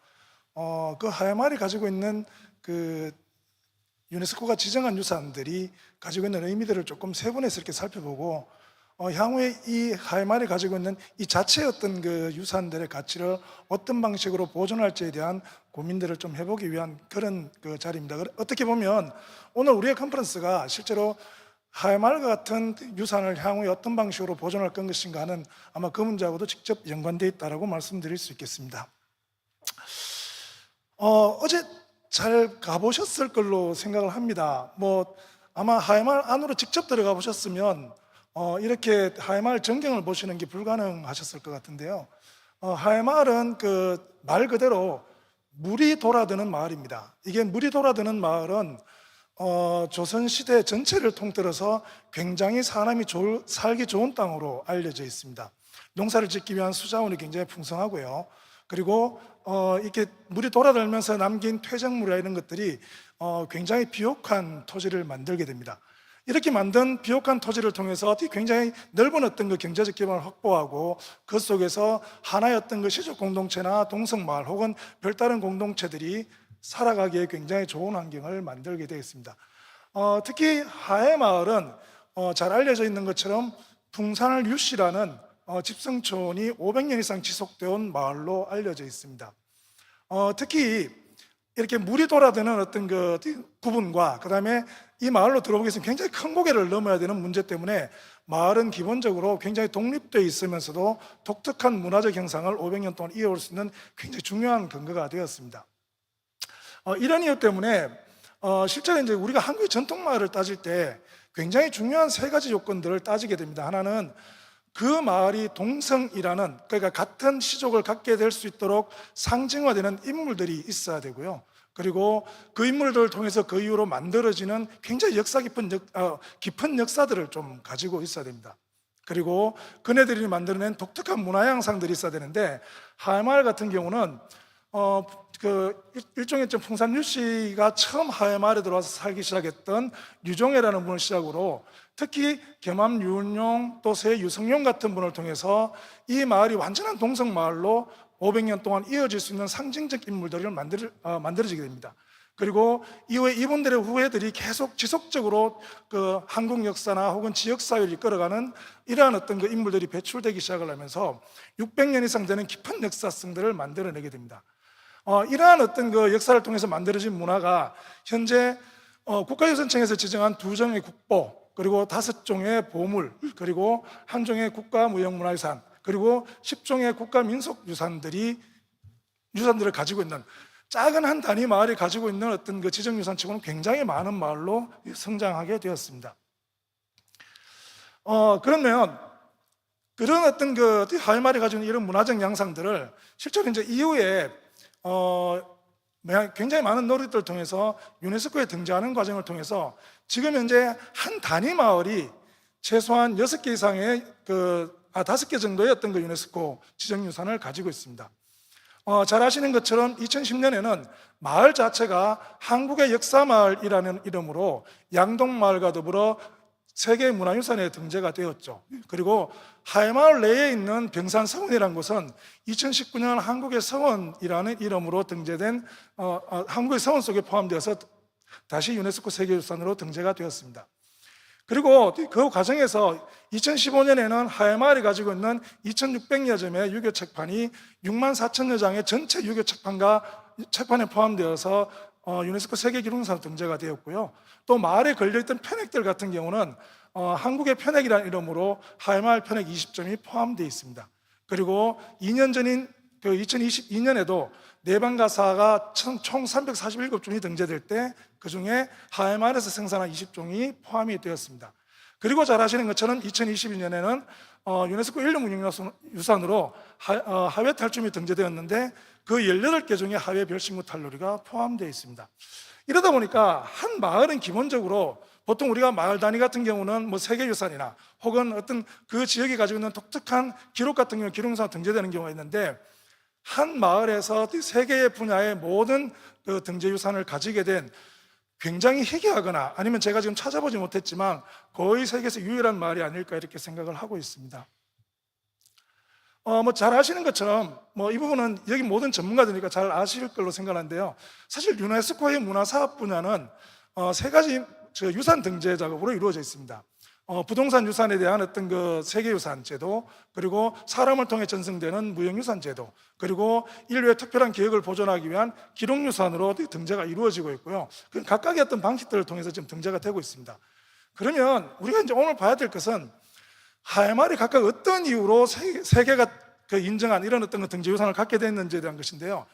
그 하회마을이 가지고 있는 유네스코가 지정한 유산들이 가지고 있는 의미들을 조금 세분해서 이렇게 살펴보고, 향후에 이 하회마을이 가지고 있는 이 자체의 어떤 유산들의 가치를 어떤 방식으로 보존할지에 대한 고민들을 좀 해보기 위한 그런 자리입니다. 어떻게 보면 오늘 우리의 컨퍼런스가 실제로 하회마을과 같은 유산을 향후에 어떤 방식으로 보존할 것인가 하는 아마 그 문제하고도 직접 연관되어 있다고 말씀드릴 수 있겠습니다. 어제 잘 가보셨을 걸로 생각을 합니다. 아마 하회마을 안으로 직접 들어가 보셨으면 이렇게 하회마을 전경을 보시는 게 불가능하셨을 것 같은데요. 하회마을은 그 말 그대로 물이 돌아드는 마을입니다. 이게 물이 돌아드는 마을은 조선시대 전체를 통틀어서 굉장히 사람이 살기 좋은 땅으로 알려져 있습니다. 농사를 짓기 위한 수자원이 굉장히 풍성하고요. 그리고 이렇게 물이 돌아들면서 남긴 퇴적물이나 이런 것들이 굉장히 비옥한 토지를 만들게 됩니다. 이렇게 만든 비옥한 토지를 통해서 굉장히 넓은 어떤 그 경제적 기반을 확보하고 그 속에서 하나의 어떤 그 시족 공동체나 동성마을 혹은 별다른 공동체들이 살아가기에 굉장히 좋은 환경을 만들게 되어 있습니다. 특히 하회마을은 잘 알려져 있는 것처럼 풍산을 유씨라는 집성촌이 500년 이상 지속되어 온 마을로 알려져 있습니다. 특히 이렇게 물이 돌아드는 어떤 그 구분과 그 다음에 이 마을로 들어오기 위해서 굉장히 큰 고개를 넘어야 되는 문제 때문에 마을은 기본적으로 굉장히 독립되어 있으면서도 독특한 문화적 형상을 500년 동안 이어올 수 있는 굉장히 중요한 근거가 되었습니다. 이런 이유 때문에 실제로 이제 우리가 한국의 전통 마을을 따질 때 굉장히 중요한 세 가지 요건들을 따지게 됩니다. 하나는 그 마을이 동성이라는, 그러니까 같은 시족을 갖게 될 수 있도록 상징화되는 인물들이 있어야 되고요. 그리고 그 인물들을 통해서 그 이후로 만들어지는 굉장히 역사 깊은 역사들을 좀 가지고 있어야 됩니다. 그리고 그네들이 만들어낸 독특한 문화 양상들이 있어야 되는데, 하회마을 같은 경우는 일종의 풍산 유씨가 처음 하회마을에 들어와서 살기 시작했던 유종애라는 분을 시작으로 특히 겸암 유은용 또 새 유성용 같은 분을 통해서 이 마을이 완전한 동성마을로 500년 동안 이어질 수 있는 상징적 인물들을 만들어지게 됩니다. 그리고 이후에 이분들의 후예들이 계속 지속적으로 그 한국 역사나 혹은 지역 사회를 이끌어가는 이러한 어떤 그 인물들이 배출되기 시작을 하면서 600년 이상 되는 깊은 역사성들을 만들어내게 됩니다. 이러한 어떤 그 역사를 통해서 만들어진 문화가 현재 국가유산청에서 지정한 2종의 국보, 그리고 5종의 보물, 그리고 1종의 국가무형문화유산, 그리고 10종의 국가민속유산들을 가지고 있는 작은 한 단위 마을이 가지고 있는 어떤 그 지정유산치고는 굉장히 많은 마을로 성장하게 되었습니다. 그러면 그런 어떤 그 하회마을이 가지고 있는 이런 문화적 양상들을 실제로 이제 이후에 굉장히 많은 노력들을 통해서 유네스코에 등재하는 과정을 통해서 지금 현재 한 단위 마을이 최소한 6개 이상의 5개 정도의 어떤 그 유네스코 지정유산을 가지고 있습니다. 잘 아시는 것처럼 2010년에는 마을 자체가 한국의 역사마을이라는 이름으로 양동마을과 더불어 세계 문화유산에 등재가 되었죠. 그리고 하회마을 내에 있는 병산서원이라는 곳은 2019년 한국의 서원이라는 이름으로 등재된 한국의 서원 속에 포함되어서 다시 유네스코 세계유산으로 등재가 되었습니다. 그리고 그 과정에서 2015년에는 하회마을이 가지고 있는 2,600여 점의 유교 책판이 6만 4천여 장의 전체 유교 책판에 포함되어서 유네스코 세계기록유산으로 등재가 되었고요. 또 마을에 걸려있던 편액들 같은 경우는 한국의 편액이라는 이름으로 하회마을 편액 20점이 포함되어 있습니다. 그리고 2년 전인 2022년에도 내방가사가 총 347종이 등재될 때 그중에 하회마을에서 생산한 20종이 포함이 되었습니다. 그리고 잘 아시는 것처럼 2022년에는 유네스코 인류문화유산으로 하회 탈춤이 등재되었는데 그 18개 중에 하회 별신구 탈놀이가 포함되어 있습니다. 이러다 보니까 한 마을은 기본적으로 보통 우리가 마을 단위 같은 경우는 뭐 세계유산이나 혹은 어떤 그 지역이 가지고 있는 독특한 기록 같은 경우 기록유산 등재되는 경우가 있는데, 한 마을에서 세 개의 분야의 모든 그 등재유산을 가지게 된 굉장히 희귀하거나 아니면 제가 지금 찾아보지 못했지만 거의 세계에서 유일한 마을이 아닐까 이렇게 생각을 하고 있습니다. 잘 아시는 것처럼 이 부분은 여기 모든 전문가들이니까 잘 아실 걸로 생각하는데요. 사실 유네스코의 문화사업 분야는 세 가지 유산 등재 작업으로 이루어져 있습니다. 부동산 유산에 대한 어떤 그 세계유산 제도, 그리고 사람을 통해 전승되는 무형유산 제도, 그리고 인류의 특별한 기억을 보존하기 위한 기록유산으로 등재가 이루어지고 있고요. 각각의 어떤 방식들을 통해서 지금 등재가 되고 있습니다. 그러면 우리가 이제 오늘 봐야 될 것은 하회마을이 각각 어떤 이유로 세계가 인정한 이런 어떤 등재유산을 갖게 됐는지에 대한 것인데요.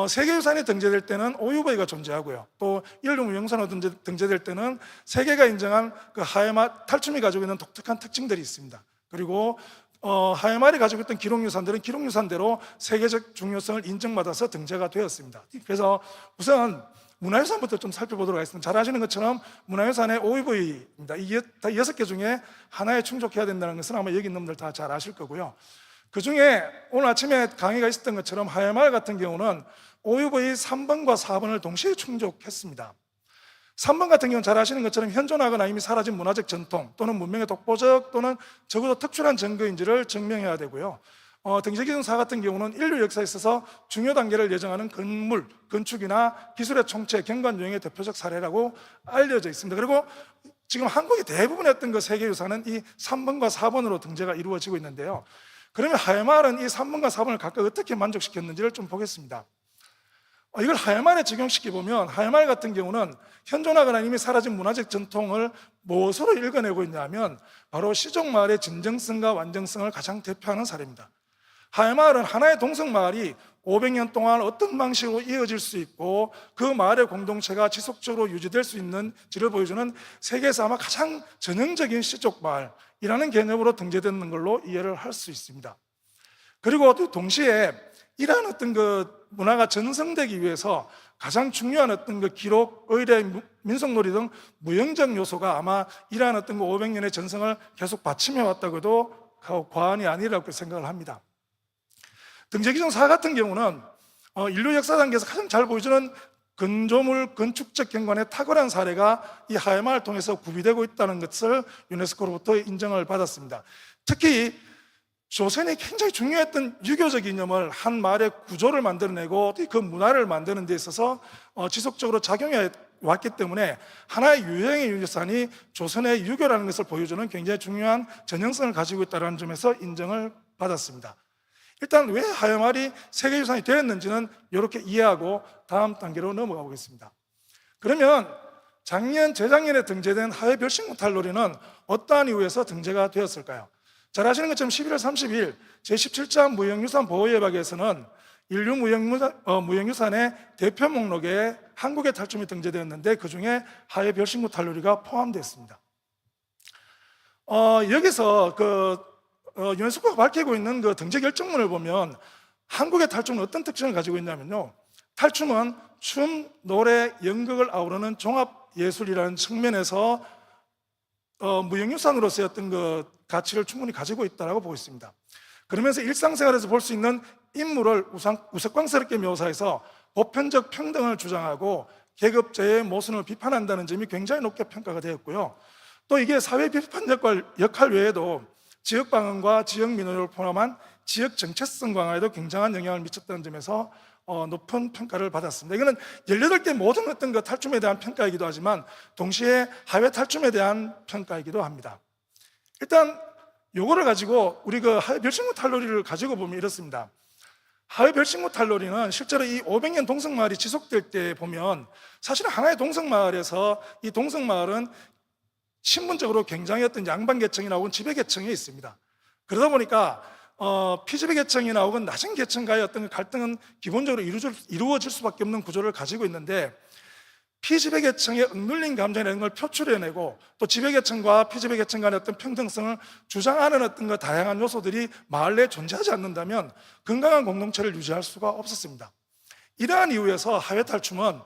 세계유산이 등재될 때는 OUV가 존재하고요. 또 인류무형유산으로 등재될 때는 세계가 인정한 그 하회마을 탈춤이 가지고 있는 독특한 특징들이 있습니다. 그리고 하회마을이 가지고 있던 기록유산들은 기록유산대로 세계적 중요성을 인정받아서 등재가 되었습니다. 그래서 우선 문화유산부터 좀 살펴보도록 하겠습니다. 잘 아시는 것처럼 문화유산의 OUV입니다. 이 6개 중에 하나에 충족해야 된다는 것은 아마 여기 있는 분들 다 잘 아실 거고요. 그 중에 오늘 아침에 강의가 있었던 것처럼 하회마을 같은 경우는 OUV 3번과 4번을 동시에 충족했습니다. 3번 같은 경우는 잘 아시는 것처럼 현존하거나 이미 사라진 문화적 전통 또는 문명의 독보적 또는 적어도 특출한 증거인지를 증명해야 되고요. 등재기준 4 같은 경우는 인류 역사에 있어서 중요 단계를 예정하는 건물, 건축이나 기술의 총체, 경관유형의 대표적 사례라고 알려져 있습니다. 그리고 지금 한국의 대부분의 어떤 그 세계유산은 이 3번과 4번으로 등재가 이루어지고 있는데요. 그러면 하회마을은 이 3번과 4번을 각각 어떻게 만족시켰는지를 좀 보겠습니다. 이걸 하회마을에 적용시켜보면 하회마을 같은 경우는 현존하거나 이미 사라진 문화적 전통을 무엇으로 읽어내고 있냐면 바로 시족마을의 진정성과 완전성을 가장 대표하는 사례입니다. 하회마을은 하나의 동성마을이 500년 동안 어떤 방식으로 이어질 수 있고 그 마을의 공동체가 지속적으로 유지될 수 있는지를 보여주는 세계에서 아마 가장 전형적인 시족마을이라는 개념으로 등재되는 걸로 이해를 할 수 있습니다. 그리고 또 동시에 이러한 어떤 그 문화가 전승되기 위해서 가장 중요한 어떤 그 기록, 의례, 민속놀이 등 무형적 요소가 아마 이러한 어떤 그 500년의 전승을 계속 받침해 왔다고 해도 과언이 아니라고 생각을 합니다. 등재기준 4 같은 경우는 인류 역사 단계에서 가장 잘 보여주는 건조물, 건축적 경관의 탁월한 사례가 이 하회마을 통해서 구비되고 있다는 것을 유네스코로부터 인정을 받았습니다. 특히 조선이 굉장히 중요했던 유교적 이념을 한 마을의 구조를 만들어내고 그 문화를 만드는 데 있어서 지속적으로 작용해 왔기 때문에 하나의 유형의 유산이 조선의 유교라는 것을 보여주는 굉장히 중요한 전형성을 가지고 있다는 점에서 인정을 받았습니다. 일단 왜 하회마을이 세계유산이 되었는지는 이렇게 이해하고 다음 단계로 넘어가 보겠습니다. 그러면 작년, 재작년에 등재된 하회 별식물 탈놀이는 어떠한 이유에서 등재가 되었을까요? 잘 아시는 것처럼 11월 30일 제17차 무형유산 보호예박에서는 인류 무형유산의 대표 목록에 한국의 탈춤이 등재되었는데 그 중에 하회 별식물 탈놀이가 포함되었습니다. 여기서 유네스코가 밝히고 있는 그 등재 결정문을 보면 한국의 탈춤은 어떤 특징을 가지고 있냐면요. 탈춤은 춤, 노래, 연극을 아우르는 종합예술이라는 측면에서 무형유산으로서의 어떤 그 가치를 충분히 가지고 있다고 보고 있습니다. 그러면서 일상생활에서 볼 수 있는 인물을 우스꽝스럽게 묘사해서 보편적 평등을 주장하고 계급제의 모순을 비판한다는 점이 굉장히 높게 평가가 되었고요. 또 이게 사회 비판 역할 외에도 지역 방언과 지역 민원을 포함한 지역 정체성 강화에도 굉장한 영향을 미쳤다는 점에서 높은 평가를 받았습니다. 이거는 18개 모든 어떤 그 탈춤에 대한 평가이기도 하지만 동시에 하회 탈춤에 대한 평가이기도 합니다. 일단 요거를 가지고 우리 그 하회 별식물 탈놀이를 가지고 보면 이렇습니다. 하회 별식물 탈놀이는 실제로 이 500년 동성마을이 지속될 때 보면 사실 하나의 동성마을에서 이 동성마을은 신분적으로 굉장히 어떤 양반계층이나 혹은 지배계층이 있습니다. 그러다 보니까 피지배계층이나 혹은 낮은 계층과의 어떤 갈등은 기본적으로 이루어질 수밖에 없는 구조를 가지고 있는데 피지배계층의 억눌린 감정이라는 걸 표출해내고 또 지배계층과 피지배계층 간의 어떤 평등성을 주장하는 어떤 그 다양한 요소들이 마을 내에 존재하지 않는다면 건강한 공동체를 유지할 수가 없었습니다. 이러한 이유에서 하회 탈춤은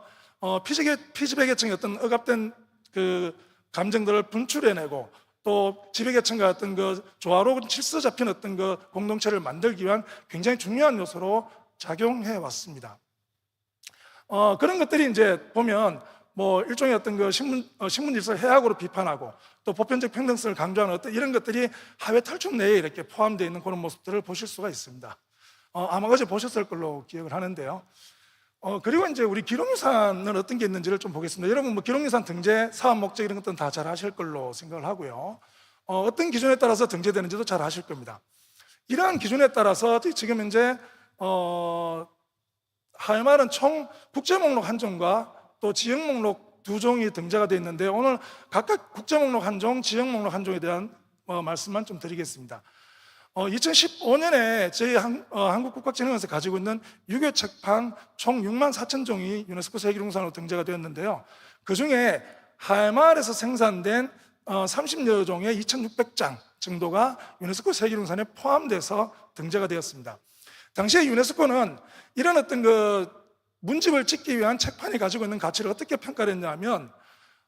피지배계층의 어떤 억압된 그 감정들을 분출해내고 또 지배계층과 어떤 그 조화로운 질서 잡힌 어떤 그 공동체를 만들기 위한 굉장히 중요한 요소로 작용해 왔습니다. 그런 것들이 이제 보면 뭐 일종의 어떤 그 신문 질서를 해악으로 비판하고 또 보편적 평등성을 강조하는 어떤 이런 것들이 하회 탈춤 내에 이렇게 포함되어 있는 그런 모습들을 보실 수가 있습니다. 아마 어제 보셨을 걸로 기억을 하는데요. 그리고 이제 우리 기록유산은 어떤 게 있는지를 좀 보겠습니다. 여러분 뭐 기록유산 등재 사업 목적 이런 것들은 다 잘 아실 걸로 생각을 하고요. 어떤 기준에 따라서 등재되는지도 잘 아실 겁니다. 이러한 기준에 따라서 지금 현재 하회마을은 총 국제 목록 한 종과 또 지역 목록 두 종이 등재가 되어 있는데 오늘 각각 국제 목록 한 종, 지역 목록 한 종에 대한 말씀만 좀 드리겠습니다. 2015년에 저희 한국국가진흥원에서 가지고 있는 유교 책판 총 6만 4천 종이 유네스코 세계유산으로 등재가 되었는데요. 그 중에 하회마을에서 생산된 30여 종의 2,600장 정도가 유네스코 세계유산에 포함돼서 등재가 되었습니다. 당시에 유네스코는 이런 어떤 그 문집을 짓기 위한 책판이 가지고 있는 가치를 어떻게 평가를 했냐면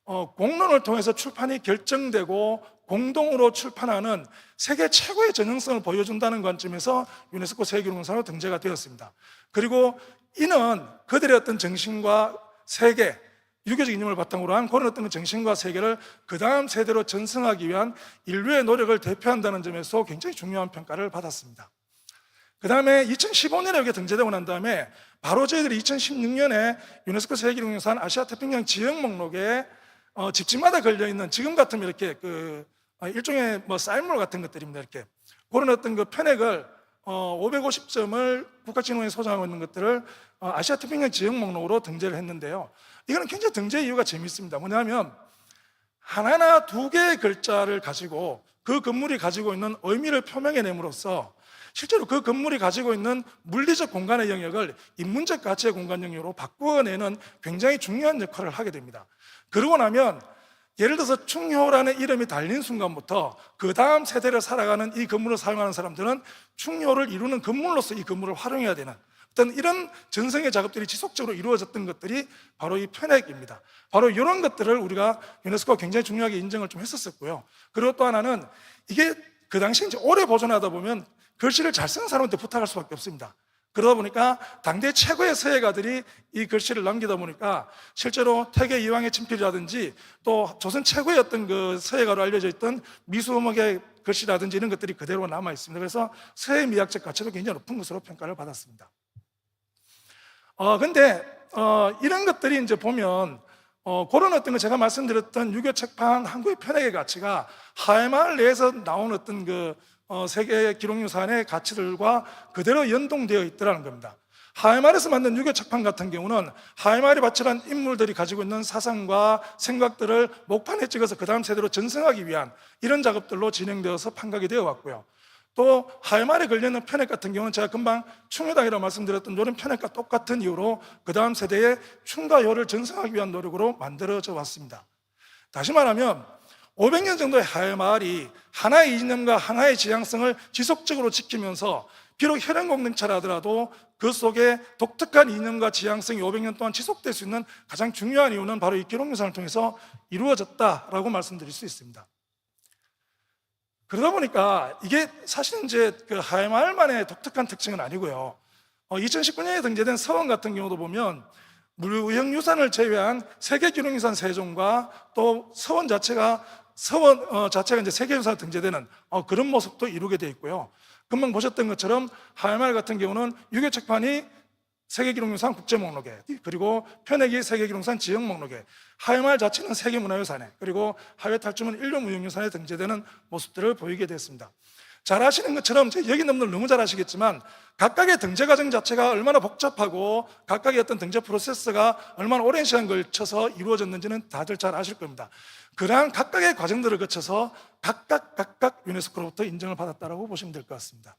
공론을 통해서 출판이 결정되고 공동으로 출판하는 세계 최고의 전형성을 보여준다는 관점에서 유네스코 세계유산으로 등재가 되었습니다. 그리고 이는 그들의 어떤 정신과 세계, 유교적 이념을 바탕으로 한 그런 어떤 정신과 세계를 그 다음 세대로 전승하기 위한 인류의 노력을 대표한다는 점에서 굉장히 중요한 평가를 받았습니다. 그 다음에 2015년에 여기 등재되고 난 다음에 바로 저희들이 2016년에 유네스코 세계유산 아시아 태평양 지역 목록에 집집마다 걸려있는 지금 같으면 이렇게 일종의 쌀물 같은 것들입니다. 이렇게 그런 어떤 그 편액을 550점을 국가진흥원에 소장하고 있는 것들을 아시아 태평양 지역 목록으로 등재를 했는데요. 이거는 굉장히 등재 이유가 재밌습니다. 뭐냐면 하나나 두 개의 글자를 가지고 그 건물이 가지고 있는 의미를 표명해냄으로써 실제로 그 건물이 가지고 있는 물리적 공간의 영역을 인문적 가치의 공간 영역으로 바꾸어내는 굉장히 중요한 역할을 하게 됩니다. 그러고 나면 예를 들어서 충효라는 이름이 달린 순간부터 그 다음 세대를 살아가는 이 건물을 사용하는 사람들은 충효를 이루는 건물로서 이 건물을 활용해야 되는 어떤 이런 전승의 작업들이 지속적으로 이루어졌던 것들이 바로 이 편액입니다. 바로 이런 것들을 우리가 유네스코가 굉장히 중요하게 인정을 좀 했었고요. 그리고 또 하나는 이게 그 당시에 이제 오래 보존하다 보면 글씨를 잘 쓰는 사람한테 부탁할 수밖에 없습니다. 그러다 보니까 당대 최고의 서예가들이 이 글씨를 남기다 보니까 실제로 태계 이황의 친필이라든지 또 조선 최고의 어떤 그 서예가로 알려져 있던 미수음악의 글씨라든지 이런 것들이 그대로 남아 있습니다. 그래서 서예 미학적 가치도 굉장히 높은 것으로 평가를 받았습니다. 근데 이런 것들이 이제 보면 그런 어떤 거 제가 말씀드렸던 유교 책판 한국의 편액의 가치가 하회마을 내에서 나온 어떤 그 세계 기록유산의 가치들과 그대로 연동되어 있더라는 겁니다. 하회마을에서 만든 유교 책판 같은 경우는 하회마을에 바치란 인물들이 가지고 있는 사상과 생각들을 목판에 찍어서 그 다음 세대로 전승하기 위한 이런 작업들로 진행되어서 판각이 되어 왔고요. 또 하회마을에 걸려있는 편액 같은 경우는 제가 금방 충효당이라고 말씀드렸던 이런 편액과 똑같은 이유로 그 다음 세대의 충과 효를 전승하기 위한 노력으로 만들어져 왔습니다. 다시 말하면 500년 정도의 하회마을이 하나의 이념과 하나의 지향성을 지속적으로 지키면서 비록 혈연 공동체라 하더라도 그 속에 독특한 이념과 지향성이 500년 동안 지속될 수 있는 가장 중요한 이유는 바로 이 기록유산을 통해서 이루어졌다라고 말씀드릴 수 있습니다. 그러다 보니까 이게 사실 이제 그 하회마을만의 독특한 특징은 아니고요. 2019년에 등재된 서원 같은 경우도 보면 무형유산을 제외한 세계기록유산 3종과 또 서원 자체가 이제 세계유산에 등재되는 그런 모습도 이루게 되어 있고요. 금방 보셨던 것처럼 하회마을 같은 경우는 유교 책판이 세계기록유산 국제목록에, 그리고 편액이 세계기록유산 지역목록에, 하회마을 자체는 세계문화유산에, 그리고 하회탈춤은 인류무형유산에 등재되는 모습들을 보이게 됐습니다. 잘 아시는 것처럼 여기 있는 분들 너무 잘 아시겠지만 각각의 등재 과정 자체가 얼마나 복잡하고 각각의 어떤 등재 프로세스가 얼마나 오랜 시간 걸쳐서 이루어졌는지는 다들 잘 아실 겁니다. 그러한 각각의 과정들을 거쳐서 각각 유네스코로부터 인정을 받았다라고 보시면 될 것 같습니다.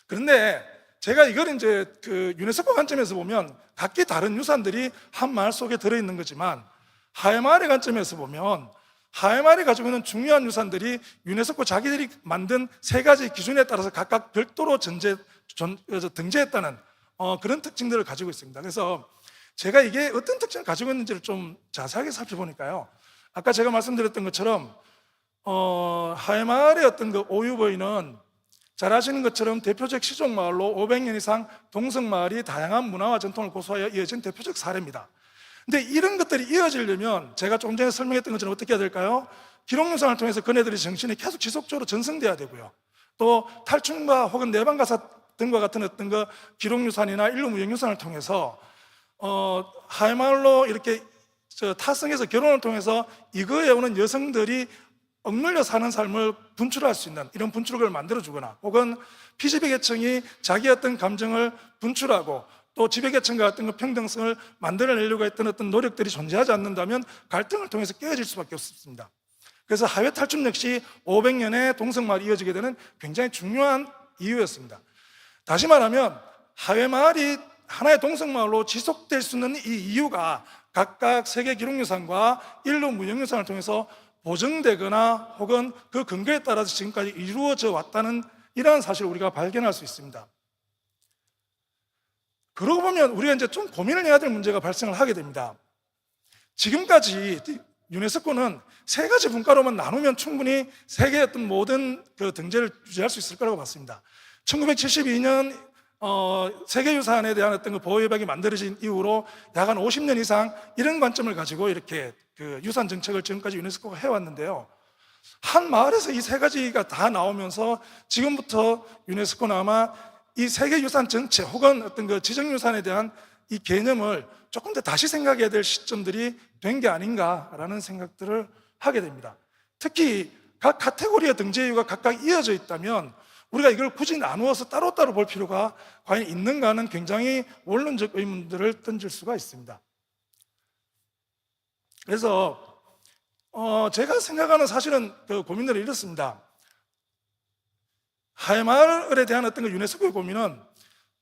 그런데 제가 이걸 이제 그 유네스코 관점에서 보면 각기 다른 유산들이 한 마을 속에 들어있는 거지만 하회마을의 관점에서 보면 하회마을이 가지고 있는 중요한 유산들이 유네스코 자기들이 만든 3가지 기준에 따라서 각각 별도로 등재했다는 그런 특징들을 가지고 있습니다. 그래서 제가 이게 어떤 특징을 가지고 있는지를 좀 자세하게 살펴보니까요. 아까 제가 말씀드렸던 것처럼 하회마을의 어떤 그 오유보이는 잘 아시는 것처럼 대표적 시족마을로 500년 이상 동성마을이 다양한 문화와 전통을 고수하여 이어진 대표적 사례입니다. 근데 이런 것들이 이어지려면 제가 조금 전에 설명했던 것처럼 어떻게 해야 될까요? 기록유산을 통해서 그네들의 정신이 계속 지속적으로 전승돼야 되고요. 또 탈춤과 혹은 내방가사 등과 같은 어떤 그 기록유산이나 인류무형유산을 통해서 하회마을로 이렇게 타성해서 결혼을 통해서 이거에 오는 여성들이 억눌려 사는 삶을 분출할 수 있는 이런 분출구를 만들어주거나 혹은 피지배 계층이 자기 어떤 감정을 분출하고 또 또 지배계층과 같은 그 평등성을 만들어내려고 했던 어떤 노력들이 존재하지 않는다면 갈등을 통해서 깨어질 수밖에 없습니다. 그래서 하회 탈춤 역시 500년의 동성마을이 이어지게 되는 굉장히 중요한 이유였습니다. 다시 말하면 하회 마을이 하나의 동성마을로 지속될 수 있는 이 이유가 각각 세계 기록유산과 인류 무형유산을 통해서 보증되거나 혹은 그 근거에 따라서 지금까지 이루어져 왔다는 이러한 사실을 우리가 발견할 수 있습니다. 그러고 보면 우리가 이제 좀 고민을 해야 될 문제가 발생을 하게 됩니다. 지금까지 유네스코는 세 가지 분과로만 나누면 충분히 세계의 어떤 모든 그 등재를 유지할 수 있을 거라고 봤습니다. 1972년 세계유산에 대한 어떤 그 보호협약이 만들어진 이후로 약 한 50년 이상 이런 관점을 가지고 이렇게 그 유산 정책을 지금까지 유네스코가 해왔는데요. 한 마을에서 이 세 가지가 다 나오면서 지금부터 유네스코는 아마 이 세계유산 전체 혹은 어떤 그 지정유산에 대한 이 개념을 조금 더 다시 생각해야 될 시점들이 된 게 아닌가라는 생각들을 하게 됩니다. 특히 각 카테고리의 등재 이유가 각각 이어져 있다면 우리가 이걸 굳이 나누어서 따로따로 볼 필요가 과연 있는가 하는 굉장히 원론적 의문들을 던질 수가 있습니다. 그래서 제가 생각하는 사실은 그 고민들이 이렇습니다. 하회 마을에 대한 어떤 그 유네스코의 고민은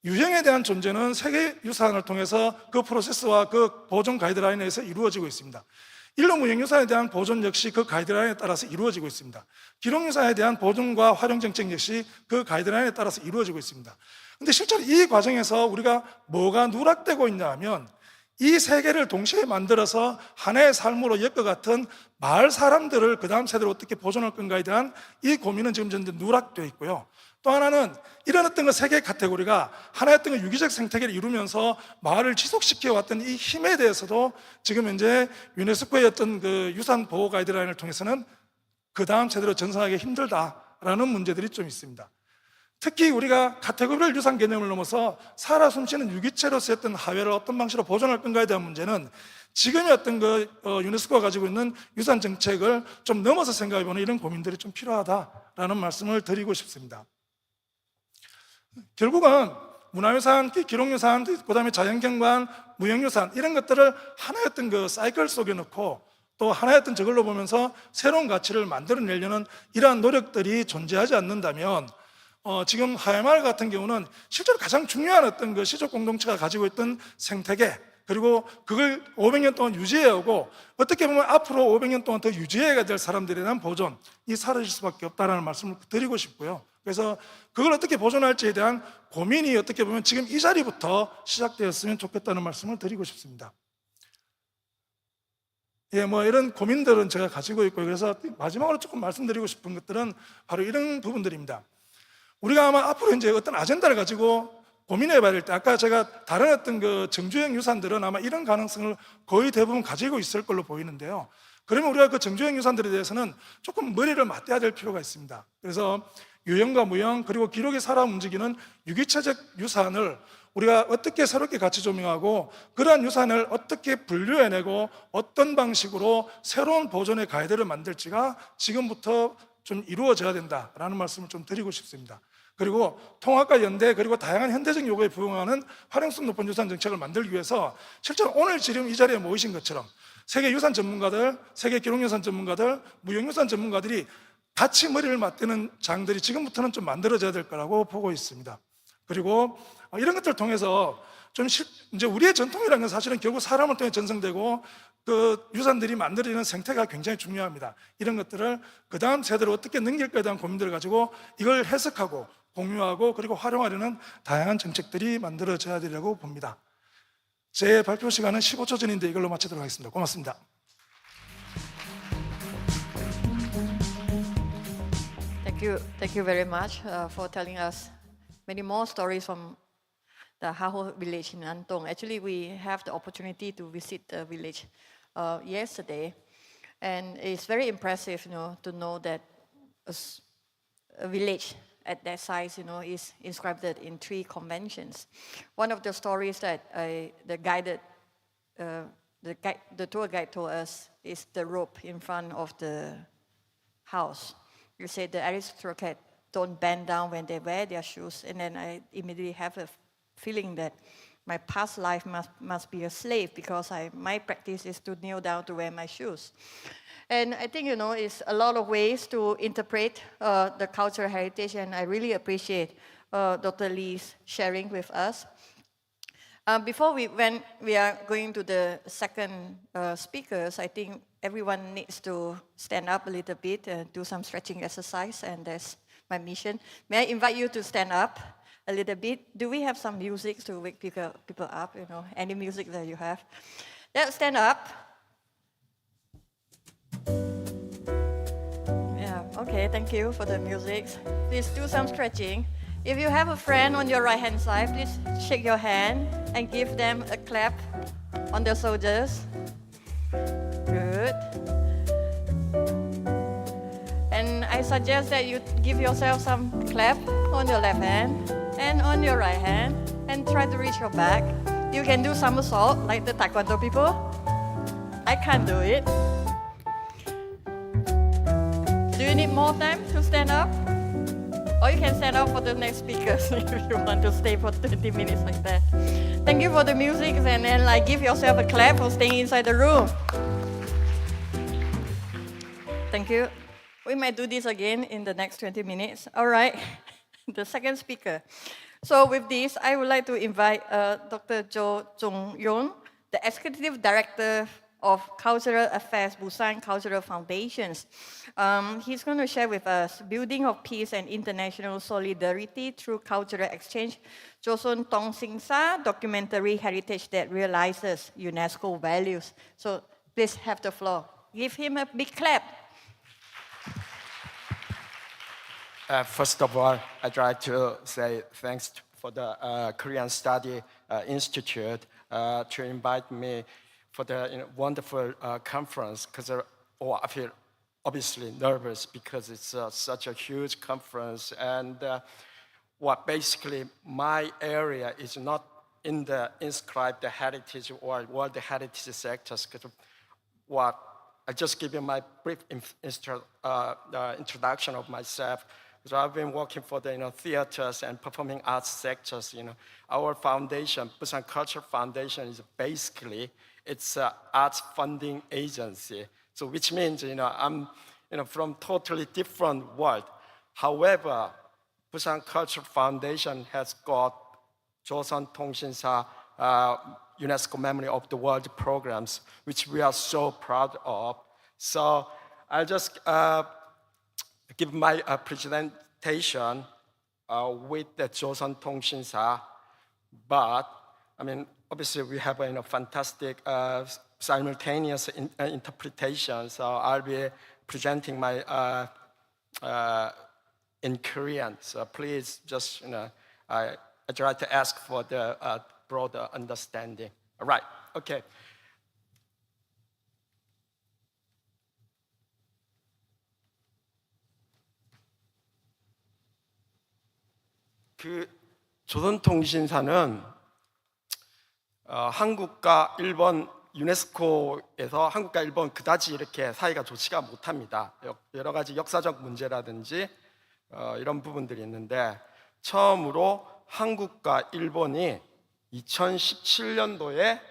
유형에 대한 존재는 세계유산을 통해서 그 프로세스와 그 보존 가이드라인에서 이루어지고 있습니다. 인류 무형유산에 대한 보존 역시 그 가이드라인에 따라서 이루어지고 있습니다. 기록유산에 대한 보존과 활용 정책 역시 그 가이드라인에 따라서 이루어지고 있습니다. 그런데 실제로 이 과정에서 우리가 뭐가 누락되고 있냐 하면 이 세 개를 동시에 만들어서 하나의 삶으로 엮어 같은 마을 사람들을 그 다음 세대로 어떻게 보존할 건가에 대한 이 고민은 지금 현재 누락되어 있고요. 또 하나는 이런 어떤 그 세 개의 카테고리가 하나의 어떤 그 유기적 생태계를 이루면서 마을을 지속시켜 왔던 이 힘에 대해서도 지금 현재 유네스코의 어떤 그 유산 보호 가이드라인을 통해서는 그 다음 세대로 전송하기 힘들다라는 문제들이 좀 있습니다. 특히 우리가 카테고리별 유산 개념을 넘어서 살아 숨쉬는 유기체로서 했던 하회를 어떤 방식으로 보존할 건가에 대한 문제는 지금의 어떤 그 유네스코가 가지고 있는 유산 정책을 좀 넘어서 생각해보는 이런 고민들이 좀 필요하다라는 말씀을 드리고 싶습니다. 결국은 문화유산, 기록유산, 그 다음에 자연경관, 무형유산 이런 것들을 하나의 어떤 그 사이클 속에 넣고 또 하나의 어떤 저걸로 보면서 새로운 가치를 만들어내려는 이러한 노력들이 존재하지 않는다면 지금 하회마을 같은 경우는 실제로 가장 중요한 어떤 그 시족 공동체가 가지고 있던 생태계 그리고 그걸 500년 동안 유지해오고 어떻게 보면 앞으로 500년 동안 더 유지해야 될 사람들에 대한 보존이 사라질 수밖에 없다는 말씀을 드리고 싶고요. 그래서 그걸 어떻게 보존할지에 대한 고민이 어떻게 보면 지금 이 자리부터 시작되었으면 좋겠다는 말씀을 드리고 싶습니다. 예, 뭐 이런 고민들은 제가 가지고 있고요. 그래서 마지막으로 조금 말씀드리고 싶은 것들은 바로 이런 부분들입니다. 우리가 아마 앞으로 이제 어떤 아젠다를 가지고 고민해 봐야 될 때 아까 제가 다른 어떤 그 정주행 유산들은 아마 이런 가능성을 거의 대부분 가지고 있을 걸로 보이는데요. 그러면 우리가 그 정주행 유산들에 대해서는 조금 머리를 맞대야 될 필요가 있습니다. 그래서 유형과 무형 그리고 기록이 살아 움직이는 유기체적 유산을 우리가 어떻게 새롭게 가치 조명하고 그러한 유산을 어떻게 분류해내고 어떤 방식으로 새로운 보존의 가이드를 만들지가 지금부터 좀 이루어져야 된다라는 말씀을 좀 드리고 싶습니다. 그리고 통합과 연대 그리고 다양한 현대적 요구에 부응하는 활용성 높은 유산 정책을 만들기 위해서 실제로 오늘 지금 이 자리에 모이신 것처럼 세계 유산 전문가들, 세계 기록유산 전문가들, 무형유산 전문가들이 같이 머리를 맞대는 장들이 지금부터는 좀 만들어져야 될 거라고 보고 있습니다. 그리고 이런 것들을 통해서 좀 이제 우리의 전통이라는 건 사실은 결국 사람을 통해 전승되고 그 유산들이 만들어지는 생태가 굉장히 중요합니다. 이런 것들을 그 다음 세대로 어떻게 넘길까에 대한 고민들을 가지고 이걸 해석하고 공유하고 그리고 활용하려는 다양한 정책들이 만들어져야 되려고 봅니다. 제 발표 시간은 15초 전인데 이걸로 마치도록 하겠습니다. 고맙습니다. Thank you very much for telling us many more stories from the Hahoe village in Andong. Actually, we have the opportunity to visit the village yesterday, and it's very impressive, to know that a village at that size, is inscribed in 3 conventions. One of the stories that the tour guide told us is the rope in front of the house. You said the aristocrats don't bend down when they wear their shoes, and then I immediately have a feeling that my past life must be a slave because my practice is to kneel down to wear my shoes. And I think, it's a lot of ways to interpret the cultural heritage, and I really appreciate Dr. Lee's sharing with us. Before we are going to the second speakers, I think everyone needs to stand up a little bit and do some stretching exercise, and that's my mission. May I invite you to stand up a little bit? Do we have some music to wake people up? Any music that you have? Let's stand up. Yeah, okay, thank you for the music. Please do some stretching. If you have a friend on your right-hand side, please shake your hand and give them a clap on their shoulders. Good. And I suggest that you give yourself some clap on your left hand and on your right hand, and try to reach your back. You can do somersault like the Taekwondo people. I can't do it. Do you need more time to stand up? Or you can stand up for the next speakers if you want to stay for 20 minutes like that. Thank you for the music, and then give yourself a clap for staying inside the room. Thank you. We might do this again in the next 20 minutes. All right, the second speaker. So with this, I would like to invite Dr. Jo Jung-Yoon, the Executive Director of Cultural Affairs, Busan Cultural Foundations. He's going to share with us Building of Peace and International Solidarity Through Cultural Exchange, Joseon Tongsinsa, Documentary Heritage that Realizes UNESCO Values. So please have the floor. Give him a big clap. First of all, I'd like to say thanks for the Korean Study Institute to invite me for the wonderful conference, because I feel obviously nervous because it's such a huge conference, and basically my area is not in the Inscribed heritage or World Heritage sectors. I just give you my brief introduction of myself. So I've been working for the theaters and performing arts sectors. Our foundation, Busan Culture Foundation, is basically it's an arts funding agency. So which means I'm from totally different world. However, Busan Culture Foundation has got Joseon Tongsinsa UNESCO Memory of the World programs, which we are so proud of. So I'll just give my presentation with the Joseon Tongsinsa, but obviously we have a fantastic simultaneous interpretation. So I'll be presenting my in Korean. So please just I try to ask for the broader understanding. All right. Okay. 조선통신사는 한국과 일본 유네스코에서 한국과 일본 그다지 이렇게 사이가 좋지가 못합니다. 여러 가지 역사적 문제라든지 이런 부분들이 있는데, 처음으로 한국과 일본이 2017년도에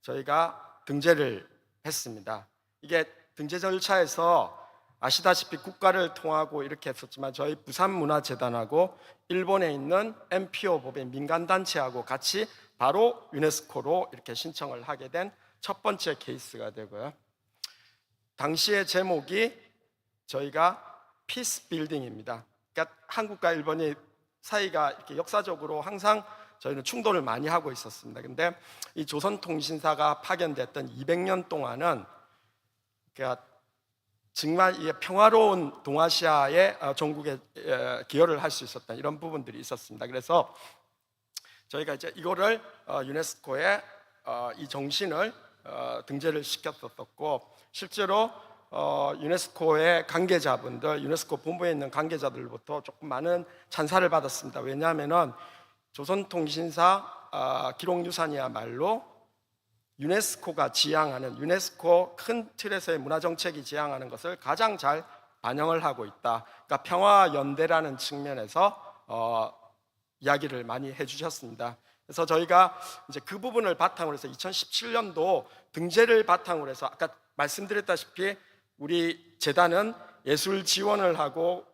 저희가 등재를 했습니다. 이게 등재 절차에서 아시다시피 국가를 통하고 이렇게 했었지만 저희 부산문화재단하고 일본에 있는 NPO 법인 민간단체하고 같이 바로 유네스코로 이렇게 신청을 하게 된 첫 번째 케이스가 되고요. 당시의 제목이 저희가 피스 빌딩입니다. 그러니까 한국과 일본이 사이가 이렇게 역사적으로 항상 저희는 충돌을 많이 하고 있었습니다. 근데 이 조선통신사가 파견됐던 200년 동안은 그러니까 정말 이 평화로운 동아시아의 종국에 기여를 할 수 있었던 이런 부분들이 있었습니다. 그래서 저희가 이제 이거를 유네스코에 이 정신을 등재를 시켰었고, 실제로 유네스코의 관계자분들, 유네스코 본부에 있는 관계자들부터 조금 많은 찬사를 받았습니다. 왜냐하면은 조선통신사 기록유산이야말로 유네스코가 지향하는, 유네스코 큰 틀에서의 문화정책이 지향하는 것을 가장 잘 반영을 하고 있다. 그러니까 평화연대라는 측면에서 이야기를 많이 해주셨습니다. 그래서 저희가 이제 그 부분을 바탕으로 해서 2017년도 등재를 바탕으로 해서 아까 말씀드렸다시피 우리 재단은 예술 지원을 하고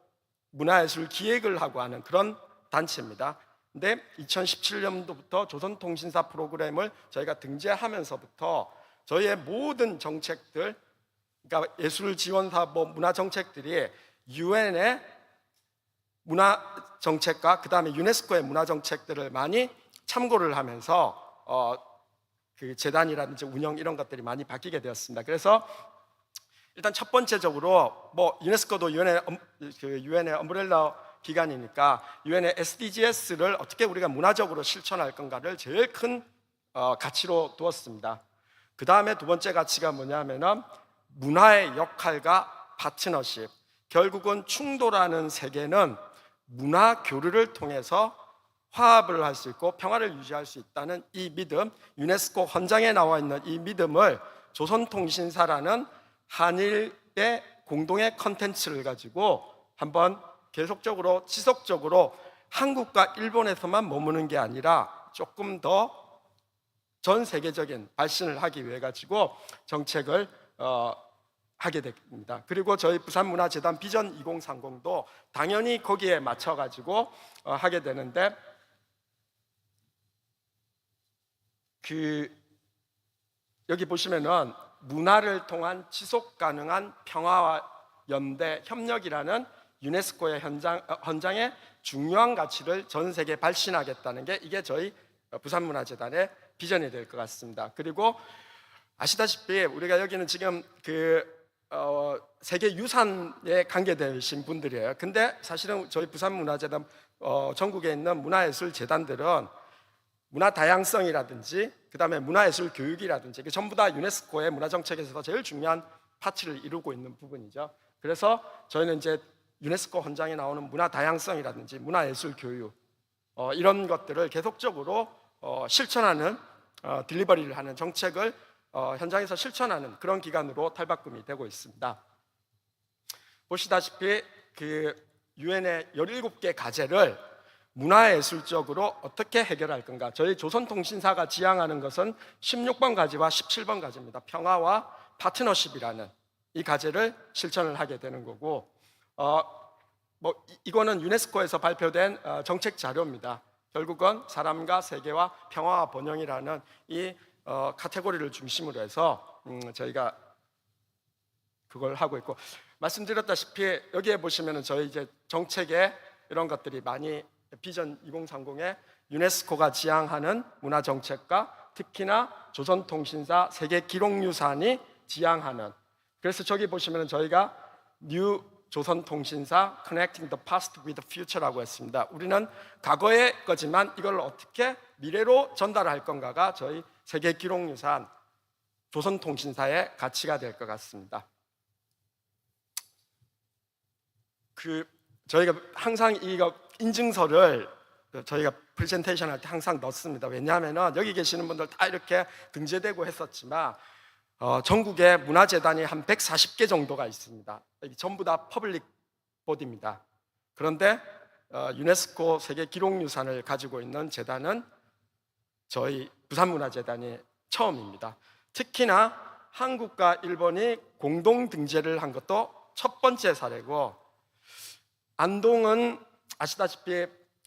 문화예술 기획을 하고 하는 그런 단체입니다. 근데 2017년도부터 조선통신사 프로그램을 저희가 등재하면서부터 저희의 모든 정책들, 그러니까 예술 지원사업 문화 정책들이 유엔의 문화 정책과 그 다음에 유네스코의 문화 정책들을 많이 참고를 하면서 그 재단이라든지 운영 이런 것들이 많이 바뀌게 되었습니다. 그래서 일단 첫 번째적으로 뭐 유네스코도 유엔의 엄브렐라 기관이니까 유엔의 SDGs를 어떻게 우리가 문화적으로 실천할 건가를 제일 큰 가치로 두었습니다. 그 다음에 두 번째 가치가 뭐냐면은 문화의 역할과 파트너십. 결국은 충돌하는 세계는 문화 교류를 통해서 화합을 할 수 있고 평화를 유지할 수 있다는 이 믿음, 유네스코 헌장에 나와 있는 이 믿음을 조선통신사라는 한일의 공동의 컨텐츠를 가지고 한번 계속적으로 지속적으로 한국과 일본에서만 머무는 게 아니라 조금 더 전 세계적인 발신을 하기 위해 가지고 정책을 하게 됩니다. 그리고 저희 부산문화재단 비전 2030도 당연히 거기에 맞춰 가지고 하게 되는데 여기 보시면은 문화를 통한 지속 가능한 평화와 연대 협력이라는 유네스코의 헌장의 중요한 가치를 전 세계에 발신하겠다는 게 이게 저희 부산문화재단의 비전이 될 것 같습니다. 그리고 아시다시피 우리가 여기는 지금 세계 유산에 관계되신 분들이에요. 근데 사실은 저희 부산문화재단 전국에 있는 문화예술 재단들은 문화 다양성이라든지 그다음에 문화예술 교육이라든지 이게 전부 다 유네스코의 문화정책에서 제일 중요한 파트를 이루고 있는 부분이죠. 그래서 저희는 이제 유네스코 헌장에 나오는 문화 다양성이라든지 문화예술 교육 이런 것들을 계속적으로 실천하는 딜리버리를 하는 정책을 현장에서 실천하는 그런 기관으로 탈바꿈이 되고 있습니다. 보시다시피 그 유엔의 17개 과제를 문화예술적으로 어떻게 해결할 건가. 저희 조선통신사가 지향하는 것은 16번 과제와 17번 과제입니다. 평화와 파트너십이라는 이 과제를 실천을 하게 되는 거고 이거는 유네스코에서 발표된 정책 자료입니다. 결국은 사람과 세계와 평화와 번영이라는 이 카테고리를 중심으로 해서 저희가 그걸 하고 있고 말씀드렸다시피 여기에 보시면은 저희 이제 정책에 이런 것들이 많이 비전 2030에 유네스코가 지향하는 문화 정책과 특히나 조선통신사 세계 기록유산이 지향하는 그래서 저기 보시면은 저희가 뉴 조선통신사 Connecting the Past with the Future라고 했습니다. 우리는 과거의 거지만 이걸 어떻게 미래로 전달할 건가가 저희 세계 기록유산 조선통신사의 가치가 될 것 같습니다. 저희가 항상 이거 인증서를 저희가 프레젠테이션 할 때 항상 넣습니다. 왜냐하면 여기 계시는 분들 다 이렇게 등재되고 했었지만 전국에 문화재단이 한 140개 정도가 있습니다. 전부 다 퍼블릭 보디입니다. 그런데 유네스코 세계 기록유산을 가지고 있는 재단은 저희 부산문화재단이 처음입니다. 특히나 한국과 일본이 공동 등재를 한 것도 첫 번째 사례고 안동은 아시다시피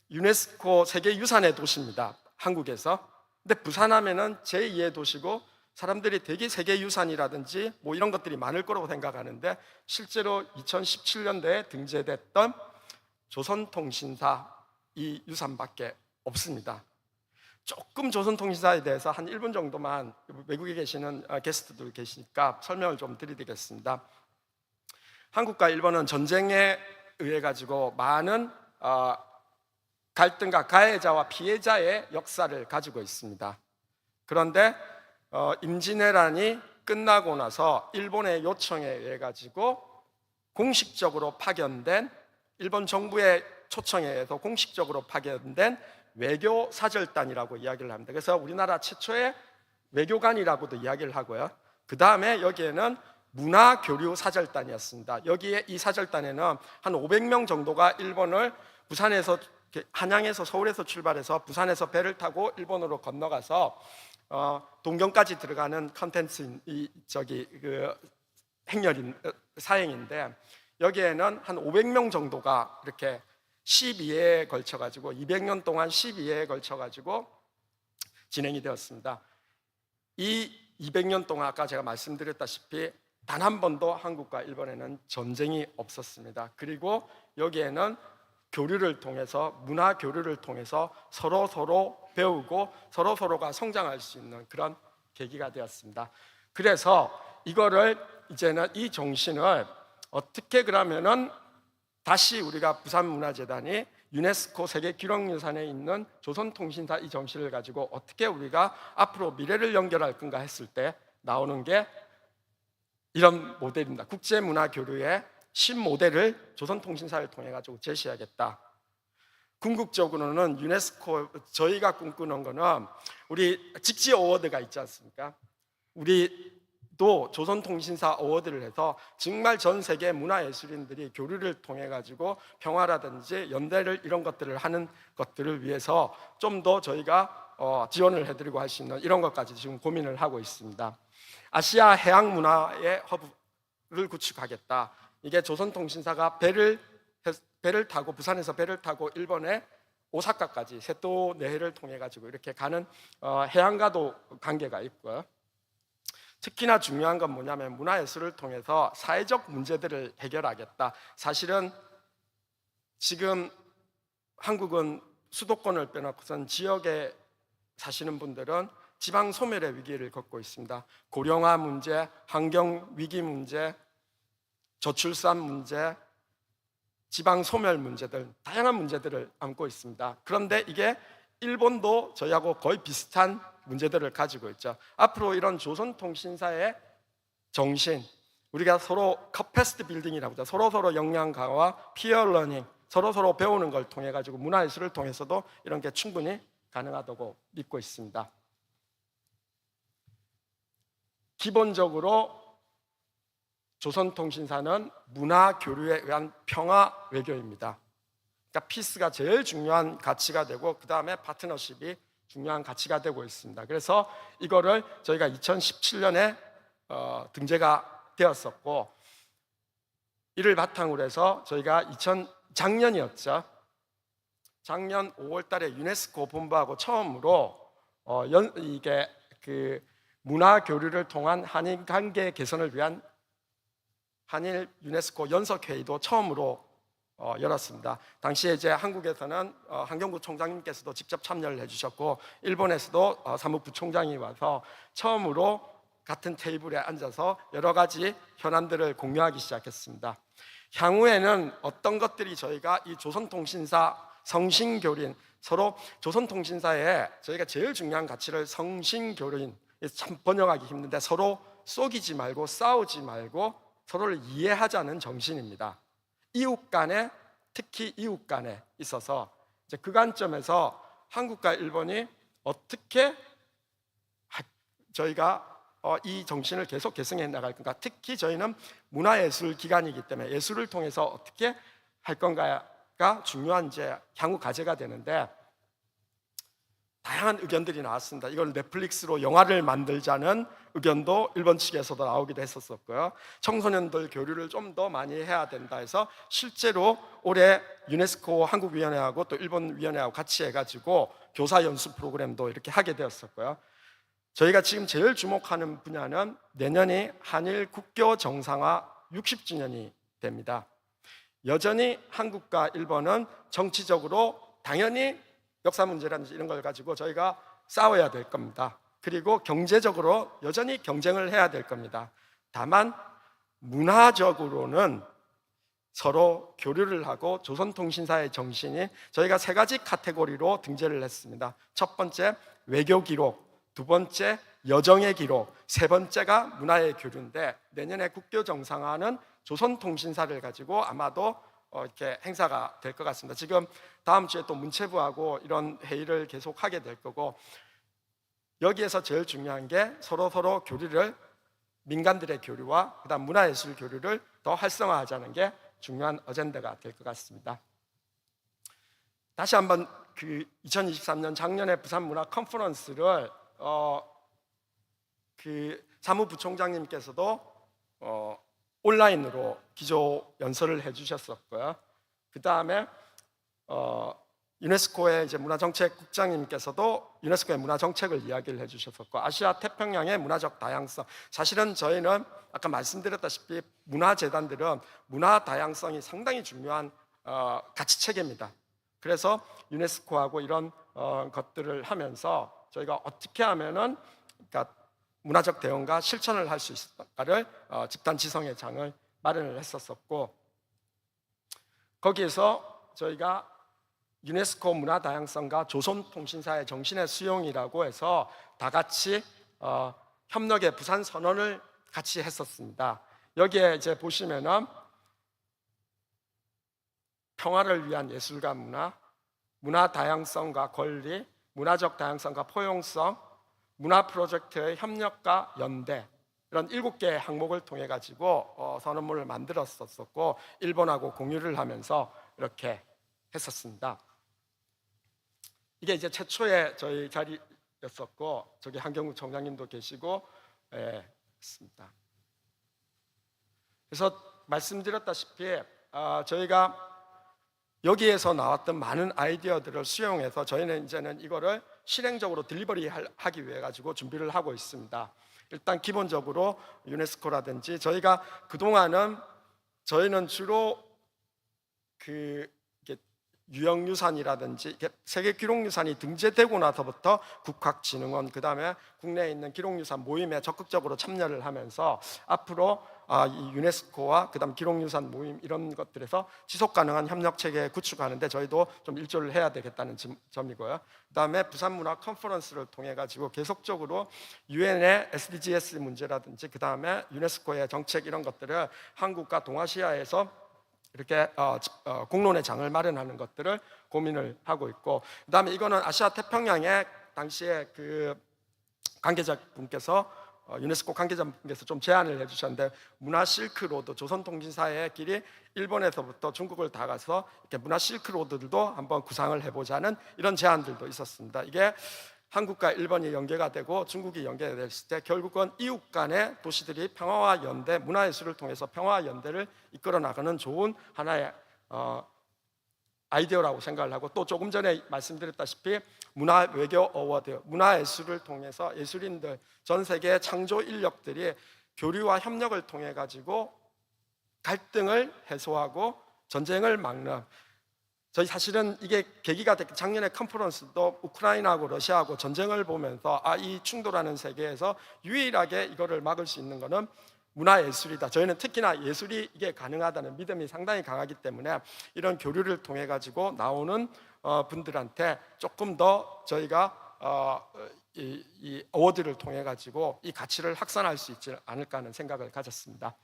유네스코 세계유산의 도시입니다. 한국에서. 근데 부산하면은 제2의 도시고 사람들이 되게 세계유산이라든지 뭐 이런 것들이 많을 거라고 생각하는데 실제로 2017년도에 등재됐던 조선통신사 이 유산밖에 없습니다. 조금 조선통신사에 대해서 한 1분 정도만 외국에 계시는 게스트들 계시니까 설명을 좀 드리겠습니다. 한국과 일본은 전쟁에 의해 가지고 많은 갈등과 가해자와 피해자의 역사를 가지고 있습니다. 그런데 임진왜란이 끝나고 나서 일본의 요청에 의해 가지고 공식적으로 파견된 일본 정부의 초청에 의해서 공식적으로 파견된 외교 사절단이라고 이야기를 합니다. 그래서 우리나라 최초의 외교관이라고도 이야기를 하고요. 그 다음에 여기에는 문화교류 사절단이었습니다. 여기에 이 사절단에는 한 500명 정도가 일본을 부산에서 한양에서 서울에서 출발해서 부산에서 배를 타고 일본으로 건너가서 동경까지 들어가는 컨텐츠 행렬인 사행인데 여기에는 한 500명 정도가 이렇게 12회에 걸쳐 가지고 200년 동안 12회에 걸쳐 가지고 진행이 되었습니다. 이 200년 동안 아까 제가 말씀드렸다시피 단 한 번도 한국과 일본에는 전쟁이 없었습니다. 그리고 여기에는 교류를 통해서 문화 교류를 통해서 서로 배우고 서로가 성장할 수 있는 그런 계기가 되었습니다. 그래서 이거를 이제는 이 정신을 어떻게 그러면은 다시 우리가 부산문화재단이 유네스코 세계기록유산에 있는 조선통신사 이 정신을 가지고 어떻게 우리가 앞으로 미래를 연결할 건가 했을 때 나오는 게 이런 모델입니다. 국제문화교류의 신모델을 조선통신사를 통해 가지고 제시하겠다. 궁극적으로는 유네스코 저희가 꿈꾸는 거는 우리 직지 어워드가 있지 않습니까? 우리도 조선통신사 어워드를 해서 정말 전 세계 문화예술인들이 교류를 통해 가지고 평화라든지 연대를 이런 것들을 하는 것들을 위해서 좀 더 저희가 지원을 해드리고 할 수 있는 이런 것까지 지금 고민을 하고 있습니다. 아시아 해양 문화의 허브를 구축하겠다. 이게 조선통신사가 배를 타고 부산에서 배를 타고 일본의 오사카까지 세토 내해를 통해 가지고 이렇게 가는 해양과도 관계가 있고요. 특히나 중요한 건 뭐냐면 문화예술을 통해서 사회적 문제들을 해결하겠다. 사실은 지금 한국은 수도권을 빼놓고선 지역에 사시는 분들은 지방 소멸의 위기를 겪고 있습니다. 고령화 문제, 환경 위기 문제, 저출산 문제, 지방 소멸 문제들, 다양한 문제들을 안고 있습니다. 그런데 이게 일본도 저희하고 거의 비슷한 문제들을 가지고 있죠. 앞으로 이런 조선통신사의 정신, 우리가 서로 커패시티 빌딩이라고 하죠. 서로 역량 강화, 피어 러닝, 서로 배우는 걸 통해 가지고 문화예술을 통해서도 이런 게 충분히 가능하다고 믿고 있습니다. 기본적으로 조선통신사는 문화 교류에 의한 평화 외교입니다. 그러니까 피스가 제일 중요한 가치가 되고 그 다음에 파트너십이 중요한 가치가 되고 있습니다. 그래서 이거를 저희가 2017년에 등재가 되었었고 이를 바탕으로 해서 저희가 작년이었죠. 작년 5월 달에 유네스코 본부하고 처음으로 이게 그 문화 교류를 통한 한일 관계 개선을 위한 한일 유네스코 연석회의도 처음으로 열었습니다. 당시에 이제 한국에서는 한경구 총장님께서도 직접 참여를 해주셨고 일본에서도 사무부총장이 와서 처음으로 같은 테이블에 앉아서 여러 가지 현안들을 공유하기 시작했습니다. 향후에는 어떤 것들이 저희가 이 조선통신사 성신교린 서로 조선통신사에 저희가 제일 중요한 가치를 성신교린 참 번역하기 힘든데 서로 속이지 말고 싸우지 말고 서로를 이해하자는 정신입니다. 이웃 간에 특히 이웃 간에 있어서 이제 그 관점에서 한국과 일본이 어떻게 저희가 이 정신을 계속 계승해 나갈 건가. 특히 저희는 문화예술 기관이기 때문에 예술을 통해서 어떻게 할 건가가 중요한 이제 향후 과제가 되는데 다양한 의견들이 나왔습니다. 이걸 넷플릭스로 영화를 만들자는 의견도 일본 측에서도 나오기도 했었고요. 청소년들 교류를 좀 더 많이 해야 된다 해서 실제로 올해 유네스코 한국위원회하고 또 일본 위원회하고 같이 해가지고 교사 연수 프로그램도 이렇게 하게 되었었고요. 저희가 지금 제일 주목하는 분야는 내년이 한일 국교 정상화 60주년이 됩니다. 여전히 한국과 일본은 정치적으로 당연히 역사 문제라든지 이런 걸 가지고 저희가 싸워야 될 겁니다. 그리고 경제적으로 여전히 경쟁을 해야 될 겁니다. 다만 문화적으로는 서로 교류를 하고 조선통신사의 정신이 저희가 3가지 카테고리로 등재를 했습니다. 첫 번째 외교 기록, 두 번째 여정의 기록, 세 번째가 문화의 교류인데 내년에 국교 정상화는 조선통신사를 가지고 아마도 이렇게 행사가 될 것 같습니다. 지금 다음 주에 또 문체부하고 이런 회의를 계속 하게 될 거고 여기에서 제일 중요한 게 서로 교류를 민간들의 교류와 그다음 문화예술 교류를 더 활성화하자는 게 중요한 어젠다가 될 것 같습니다. 다시 한번 그 2023년 작년에 부산 문화 컨퍼런스를 그 사무부총장님께서도 온라인으로 기조 연설을 해주셨었고요. 그 다음에 유네스코의 이제 문화정책국장님께서도 유네스코의 문화정책을 이야기를 해주셨었고, 아시아 태평양의 문화적 다양성. 사실은 저희는 아까 말씀드렸다시피 문화재단들은 문화 다양성이 상당히 중요한 가치 체계입니다. 그래서 유네스코하고 이런 것들을 하면서 저희가 어떻게 하면은 그러니까 문화적 대응과 실천을 할 수 있을까를 집단 지성의 장을 마련을 했었었고, 거기에서 저희가 유네스코 문화 다양성과 조선통신사의 정신의 수용이라고 해서 다 같이 협력의 부산 선언을 같이 했었습니다. 여기에 이제 보시면은 평화를 위한 예술과 문화, 문화 다양성과 권리, 문화적 다양성과 포용성, 문화 프로젝트의 협력과 연대, 이런 7개의 항목을 통해 가지고 선언문을 만들었었고 일본하고 공유를 하면서 이렇게 했었습니다. 이게 이제 최초의 저희 자리였었고, 저기 한경국 총장님도 계시고 했습니다. 그래서 말씀드렸다시피 저희가 여기에서 나왔던 많은 아이디어들을 수용해서 저희는 이제는 이거를 실행적으로 딜리버리 하기 위해 가지고 준비를 하고 있습니다. 일단 기본적으로 유네스코라든지 저희가 그동안은 저희는 주로 그 유형유산이라든지 세계 기록유산이 등재되고 나서부터 국학진흥원, 그 다음에 국내에 있는 기록유산 모임에 적극적으로 참여를 하면서 앞으로 이 유네스코와 그 다음 기록유산 모임 이런 것들에서 지속가능한 협력체계 구축하는데 저희도 좀 일조를 해야 되겠다는 점이고요. 그 다음에 부산문화 컨퍼런스를 통해 가지고 계속적으로 유엔의 SDGs 문제라든지 그 다음에 유네스코의 정책 이런 것들을 한국과 동아시아에서 이렇게 공론의 장을 마련하는 것들을 고민을 하고 있고, 그다음에 이거는 아시아 태평양의 당시에 그 관계자분께서 유네스코 관계자분께서 좀 제안을 해주셨는데, 문화 실크로드, 조선통신사의 길이 일본에서부터 중국을 다 가서 이렇게 문화 실크로드들도 한번 구상을 해보자는 이런 제안들도 있었습니다. 이게 한국과 일본이 연계가 되고 중국이 연계가 됐을 때 결국은 이웃 간의 도시들이 평화와 연대, 문화예술을 통해서 평화와 연대를 이끌어 나가는 좋은 하나의 아이디어라고 생각을 하고, 또 조금 전에 말씀드렸다시피 문화외교 어워드, 문화예술을 통해서 예술인들, 전 세계의 창조 인력들이 교류와 협력을 통해 가지고 갈등을 해소하고 전쟁을 막는, 저희 사실은 이게 계기가 됐고 작년에 컨퍼런스도 우크라이나하고 러시아하고 전쟁을 보면서 이 충돌하는 세계에서 유일하게 이거를 막을 수 있는 거는 문화예술이다. 저희는 특히나 예술이 이게 가능하다는 믿음이 상당히 강하기 때문에 이런 교류를 통해 가지고 나오는 분들한테 조금 더 저희가 이 어워드를 통해 가지고 이 가치를 확산할 수 있지 않을까 하는 생각을 가졌습니다.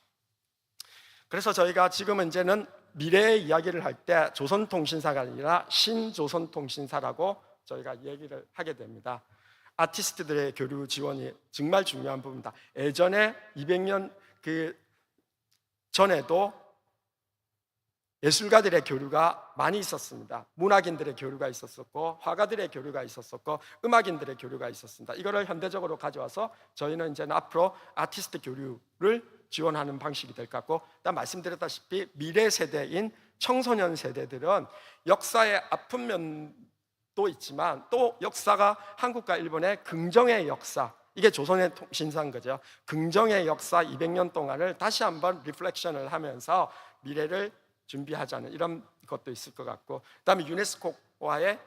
그래서 저희가 지금은 이제는 미래의 이야기를 할 때 조선통신사가 아니라 신조선통신사라고 저희가 얘기를 하게 됩니다. 아티스트들의 교류 지원이 정말 중요한 부분이다. 예전에 200년 그 전에도 예술가들의 교류가 많이 있었습니다. 문학인들의 교류가 있었었고, 화가들의 교류가 있었었고, 음악인들의 교류가 있었습니다. 이거를 현대적으로 가져와서 저희는 이제 앞으로 아티스트 교류를 지원하는 방식이 될 것 같고, 일단 말씀드렸다시피 미래 세대인 청소년 세대들은 역사의 아픈 면도 있지만 또 역사가 한국과 일본의 긍정의 역사, 이게 조선의 통신사인 거죠. 긍정의 역사 200년 동안을 다시 한번 리플렉션을 하면서 미래를 준비하자는 이런 것도 있을 것 같고, 그다음에 유네스코와의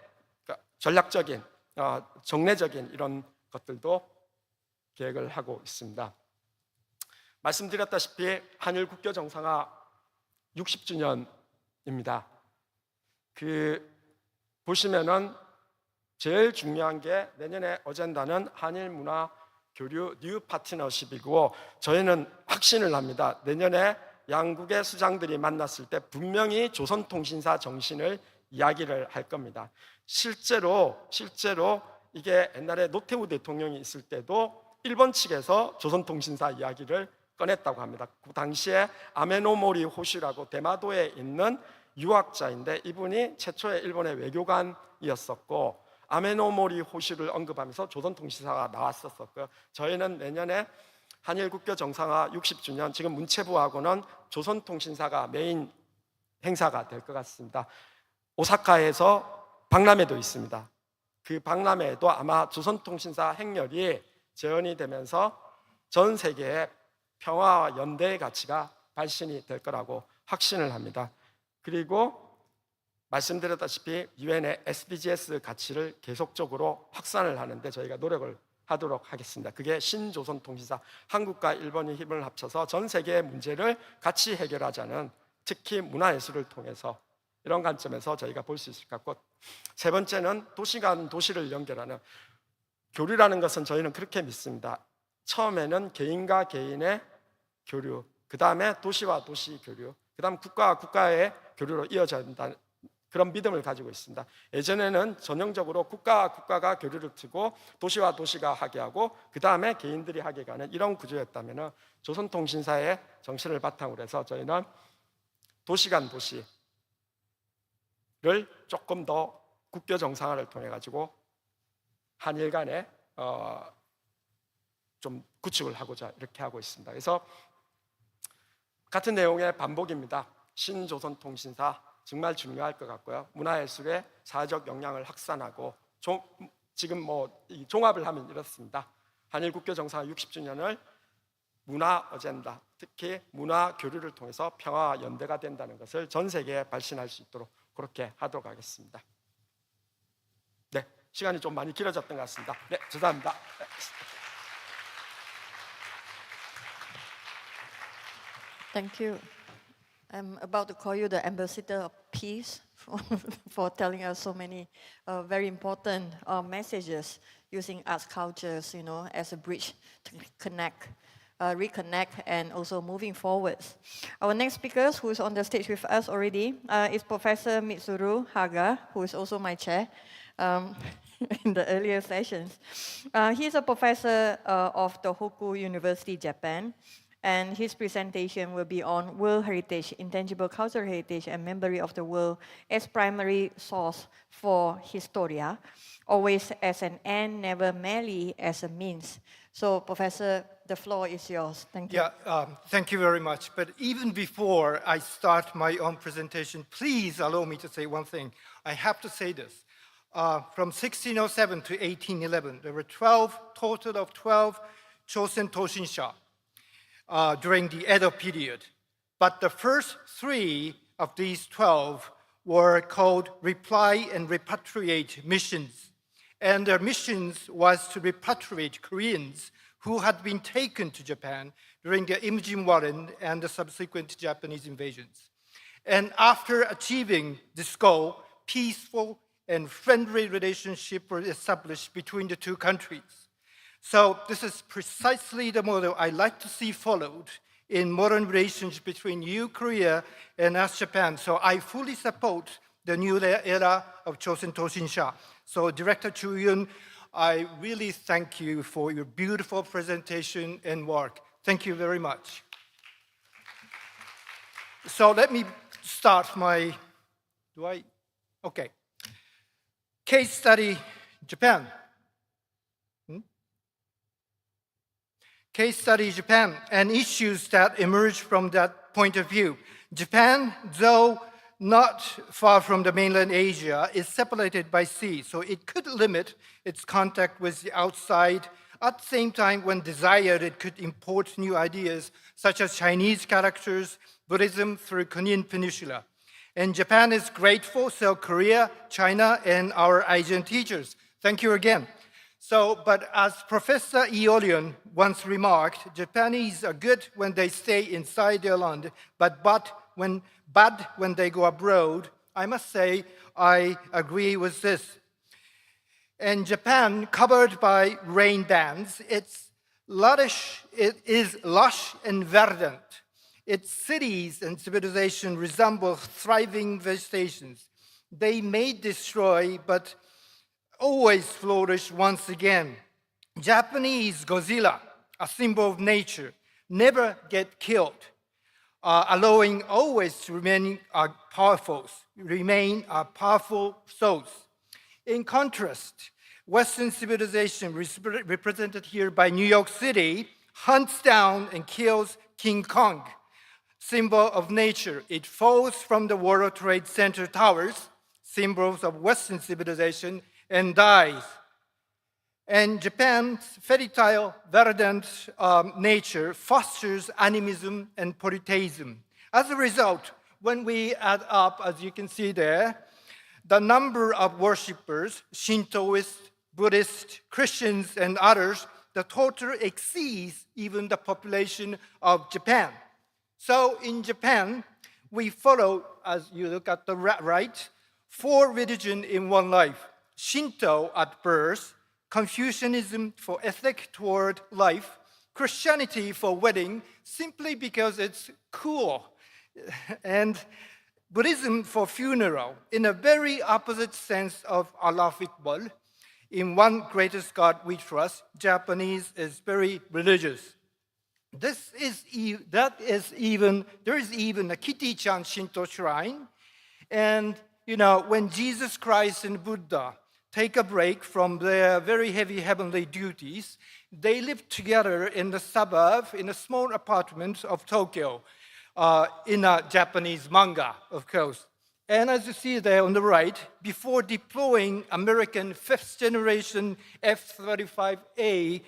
전략적인 정례적인 이런 것들도 계획을 하고 있습니다. 말씀드렸다시피 한일 국교 정상화 60주년입니다. 보시면은 제일 중요한 게 내년에 어젠다는 한일 문화 교류 뉴 파트너십이고, 저희는 확신을 합니다. 내년에 양국의 수장들이 만났을 때 분명히 조선통신사 정신을 이야기를 할 겁니다. 실제로 이게 옛날에 노태우 대통령이 있을 때도 일본 측에서 조선통신사 이야기를 꺼냈다고 합니다. 그 당시에 아메노모리 호시라고 대마도에 있는 유학자인데 이분이 최초의 일본의 외교관이었었고 아메노모리 호시를 언급하면서 조선통신사가 나왔었고요. 저희는 내년에 한일 국교 정상화 60주년, 지금 문체부하고는 조선통신사가 메인 행사가 될 것 같습니다. 오사카에서 박람회도 있습니다. 그 박람회에도 아마 조선통신사 행렬이 재현이 되면서 전 세계의 평화와 연대의 가치가 발신이 될 거라고 확신을 합니다. 그리고 말씀드렸다시피 유엔의 SDGs 가치를 계속적으로 확산을 하는데 저희가 노력을 하도록 하겠습니다. 그게 신조선통신사, 한국과 일본이 힘을 합쳐서 전 세계의 문제를 같이 해결하자는, 특히 문화예술을 통해서 이런 관점에서 저희가 볼 수 있을 것 같고, 세 번째는 도시간 도시를 연결하는 교류라는 것은 저희는 그렇게 믿습니다. 처음에는 개인과 개인의 교류, 그 다음에 도시와 도시 교류, 그 다음 국가와 국가의 교류로 이어져야 된다는 그런 믿음을 가지고 있습니다. 예전에는 전형적으로 국가와 국가가 교류를 트고 도시와 도시가 하게 하고 그 다음에 개인들이 하게 가는 이런 구조였다면 조선통신사의 정신을 바탕으로 해서 저희는 도시 간 도시를 조금 더 국교 정상화를 통해 가지고 한일 간에 좀 구축을 하고자 이렇게 하고 있습니다. 그래서 같은 내용의 반복입니다. 신조선통신사 정말 중요할 것 같고요. 문화예술의 사회적 영향을 확산하고 지금 이 종합을 하면 이렇습니다. 한일 국교 정상화 60주년을 문화 어젠다, 특히 문화 교류를 통해서 평화와 연대가 된다는 것을 전 세계에 발신할 수 있도록 그렇게 하도록 하겠습니다. 네, 시간이 좀 많이 길어졌던 것 같습니다. 네, 죄송합니다. Thank you. I'm about to call you the ambassador of peace for telling us so many very important messages using arts cultures, as a bridge to connect, reconnect, and also moving forward. Our next speaker, who is on the stage with us already, is Professor Mitsuru Haga, who is also my chair in the earlier sessions. He is a professor of Tohoku University, Japan. And his presentation will be on World Heritage, Intangible Cultural Heritage, and Memory of the World as primary source for Historia, always as an end, never merely as a means. So, Professor, the floor is yours. Thank you. Yeah, thank you very much. But even before I start my own presentation, please allow me to say one thing. I have to say this. From 1607 to 1811, there were total of 12 Chosen Toshinsha. During the Edo period. But the first 3 of these 12 were called reply and repatriate missions. And their missions was to repatriate Koreans who had been taken to Japan during the Imjin Warren and the subsequent Japanese invasions. And after achieving this goal, peaceful and friendly relationship were established between the two countries. So this is precisely the model I like to see followed in modern relations between you, Korea, and us, Japan. So I fully support the new era of Chosen Toshinsha. So Director Chu Yun, I really thank you for your beautiful presentation and work. Thank you very much. So let me start my, okay. Case study, Japan. Case study Japan and issues that emerge from that point of view. Japan, though not far from the mainland Asia, is separated by sea, so it could limit its contact with the outside. At the same time, when desired, it could import new ideas such as Chinese characters, Buddhism through Korean Peninsula. And Japan is grateful, so Korea, China, and our Asian teachers. Thank you again. So, but as Professor Iolian once remarked, Japanese are good when they stay inside their land, but bad when they go abroad. I must say, I agree with this. And Japan, covered by rain bands, it is lush and verdant. Its cities and civilization resemble thriving vegetations. They may destroy, but always flourish once again. Japanese Godzilla, a symbol of nature, never get killed. allowing always to remain powerful souls. In contrast, Western civilization, represented here by New York City, hunts down and kills King Kong, symbol of nature. It falls from the World Trade Center towers, symbols of Western civilization, and dies. And Japan's fertile, verdant nature fosters animism and polytheism. As a result, when we add up, as you can see there, the number of worshippers, Shintoists, Buddhists, Christians, and others, the total exceeds even the population of Japan. So in Japan, we follow, as you look at the right, 4 religions in one life. Shinto at birth, Confucianism for ethic toward life, Christianity for wedding, simply because it's cool, and Buddhism for funeral, in a very opposite sense of Allah football. In one greatest God we trust, Japanese is very religious. There is even a Kitty-chan Shinto shrine. And, when Jesus Christ and Buddha take a break from their very heavy heavenly duties, they live together in the suburb, in a small apartment of Tokyo, in a Japanese manga, of course. And as you see there on the right, before deploying American 5th generation F-35A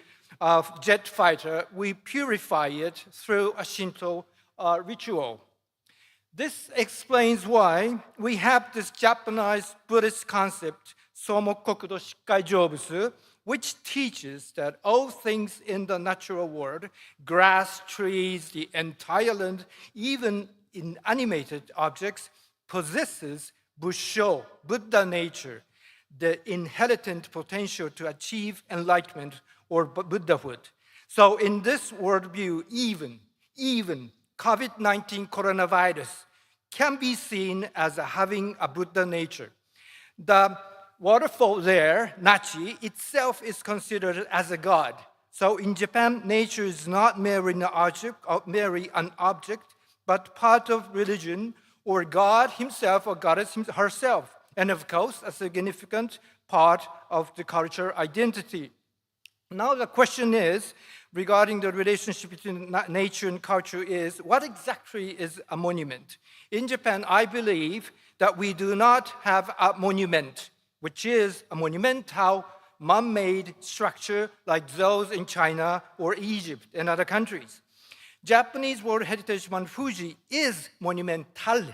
jet fighter, we purify it through a Shinto ritual. This explains why we have this Japanese Buddhist concept, Somokokudo Shikkai Jobusu, which teaches that all things in the natural world, grass, trees, the entire land, even inanimated objects, possesses Busho, Buddha nature, the inherent potential to achieve enlightenment or Buddhahood. So in this worldview, even COVID-19 coronavirus can be seen as having a Buddha nature. The waterfall there, Nachi, itself is considered as a god. So in Japan, nature is not merely an object, but part of religion, or God himself or goddess herself, and of course, a significant part of the cultural identity. Now the question is, regarding the relationship between nature and culture, is what exactly is a monument? In Japan, I believe that we do not have a monument, which is a monumental man-made structure like those in China or Egypt and other countries. Japanese World Heritage Mount Fuji is monumental,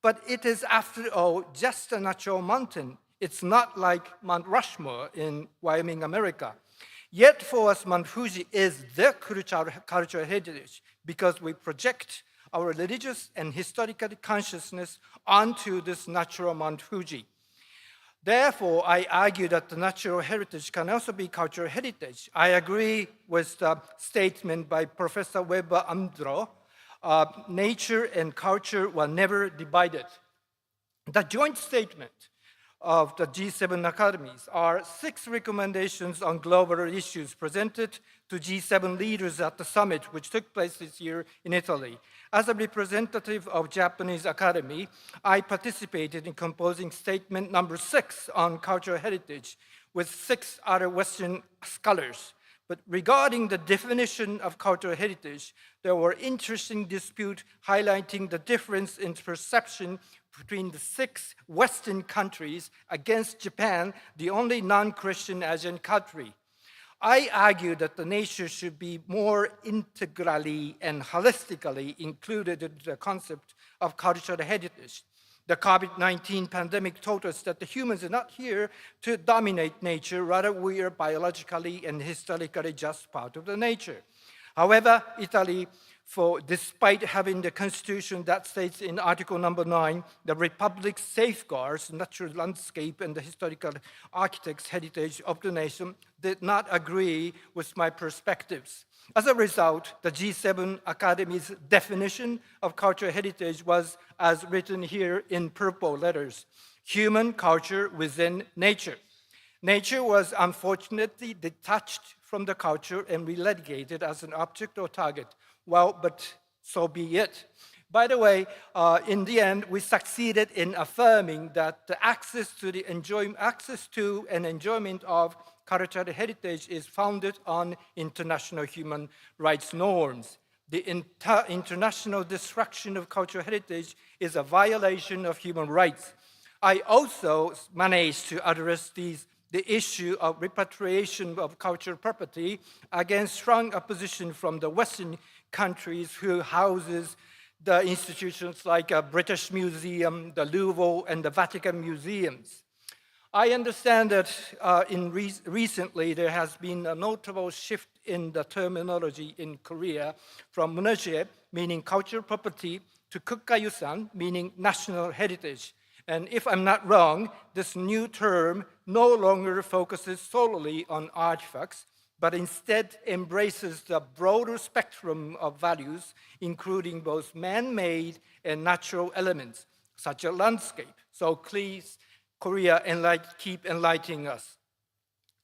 but it is, after all, just a natural mountain. It's not like Mount Rushmore in Wyoming, America. Yet for us, Mount Fuji is the cultural heritage because we project our religious and historical consciousness onto this natural Mount Fuji. Therefore, I argue that the natural heritage can also be cultural heritage. I agree with the statement by Professor Weber Andro, nature and culture were never divided. The joint statement of the G7 academies are 6 recommendations on global issues presented to G7 leaders at the summit, which took place this year in Italy. As a representative of Japanese Academy, I participated in composing statement number 6 on cultural heritage with 6 other Western scholars. But regarding the definition of cultural heritage, there were interesting disputes highlighting the difference in perception between the 6 Western countries against Japan, the only non-Christian Asian country. I argue that the nature should be more integrally and holistically included in the concept of cultural heritage. The COVID-19 pandemic taught us that the humans are not here to dominate nature, rather we are biologically and historically just part of the nature. However, Italy, despite having the constitution that states in Article number 9, the Republic safeguards natural landscape and the historical architect's heritage of the nation, did not agree with my perspectives. As a result, the G7 Academy's definition of cultural heritage was as written here in purple letters: human culture within nature. Nature was unfortunately detached from the culture and relegated as an object or target. Well, but so be it. By the way, in the end, we succeeded in affirming that the access to and enjoyment of cultural heritage is founded on international human rights norms. The international destruction of cultural heritage is a violation of human rights. I also managed to address the issue of repatriation of cultural property against strong opposition from the Western countries who houses the institutions like a British Museum, the Louvre, and the Vatican Museums. I understand that recently there has been a notable shift in the terminology in Korea from 문화재, meaning cultural property, to 국가유산, meaning national heritage. And if I'm not wrong, this new term no longer focuses solely on artifacts, but instead embraces the broader spectrum of values, including both man-made and natural elements, such as landscape. So please, Korea, keep enlightening us.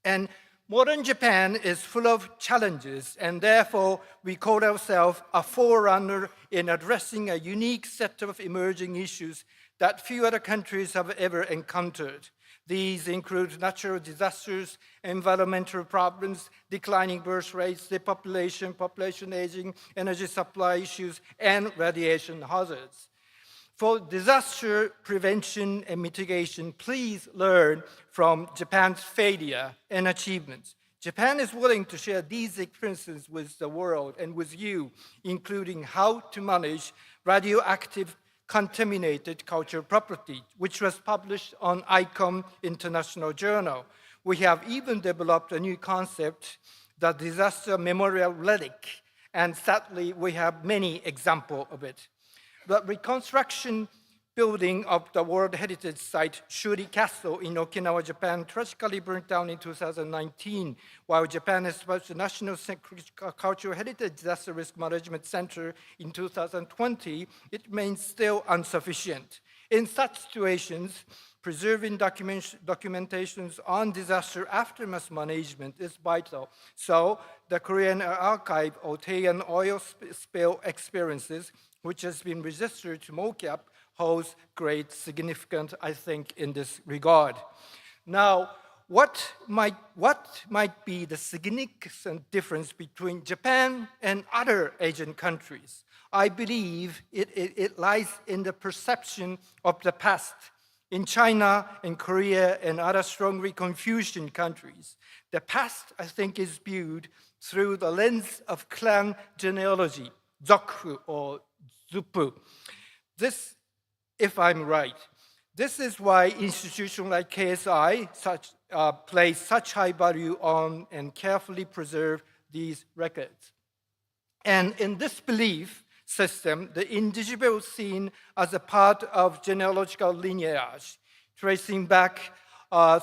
And modern Japan is full of challenges, and therefore we call ourselves a forerunner in addressing a unique set of emerging issues that few other countries have ever encountered. These include natural disasters, environmental problems, declining birth rates, depopulation, population aging, energy supply issues, and radiation hazards. For disaster prevention and mitigation, please learn from Japan's failure and achievements. Japan is willing to share these experiences with the world and with you, including how to manage radioactive contaminated cultural property, which was published on ICOM International Journal. We have even developed a new concept, the disaster memorial relic, and sadly, we have many examples of it. The reconstruction building of the World Heritage Site, Shuri Castle in Okinawa, Japan, tragically burnt down in 2019, while Japan established the National Cultural Heritage Disaster Risk Management Center in 2020, it remains still insufficient. In such situations, preserving documentations on disaster aftermath management is vital. So the Korean Archive of Taeyeon oil spill experiences, which has been registered to MOCAP, holds great significance, I think, in this regard. Now, what might be the significant difference between Japan and other Asian countries? I believe it lies in the perception of the past. In China and Korea and other strongly Confucian countries, the past, I think, is viewed through the lens of clan genealogy, zokfu or zupu. This, if I'm right, this is why institutions like KSI place such high value on and carefully preserve these records. And in this belief system, the individual is seen as a part of genealogical lineage, tracing back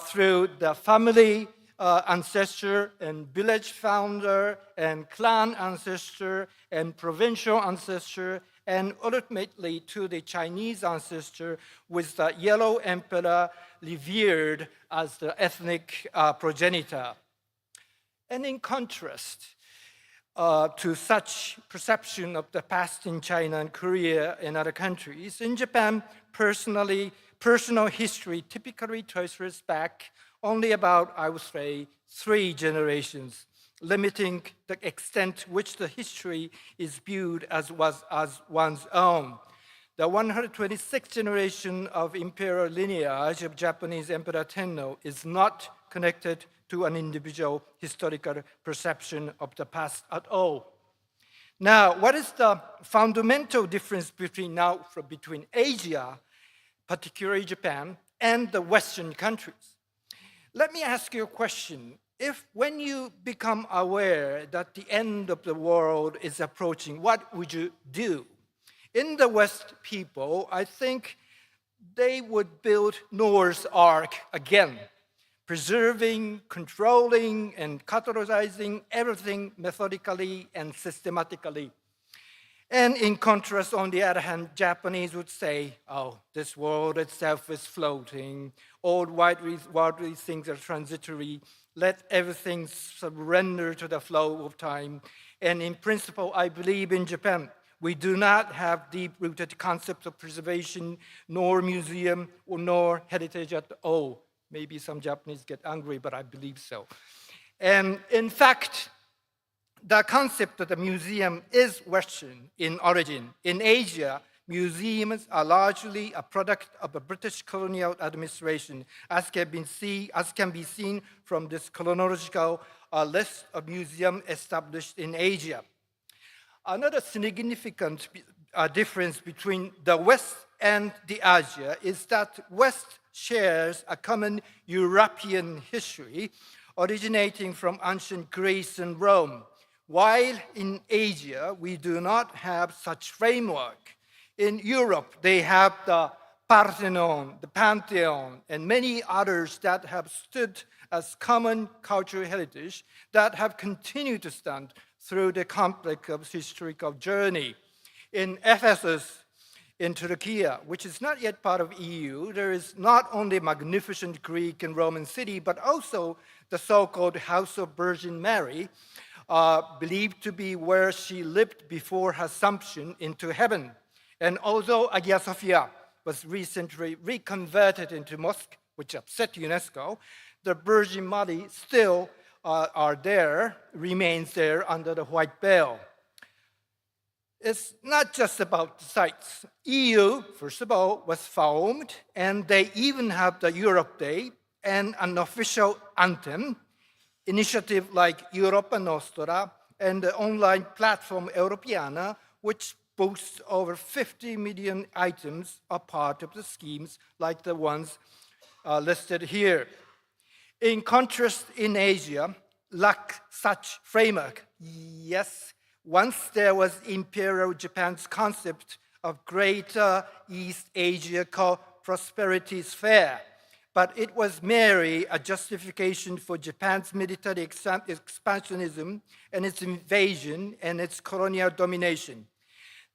through the family ancestor and village founder and clan ancestor and provincial ancestor, and ultimately to the Chinese ancestor with the Yellow Emperor revered as the ethnic progenitor. And in contrast to such perception of the past in China and Korea and other countries, in Japan, personal history typically traces back only about, I would say, 3 generations, limiting the extent to which the history is viewed as one's own. The 126th generation of imperial lineage of Japanese Emperor Tenno is not connected to an individual historical perception of the past at all. Now, what is the fundamental difference between Asia, particularly Japan, and the Western countries? Let me ask you a question. When you become aware that the end of the world is approaching, what would you do? In the West, people, I think they would build Noah's Ark again, preserving, controlling, and catalogizing everything methodically and systematically. And in contrast, on the other hand, Japanese would say, oh, this world itself is floating, all worldly things are transitory, let everything surrender to the flow of time. And in principle, I believe in Japan, We do not have deep-rooted concepts of preservation, nor museum, nor heritage at all. Maybe some Japanese get angry, but I believe so. And in fact, the concept of the museum is Western in origin. In Asia, museums are largely a product of a British colonial administration, as can be seen from this chronological list of museums established in Asia. Another significant difference between the West and the Asia is that West shares a common European history originating from ancient Greece and Rome, while in Asia we do not have such framework. In Europe, they have the Parthenon, the Pantheon, and many others that have stood as common cultural heritage that have continued to stand through the complex historical journey. In Ephesus, in Turkey, which is not yet part of EU, there is not only a magnificent Greek and Roman city, but also the so-called House of Virgin Mary, believed to be where she lived before her assumption into heaven. And although Hagia Sophia was recently reconverted into mosque, which upset UNESCO, the Virgin Mary still remains there under the white veil. It's not just about the sites. EU, first of all, was formed, and they even have the Europe Day and an official anthem, initiative like Europa Nostra and the online platform Europeana, which boasts over 50 million items are part of the schemes like the ones listed here. In contrast, in Asia, lack such framework. Yes, once there was Imperial Japan's concept of Greater East Asia called Prosperity Sphere, but it was merely a justification for Japan's military expansionism and its invasion and its colonial domination.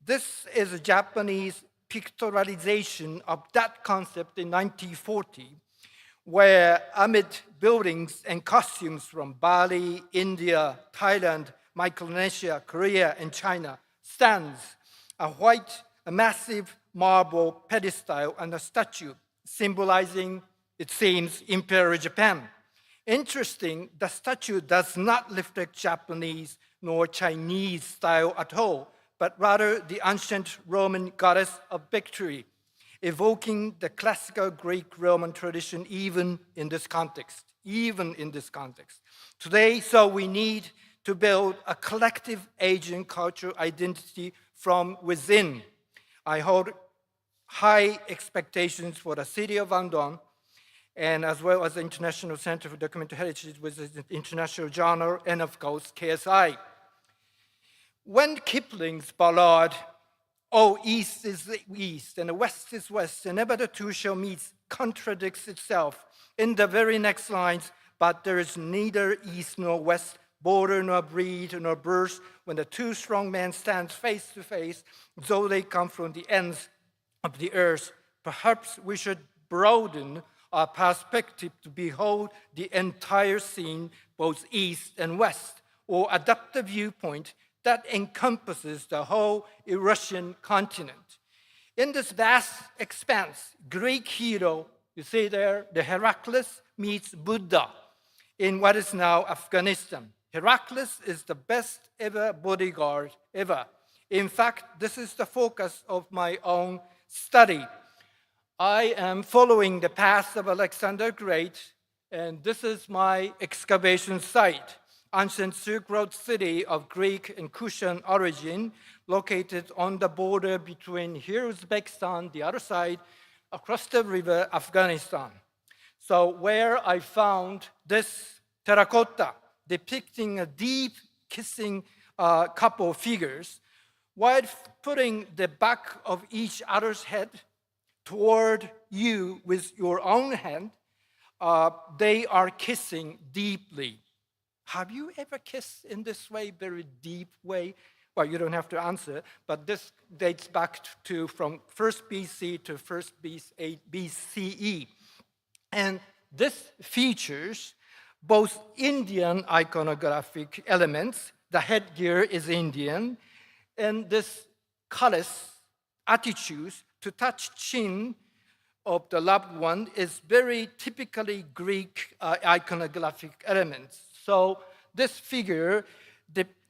This is a Japanese pictorialization of that concept in 1940, where amid buildings and costumes from Bali, India, Thailand, Micronesia, Korea, and China stands a massive marble pedestal and a statue symbolizing, it seems, Imperial Japan. Interesting, the statue does not reflect Japanese nor Chinese style at all, but rather the ancient Roman goddess of victory, evoking the classical Greek-Roman tradition even in this context. Today, so we need to build a collective Asian cultural identity from within. I hold high expectations for the city of Andong, and as well as the International Center for Documented Heritage with the International Journal, and of course, KSI. When Kipling's ballad, "Oh, East is the East, and the West is West, and never the two shall meet," contradicts itself in the very next lines, "But there is neither East nor West, border nor breed nor birth, when the two strong men stand face to face, though they come from the ends of the earth." Perhaps we should broaden our perspective to behold the entire scene, both East and West, or adopt a viewpoint that encompasses the whole Eurasian continent. In this vast expanse, Greek hero, you see there, the Heracles meets Buddha in what is now Afghanistan. Heracles is the best ever bodyguard ever. In fact, this is the focus of my own study. I am following the path of Alexander the Great, and this is my excavation site. Ancient Silk Road city of Greek and Kushan origin, located on the border between here Uzbekistan, the other side, across the river, Afghanistan. So where I found this terracotta depicting a deep kissing couple figures, while putting the back of each other's head toward you with your own hand, they are kissing deeply. Have you ever kissed in this way, very deep way? Well, you don't have to answer, but this dates back to from 1st BC to 1st BCE. And this features both Indian iconographic elements, the headgear is Indian, and this callous attitudes to touch chin of the loved one is very typically Greek iconographic elements. So this figure,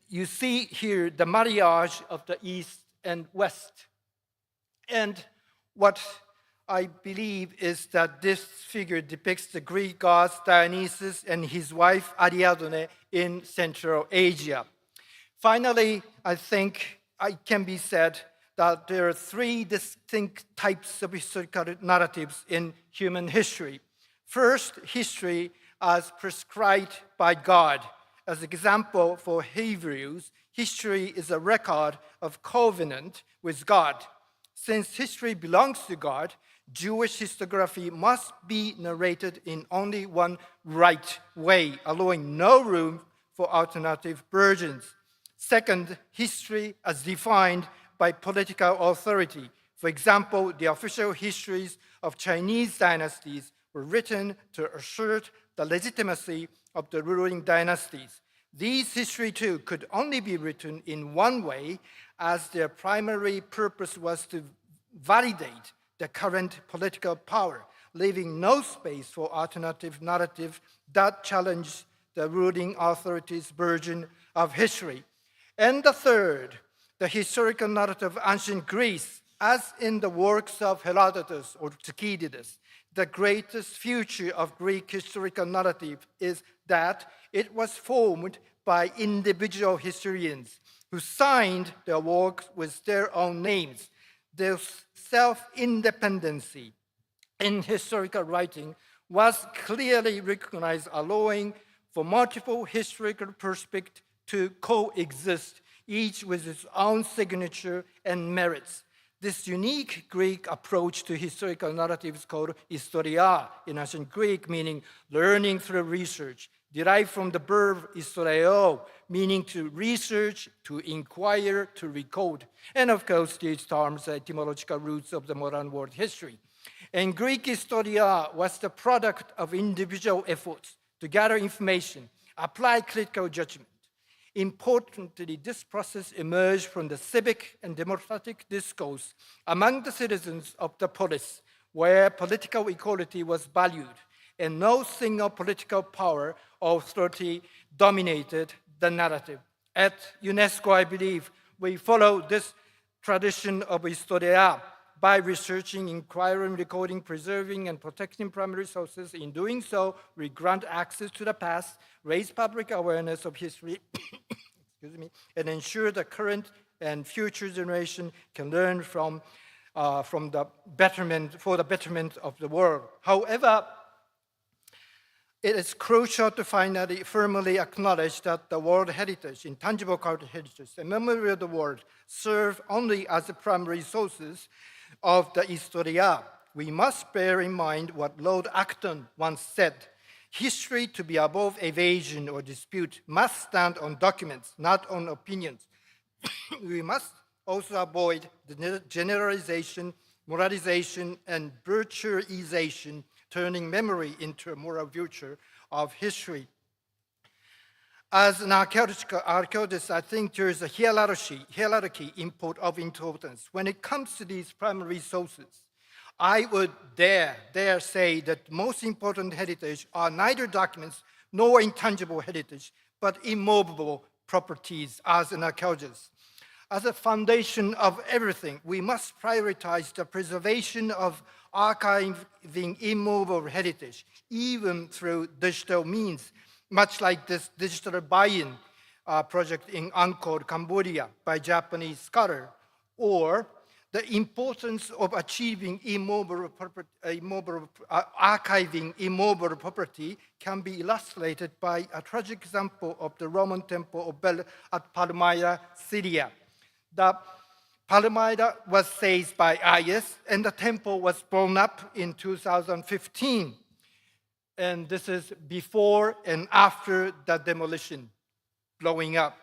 you see here the marriage of the East and West. And what I believe is that this figure depicts the Greek gods Dionysus and his wife Ariadne in Central Asia. Finally, I think it can be said that there are three distinct types of historical narratives in human history. First, history as prescribed by God. As an example, for Hebrews, history is a record of covenant with God. Since history belongs to God, Jewish historiography must be narrated in only one right way, allowing no room for alternative versions. Second, history as defined by political authority. For example, the official histories of Chinese dynasties were written to assert the legitimacy of the ruling dynasties. These history too could only be written in one way, as their primary purpose was to validate the current political power, leaving no space for alternative narrative that challenged the ruling authorities' version of history. And the third, the historical narrative of ancient Greece, as in the works of Herodotus or Thucydides. The greatest feature of Greek historical narrative is that it was formed by individual historians who signed their works with their own names. Their self-independency in historical writing was clearly recognized, allowing for multiple historical perspectives to coexist, each with its own signature and merits. This unique Greek approach to historical narrative is called historia in ancient Greek, meaning learning through research, derived from the verb historio, meaning to research, to inquire, to record. And of course, these terms are etymological roots of the modern world history. And Greek historia was the product of individual efforts to gather information, apply critical judgment. Importantly, this process emerged from the civic and democratic discourse among the citizens of the polis, where political equality was valued, and no single political power or authority dominated the narrative. At UNESCO, I believe, we follow this tradition of historia by researching, inquiring, recording, preserving, and protecting primary sources. In doing so, we grant access to the past, raise public awareness of history, and ensure the current and future generation can learn for the betterment of the world. However, it is crucial to finally firmly acknowledge that the world heritage, intangible cultural heritage, and memory of the world serve only as the primary sources of the historia. We must bear in mind what Lord Acton once said: history, to be above evasion or dispute, must stand on documents, not on opinions. We must also avoid the generalization, moralization, and virtualization, turning memory into a moral future of history. As an archaeologist, I think there is a hierarchy of importance. When it comes to these primary sources, I would dare say that most important heritage are neither documents nor intangible heritage, but immovable properties as an archaeologist. As a foundation of everything, we must prioritize the preservation of archiving immovable heritage, even through digital means, much like this digital buy-in project in Angkor, Cambodia, by Japanese scholar, or the importance of achieving archiving immobile property can be illustrated by a tragic example of the Roman temple of Bel at Palmyra, Syria. The Palmyra was seized by IS, and the temple was blown up in 2015. And this is before and after the demolition, blowing up.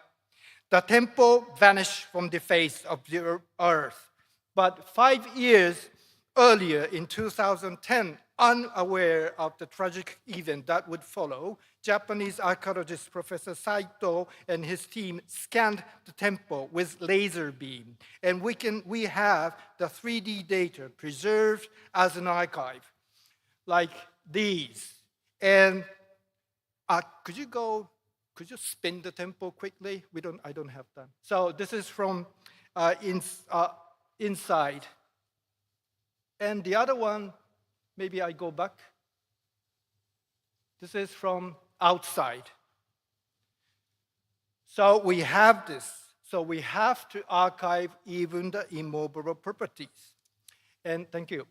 The temple vanished from the face of the earth. But 5 years earlier, in 2010, unaware of the tragic event that would follow, Japanese archaeologist Professor Saito and his team scanned the temple with laser beam. And we have the 3D data preserved as an archive, like these. And could you spin the temple quickly? I don't have time. So this is from inside. And the other one, maybe I go back. This is from outside. So we have this. So we have to archive even the immovable properties. And thank you.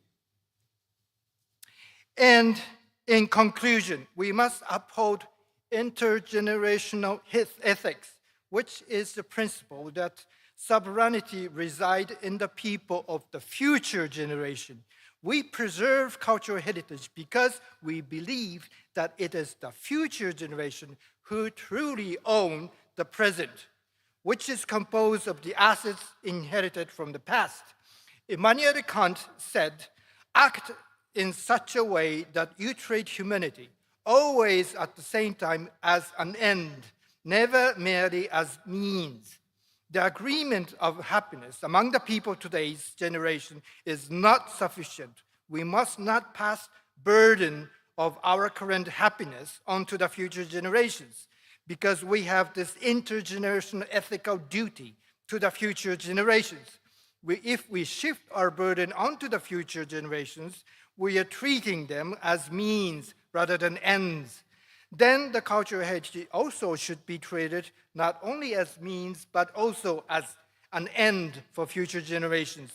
And in conclusion, we must uphold intergenerational ethics, which is the principle that sovereignty resides in the people of the future generation. We preserve cultural heritage because we believe that it is the future generation who truly own the present, which is composed of the assets inherited from the past. Immanuel Kant said, act in such a way that you treat humanity always at the same time as an end, never merely as means. The agreement of happiness among the people of today's generation is not sufficient. We must not pass burden of our current happiness onto the future generations, because we have this intergenerational ethical duty to the future generations. If we shift our burden onto the future generations, we are treating them as means rather than ends. Then the cultural heritage also should be treated not only as means, but also as an end for future generations.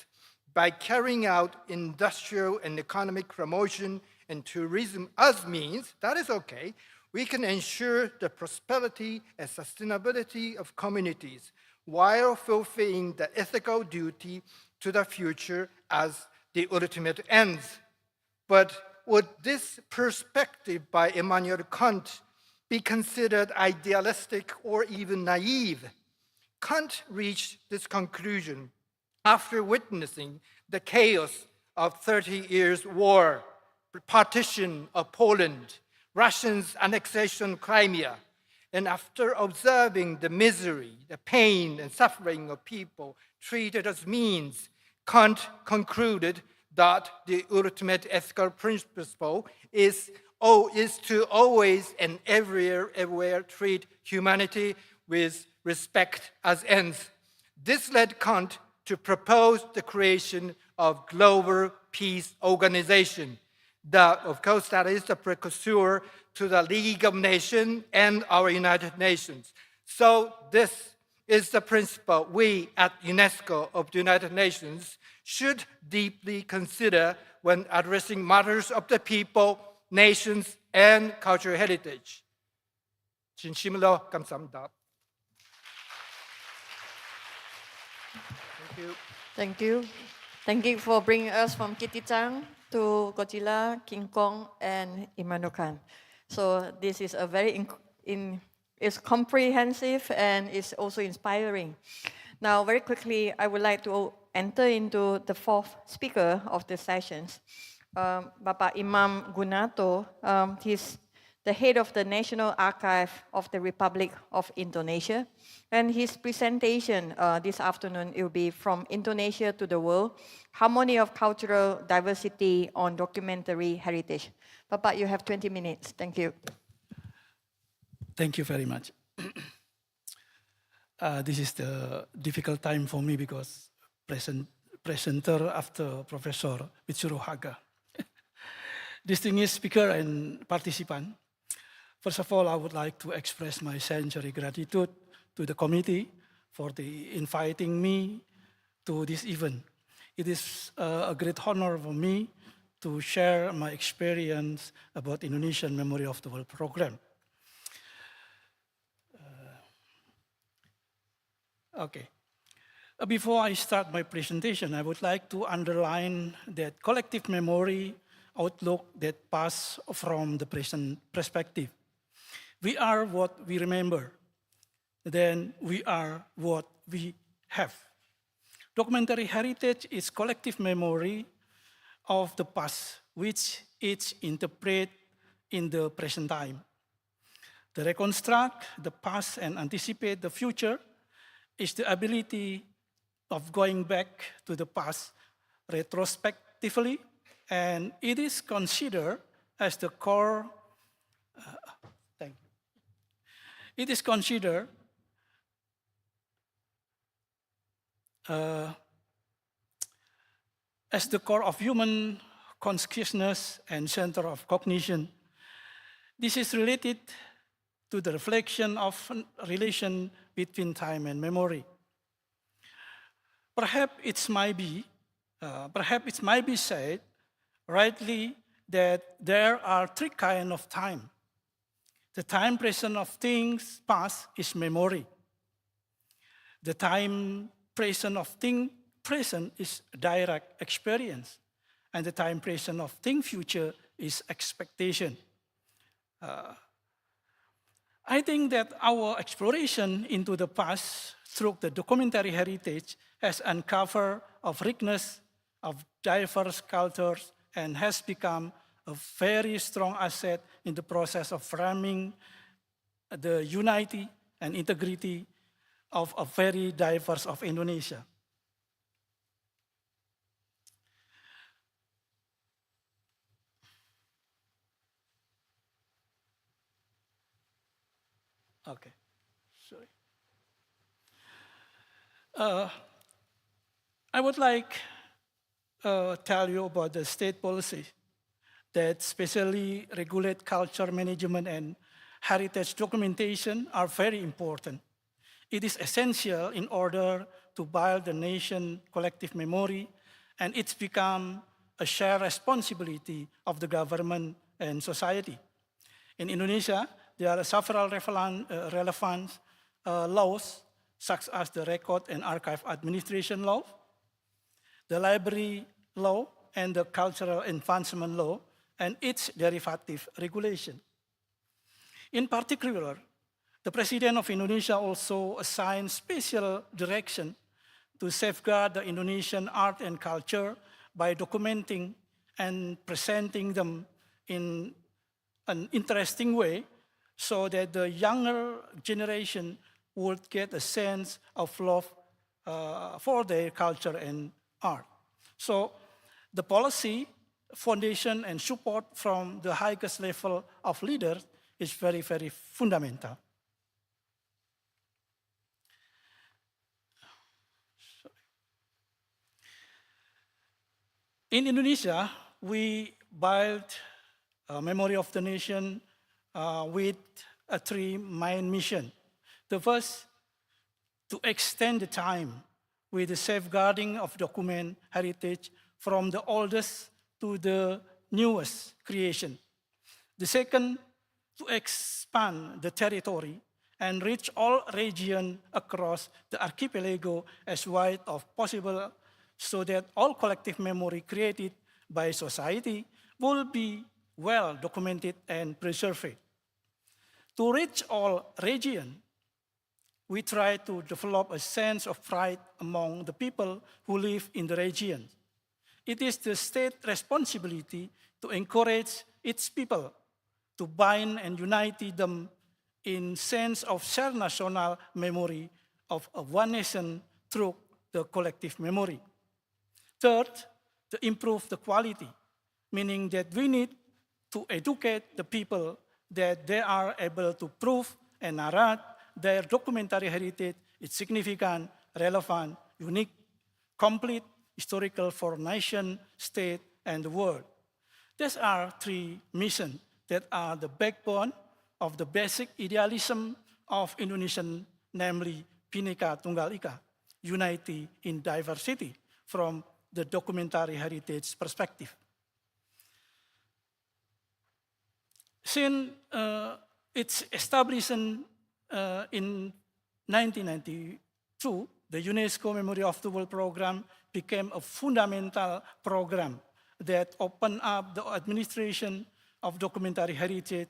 By carrying out industrial and economic promotion and tourism as means, that is okay, we can ensure the prosperity and sustainability of communities while fulfilling the ethical duty to the future as the ultimate ends. But would this perspective by Immanuel Kant be considered idealistic or even naive? Kant reached this conclusion after witnessing the chaos of 30 years' war, partition of Poland, Russia's annexation of Crimea, and after observing the misery, the pain, and suffering of people treated as means, Kant concluded that the ultimate ethical principle is to always and everywhere treat humanity with respect as ends. This led Kant to propose the creation of global peace organization. Of course, that is the precursor to the League of Nations and our United Nations. So this is the principle we at UNESCO of the United Nations should deeply consider when addressing matters of the people, nations, and cultural heritage. 진심으로 감사합니다. Thank you. Thank you. Thank you for bringing us from Kitty-chan to Godzilla, King Kong, and Immanuel Kant. So this is a very it's comprehensive and it's also inspiring. Now, very quickly, I would like to enter into the fourth speaker of the sessions, Bapak Imam Gunato. He's the head of the National Archive of the Republic of Indonesia. And his presentation this afternoon will be From Indonesia to the World, Harmony of Cultural Diversity on Documentary Heritage. Bapak, you have 20 minutes. Thank you. Thank you very much. This is the difficult time for me because presenter after Professor Mitsuru Haga. Distinguished speaker and participant, first of all, I would like to express my sincere gratitude to the committee for inviting me to this event. It is a great honor for me to share my experience about Indonesian Memory of the World program. Okay. Before I start my presentation, I would like to underline that collective memory outlook that pass from the present perspective. We are what we remember. Then we are what we have. Documentary heritage is collective memory of the past, which its interpret in the present time. To reconstruct the past and anticipate the future is the ability of going back to the past retrospectively, and it is considered as the core. Thank you. It is considered as the core of human consciousness and center of cognition. This is related to the reflection of relation between time and memory. Perhaps it might be said rightly that there are three kinds of time. The time present of things past is memory. The time present of thing present is direct experience. And the time present of thing future is expectation. I think that our exploration into the past through the documentary heritage has uncovered a richness of diverse cultures and has become a very strong asset in the process of framing the unity and integrity of a very diverse of Indonesia. Okay, sorry. I would like tell you about the state policy that specially regulate culture management and heritage documentation are very important. It is essential in order to build the nation collective memory, and it's become a shared responsibility of the government and society. In Indonesia, there are several relevant laws, such as the Record and Archive Administration Law, the Library Law, and the Cultural Advancement Law, and its derivative regulation. In particular, the President of Indonesia also assigned special direction to safeguard the Indonesian art and culture by documenting and presenting them in an interesting way so that the younger generation would get a sense of love for their culture and art. So the policy, foundation, and support from the highest level of leaders is very, very fundamental. In Indonesia, we built a memory of the nation with three main missions. The first, to extend the time with the safeguarding of document heritage from the oldest to the newest creation. The second, to expand the territory and reach all regions across the archipelago as wide as possible so that all collective memory created by society will be well documented and preserved. To reach all regions, we try to develop a sense of pride among the people who live in the region. It is the state's responsibility to encourage its people to bind and unite them in sense of shared national memory of one nation through the collective memory. Third, to improve the quality, meaning that we need to educate the people that they are able to prove and narrate their documentary heritage is significant, relevant, unique, complete, historical for nation, state, and the world. These are three missions that are the backbone of the basic idealism of Indonesian, namely Bhinneka Tunggal Ika, unity in diversity from the documentary heritage perspective. Since its establishment in 1992, the UNESCO Memory of the World program became a fundamental program that opened up the administration of documentary heritage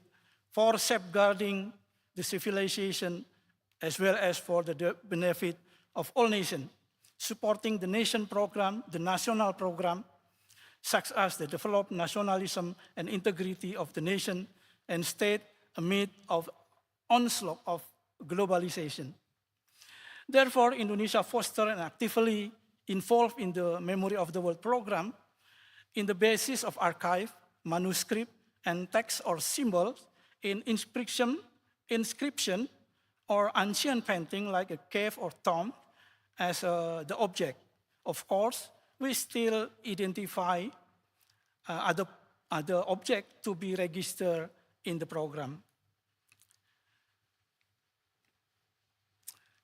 for safeguarding the civilization as well as for the benefit of all nations, supporting the nation program, the national program, such as the developed nationalism and integrity of the nation and state amid of onslaught of globalization. Therefore, Indonesia fostered and actively involved in the Memory of the World program in the basis of archive, manuscript, and text or symbols in inscription or ancient painting like a cave or tomb as the object. Of course, we still identify other objects to be registered in the program.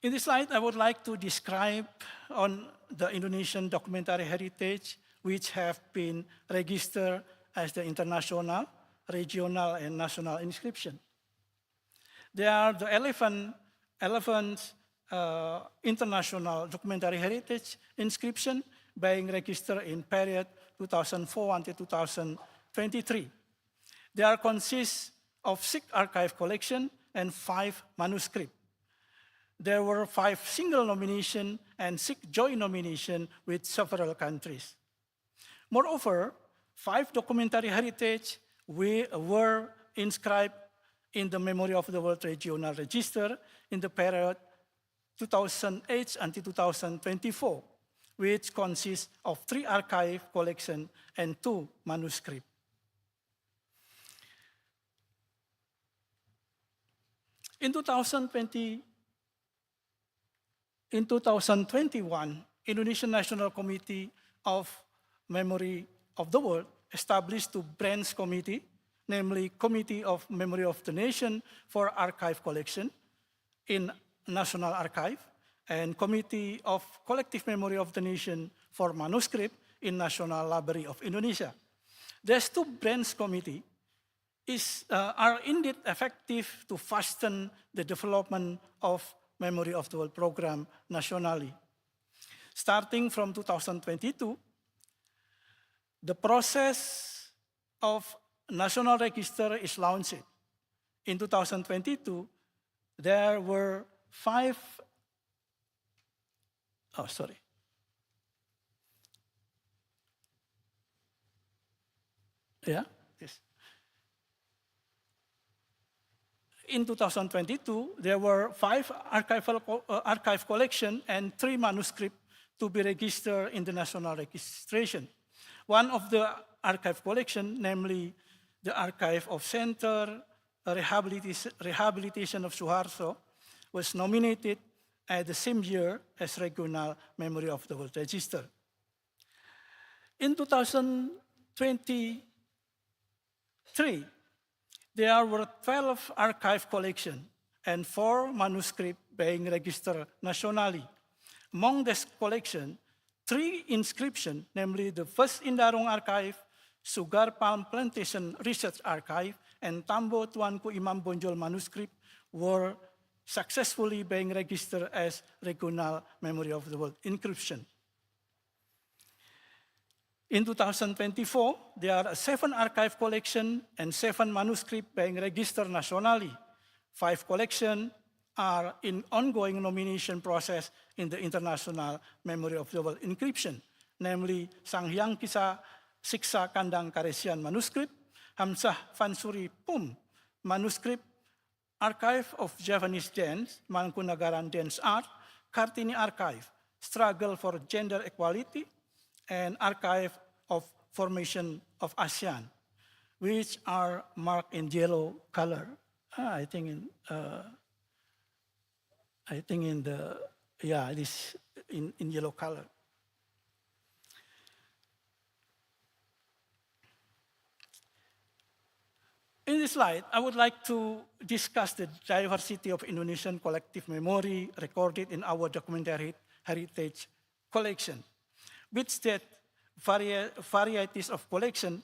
In this slide, I would like to describe on the Indonesian documentary heritage which have been registered as the international, regional, and national inscription. There are the 11 international documentary heritage inscription being registered in period 2004 until 2023. They are consist of 6 archive collection and 5 manuscripts. There were 5 single nomination and 6 joint nomination with several countries. Moreover, 5 documentary heritage were inscribed in the Memory of the World Regional Register in the period 2008 until 2024, which consists of 3 archive collection and 2 manuscripts. In 2021, Indonesian National Committee of Memory of the World established 2 branch committee, namely Committee of Memory of the Nation for Archive Collection in National Archive and Committee of Collective Memory of the Nation for Manuscript in National Library of Indonesia. These 2 branch committees are indeed effective to fasten the development of Memory of the World program nationally. Starting from 2022, the process of National Register is launched. In 2022, there were 5, Yes. In 2022, there were 5 archive collection and 3 manuscripts to be registered in the national registration. One of the archive collection, namely the Archive of Center Rehabilitation of Suharto, was nominated at the same year as Regional Memory of the World Register. In 2023, there were 12 archive collections and 4 manuscripts being registered nationally. Among this collection, 3 inscriptions, namely the first Indarong Archive, Sugar Palm Plantation Research Archive, and Tambo Tuanku Imam Bonjol manuscript were successfully being registered as Regional Memory of the World inscription. In 2024, there are 7 archive collections and 7 manuscripts being registered nationally. 5 collections are in ongoing nomination process in the International Memory of the World inscription, namely Sanghyang Kisah Siksa Kandang Karesian manuscript, Hamzah Fansuri Pum manuscript, Archive of Javanese Dance, Mangkunagaran Dance Art, Kartini Archive, Struggle for Gender Equality, and Archive of Formation of ASEAN, which are marked in yellow color. It is in yellow color. In this slide, I would like to discuss the diversity of Indonesian collective memory recorded in our documentary heritage collection. With that varieties of collection,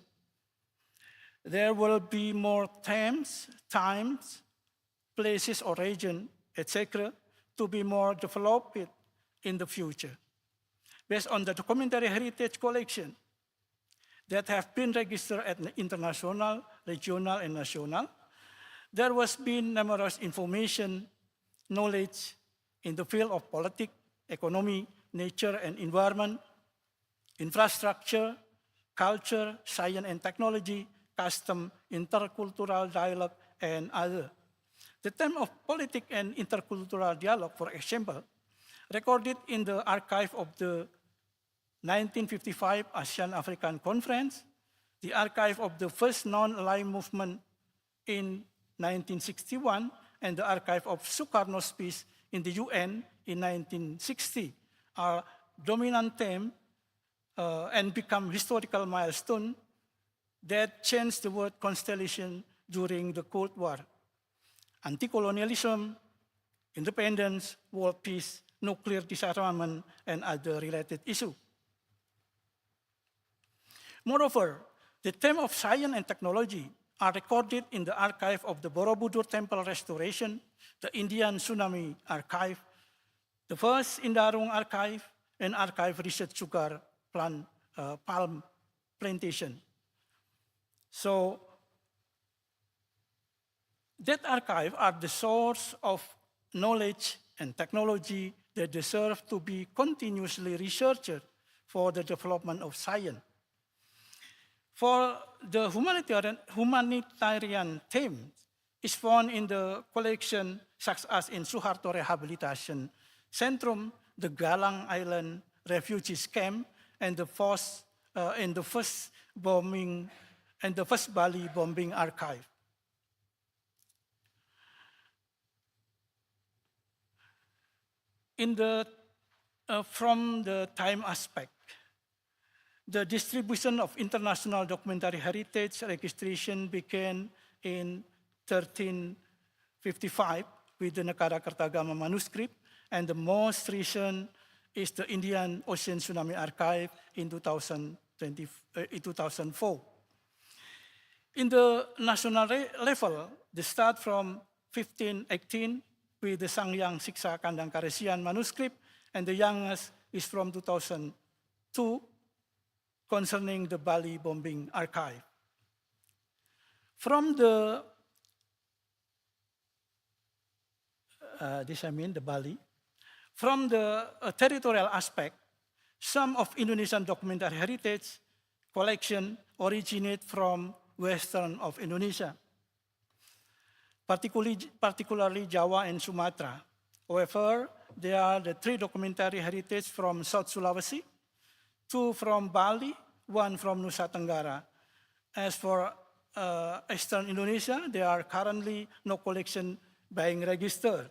there will be more times, places or region, etc., to be more developed in the future. Based on the documentary heritage collection that have been registered at the international, regional, and national, there was been numerous information, knowledge in the field of politics, economy, nature and environment, infrastructure, culture, science and technology, custom, intercultural dialogue, and other. The theme of politics and intercultural dialogue, for example, recorded in the archive of the 1955 ASEAN-African Conference, the archive of the first non-aligned movement in 1961, and the archive of Sukarno's speech in the UN in 1960 are dominant theme and become historical milestone that changed the world constellation during the Cold War. Anti-colonialism, independence, world peace, nuclear disarmament, and other related issues. Moreover, the theme of science and technology are recorded in the archive of the Borobudur Temple Restoration, the Indian Tsunami Archive, the first Indarung Archive, and Archive Research Sugar Palm Plantation. So, that archive are the source of knowledge and technology that deserve to be continuously researched for the development of science. For the humanitarian theme is found in the collection such as in Suharto Rehabilitation Centrum, the Galang Island Refugees Camp, and the first bombing and the first Bali bombing archive. From the time aspect, the distribution of international documentary heritage registration began in 1355 with the Negara Kertagama manuscript, and the most recent is the Indian Ocean Tsunami Archive in 2004. In the national level, the start from 1518 with the Sangyang Siksa Kandang Karesian manuscript, and the youngest is from 2002 concerning the Bali bombing archive. From the, the Bali, from the territorial aspect, some of Indonesian documentary heritage collection originate from western of Indonesia, particularly Java and Sumatra. However, there are the 3 documentary heritage from South Sulawesi, 2 from Bali, 1 from Nusa Tenggara. As for Eastern Indonesia, there are currently no collection being registered.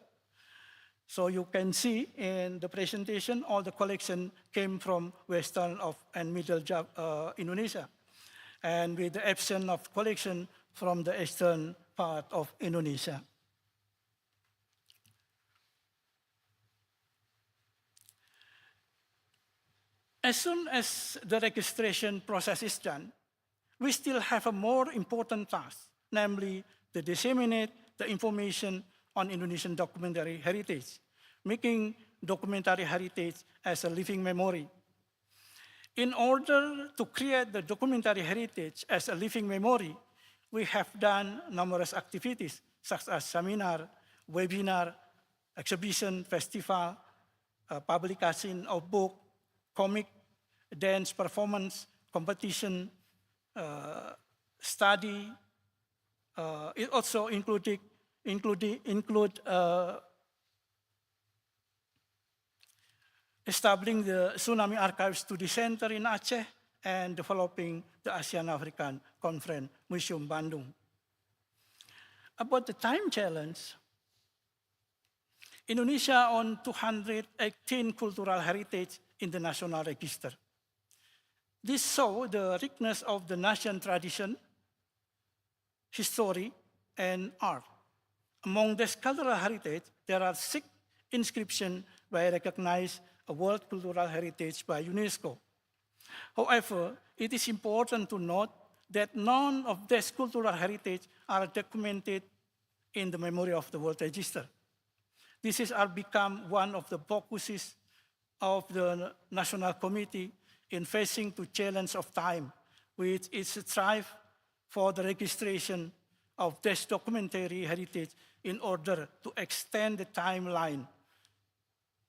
So you can see in the presentation, all the collection came from Western and Middle Indonesia, and with the absence of collection from the Eastern part of Indonesia. As soon as the registration process is done, we still have a more important task, namely to disseminate the information on Indonesian documentary heritage, making documentary heritage as a living memory. In order to create the documentary heritage as a living memory, we have done numerous activities such as seminar, webinar, exhibition, festival, publication of book, comic, dance performance, competition, study. It also include establishing the Tsunami Archive Study Center in Aceh and developing the ASEAN-African Conference Museum Bandung. About the time challenge, Indonesia owns 218 cultural heritage in the national register. This shows the richness of the nation tradition, history, and art. Among this cultural heritage, there are 6 inscriptions by recognized World Cultural Heritage by UNESCO. However, it is important to note that none of these cultural heritage are documented in the memory of the World Register. This has become one of the focuses of the National Committee in facing the challenge of time, which is strive for the registration of this documentary heritage in order to extend the timeline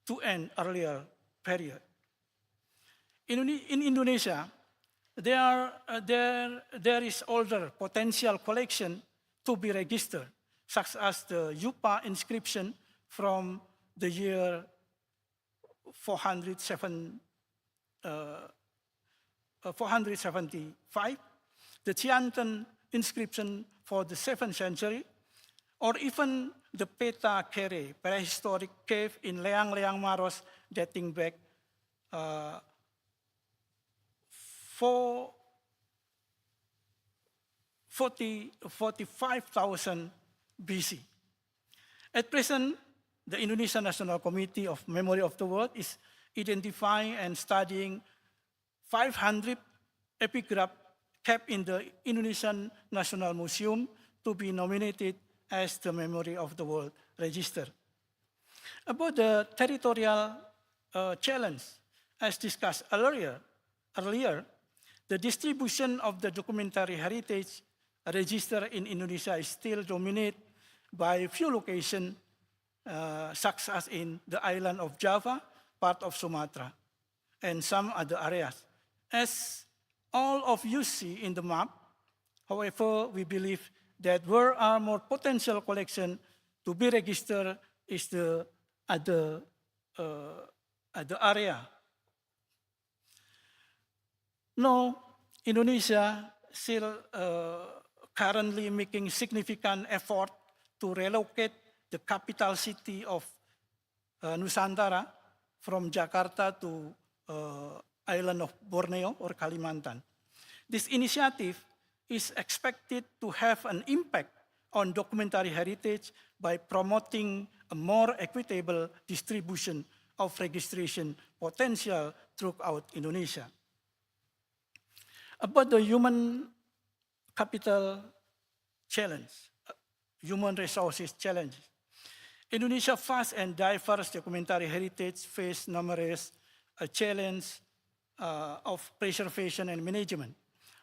to an earlier period. In Indonesia, there is older potential collection to be registered, such as the Yupa inscription from the year 475, the Tiantan inscription for the 7th century, or even the Peta Kere, prehistoric cave in Leang Leang Maros dating back 45,000 BC. At present, the Indonesian National Committee of Memory of the World is identifying and studying 500 epigraphs kept in the Indonesian National Museum to be nominated as the Memory of the World Register. About the territorial challenge, as discussed earlier, the distribution of the documentary heritage register in Indonesia is still dominated by few locations, such as in the island of Java, part of Sumatra, and some other areas. As all of you see in the map, however, we believe that where are more potential collection to be registered is the other area. No, Indonesia still currently making significant effort to relocate the capital city of Nusantara from Jakarta to island of Borneo or Kalimantan. This initiative is expected to have an impact on documentary heritage by promoting a more equitable distribution of registration potential throughout Indonesia. About the human capital challenge, human resources challenges. Indonesia's vast and diverse documentary heritage face numerous challenges of preservation and management.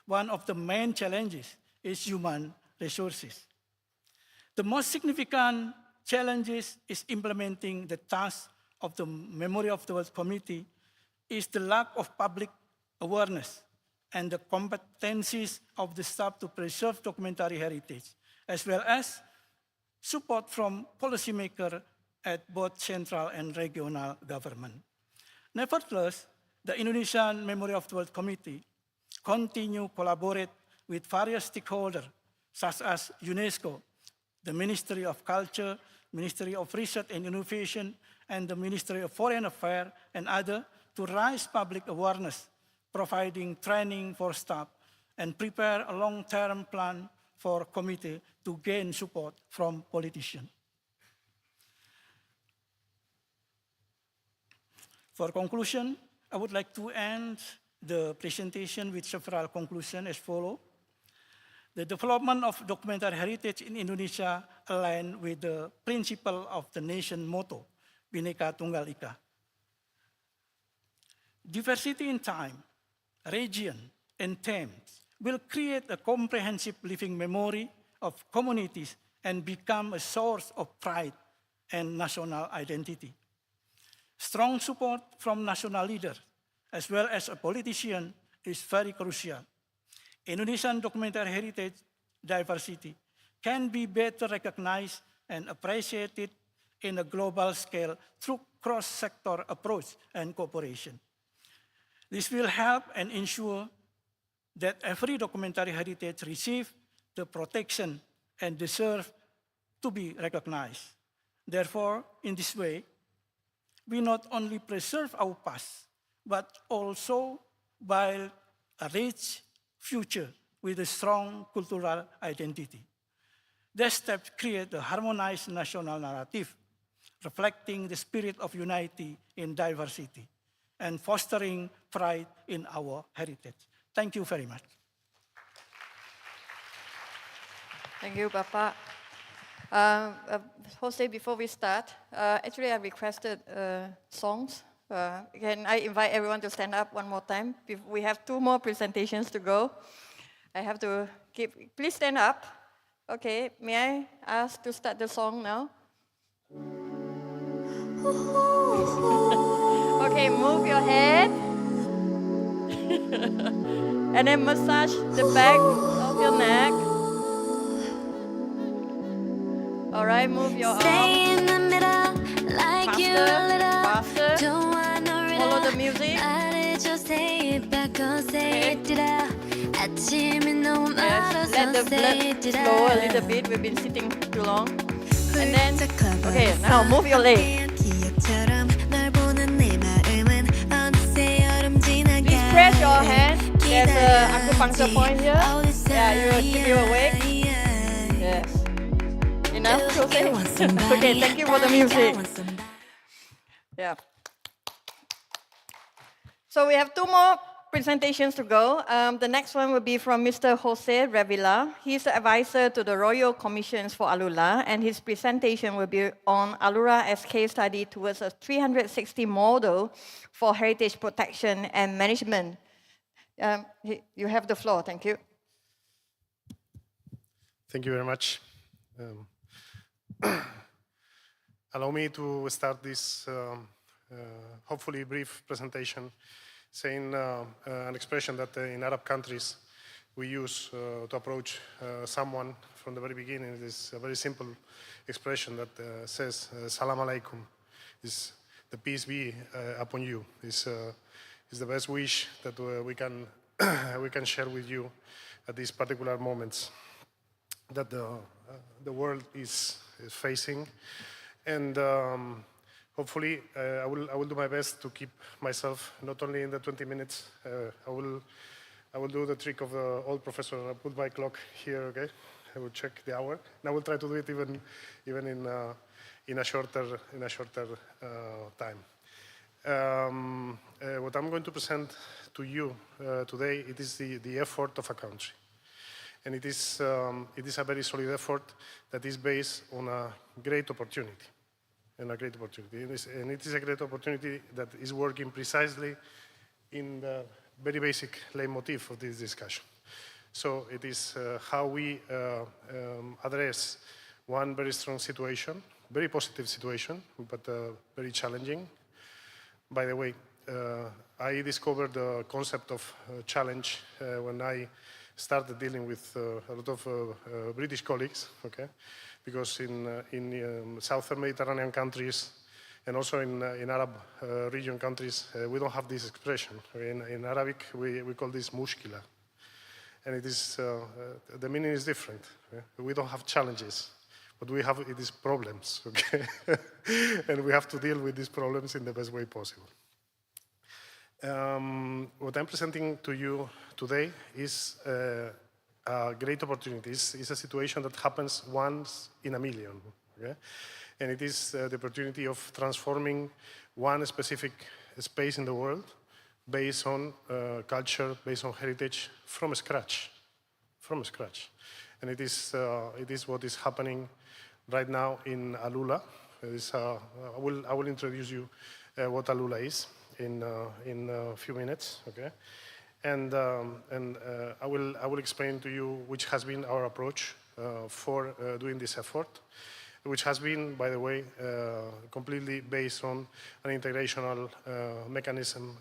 One of the main challenges is human resources. The most significant challenges is implementing the task of the Memory of the World Committee is the lack of public awareness and the competencies of the staff to preserve documentary heritage, as well as support from policymakers at both central and regional government. Nevertheless, the Indonesian Memory of the World Committee continue to collaborate with various stakeholders, such as UNESCO, the Ministry of Culture, Ministry of Research and Innovation, and the Ministry of Foreign Affairs, and others, to raise public awareness, providing training for staff, and prepare a long-term plan for committee to gain support from politicians. For conclusion, I would like to end the presentation with several conclusions as follows. The development of documentary heritage in Indonesia align with the principle of the nation motto, Bhinneka Tunggal Ika. Diversity in time, region, and themes will create a comprehensive living memory of communities and become a source of pride and national identity. Strong support from national leaders, as well as a politician, is very crucial. Indonesian documentary heritage diversity can be better recognized and appreciated in a global scale through cross-sector approach and cooperation. This will help and ensure that every documentary heritage receives the protection and deserve to be recognized. Therefore, in this way, we not only preserve our past, but also build a rich future with a strong cultural identity. These steps create a harmonized national narrative, reflecting the spirit of unity in diversity and fostering pride in our heritage. Thank you very much. Thank you, Bapak. Jose, before we start, actually I requested songs. Can I invite everyone to stand up one more time? We have 2 more presentations to go. I have to please stand up. Okay, may I ask to start the song now? Okay, move your head. And then massage the back of your neck. All right, move your arms. Stay in the middle, like you a little. Faster. Don't want no riddle. Follow the music. 말해줘, say it back, go say it, dida. 아침이 너무 Yes, 멀어서 let the say blood it, dida. flow a little bit. We've been sitting too long. And then, okay, now move your leg. 기억처럼 널 보는 내 마음은 어느새 여름 지나가. Please press your hand. There's an acupuncture point here. Yeah, you will keep you awake. Yes. Enough, Jose? Okay, thank you for the music. Yeah. So we have 2 more presentations to go. The next one will be from Mr. Jose Revilla. He's the advisor to the Royal Commissions for Alula, and his presentation will be on Alula as case study towards a 360 model for heritage protection and management. You have the floor, thank you. Thank you very much. Allow me to start this hopefully brief presentation saying an expression that in Arab countries we use to approach someone from the very beginning. It is a very simple expression that says Salam alaikum, is the peace be upon you. Is the best wish that we can we can share with you at these particular moments that the world is facing, and hopefully I will do my best to keep myself not only in the 20 minutes. I will do the trick of the old professor. I'll put my clock here, okay? I will check the hour, and I will try to do it even in a shorter time. What I'm going to present to you today, it is the effort of a country. And it is a very solid effort that is based on a great opportunity. And it is a great opportunity that is working precisely in the very basic leitmotif of this discussion. So it is how we address one very strong situation, very positive situation, but very challenging. By the way, I discovered the concept of challenge when I started dealing with a lot of British colleagues, okay? Because in Southern Mediterranean countries and also in Arab region countries, we don't have this expression. In Arabic, we call this mushkila. And it is, the meaning is different. Okay? We don't have challenges, but we have it is problems, okay? And we have to deal with these problems in the best way possible. What I'm presenting to you today is a great opportunity. It's a situation that happens once in a million, okay? And it is the opportunity of transforming one specific space in the world based on culture, based on heritage, from scratch. And it is what is happening right now in Alula. I will introduce you what Alula is in a few minutes, okay? And I will explain to you which has been our approach for doing this effort, which has been, by the way, completely based on an integrational mechanism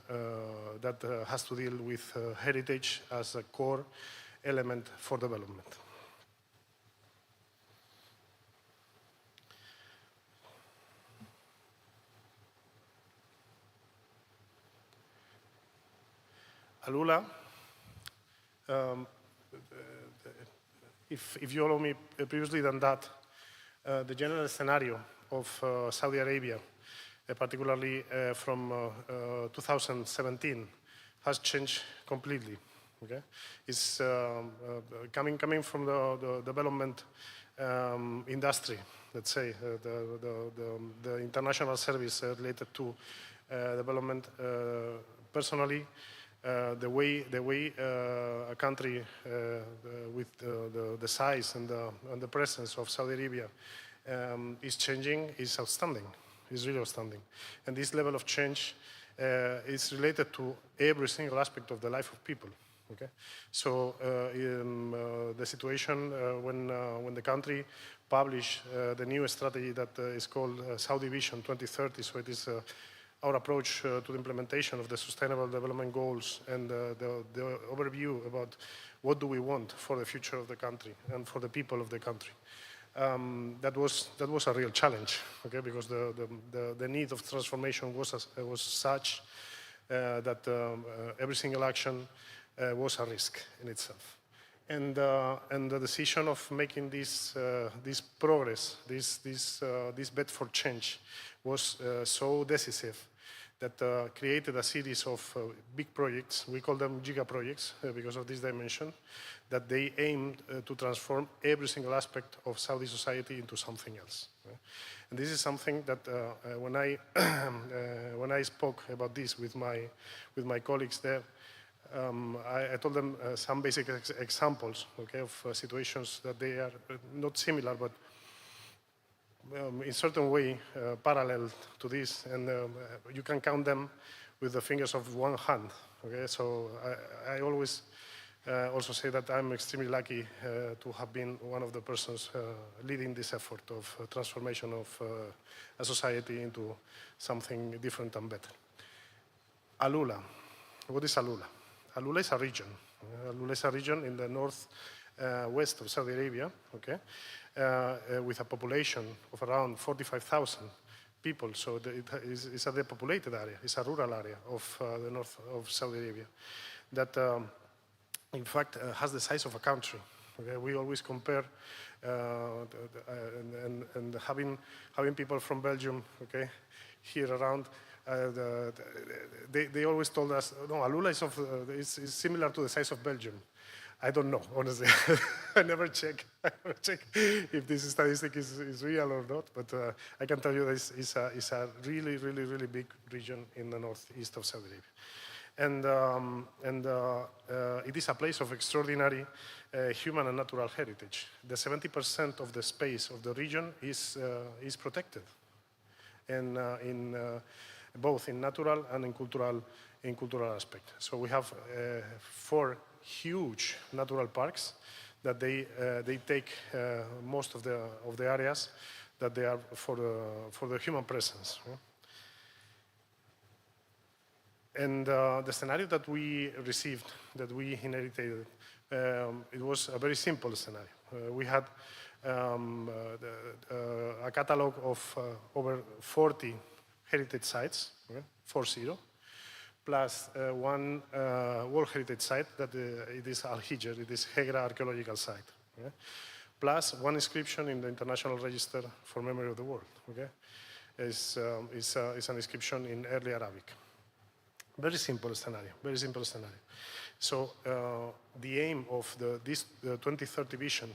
that has to deal with heritage as a core element for development. Alula, if you allow me previously than that, the general scenario of Saudi Arabia, particularly from 2017, has changed completely. Okay, it's coming from the development industry. Let's say the international service related to development. Personally, the way a country with the size and the presence of Saudi Arabia is changing is outstanding. Is really outstanding, and this level of change is related to every single aspect of the life of people. Okay, so the situation when the country published the new strategy that is called Saudi Vision 2030, so it is our approach to the implementation of the Sustainable Development Goals and the overview about what do we want for the future of the country and for the people of the country. That was a real challenge, okay, because the need of transformation was such that every single action was a risk in itself. And the decision of making this progress, this bet for change, was so decisive that created a series of big projects. We call them giga projects because of this dimension, that they aimed to transform every single aspect of Saudi society into something else. And this is something that when I spoke about this with my colleagues there, I told them some basic examples, okay, of situations that they are not similar, but in certain way parallel to this, and you can count them with the fingers of one hand. Okay, so I always also say that I'm extremely lucky to have been one of the persons leading this effort of transformation of a society into something different and better. Alula. What is Alula? Alula is a region. Alula is a region in the northwest of Saudi Arabia, okay, with a population of around 45,000 people. So it's a depopulated area. It's a rural area of the north of Saudi Arabia that, in fact, has the size of a country. Okay? We always compare and having people from Belgium, okay, here around. They always told us, no, Alula is similar to the size of Belgium. I don't know, honestly. I never check if this statistic is real or not, but I can tell you that it's a really, really, really big region in the northeast of Saudi Arabia. And it is a place of extraordinary human and natural heritage. The 70% of the space of the region is protected, and both in natural and in cultural aspect. So we have 4 huge natural parks that they take most of the areas that they are for the human presence. And the scenario that we received, that we inherited, it was a very simple scenario. We had a catalog of over 40 heritage sites, okay, 40, plus one World Heritage Site that it is Al-Hijr, it is Hegra Archaeological Site, okay, plus one inscription in the International Register for Memory of the World. Okay, it's an inscription in early Arabic. Very simple scenario, very simple scenario. So the aim of this 2030 vision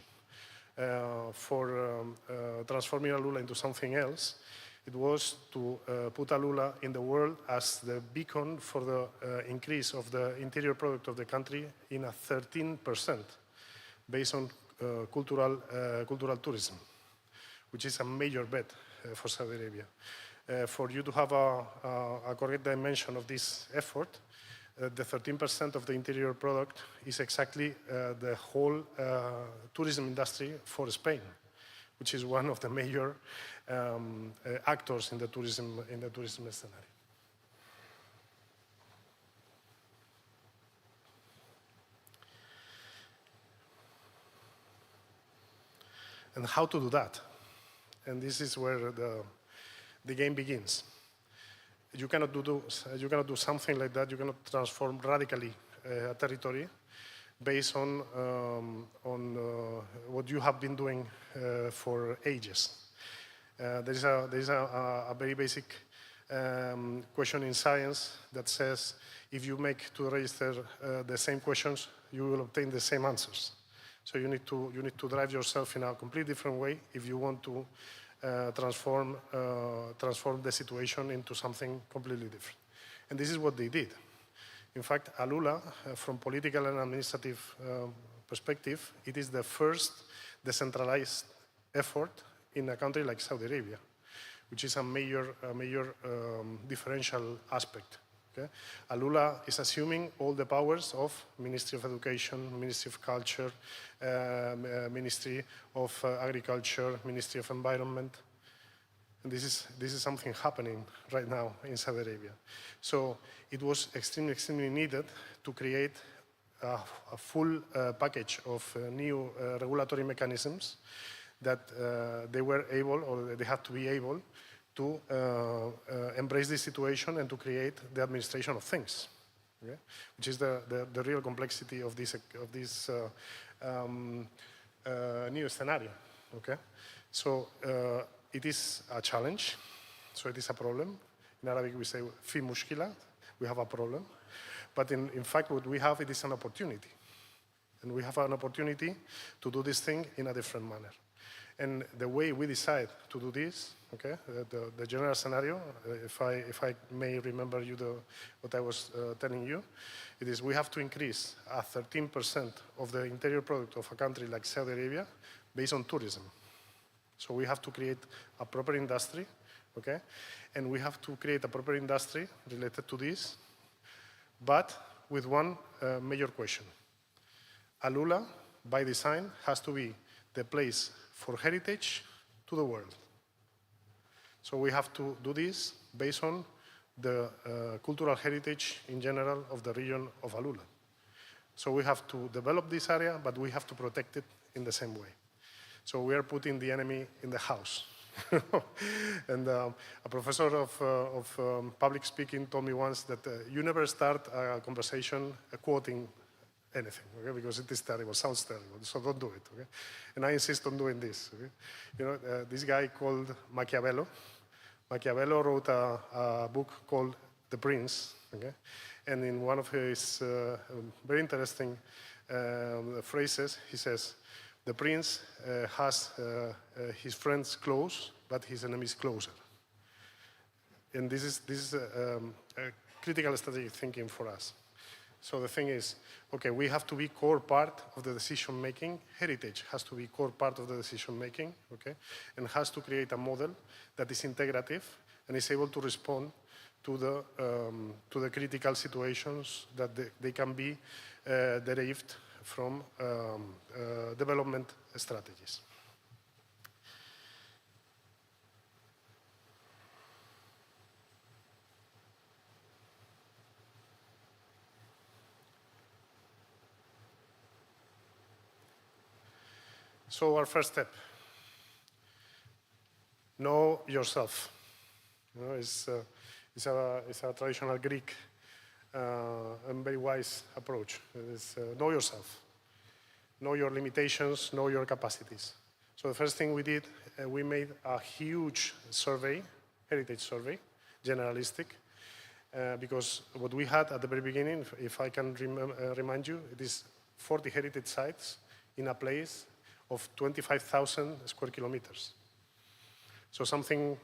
for transforming Alula into something else, it was to put Alula in the world as the beacon for the increase of the interior product of the country in a 13% based on cultural tourism, which is a major bet for Saudi Arabia. For you to have a correct dimension of this effort, the 13% of the interior product is exactly the whole tourism industry for Spain, which is one of the major actors in the tourism scenario. And how to do that? And this is where the game begins. You cannot do something like that. You cannot transform radically a territory based on what you have been doing for ages. There is a very basic question in science that says if you make to register the same questions, you will obtain the same answers. So you need to drive yourself in a completely different way if you want to transform the situation into something completely different. And this is what they did. In fact, Alula, from political and administrative perspective, it is the first decentralized effort in a country like Saudi Arabia, which is a major differential aspect. Okay? Alula is assuming all the powers of Ministry of Education, Ministry of Culture, Ministry of Agriculture, Ministry of Environment. And this is something happening right now in Saudi Arabia. So it was extremely needed to create a full package of new regulatory mechanisms that they were able, or they had to be able, to embrace this situation and to create the administration of things, okay? Which is the real complexity of this new scenario. Okay, so it is a challenge, so it is a problem. In Arabic we say fi mushkila, we have a problem, but in fact what we have, it is an opportunity, and we have an opportunity to do this thing in a different manner. And the way we decide to do this, okay, the general scenario, if I may remember you what I was telling you, it is we have to increase 13% of the interior product of a country like Saudi Arabia based on tourism. So we have to create a proper industry, okay, and we have to create a proper industry related to this, but with one major question. Alula, by design, has to be the place for heritage to the world. So we have to do this based on the cultural heritage in general of the region of Alula. So we have to develop this area, but we have to protect it in the same way. So we are putting the enemy in the house. And a professor of public speaking told me once that you never start a conversation quoting anything, okay? Because it is terrible, sounds terrible, so don't do it, okay? And I insist on doing this, okay? You know, this guy called Machiavello wrote a book called The Prince, okay? And in one of his very interesting phrases, he says, the prince has his friends close, but his enemies closer. And this is critical strategic thinking for us. So the thing is, okay, we have to be core part of the decision making. Heritage has to be core part of the decision making, okay, and has to create a model that is integrative and is able to respond to the critical situations that they can be derived from development strategies. So our first step, know yourself. You know, it's a traditional Greek and very wise approach. It's know yourself, know your limitations, know your capacities. So the first thing we did, we made a huge survey, heritage survey, generalistic, because what we had at the very beginning, if I can remind you, it is 40 heritage sites in a place of 25,000 square kilometers. So something,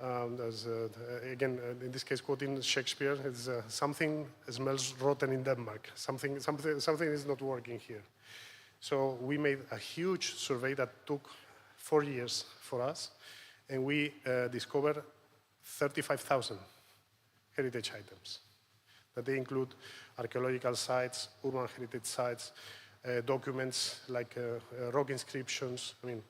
again, in this case, quoting Shakespeare, is something smells rotten in Denmark. Something is not working here. So we made a huge survey that took 4 years for us, and we discovered 35,000 heritage items. That they include archaeological sites, urban heritage sites, documents like rock inscriptions. I mean,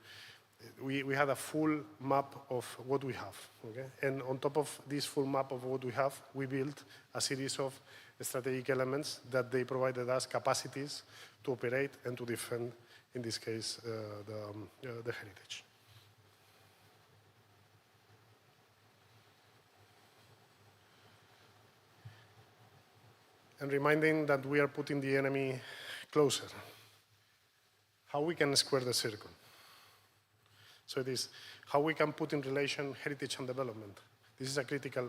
we had a full map of what we have, okay? And on top of this full map of what we have, we built a series of strategic elements that they provided us capacities to operate and to defend, in this case, the heritage. And reminding that we are putting the enemy closer. How we can square the circle. So it is how we can put in relation heritage and development. This is a critical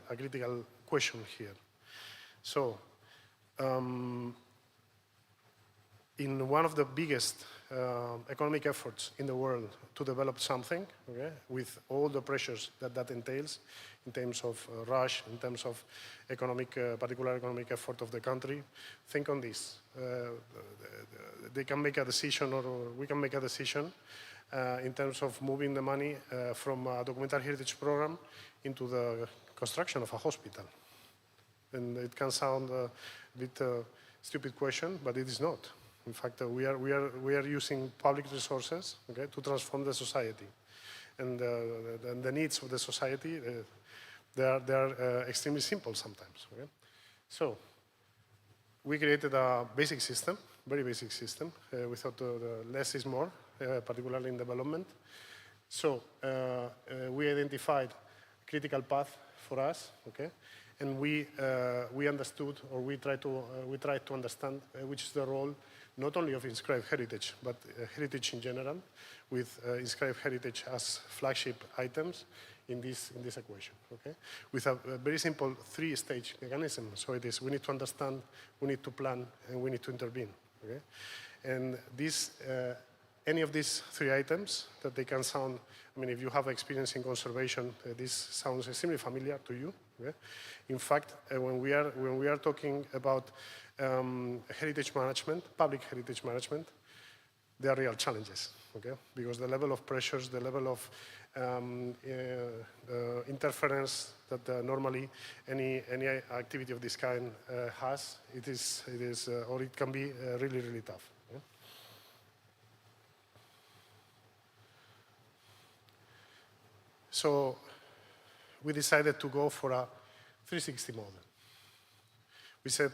question here. So, in one of the biggest economic efforts in the world to develop something, okay, with all the pressures that entails, in terms of rush, in terms of particular economic effort of the country, think on this. They can make a decision, or we can make a decision in terms of moving the money from a documentary heritage program into the construction of a hospital. And it can sound a bit stupid question, but it is not. In fact, we are using public resources, okay, to transform the society. and the needs of the society, they are extremely simple sometimes. Okay? So we created a basic system, very basic system. We thought less is more, particularly in development. So we identified critical path for us, okay? And we understood, or we tried to understand which is the role not only of inscribed heritage, but heritage in general, with inscribed heritage as flagship items in this equation, okay? With a very simple three-stage mechanism. So it is, we need to understand, we need to plan, and we need to intervene, okay? And this, any of these three items that they can sound, I mean, if you have experience in conservation, this sounds extremely familiar to you. Okay? In fact, when we are talking about heritage management, public heritage management, there are real challenges, okay? Because the level of pressures, the level of interference that normally any activity of this kind has, it is, or it can be really, really tough. Okay? So we decided to go for a 360 model. We said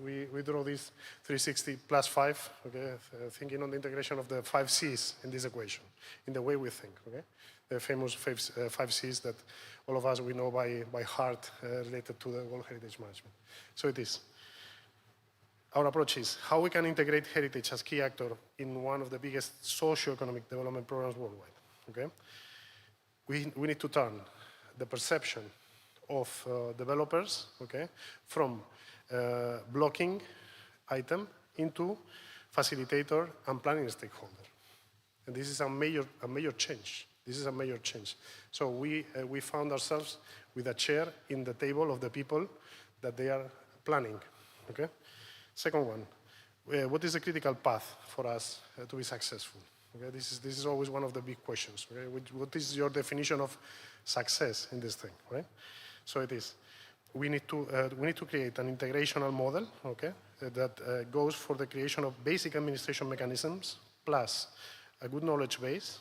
we draw this 360 plus 5, okay, thinking on the integration of the 5 C's in this equation, in the way we think, okay? The famous 5 C's that all of us we know by heart related to the World Heritage Management. So it is. Our approach is how we can integrate heritage as key actor in one of the biggest socio-economic development programs worldwide, okay? We need to turn the perception of developers, okay, from blocking item into facilitator and planning stakeholder. And this is a major change. This is a major change. So we found ourselves with a chair in the table of the people that they are planning, okay? Second one, what is the critical path for us to be successful? Okay, this is always one of the big questions. Okay? What is your definition of success in this thing, right? So it is. We need to create an integrational model, okay, that goes for the creation of basic administration mechanisms, plus a good knowledge base,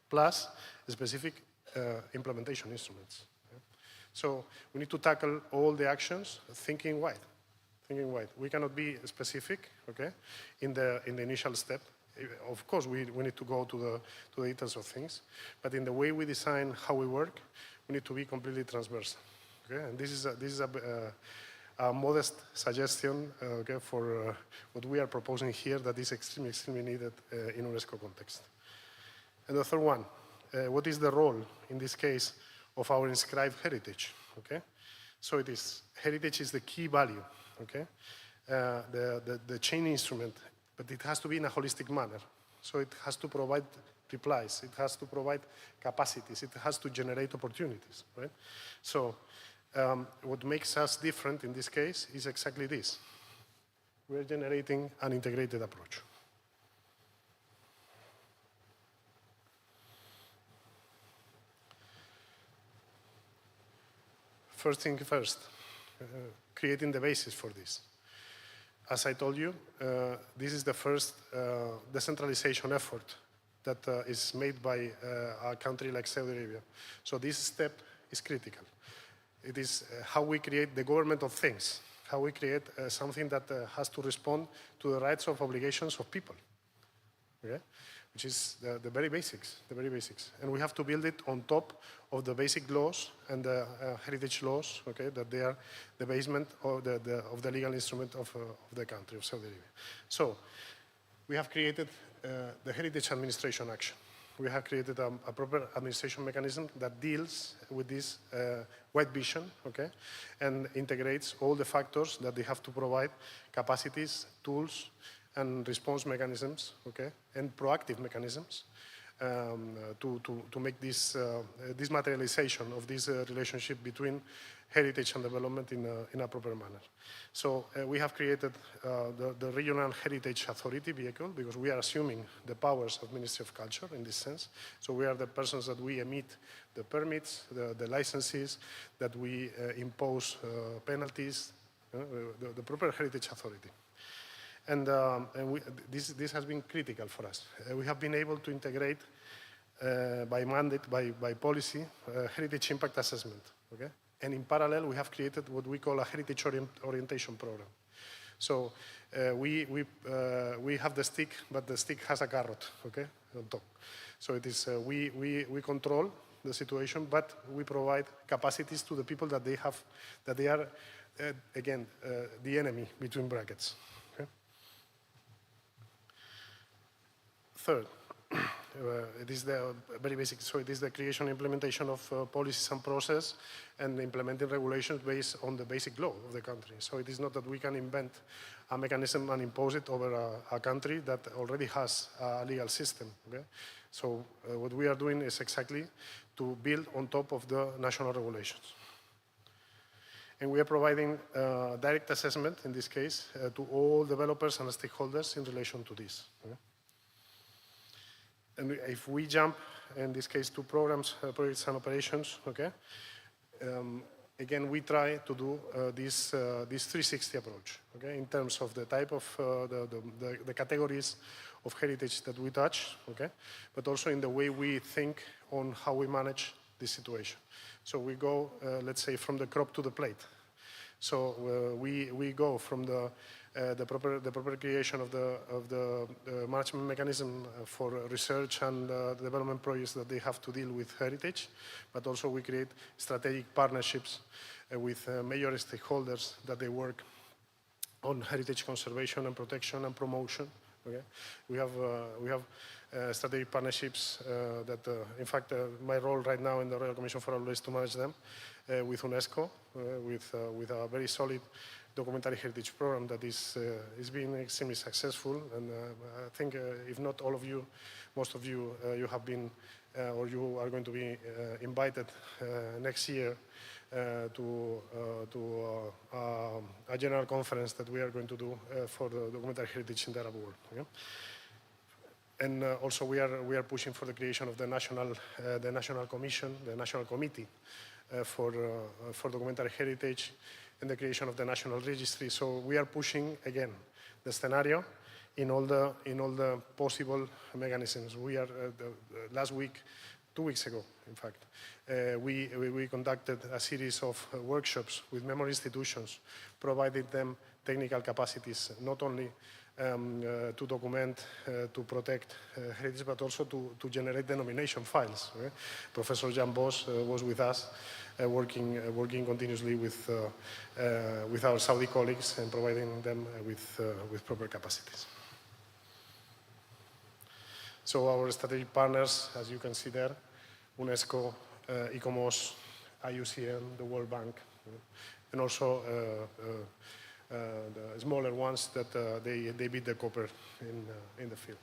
plus specific implementation instruments. Okay? So we need to tackle all the actions thinking wide. Thinking wide. We cannot be specific, okay, in the initial step. Of course, we need to go to the details of things, but in the way we design how we work, we need to be completely transversal. Okay, and this is a modest suggestion, okay, for what we are proposing here that is extremely needed in UNESCO context. And the third one, what is the role in this case of our inscribed heritage? Okay, so it is heritage is the key value. Okay, the chain instrument. But it has to be in a holistic manner. So it has to provide replies, it has to provide capacities, it has to generate opportunities, right? So what makes us different in this case is exactly this. We're generating an integrated approach. First thing first, creating the basis for this. As I told you, this is the first decentralization effort that is made by a country like Saudi Arabia. So this step is critical. It is how we create the government of things, how we create something that has to respond to the rights of obligations of people, okay? Which is the very basics, And we have to build it on top of the basic laws and the heritage laws, okay, that they are the basement of the legal instrument of the country, of Saudi Arabia. So we have created the Heritage Administration Action. We have created a proper administration mechanism that deals with this wide vision, okay, and integrates all the factors that they have to provide, capacities, tools, and response mechanisms, okay, and proactive mechanisms to make this materialization of this relationship between heritage and development in a proper manner. So we have created the Regional Heritage Authority vehicle because we are assuming the powers of Ministry of Culture in this sense. So we are the persons that we emit the permits, the licenses, that we impose penalties, the proper heritage authority. And this has been critical for us. We have been able to integrate by mandate, by policy, heritage impact assessment. Okay? And in parallel, we have created what we call a heritage orientation program. So we have the stick, but the stick has a carrot, okay, on top. So it is we control the situation, but we provide capacities to the people that they are again the enemy between brackets. Okay? Third, it is the very basic. So it is the creation and implementation of policies and process, and implementing regulations based on the basic law of the country. So it is not that we can invent a mechanism and impose it over a country that already has a legal system. Okay? So what we are doing is exactly to build on top of the national regulations. And we are providing direct assessment, in this case, to all developers and stakeholders in relation to this. Okay? And if we jump, in this case, to programs, projects and operations, okay? Again, we try to do this 360 approach, okay? In terms of the type of, the categories of heritage that we touch, okay? But also in the way we think on how we manage this situation. So we go, let's say, from the crop to the plate. So we go from the proper creation of the management mechanism for research and development projects that they have to deal with heritage, but also we create strategic partnerships with major stakeholders that they work on heritage conservation and protection and promotion. Okay? We have strategic partnerships that, in fact, my role right now in the Royal Commission for Law is to manage them with UNESCO, with a very solid documentary heritage program that is being extremely successful. And I think if not all of you, most of you, you have been or you are going to be invited next year to a general conference that we are going to do for the documentary heritage in the Arab world. Okay? And also we are pushing for the creation of the national commission, the national committee for documentary heritage, and the creation of the national registry. So we are pushing again the scenario in all the possible mechanisms. We are last week, 2 weeks ago, in fact, we conducted a series of workshops with memory institutions, provided them technical capacities, not only to document, to protect heritage, but also to generate denomination files. Okay? Professor Jan Bos was with us, working continuously with our Saudi colleagues and providing them with proper capacities. So our strategic partners, as you can see there, UNESCO, ICOMOS, IUCN, the World Bank, and also the smaller ones that they beat the copper in the field.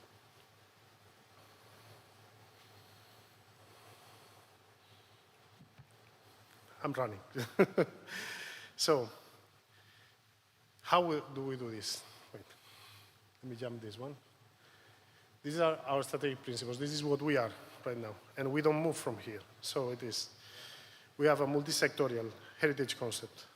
I'm running. So, how do we do this? Wait, let me jump this one. These are our strategic principles. This is what we are right now, and we don't move from here. So it is. We have a multi-sectorial heritage concept.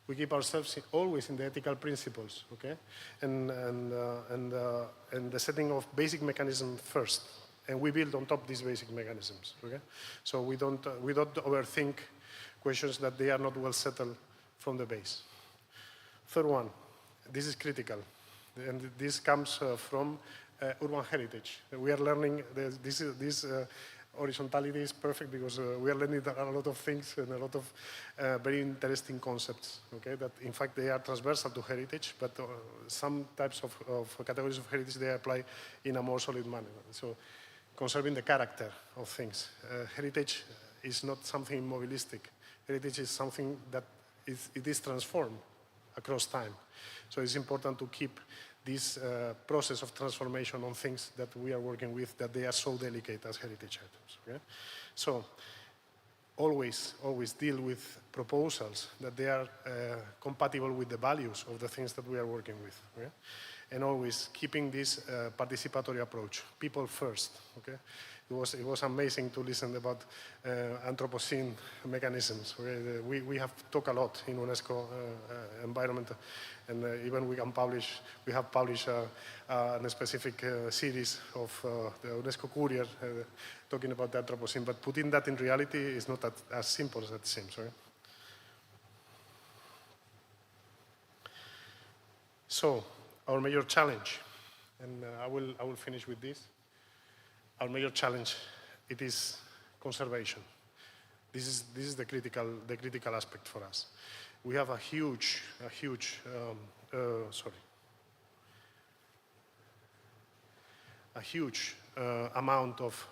We keep ourselves always in the ethical principles, okay, and the setting of basic mechanism first, and we build on top these basic mechanisms, okay. So we don't overthink questions that they are not well settled from the base. Third one, this is critical, and this comes from urban heritage. We are learning this horizontality is perfect because we are learning a lot of things and a lot of very interesting concepts, okay, that in fact they are transversal to heritage, but some types of categories of heritage they apply in a more solid manner. So conserving the character of things. Heritage is not something immobilistic. Heritage is something that it is transformed across time. So it's important to keep this process of transformation on things that we are working with, that they are so delicate as heritage items. Okay? So always deal with proposals that they are compatible with the values of the things that we are working with. Okay? And always keeping this participatory approach, people first. Okay? it was amazing to listen about Anthropocene mechanisms. We have talked a lot in UNESCO environment, and even we have published a specific series of the UNESCO Courier talking about the Anthropocene, but putting that in reality is not as simple as it seems. Right? So, our major challenge, and I will finish with this. Our major challenge, it is conservation. This is the critical aspect for us. We have a huge amount of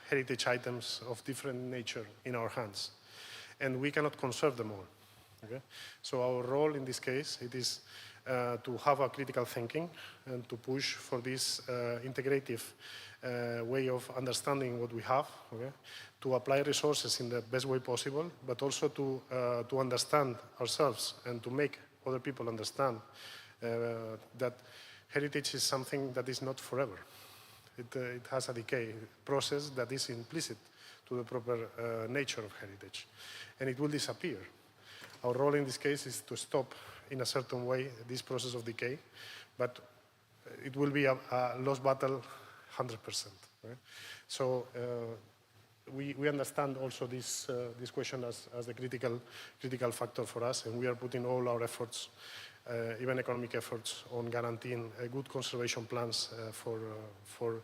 heritage items of different nature in our hands, and we cannot conserve them all. Okay? So our role in this case, it is to have a critical thinking and to push for this integrative way of understanding what we have, okay? To apply resources in the best way possible, but also to understand ourselves and to make other people understand that heritage is something that is not forever. It has a decay process that is implicit to the proper nature of heritage, and it will disappear. Our role in this case is to stop in a certain way this process of decay, but it will be a lost battle 100%. Right? So we understand also this question as a critical factor for us, and we are putting all our efforts, even economic efforts, on guaranteeing good conservation plans for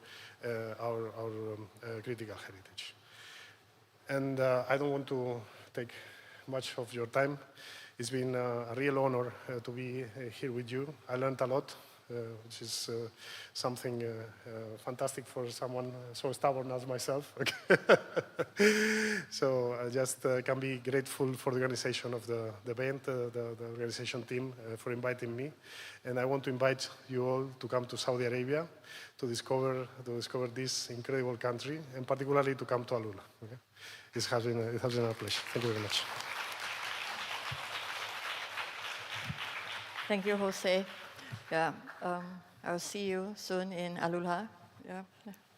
our critical heritage. And I don't want to take much of your time. It's been a real honor to be here with you. I learned a lot, which is something fantastic for someone so stubborn as myself. So I just can be grateful for the organization of the event, the organization team for inviting me. And I want to invite you all to come to Saudi Arabia to discover this incredible country, and particularly to come to Alula. Okay? It has been a pleasure. Thank you very much. Thank you, Jose. Yeah, I'll see you soon in Alula. Yeah,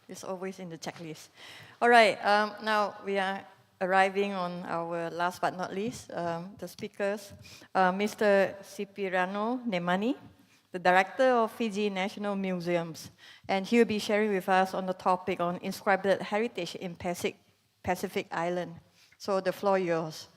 it's always in the checklist. All right, now we are arriving on our last but not least, the speakers. Mr. Cipriano Nemani, the director of Fiji National Museums, and he'll be sharing with us on the topic on inscribed heritage in Pacific Island. So the floor is yours.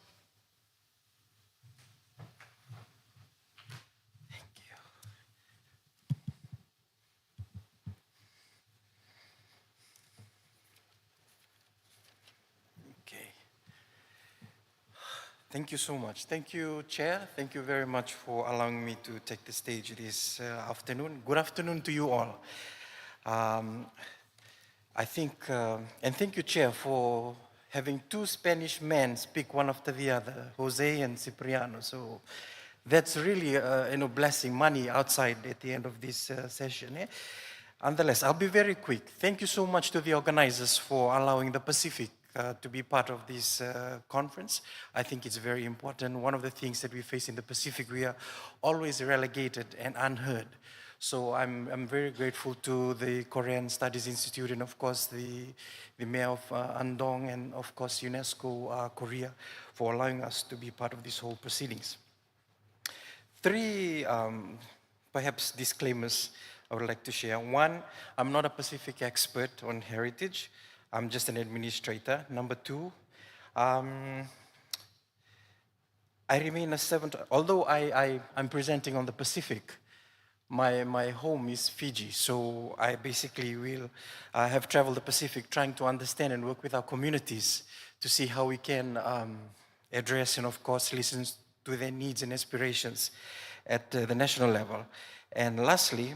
Thank you so much. Thank you, Chair. Thank you very much for allowing me to take the stage this afternoon. Good afternoon to you all. I think, and thank you, Chair, for having two Spanish men speak one after the other, Jose and Cipriano. So that's really a blessing, money outside at the end of this session. Eh? Nonetheless, I'll be very quick. Thank you so much to the organizers for allowing the Pacific to be part of this conference. I think it's very important. One of the things that we face in the Pacific, we are always relegated and unheard. So I'm very grateful to the Korean Studies Institute and of course the Mayor of Andong and of course UNESCO Korea for allowing us to be part of this whole proceedings. Three perhaps disclaimers I would like to share. One, I'm not a Pacific expert on heritage. I'm just an administrator. Number two, I remain a servant. Although I'm presenting on the Pacific, my home is Fiji. So I basically will have traveled the Pacific trying to understand and work with our communities to see how we can address and of course listen to their needs and aspirations at the national level. And lastly,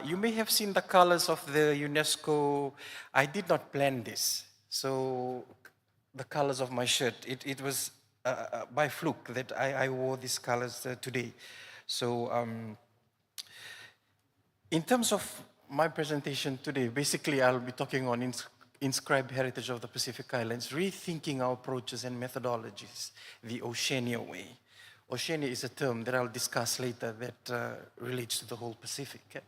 you may have seen the colors of the UNESCO. I did not plan this. So the colors of my shirt, it was by fluke that I wore these colors today. So in terms of my presentation today, basically I'll be talking on inscribed heritage of the Pacific Islands, rethinking our approaches and methodologies, the Oceania way. Oceania is a term that I'll discuss later that relates to the whole Pacific.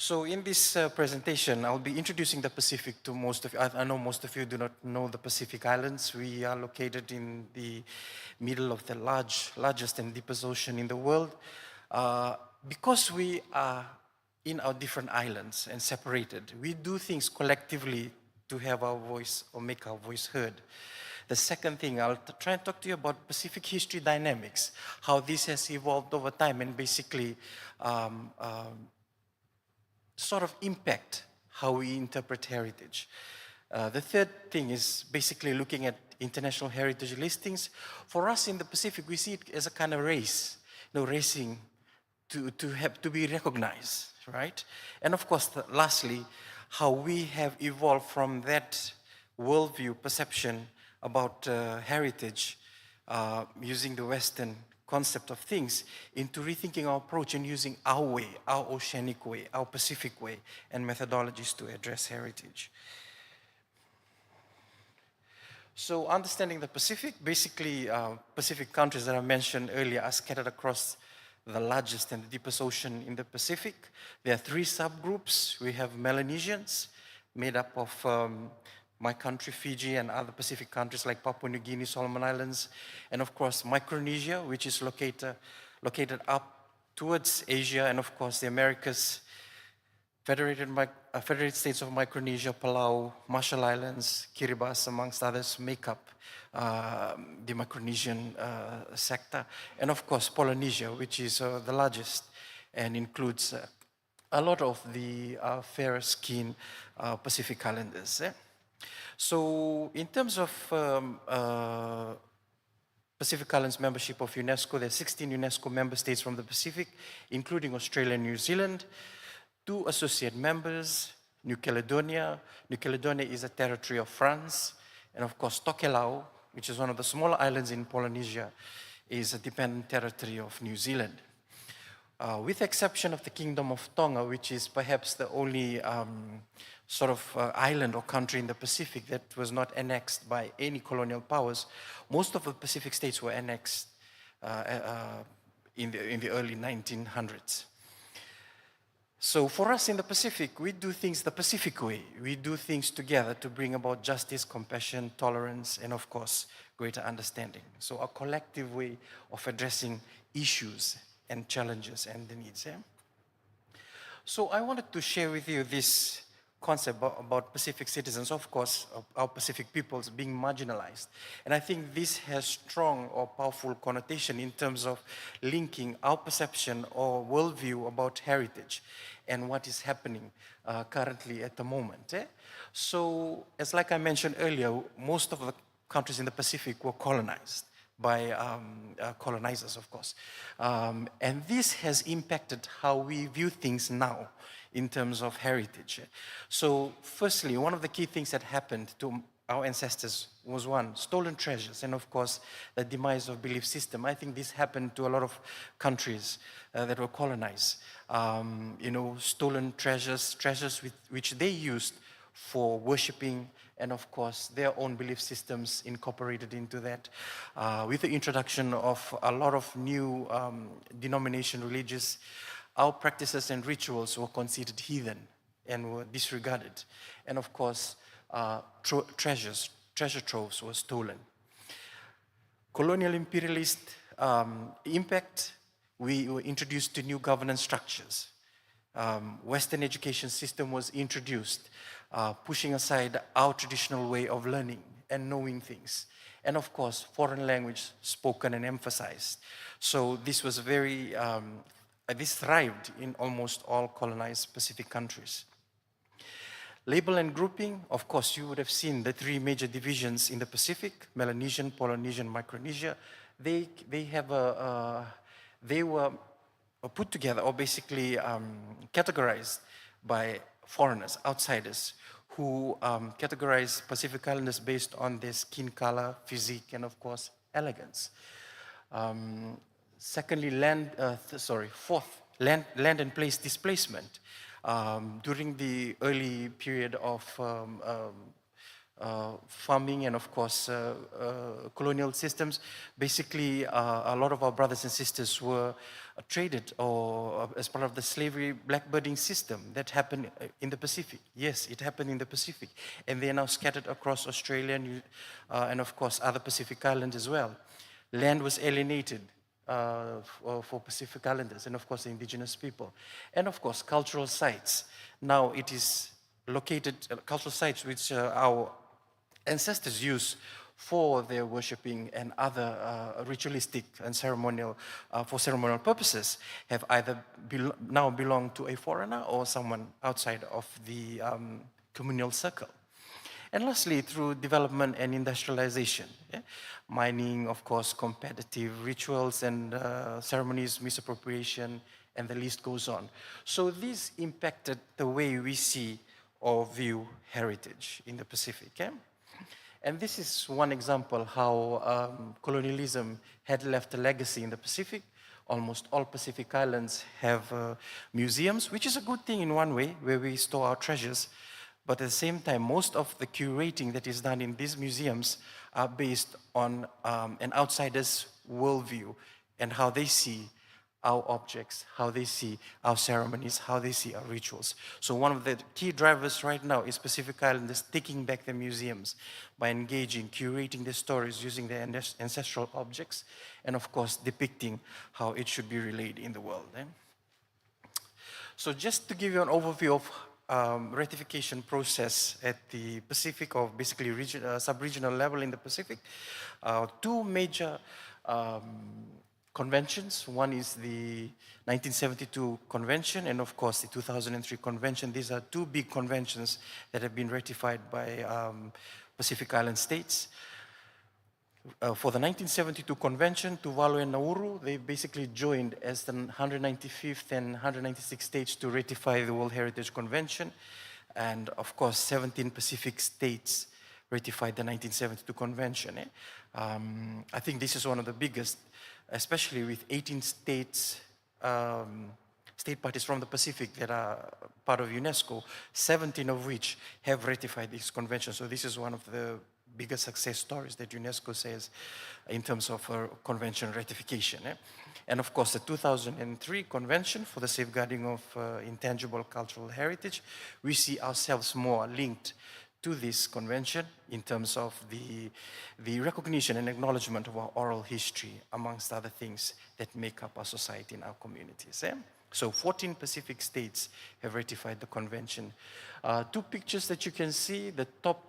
So in this presentation, I'll be introducing the Pacific to most of you. I know most of you do not know the Pacific Islands. We are located in the middle of the largest and deepest ocean in the world. Because we are in our different islands and separated, we do things collectively to have our voice or make our voice heard. The second thing, I'll try and talk to you about Pacific history dynamics, how this has evolved over time and basically sort of impact how we interpret heritage. The third thing is basically looking at international heritage listings. For us in the Pacific, we see it as a kind of race, racing to be recognized, right? And of course, lastly, how we have evolved from that worldview perception about heritage using the Western concept of things into rethinking our approach and using our way, our oceanic way, our Pacific way, and methodologies to address heritage. So understanding the Pacific, basically Pacific countries that I mentioned earlier are scattered across the largest and the deepest ocean in the Pacific. There are 3 subgroups. We have Melanesians, made up of my country, Fiji, and other Pacific countries like Papua New Guinea, Solomon Islands, and of course Micronesia, which is located up towards Asia, and of course the Americas, Federated States of Micronesia, Palau, Marshall Islands, Kiribati, amongst others, make up the Micronesian sector, and of course Polynesia, which is the largest and includes a lot of the fairer skinned Pacific Islanders. So in terms of Pacific Islands membership of UNESCO, there are 16 UNESCO member states from the Pacific, including Australia and New Zealand, 2 associate members, New Caledonia. New Caledonia is a territory of France, and of course Tokelau, which is one of the smaller islands in Polynesia, is a dependent territory of New Zealand. With the exception of the Kingdom of Tonga, which is perhaps the only sort of island or country in the Pacific that was not annexed by any colonial powers, most of the Pacific states were annexed in the early 1900s. So for us in the Pacific, we do things the Pacific way. We do things together to bring about justice, compassion, tolerance, and of course, greater understanding. So a collective way of addressing issues and challenges and the needs. So I wanted to share with you this concept about Pacific citizens, of course, of our Pacific peoples being marginalized. And I think this has strong or powerful connotation in terms of linking our perception or worldview about heritage and what is happening currently at the moment. So, as like I mentioned earlier, most of the countries in the Pacific were colonized by colonizers, of course. And this has impacted how we view things now in terms of heritage. So firstly, one of the key things that happened to our ancestors was one, stolen treasures, and of course, the demise of belief system. I think this happened to a lot of countries that were colonized. Stolen treasures which they used for worshipping, and of course, their own belief systems incorporated into that. With the introduction of a lot of new denomination religious, our practices and rituals were considered heathen and were disregarded. And of course, treasure troves were stolen. Colonial imperialist impact, we were introduced to new governance structures. Western education system was introduced, pushing aside our traditional way of learning and knowing things. And of course, foreign language spoken and emphasized. So this was this thrived in almost all colonized Pacific countries. Label and grouping, of course, you would have seen the 3 major divisions in the Pacific, Melanesian, Polynesian, Micronesia. They were put together or basically categorized by foreigners, outsiders, who categorize Pacific Islanders based on their skin color, physique, and of course, elegance. Secondly, fourth, land and place displacement. During the early period of farming and of course colonial systems. Basically, a lot of our brothers and sisters were traded or as part of the slavery blackbirding system that happened in the Pacific. Yes, it happened in the Pacific. And they are now scattered across Australia and of course other Pacific islands as well. Land was alienated for Pacific Islanders and of course the indigenous people. And of course cultural sites. Now it is located, cultural sites which our ancestors use for their worshipping and other ritualistic and ceremonial, for ceremonial purposes, have either now belong to a foreigner or someone outside of the communal circle. And lastly, through development and industrialization, mining, of course, competitive rituals and ceremonies, misappropriation, and the list goes on. So this impacted the way we see or view heritage in the Pacific. And this is one example how colonialism had left a legacy in the Pacific. Almost all Pacific islands have museums, which is a good thing in one way, where we store our treasures. But at the same time, most of the curating that is done in these museums are based on an outsider's worldview and how they see our objects, how they see our ceremonies, how they see our rituals. So one of the key drivers right now is Pacific Islanders taking back the museums by engaging, curating the stories using their ancestral objects, and of course depicting how it should be relayed in the world. So just to give you an overview of ratification process at the Pacific, or basically sub-regional level in the Pacific, two major conventions. One is the 1972 convention and of course the 2003 convention. These are two big conventions that have been ratified by Pacific Island states. For the 1972 convention, Tuvalu and Nauru, they basically joined as the 195th and 196th states to ratify the World Heritage Convention. And of course, 17 Pacific states ratified the 1972 convention. I think this is one of the biggest, especially with 18 states, state parties from the Pacific that are part of UNESCO, 17 of which have ratified this convention. So this is one of the biggest success stories that UNESCO says in terms of convention ratification. And of course, the 2003 Convention for the Safeguarding of Intangible Cultural Heritage, we see ourselves more linked to this convention in terms of the recognition and acknowledgement of our oral history, amongst other things that make up our society and our communities. So 14 Pacific states have ratified the convention. Two pictures that you can see. The top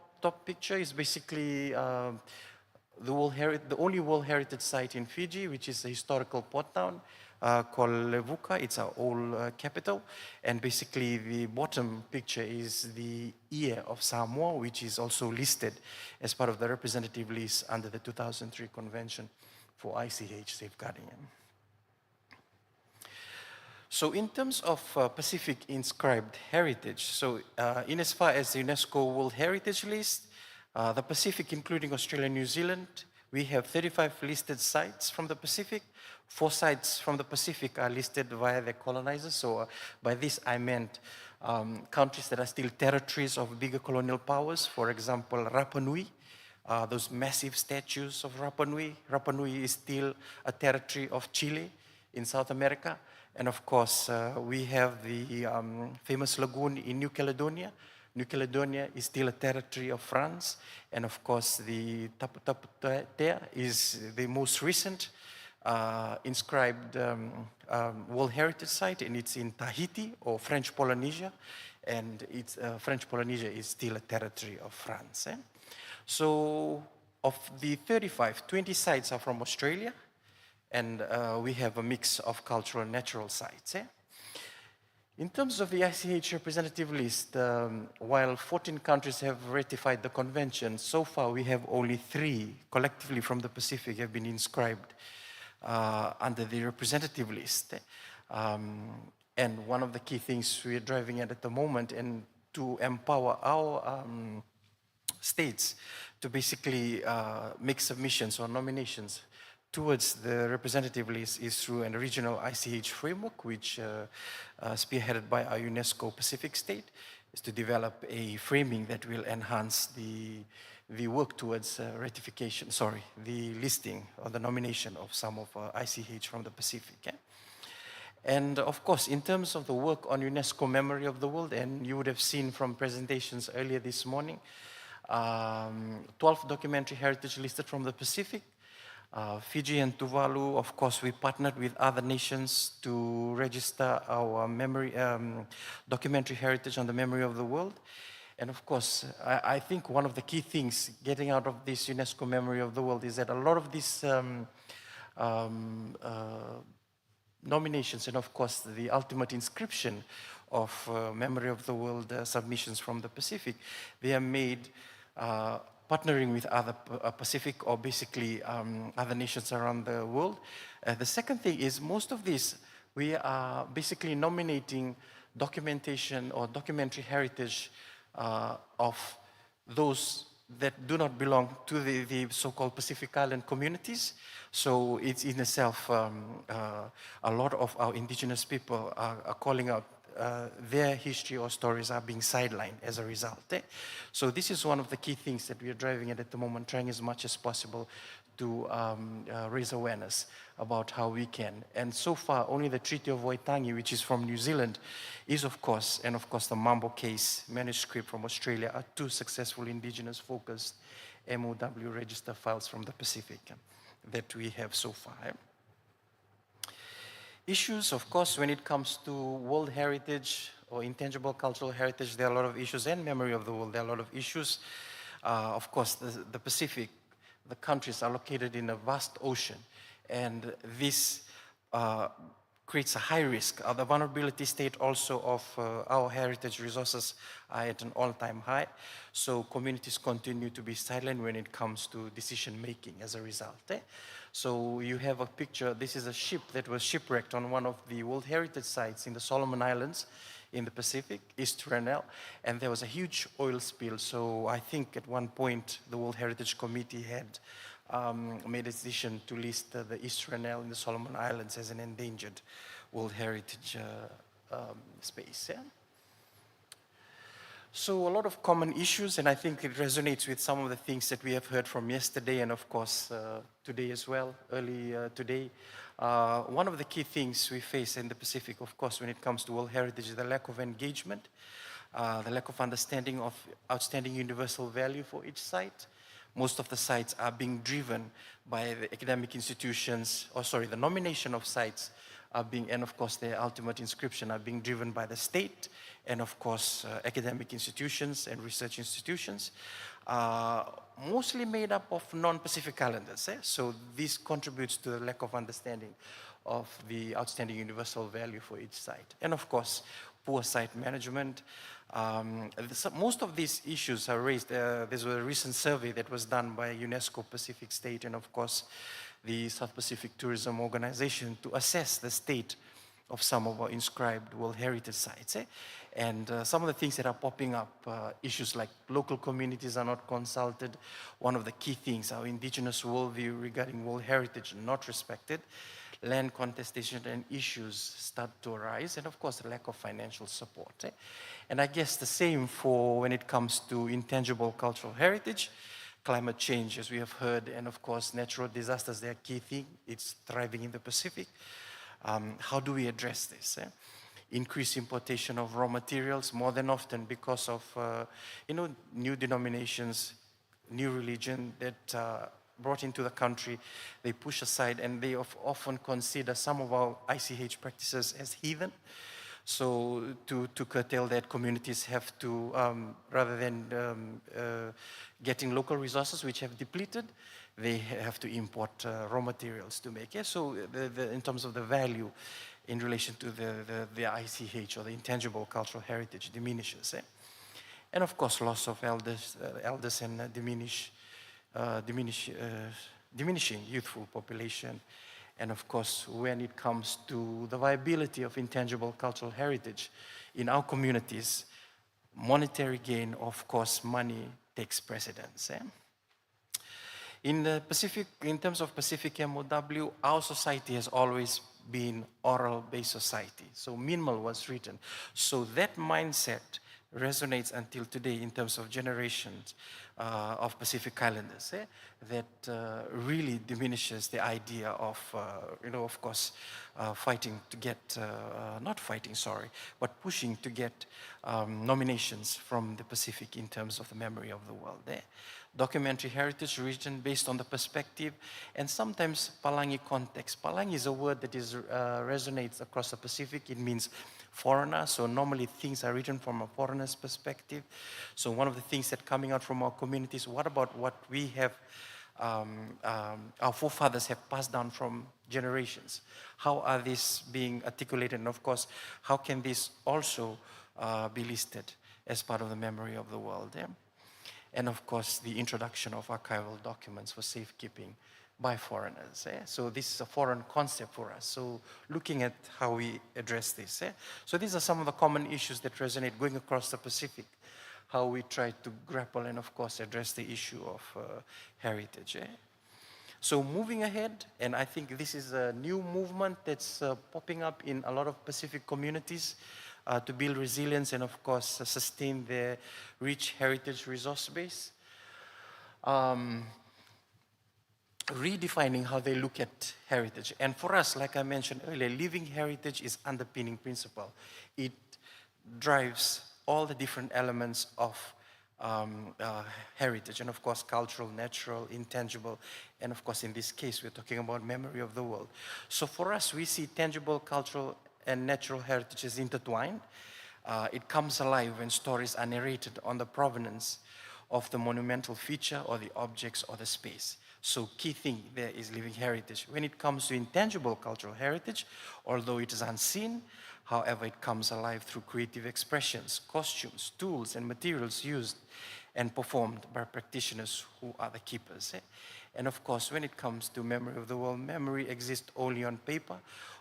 picture is basically the only World Heritage Site in Fiji, which is a historical port town called Levuka. It's our old capital. And basically the bottom picture is the ear of Samoa, which is also listed as part of the representative list under the 2003 Convention for ICH safeguarding. So in terms of Pacific inscribed heritage, so in as far as the UNESCO World Heritage List, the Pacific, including Australia and New Zealand, we have 35 listed sites from the Pacific. 4 sites from the Pacific are listed via the colonizers. So by this I meant countries that are still territories of bigger colonial powers. For example, Rapa Nui, those massive statues of Rapa Nui. Rapa Nui is still a territory of Chile in South America. And of course, we have the famous lagoon in New Caledonia. New Caledonia is still a territory of France. And of course, the Tapu Tapu Tea is the most recent inscribed World Heritage Site, and it's in Tahiti, or French Polynesia. And it's, French Polynesia is still a territory of France. So of the 35, 20 sites are from Australia. And we have a mix of cultural and natural sites. In terms of the ICH representative list, while 14 countries have ratified the convention, so far we have only 3 collectively from the Pacific have been inscribed under the representative list. And one of the key things we are driving at the moment, and to empower our states to basically make submissions or nominations towards the representative list, is through a regional ICH framework, which spearheaded by our UNESCO Pacific state. is to develop a framing that will enhance the work towards the listing or the nomination of some of ICH from the Pacific. And of course, in terms of the work on UNESCO Memory of the World, and you would have seen from presentations earlier this morning, 12 documentary heritage listed from the Pacific. Fiji and Tuvalu, of course, we partnered with other nations to register our documentary heritage on the memory of the world. And of course, I think one of the key things getting out of this UNESCO Memory of the World is that a lot of these nominations and of course the ultimate inscription of Memory of the World submissions from the Pacific, they are made partnering with other Pacific or basically other nations around the world. The second thing is most of these, we are basically nominating documentation or documentary heritage of those that do not belong to the so-called Pacific Island communities. So it's in itself, a lot of our indigenous people are calling out their history or stories are being sidelined as a result. So this is one of the key things that we are driving at the moment, trying as much as possible to raise awareness about how we can. And so far, only the Treaty of Waitangi, which is from New Zealand, is of course, and of course the Mambo case manuscript from Australia are two successful indigenous-focused MOW register files from the Pacific that we have so far. Issues, of course, when it comes to world heritage or intangible cultural heritage, there are a lot of issues, and memory of the world, there are a lot of issues. Of course, the Pacific, the countries are located in a vast ocean, and this creates a high risk. The vulnerability state also of our heritage resources are at an all-time high, so communities continue to be silent when it comes to decision-making as a result. So you have a picture, this is a ship that was shipwrecked on one of the World Heritage sites in the Solomon Islands in the Pacific, East Renel, and there was a huge oil spill. So I think at one point the World Heritage Committee had made a decision to list the East Renel in the Solomon Islands as an endangered World Heritage space. So a lot of common issues, and I think it resonates with some of the things that we have heard from yesterday and of course today as well, early today. One of the key things we face in the Pacific, of course, when it comes to World Heritage is the lack of engagement, the lack of understanding of outstanding universal value for each site. Most of the sites are being driven by the academic institutions, the nomination of sites are being, and of course their ultimate inscription are being driven by the state and of course academic institutions and research institutions, mostly made up of non-Pacific Islanders. So this contributes to the lack of understanding of the outstanding universal value for each site. And of course, poor site management. Most of these issues are raised. There's a recent survey that was done by UNESCO Pacific State and of course the South Pacific Tourism Organization to assess the state of some of our inscribed World Heritage sites. And some of the things that are popping up, issues like local communities are not consulted. One of the key things, our indigenous worldview regarding World Heritage not respected. Land contestation and issues start to arise, and of course the lack of financial support. And I guess the same for when it comes to intangible cultural heritage. Climate change, as we have heard, and of course natural disasters, they're a key thing. It's thriving in the Pacific. How do we address this? Increased importation of raw materials more than often because of new denominations, new religion that brought into the country. They push aside and they often consider some of our ICH practices as heathen. So to curtail that, communities have to, rather than getting local resources which have depleted, they have to import raw materials to make it. So in terms of the value in relation to the ICH or the intangible cultural heritage diminishes. And of course, loss of elders and diminishing youthful population. And of course, when it comes to the viability of intangible cultural heritage in our communities, monetary gain, of course, money takes precedence. In the Pacific, in terms of Pacific MOW, our society has always been oral-based society. So minimal was written. So that mindset resonates until today in terms of generations of Pacific Islanders, that really diminishes the idea of, of course, fighting to get, not fighting, sorry, but pushing to get nominations from the Pacific in terms of the memory of the world there. Documentary heritage written based on the perspective and sometimes Palangi context. Palangi is a word that resonates across the Pacific. It means foreigner, so normally things are written from a foreigner's perspective. So one of the things that coming out from our communities, what about what we have, our forefathers have passed down from generations? How are these being articulated? And of course, how can this also be listed as part of the memory of the world? Yeah? And of course, the introduction of archival documents for safekeeping by foreigners. So this is a foreign concept for us. So looking at how we address this. So these are some of the common issues that resonate going across the Pacific, how we try to grapple and of course address the issue of heritage. So moving ahead, and I think this is a new movement that's popping up in a lot of Pacific communities, to build resilience and of course sustain their rich heritage resource base. Redefining how they look at heritage. And for us, like I mentioned earlier, living heritage is underpinning principle. It drives all the different elements of heritage, and of course cultural, natural, intangible, and of course in this case we're talking about memory of the world. So for us, we see tangible, cultural, and natural heritage is intertwined. It comes alive when stories are narrated on the provenance of the monumental feature or the objects or the space. So key thing there is living heritage. When it comes to intangible cultural heritage, although it is unseen, however, it comes alive through creative expressions, costumes, tools, and materials used and performed by practitioners who are the keepers. And of course, when it comes to memory of the world, memory exists only on paper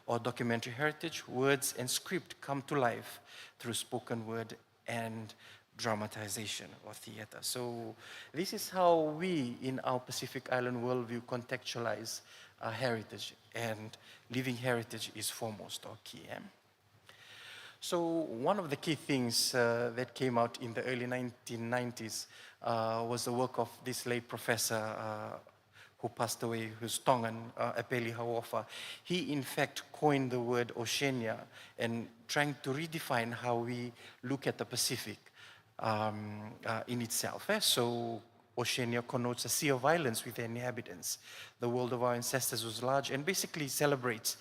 or documentary heritage. Words and script come to life through spoken word and dramatization or theater. So this is how we in our Pacific Island worldview contextualize heritage, and living heritage is foremost or key. So one of the key things that came out in the early 1990s was the work of this late professor who passed away, who's Tongan, Epeli Hauofa. He in fact coined the word Oceania and trying to redefine how we look at the Pacific in itself. So Oceania connotes a sea of islands with their inhabitants. The world of our ancestors was large and basically celebrates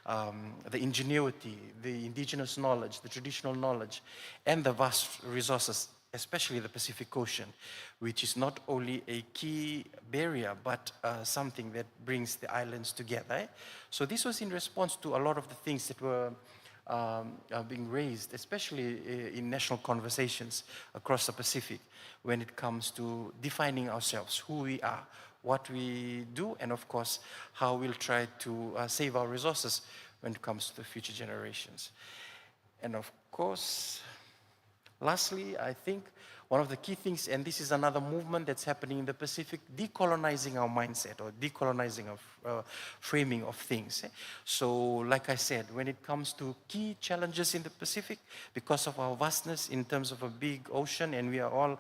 the ingenuity, the indigenous knowledge, the traditional knowledge, and the vast resources, especially the Pacific Ocean, which is not only a key barrier, but something that brings the islands together. So this was in response to a lot of the things that were being raised, especially in national conversations across the Pacific, when it comes to defining ourselves, who we are, what we do, and of course, how we'll try to save our resources when it comes to the future generations. And of course, lastly, I think one of the key things, and this is another movement that's happening in the Pacific, decolonizing our mindset or decolonizing our framing of things. So like I said, when it comes to key challenges in the Pacific, because of our vastness in terms of a big ocean and we are all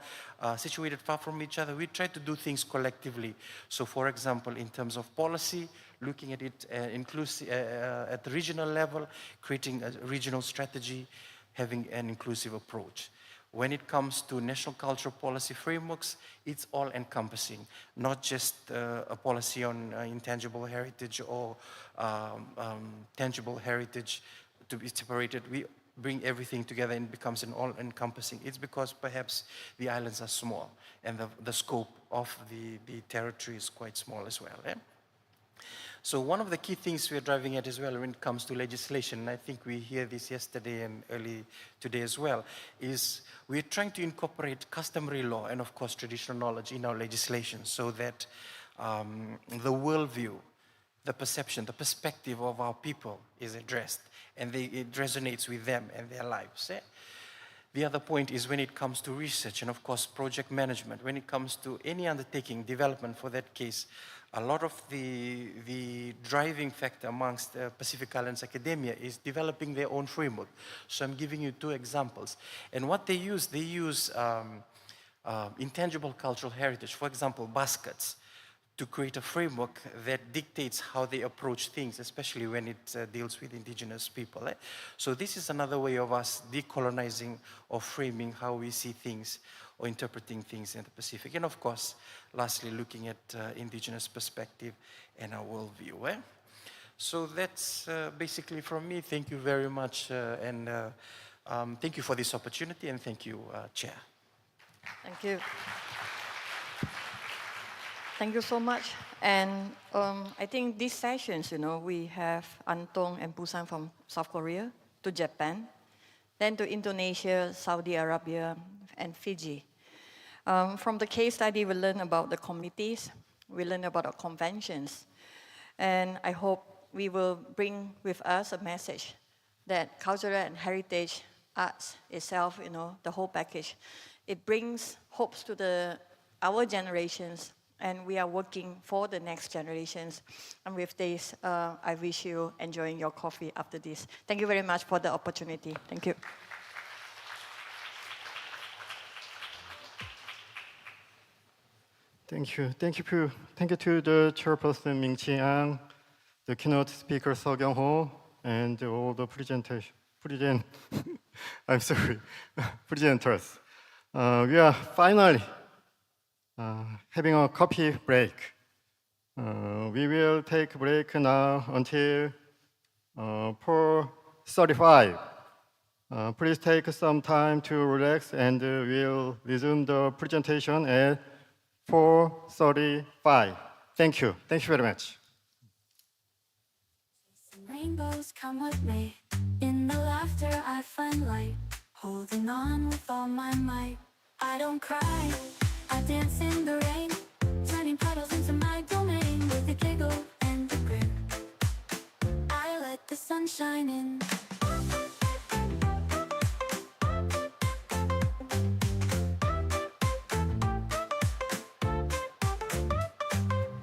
situated far from each other, we try to do things collectively. So for example, in terms of policy, looking at it inclusive at the regional level, creating a regional strategy, having an inclusive approach. When it comes to national cultural policy frameworks, it's all encompassing, not just a policy on intangible heritage or tangible heritage to be separated. We bring everything together and it becomes an all-encompassing. It's because perhaps the islands are small and the scope of the territory is quite small as well. So one of the key things we're driving at as well when it comes to legislation, and I think we hear this yesterday and early today as well, is we're trying to incorporate customary law and of course traditional knowledge in our legislation so that the worldview, the perception, the perspective of our people is addressed and it resonates with them and their lives. The other point is when it comes to research and of course project management, when it comes to any undertaking, development for that case, a lot of the driving factor amongst Pacific Islands academia is developing their own framework. So I'm giving you two examples. And what they use intangible cultural heritage, for example, baskets, to create a framework that dictates how they approach things, especially when it deals with indigenous people. So this is another way of us decolonizing or framing how we see things or interpreting things in the Pacific. And of course, lastly, looking at indigenous perspective and our worldview. So that's basically from me. Thank you very much, and thank you for this opportunity, and thank you, Chair. Thank you. Thank you so much. And I think these sessions, we have Andong and Busan from South Korea to Japan, then to Indonesia, Saudi Arabia, and Fiji. From the case study, we learn about the communities, we learn about the conventions, and I hope we will bring with us a message that cultural and heritage arts itself, the whole package, it brings hopes to our generations, and we are working for the next generations. And with this, I wish you enjoying your coffee after this. Thank you very much for the opportunity. Thank you. Thank you. Thank you to the chairperson Ming Chi Ang, the keynote speaker Seo Kyung-ho, and all the presenters. We are finally having a coffee break. We will take a break now until 4:35. Please take some time to relax, and we'll resume the presentation at 4:35. Thank you. Thank you very much. Rainbows come with me. In the laughter I find light. Holding on with all my might. I don't cry, I dance in the rain. Turning puddles into my domain. With a giggle and a grin, I let the sun shine in.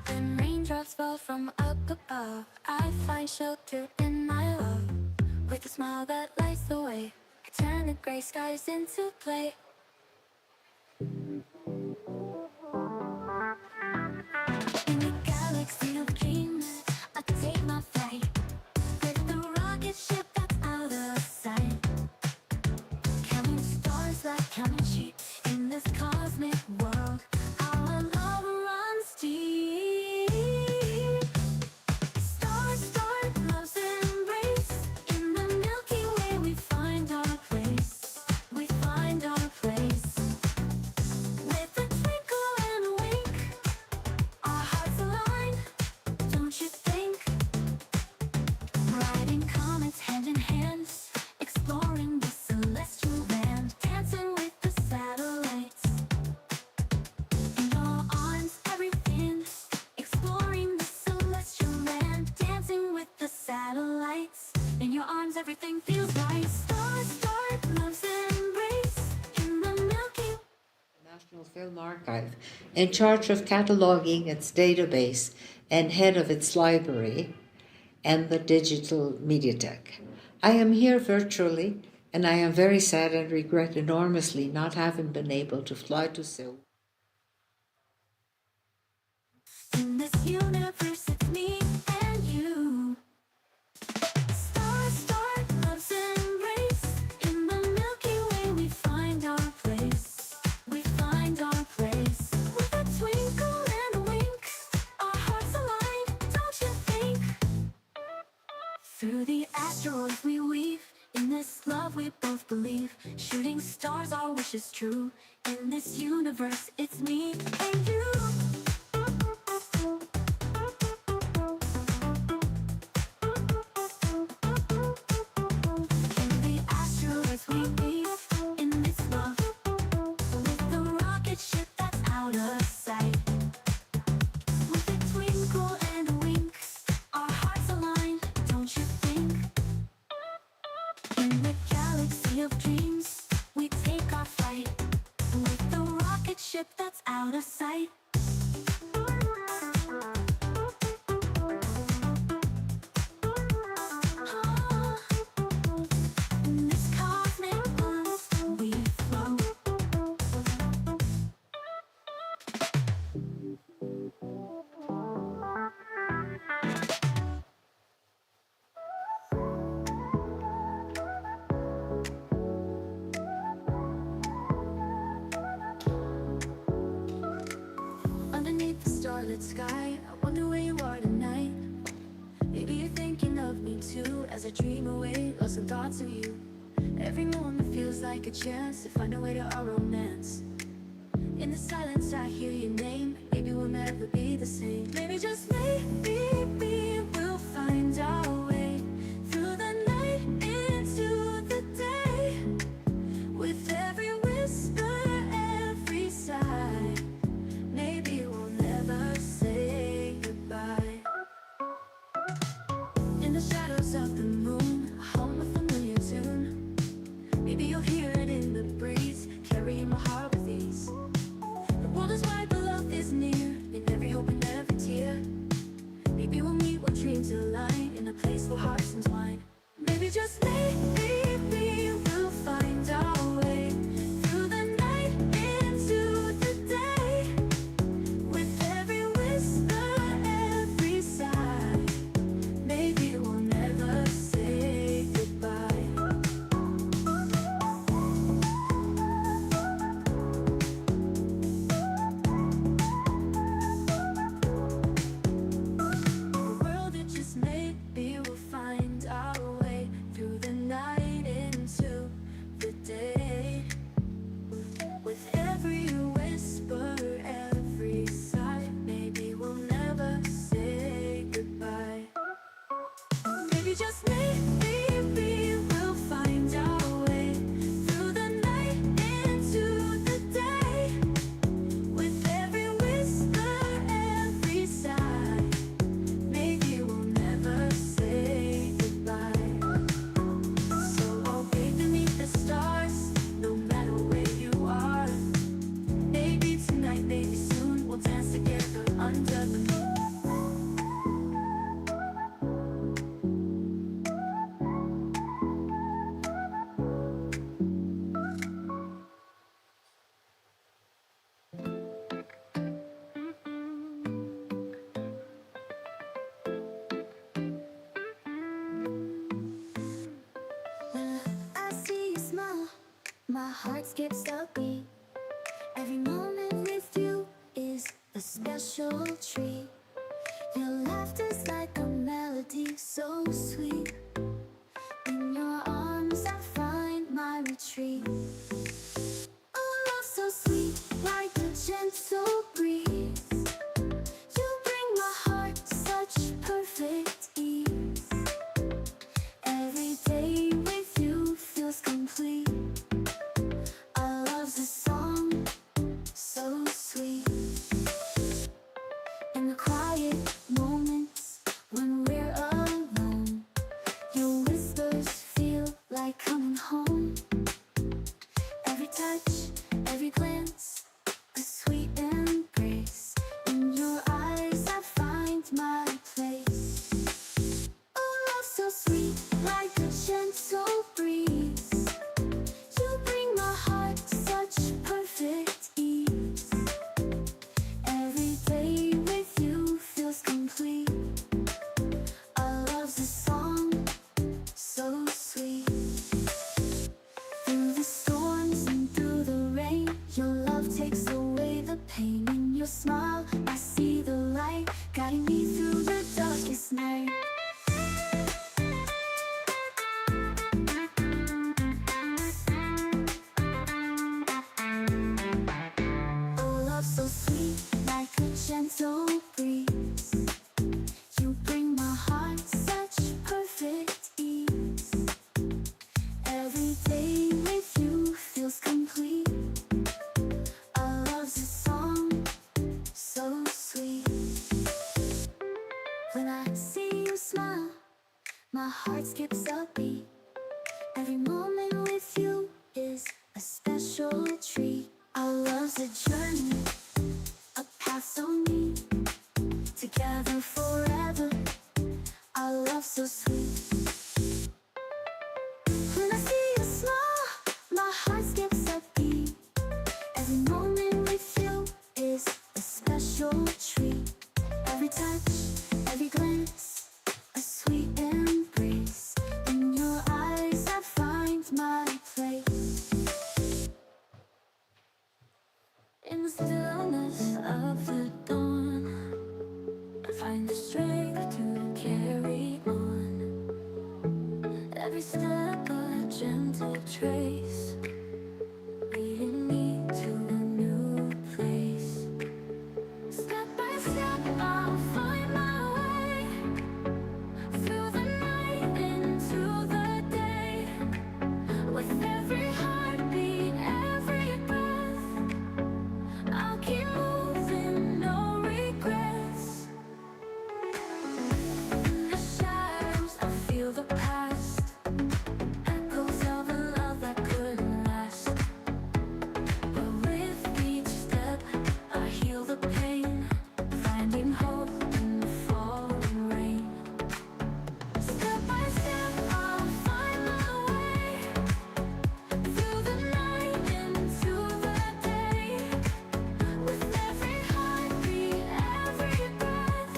When raindrops fall from up above, I find shelter in my love. With a smile that lights the way, I turn the gray skies into play. In the galaxy of dreams, I take my flight. With the rocket ship that's out of sight. Counting stars like counting sheep. In this cosmic world, our love runs deep. Stars start love's embrace. In the Milky Way we find our place. We find our place. With a twinkle and a wink, our hearts align, don't you think? Riding comets hand in hand, exploring the celestial land, dancing with the satellites. In your arms everything, exploring the celestial land, dancing with the satellites. In your arms everything feels right. Stars start love's embrace. In the Milky National Film Archive, in charge of cataloging its database and head of its library and the digital mediatek. I am here virtually, and I am very sad and regret enormously not having been able to fly to Seoul. In this universe, it's me and you. Stars start love's embrace. In the Milky Way, we find our place. We find our place. With a twinkle and a wink, our hearts align, don't you think? Through the asteroids we weave. In this love we both believe. Shooting stars, our wish is true. In this universe, it's me and you. In the asteroids we weave. In this love, with the rocket ship that's out of sight. With a twinkle and a wink, our hearts align, don't you think? In the galaxy of dreams, we take our flight. With the rocket ship that's out of sight. night sky. I wonder where you are tonight. Maybe you're thinking of me too, as I dream away, lost in thoughts of you. Every moment feels like a chance to find a way to our romance. In the silence I hear your name. Maybe we'll never be the same. Maybe just maybe we'll find our way through the night into the day. With every whisper, every sigh, maybe we'll never say goodbye. In the shadows of the moon, I hum a familiar tune. Maybe you'll hear it in the breeze, carrying my heart with ease. The world is wide, but love is near, in every hope and every tear. Maybe we'll meet when dreams align, in a place where hearts entwine. Maybe just maybe we'll find our way through the night into the day. With every whisper, every sigh, maybe we'll never say goodbye. The world it just maybe we'll find our way through the night into the day. With every whisper, every sigh, maybe we'll never say goodbye. Maybe just maybe we'll find our way through the night into the day. With every whisper, every sigh, maybe we'll never say goodbye. So I'll be beneath the stars, no matter where you are. Maybe tonight, maybe soon, we'll dance together under the moon. When I see you smile, my heart skips a beat. Every moment with you is a special treat. Your laughter's like a melody so sweet. In your arms I find my retreat. Oh, love so sweet, like a gentle breeze. You bring my heart such perfect ease. Every day with you feels complete. Our love's a song so sweet. In the quiet moments when we're alone, your whispers feel like coming home. Every touch, every glance, a sweet embrace. In your eyes I find my place. Oh, love so sweet, like a gentle breeze. You bring my heart such perfect ease. Every day with you feels complete. Our love's a song so sweet. Through the storms and through the rain, your love takes away the pain. In your smile I see the light, guiding me through the darkest night. Oh, love so sweet, like a gentle breeze. You bring my heart such perfect ease. Every day with you feels complete. Our love's a song so sweet. When I see you smile, my heart skips a beat. Every moment with you is a special treat. Our love's a journey, a path so neat. Together forever, our love so sweet. When I see you smile, my heart skips a beat. Every moment with you is a special treat. Every touch, every glance, a sweet embrace. In your eyes I find find the strength to carry on. Every step a gentle trace, leading me to a new place. Step by step I'll find my way, through the night into the day. With every heartbeat, every breath, I'll keep moving, no regrets. In the shadows I feel the past, echoes of a love that couldn't last. But with each step I heal the pain, finding hope in the falling rain. Step by step I'll find my way, through the night into the day. With every heartbeat, every breath,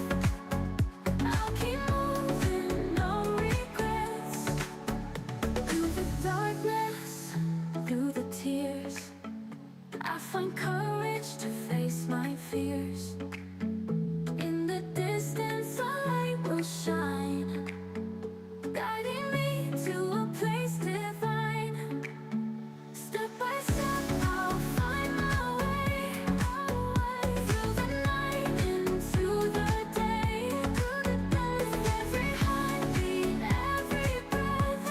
I'll keep moving, no regrets. Through the darkness, through the tears, I find courage to face my fears. In the distance, a light will shine, guiding me to a place divine. Step by step, I'll find my way, through the night into the day. With every heartbeat, every breath,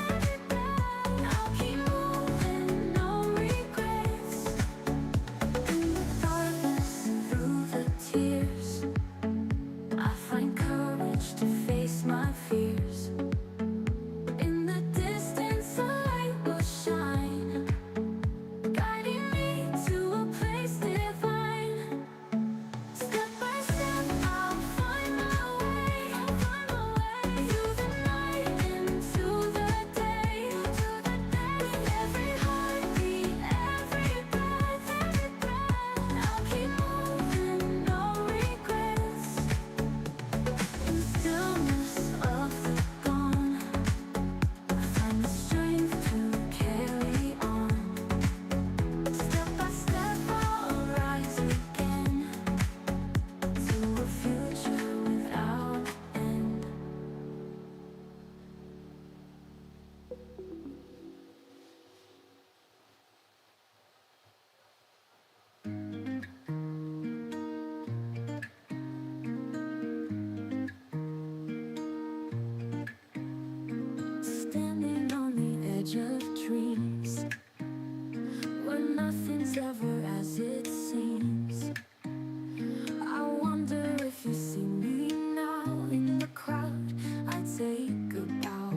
I'll keep moving, no regrets. In the darkness and through the tears, I find courage to face my fears. In the distance, a light will shine, guiding me to a place divine. Step by step, I'll find my way, through the night into the day. With every heartbeat, every breath, I'll keep moving, no regrets. In the stillness of the dawn, I find the strength to carry on. Step by step I'll rise again, to a future without end. Standing on the edge of dreams, where nothing's ever as it seems. I wonder if you see me now in the crowd. I'd take a bow.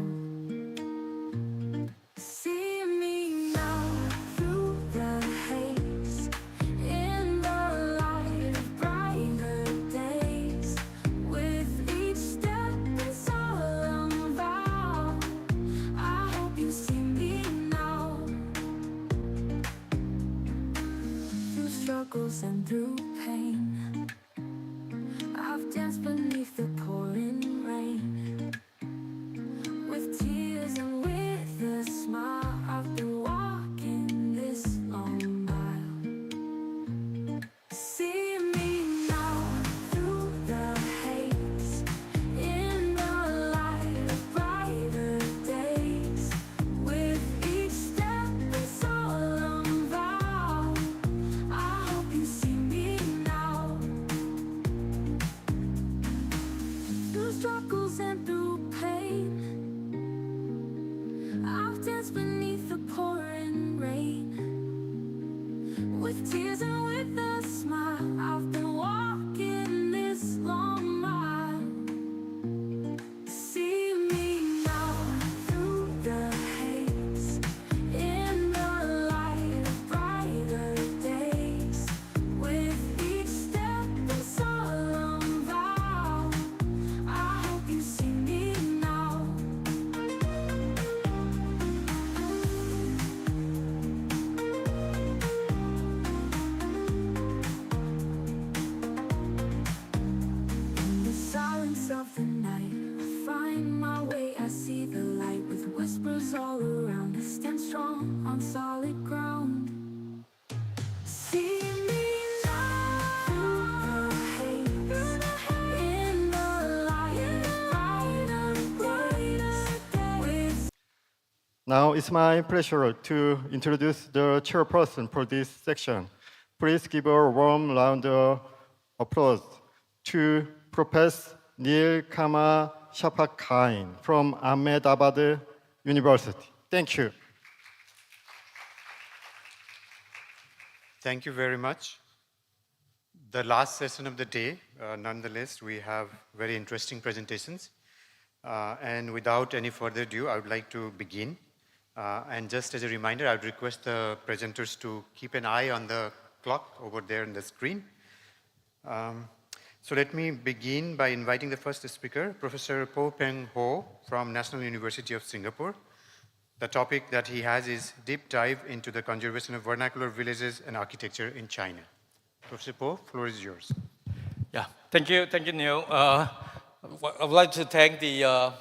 See me now through the haze, in the light of brighter days. With each step and solemn vow, I hope you see me now. Through struggles and through pain, I've danced beneath the pouring rain. With tears and with a smile, I've been walking this long mile. See me now through the haze, in the light of brighter days. With each step and solemn vow, I hope you see me now. Through struggles and through pain, I've danced beneath the pouring rain. With tears and with a smile, I've been walking this long mile. See me now through the haze, in the light of brighter days. With each step and solemn vow, I hope you see me now. In the silence of the night, I find my way. I see the light with whispers all around. I stand strong on solid ground. See me now through the haze, in the Now it's my pleasure to introduce the chairperson for this section. Please give a warm round of applause to Professor Neil Kama Shapakain from Ahmedabad University. Thank you. Thank you very much. The last session of the day, nonetheless, we have very interesting presentations. And without any further ado, I would like to begin. And just as a reminder, I would request the presenters to keep an eye on the clock over there on the screen. So let me begin by inviting the first speaker, Professor Po Peng Ho from National University of Singapore. The topic that he has is Deep Dive into the Conservation of Vernacular Villages and Architecture in China. Professor Po, floor is yours. Yeah, thank you, Neil. I would like to thank the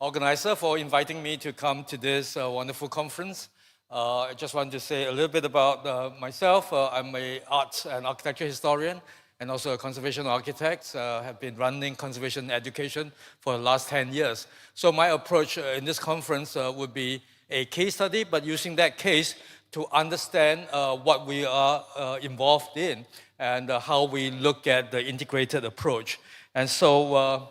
organizer for inviting me to come to this wonderful conference. I just want to say a little bit about myself. I'm an art and architecture historian and also a conservation architect. Have been running conservation education for the last 10 years. So my approach in this conference would be a case study, but using that case to understand what we are involved in and how we look at the integrated approach. And so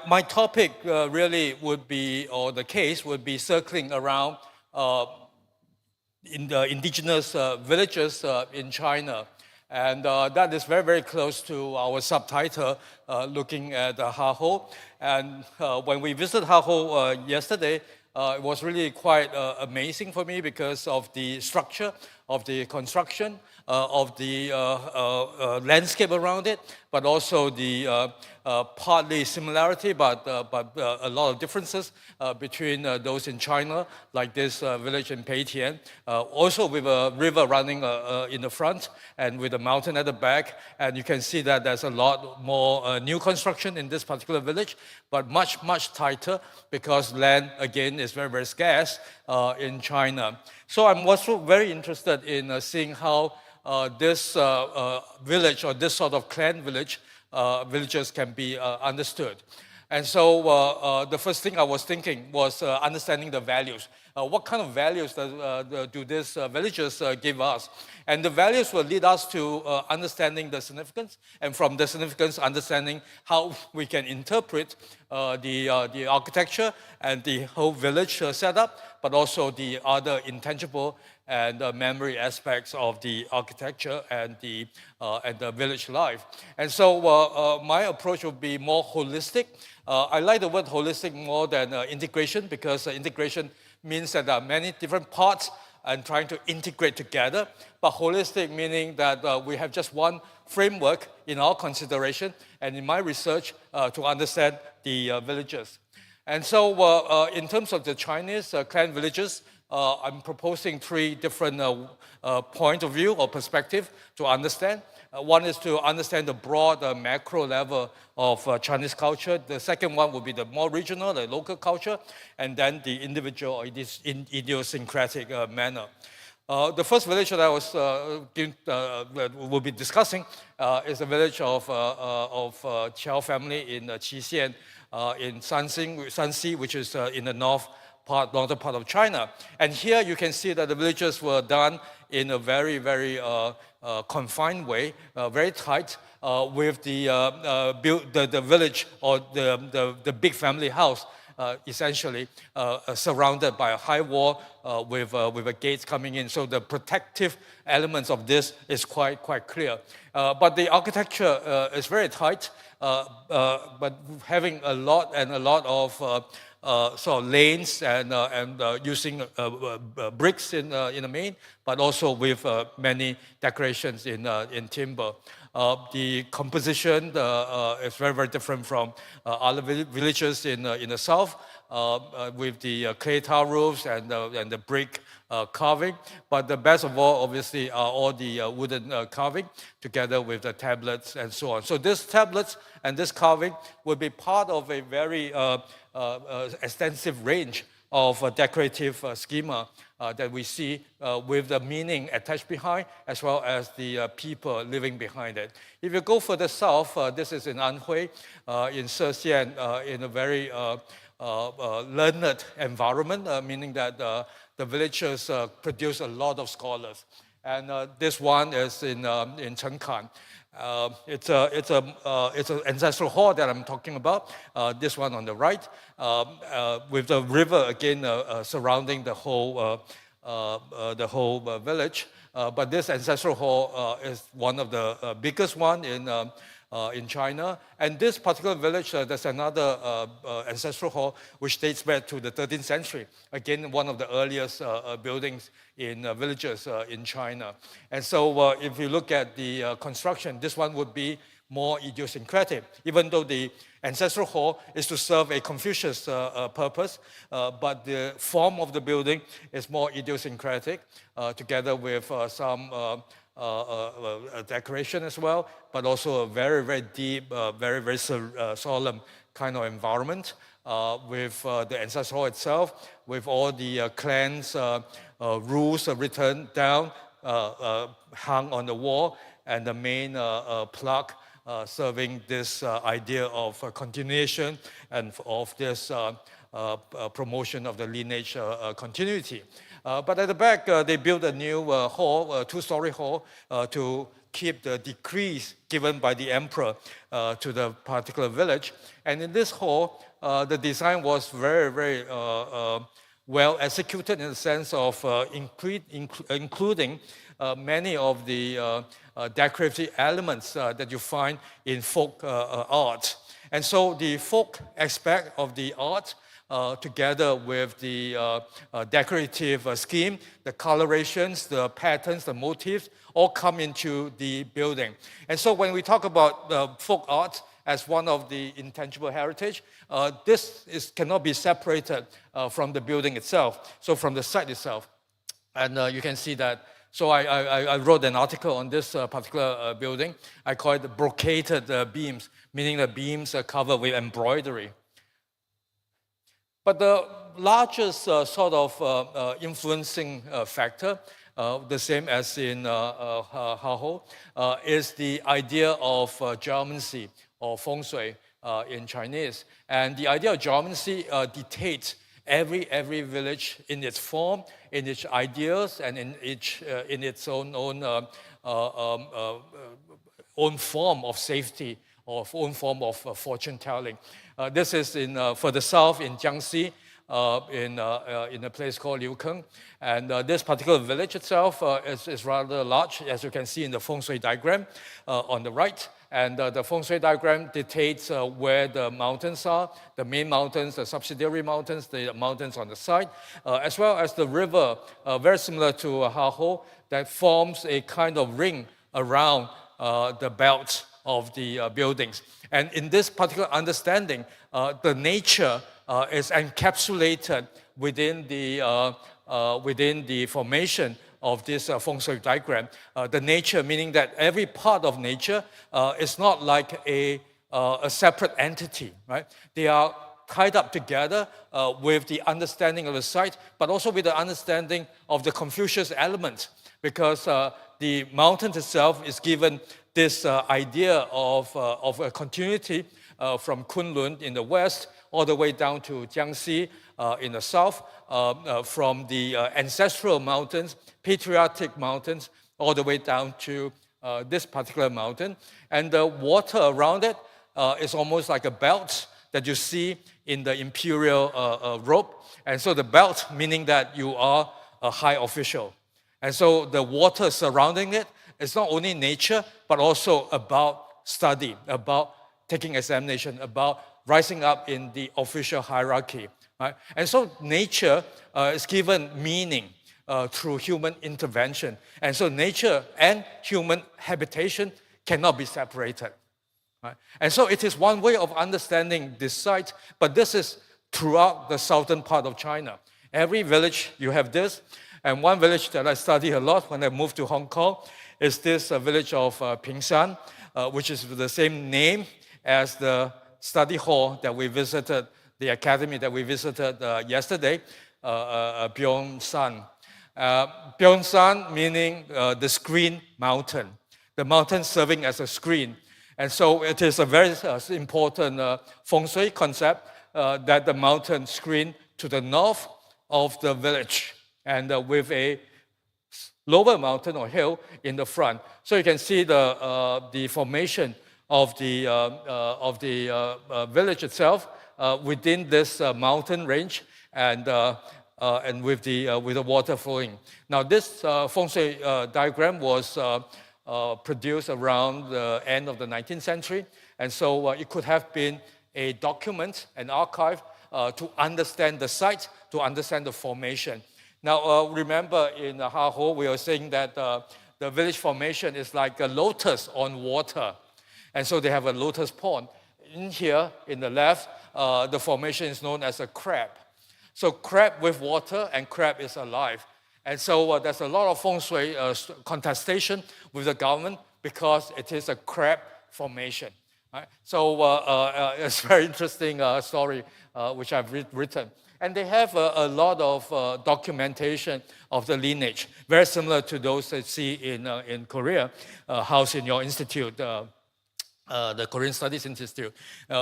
my topic really would be, or the case would be circling around in the indigenous villages in China. And that is very, very close to our subtitle, looking at Hahoe. And when we visited Hahoe yesterday, it was really quite amazing for me because of the structure of the construction, of the landscape around it, but also the partly similarity, but a lot of differences between those in China, like this village in Peitian, also with a river running in the front and with a mountain at the back. And you can see that there's a lot more new construction in this particular village, but much, much tighter because land, again, is very, very scarce in China. So I'm also very interested in seeing how this village or this sort of clan villages can be understood. And so the first thing I was thinking was understanding the values. What kind of values do these villages give us? And the values will lead us to understanding the significance, and from the significance, understanding how we can interpret the architecture and the whole village setup, but also the other intangible and memory aspects of the architecture and the village life. And so my approach would be more holistic. I like the word holistic more than integration, because integration means that there are many different parts and trying to integrate together. But holistic meaning that we have just one framework in our consideration and in my research to understand the villages. And so in terms of the Chinese clan villages, I'm proposing three different points of view or perspective to understand. One is to understand the broad macro level of Chinese culture. The second one would be the more regional, the local culture, and then the individual or idiosyncratic manner. The first village that I will be discussing is the village of Qiao family in Qixian in Shanxi, which is in the northern part of China. And here you can see that the villages were done in a very, very confined way, very tight, with the village or the big family house essentially surrounded by a high wall with a gate coming in. So the protective elements of this is quite clear. But the architecture is very tight, but having a lot of sort of lanes and using bricks in the main, but also with many decorations in timber. The composition is very, very different from other villages in the south, with the clay tile roofs and the brick carving. But the best of all, obviously, are all the wooden carving together with the tablets and so on. So these tablets and this carving will be part of a very extensive range of decorative schema that we see with the meaning attached behind, as well as the people living behind it. If you go further south, this is in Anhui, in Shesian, in a very learned environment, meaning that the villagers produce a lot of scholars. And this one is in Chengkan. It's an ancestral hall that I'm talking about. This one on the right, with the river again surrounding the whole village. But this ancestral hall is one of the biggest one in China. And this particular village, there's another ancestral hall which dates back to the 13th century. Again, one of the earliest buildings in villages in China. And so if you look at the construction, this one would be more idiosyncratic, even though the ancestral hall is to serve a Confucius purpose, but the form of the building is more idiosyncratic, together with some decoration as well, but also a very, very deep, very, very solemn kind of environment with the ancestral hall itself, with all the clans' rules written down, hung on the wall, and the main plaque serving this idea of continuation and of this promotion of the lineage continuity. But at the back, they built a new hall, a two-story hall, to keep the decrees given by the emperor to the particular village. And in this hall, the design was very, very well executed in the sense of including many of the decorative elements that you find in folk art. And so the folk aspect of the art, together with the decorative scheme, the colorations, the patterns, the motifs, all come into the building. And so when we talk about folk art as one of the intangible heritage, this cannot be separated from the building itself, so from the site itself. And you can see that. So I wrote an article on this particular building. I call it the brocaded beams, meaning the beams are covered with embroidery. But the largest sort of influencing factor, the same as in Hahoe, is the idea of geomancy or feng shui in Chinese. And the idea of geomancy dictates every village in its form, in its ideas, and in its own form of safety or own form of fortune telling. This is in further south in Jiangxi, in a place called Liukeng. And this particular village itself is rather large, as you can see in the feng shui diagram on the right. And the feng shui diagram dictates where the mountains are, the main mountains, the subsidiary mountains, the mountains on the side, as well as the river, very similar to Hahoe, that forms a kind of ring around the belt of the buildings. And in this particular understanding, the nature is encapsulated within the formation of this feng shui diagram. The nature, meaning that every part of nature is not like a separate entity, right? They are tied up together with the understanding of the site, but also with the understanding of the Confucius element, because the mountain itself is given this idea of a continuity from Kunlun in the west all the way down to Jiangxi in the south, from the ancestral mountains, patriotic mountains, all the way down to this particular mountain. And the water around it is almost like a belt that you see in the imperial robe. And so the belt, meaning that you are a high official. And so the water surrounding it is not only nature, but also about study, about taking examination, about rising up in the official hierarchy. Right? And so nature is given meaning through human intervention. And so nature and human habitation cannot be separated. Right? And so it is one way of understanding this site, but this is throughout the southern part of China. Every village, you have this. And one village that I study a lot when I moved to Hong Kong is this village of Pingshan, which is the same name as the study hall that we visited, the academy that we visited yesterday, Byung-san. Pyeongsan meaning the screen mountain, the mountain serving as a screen. And so it is a very important feng shui concept that the mountain screen to the north of the village and with a lower mountain or hill in the front. So you can see the formation of the village itself within this mountain range and with the water flowing. Now this feng shui diagram was produced around the end of the 19th century, and so it could have been a document, an archive to understand the site, to understand the formation. Now remember in Hahoe we were saying that the village formation is like a lotus on water, and so they have a lotus pond. In here, in the left, the formation is known as a crab. So crab with water, and crab is alive. And so there's a lot of feng shui contestation with the government because it is a crab formation. Right? So it's a very interesting story which I've written. And they have a lot of documentation of the lineage, very similar to those that you see in Korea, housed in your institute, the Korean Studies Institute,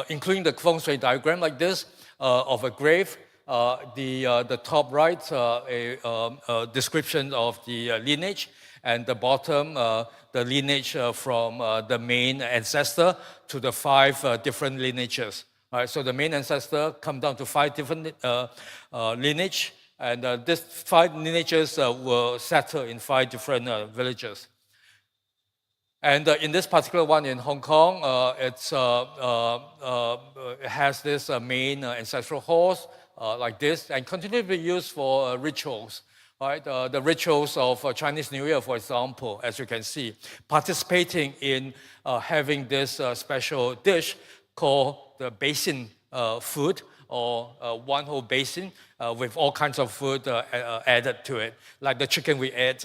including the feng shui diagram like this of a grave. The top right, a description of the lineage, and the bottom, the lineage from the main ancestor to the 5 different lineages. Right, so the main ancestor come down to 5 different lineage, and these 5 lineages were settled in 5 different villages. And in this particular one in Hong Kong, it has this main ancestral halls like this, and continue to be used for rituals. Right? The rituals of Chinese New Year, for example, as you can see, participating in having this special dish called the basin food, or one whole basin with all kinds of food added to it, like the chicken we ate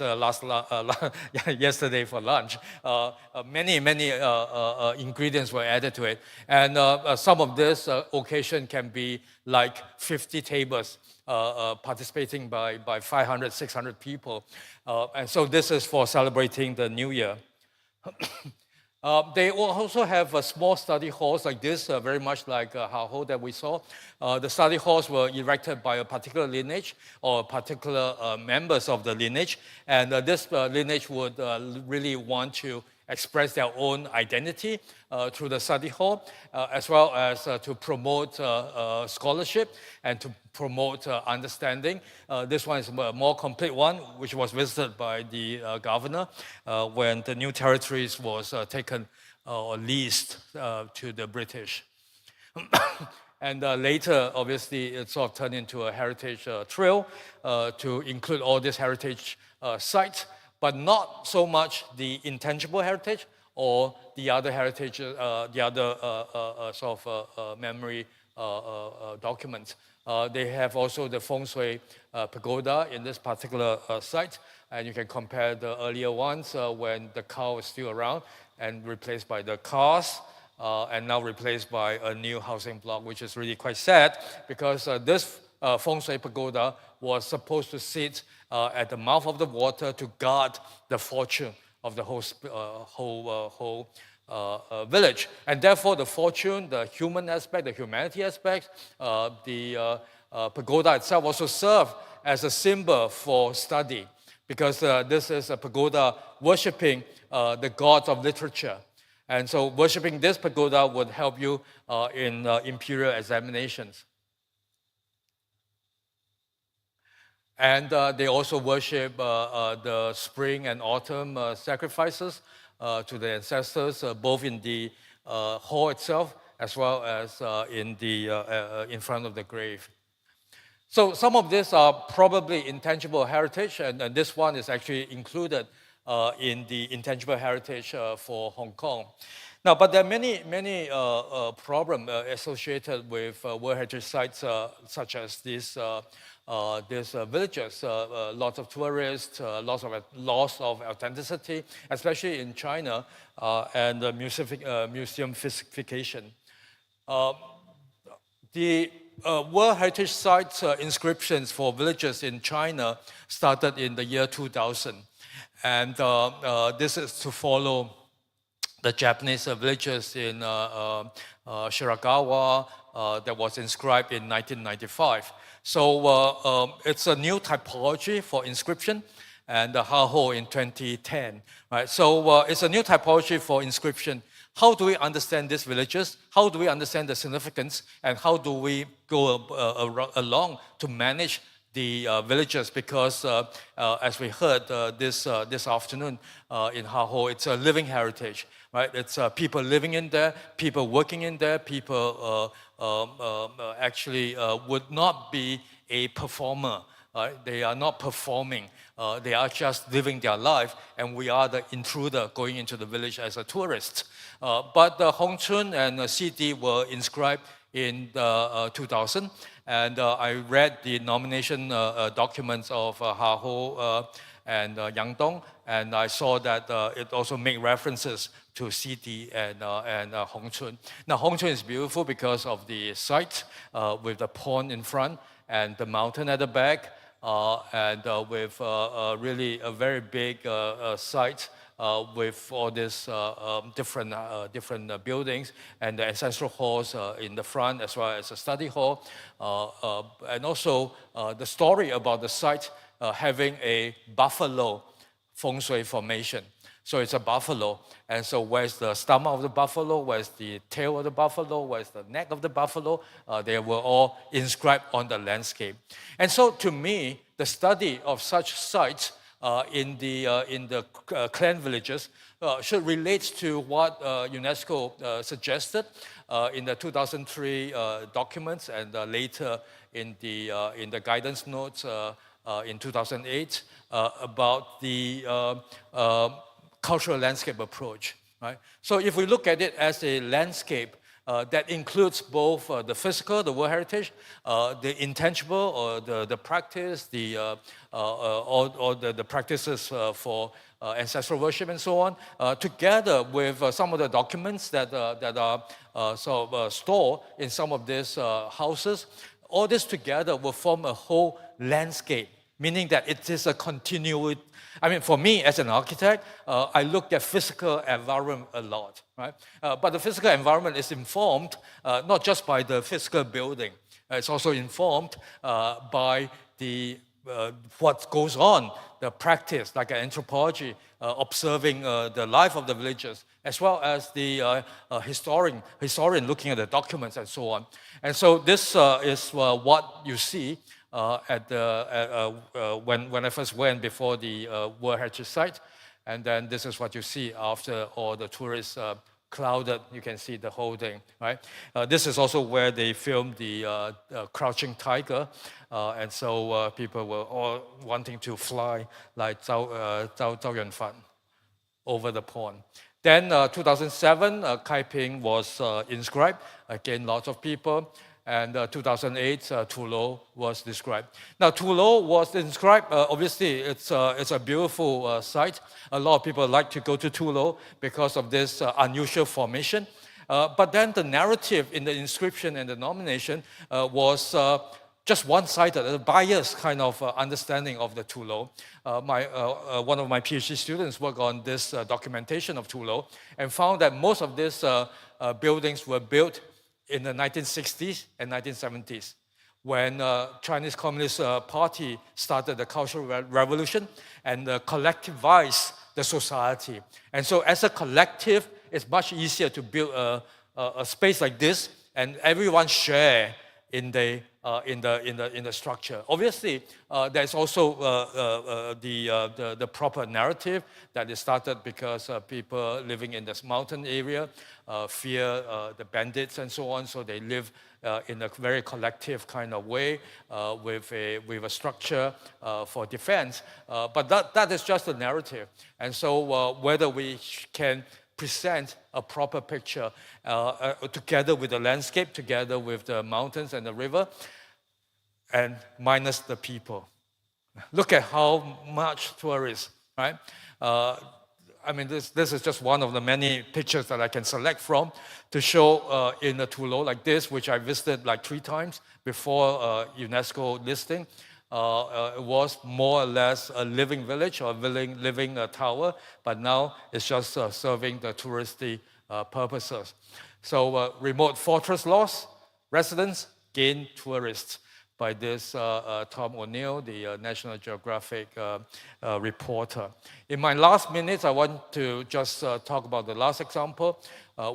yesterday for lunch. Many ingredients were added to it, and some of this occasion can be like 50 tables participating by 500, 600 people, and so this is for celebrating the New Year. They also have small study halls like this, very much like Hahoe that we saw. The study halls were erected by a particular lineage or particular members of the lineage, and this lineage would really want to express their own identity through the study hall, as well as to promote scholarship and to promote understanding. This one is a more complete one, which was visited by the governor when the new territories was taken or leased to the British. And later, obviously, it sort of turned into a heritage trail to include all these heritage sites, but not so much the intangible heritage or the other heritage, the other sort of memory documents. They have also the feng shui pagoda in this particular site, and you can compare the earlier ones when the cow is still around and replaced by the cars, and now replaced by a new housing block, which is really quite sad because this feng shui pagoda was supposed to sit at the mouth of the water to guard the fortune of the whole village. And therefore the fortune, the human aspect, the humanity aspect, the pagoda itself also served as a symbol for study, because this is a pagoda worshipping the gods of literature. And so worshipping this pagoda would help you in imperial examinations. And they also worship the spring and autumn sacrifices to the ancestors, both in the hall itself as well as in front of the grave. So some of these are probably intangible heritage, and this one is actually included in the intangible heritage for Hong Kong. Now, but there are many problems associated with World Heritage Sites, such as these villages, lots of tourists, lots of loss of authenticity, especially in China, and museumification. The World Heritage Site inscriptions for villages in China started in the year 2000. And this is to follow the Japanese villages in Shirakawa that was inscribed in 1995. So it's a new typology for inscription, and the Hahoe in 2010. Right? So it's a new typology for inscription. How do we understand these villages? How do we understand the significance? And how do we go along to manage the villages? Because as we heard this afternoon in Hahoe, it's a living heritage. Right? It's people living in there, people working in there, people actually would not be a performer. They are not performing. They are just living their life, and we are the intruder going into the village as a tourist. But the Hongchun and Siti were inscribed in 2000, and I read the nomination documents of Hahoe and Andong, and I saw that it also made references to Siti and Hongchun. Now, Hongchun is beautiful because of the site with the pond in front and the mountain at the back, and with really a very big site with all these different buildings and the ancestral halls in the front, as well as a study hall, and also the story about the site having a buffalo feng shui formation. So it's a buffalo, and so where's the stomach of the buffalo, where's the tail of the buffalo, where's the neck of the buffalo, they were all inscribed on the landscape. And so to me, the study of such sites in the clan villages should relate to what UNESCO suggested in the 2003 documents, and later in the guidance notes in 2008 about the cultural landscape approach. Right? So if we look at it as a landscape that includes both the physical, the world heritage, the intangible, or the practice, or the practices for ancestral worship and so on, together with some of the documents that are stored in some of these houses, all this together will form a whole landscape, meaning that it is a continuity. I mean, for me as an architect, I look at physical environment a lot, right? But the physical environment is informed not just by the physical building. It's also informed by the what goes on, the practice, like anthropology, observing the life of the villagers, as well as the historian looking at the documents and so on. And so this is what you see when I first went before the World Heritage Site, and then this is what you see after all the tourists crowded. You can see the whole thing, right? This is also where they filmed the Crouching Tiger, and so people were all wanting to fly like Zhao Yuanfan over the pond. Then 2007, Kaiping was inscribed. Again, lots of people. And 2008, Tulo was described. Now, Tulo was inscribed. Obviously, it's a beautiful site. A lot of people like to go to Tulo because of this unusual formation. But then the narrative in the inscription and the nomination was just one-sided, a biased kind of understanding of the Tulo. One of my PhD students worked on this documentation of Tulo and found that most of these buildings were built in the 1960s and 1970s, when Chinese Communist Party started the Cultural Revolution and collectivized the society. And so as a collective, it's much easier to build a space like this, and everyone share in the structure. Obviously, there's also the proper narrative that is started because people living in this mountain area fear the bandits and so on, so they live in a very collective kind of way with a structure for defense. But that is just a narrative. And so whether we can present a proper picture together with the landscape, together with the mountains and the river, and minus the people. Look at how much tourists, right? I mean, this is just one of the many pictures that I can select from to show in a Tulo like this, which I visited like 3 times before UNESCO listing. It was more or less a living village or living tower, but now it's just serving the touristy purposes. So remote fortress lost, residents gain tourists by this Tom O'Neill, the National Geographic reporter. In my last minutes, I want to just talk about the last example,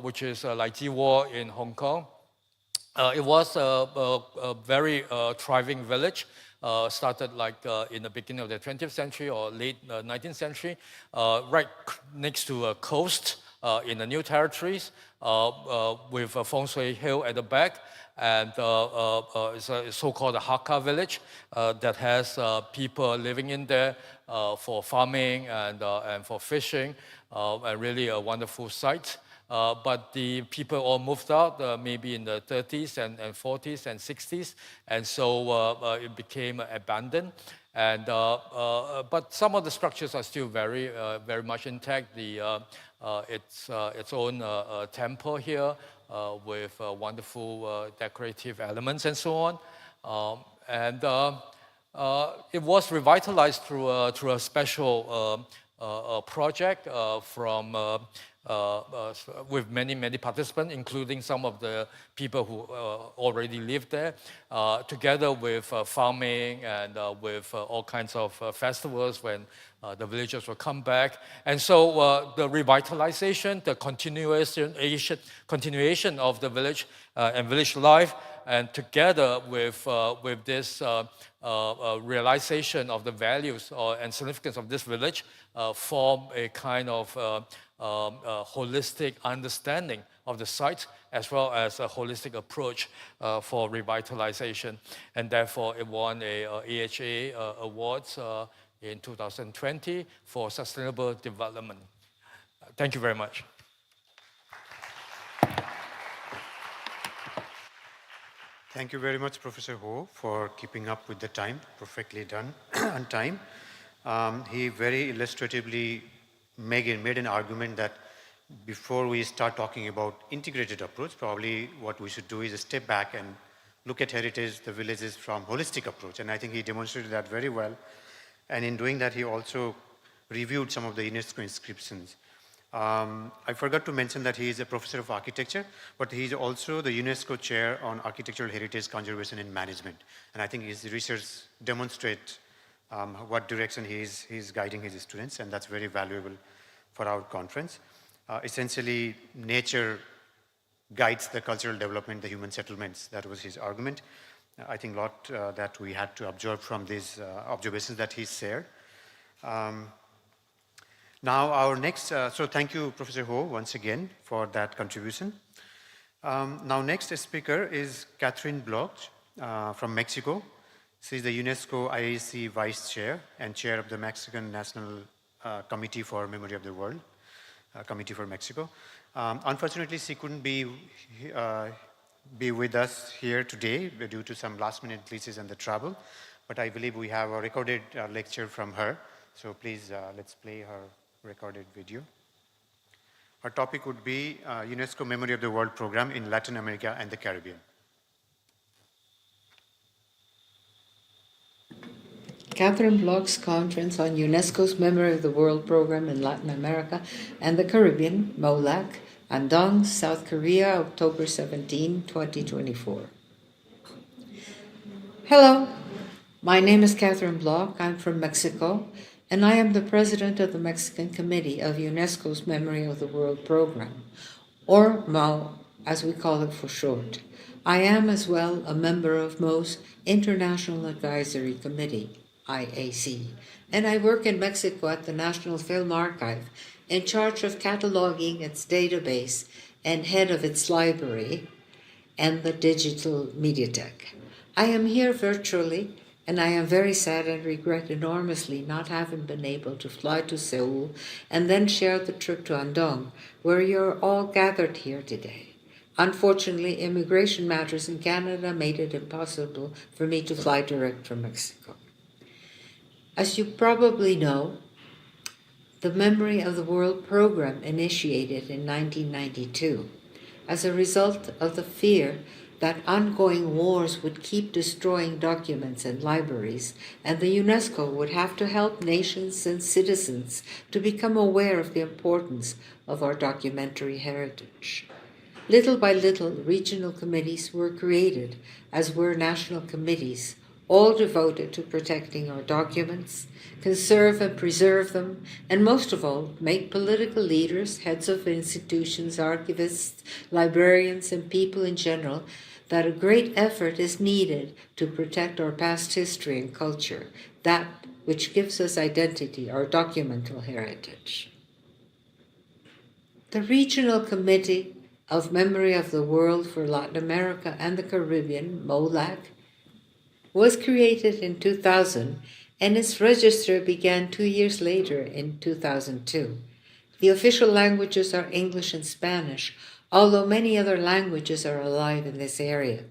which is Lai Chi Wo in Hong Kong. It was a very thriving village, started like in the beginning of the 20th century or late 19th century, right next to a coast in the New Territories, with a Feng Shui Hill at the back, and it's a so-called Hakka village that has people living in there for farming and for fishing, and really a wonderful site. But the people all moved out maybe in the 30s and 40s and 60s, and so it became abandoned. And but some of the structures are still very much intact. Its own temple here with wonderful decorative elements and so on. It was revitalized through a special project from with many participants, including some of the people who already lived there, together with farming and with all kinds of festivals when the villagers will come back. And so the revitalization, the continuation of the village and village life, and together with this realization of the values and significance of this village, form a kind of holistic understanding of the site, as well as a holistic approach for revitalization. And therefore, it won a AHA Awards in 2020 for sustainable development. Thank you very much. Thank you very much, Professor Ho, for keeping up with the time, perfectly done on time. He very illustratively made an argument that before we start talking about integrated approach, probably what we should do is step back and look at heritage, the villages from holistic approach. And I think he demonstrated that very well. And in doing that, he also reviewed some of the UNESCO inscriptions. I forgot to mention that he is a professor of architecture, but he is also the UNESCO chair on architectural heritage conservation and management. And I think his research demonstrates what direction he is guiding his students, and that's very valuable for our conference. Essentially, nature guides the cultural development, the human settlements. That was his argument. I think a lot that we had to observe from these observations that he shared. Now our next, so thank you, Professor Ho, once again for that contribution. Now next speaker is Catherine Bloch from Mexico. She is the UNESCO IAC Vice Chair and Chair of the Mexican National Committee for Memory of the World, Committee for Mexico. Unfortunately, she couldn't be with us here today due to some last-minute glitches and the travel, but I believe we have a recorded lecture from her. So please, let's play her recorded video. Her topic would be UNESCO Memory of the World Program in Latin America and the Caribbean. Catherine Bloch's conference on UNESCO's Memory of the World Program in Latin America and the Caribbean, MOLAC, Andong, South Korea, October 17, 2024. Hello, my name is Catherine Bloch. I'm from Mexico, and I am the president of the Mexican Committee of UNESCO's Memory of the World Program, or MAO, as we call it for short. I am as well a member of MO's International Advisory Committee, IAC, and I work in Mexico at the National Film Archive, in charge of cataloging its database and head of its library and the digital mediatheque. I am here virtually, and I am very sad and regret enormously not having been able to fly to Seoul and then share the trip to Andong, where you're all gathered here today. Unfortunately, immigration matters in Canada made it impossible for me to fly direct from Mexico. As you probably know, the Memory of the World program initiated in 1992 as a result of the fear that ongoing wars would keep destroying documents and libraries, and the UNESCO would have to help nations and citizens to become aware of the importance of our documentary heritage. Little by little, regional committees were created, as were national committees, all devoted to protecting our documents, conserve and preserve them, and most of all, make political leaders, heads of institutions, archivists, librarians, and people in general that a great effort is needed to protect our past history and culture, that which gives us identity, our documental heritage. The Regional Committee of Memory of the World for Latin America and the Caribbean, MOLAC, was created in 2000, and its register began 2 years later in 2002. The official languages are English and Spanish, although many other languages are alive in this area.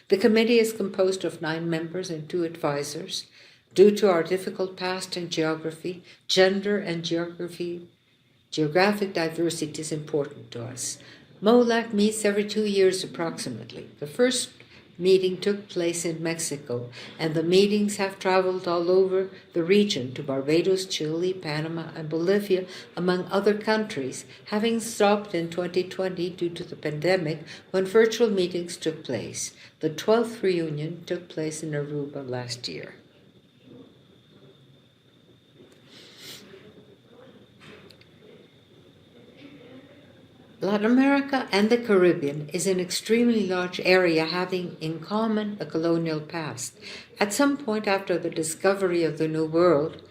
The committee is composed of 9 members and 2 advisors. Due to our difficult past and geography, gender and geographic diversity is important to us. MOLAC meets every 2 years approximately. The first meeting took place in Mexico, and the meetings have traveled all over the region to Barbados, Chile, Panama, and Bolivia, among other countries, having stopped in 2020 due to the pandemic when virtual meetings took place. The 12th reunion took place in Aruba last year. Latin America and the Caribbean is an extremely large area having in common a colonial past. At some point after the discovery of the New World,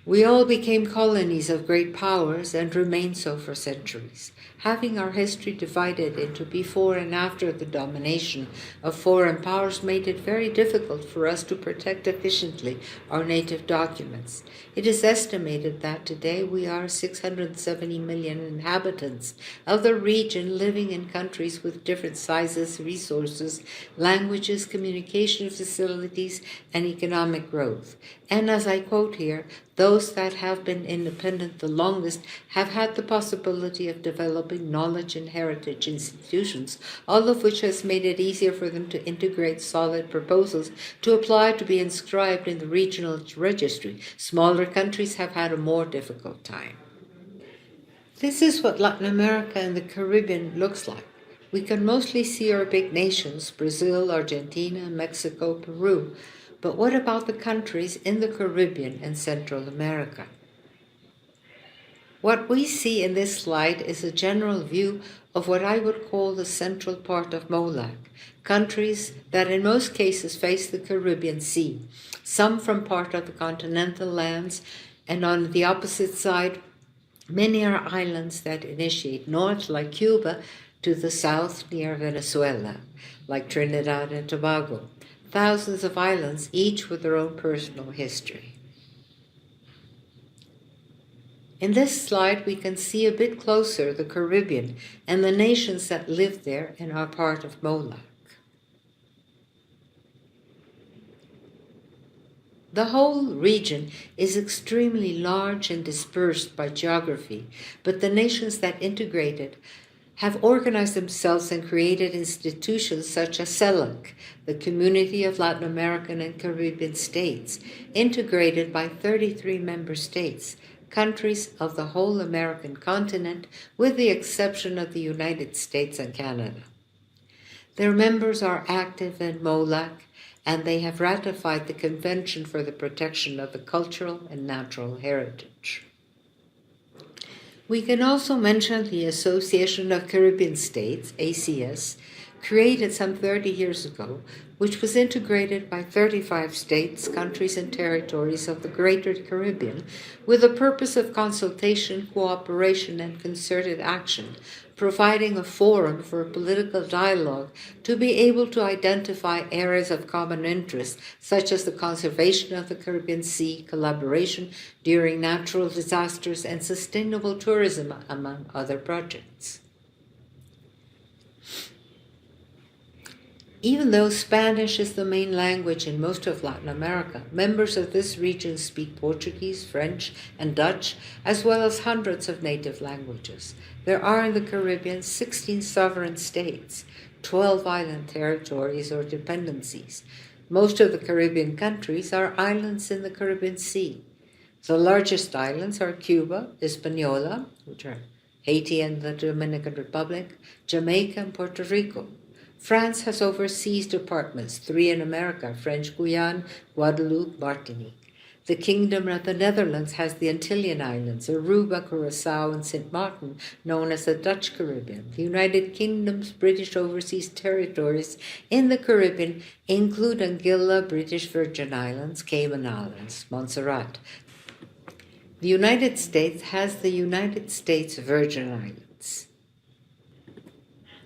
we all became colonies of great powers and remained so for centuries. Having our history divided into before and after the domination of foreign powers made it very difficult for us to protect efficiently our native documents. It is estimated that today we are 670 million inhabitants of the region living in countries with different sizes, resources, languages, communication facilities, and economic growth. And as I quote here, those that have been independent the longest have had the possibility of developing knowledge and heritage institutions, all of which has made it easier for them to integrate solid proposals to apply to be inscribed in the regional registry. Smaller countries have had a more difficult time. This is what Latin America and the Caribbean looks like. We can mostly see our big nations, Brazil, Argentina, Mexico, Peru. But what about the countries in the Caribbean and Central America? What we see in this slide is a general view of what I would call the central part of MOLAC, countries that in most cases face the Caribbean Sea, some from part of the continental lands, and on the opposite side, many are islands that initiate north, like Cuba, to the south near Venezuela, like Trinidad and Tobago. Thousands of islands, each with their own personal history. In this slide, we can see a bit closer the Caribbean and the nations that live there and are part of MOLAC. The whole region is extremely large and dispersed by geography, but the nations that integrate it have organized themselves and created institutions such as CELAC, the Community of Latin American and Caribbean States, integrated by 33 member states, countries of the whole American continent, with the exception of the United States and Canada. Their members are active in MOLAC, and they have ratified the Convention for the Protection of the Cultural and Natural Heritage. We can also mention the Association of Caribbean States, ACS, created some 30 years ago, which was integrated by 35 states, countries, and territories of the Greater Caribbean with the purpose of consultation, cooperation, and concerted action, providing a forum for political dialogue to be able to identify areas of common interest, such as the conservation of the Caribbean Sea, collaboration during natural disasters, and sustainable tourism, among other projects. Even though Spanish is the main language in most of Latin America, members of this region speak Portuguese, French, and Dutch, as well as hundreds of native languages. There are in the Caribbean 16 sovereign states, 12 island territories or dependencies. Most of the Caribbean countries are islands in the Caribbean Sea. The largest islands are Cuba, Hispaniola, which are Haiti and the Dominican Republic, Jamaica, and Puerto Rico. France has overseas departments, 3 in America, French Guyana, Guadeloupe, Martinique. The Kingdom of the Netherlands has the Antillean Islands, Aruba, Curacao, and Sint Maarten, known as the Dutch Caribbean. The United Kingdom's British overseas territories in the Caribbean include Anguilla, British Virgin Islands, Cayman Islands, Montserrat. The United States has the United States Virgin Islands.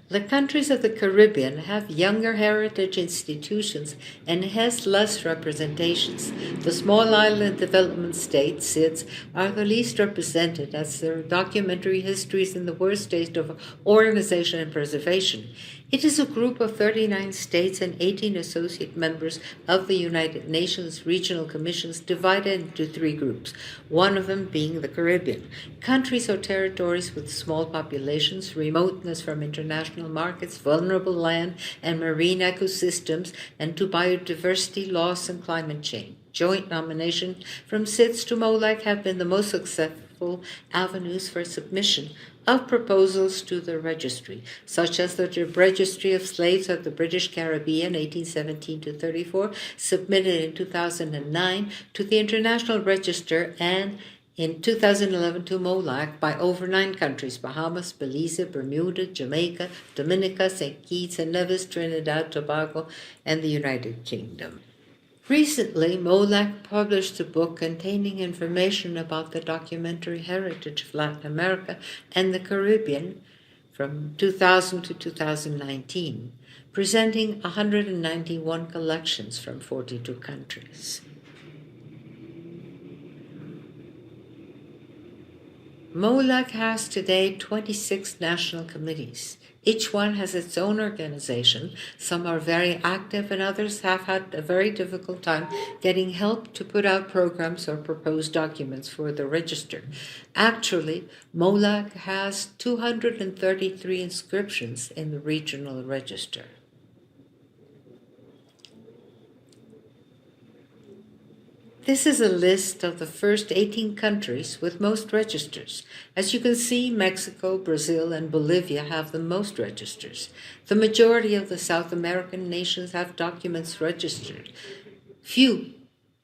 The countries of the Caribbean have younger heritage institutions and has less representations. The small island development states, SIDS, are the least represented as their documentary histories in the worst state of organization and preservation. It is a group of 39 states and 18 associate members of the United Nations Regional Commissions divided into 3 groups, one of them being the Caribbean. Countries or territories with small populations, remoteness from international markets, vulnerable land and marine ecosystems, and to biodiversity loss and climate change. Joint nomination from SIDS to MOLAC have been the most successful avenues for submission of proposals to the registry, such as the Registry of Slaves of the British Caribbean 1817-34, submitted in 2009 to the International Register and in 2011 to MOLAC by over 9 countries: Bahamas, Belize, Bermuda, Jamaica, Dominica, St. Kitts and Nevis, Trinidad, Tobago, and the United Kingdom. Recently, MOLAC published a book containing information about the documentary heritage of Latin America and the Caribbean from 2000 to 2019, presenting 191 collections from 42 countries. MOLAC has today 26 national committees. Each one has its own organization. Some are very active and others have had a very difficult time getting help to put out programs or propose documents for the register. Actually, MOLAC has 233 inscriptions in the regional register. This is a list of the first 18 countries with most registers. As you can see, Mexico, Brazil, and Bolivia have the most registers. The majority of the South American nations have documents registered. Few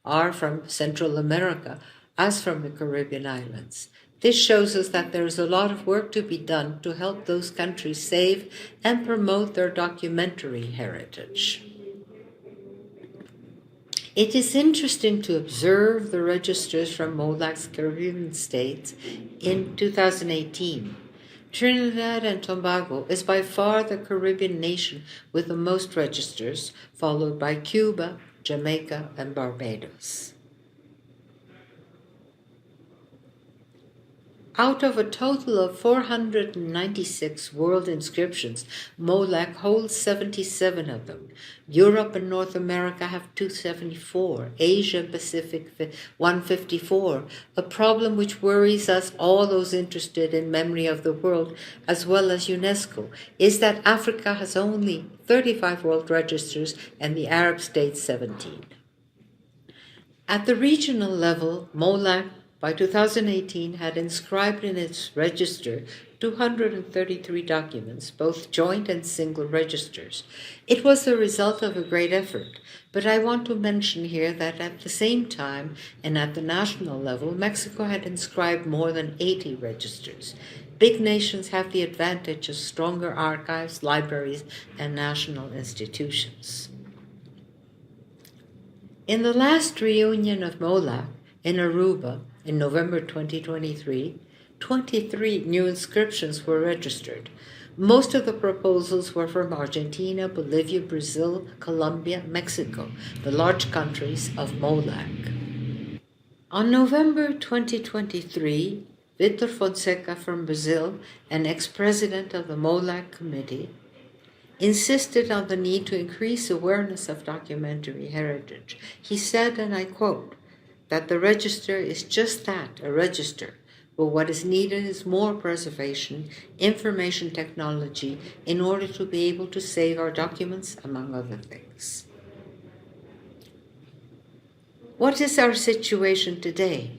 are from Central America, as from the Caribbean islands. This shows us that there is a lot of work to be done to help those countries save and promote their documentary heritage. It is interesting to observe the registers from MOLAC's Caribbean states in 2018. Trinidad and Tobago is by far the Caribbean nation with the most registers, followed by Cuba, Jamaica, and Barbados. Out of a total of 496 world inscriptions, MOLAC holds 77 of them. Europe and North America have 274, Asia Pacific 154. A problem which worries us, all those interested in memory of the world, as well as UNESCO, is that Africa has only 35 world registers and the Arab states 17. At the regional level, MOLAC by 2018 had inscribed in its register 233 documents, both joint and single registers. It was the result of a great effort, but I want to mention here that at the same time and at the national level, Mexico had inscribed more than 80 registers. Big nations have the advantage of stronger archives, libraries, and national institutions. In the last reunion of MOLAC in Aruba, in November 2023, 23 new inscriptions were registered. Most of the proposals were from Argentina, Bolivia, Brazil, Colombia, Mexico, the large countries of MOLAC. On November 2023, Vitor Fonseca from Brazil, an ex-president of the MOLAC committee, insisted on the need to increase awareness of documentary heritage. He said, and I quote, that the register is just that, a register, but what is needed is more preservation, information technology, in order to be able to save our documents, among other things. What is our situation today?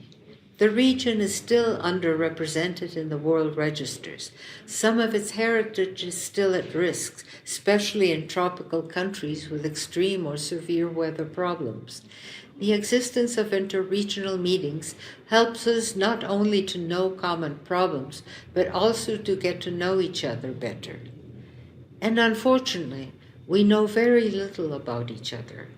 The region is still underrepresented in the world registers. Some of its heritage is still at risk, especially in tropical countries with extreme or severe weather problems. The existence of interregional meetings helps us not only to know common problems, but also to get to know each other better. And unfortunately, we know very little about each other.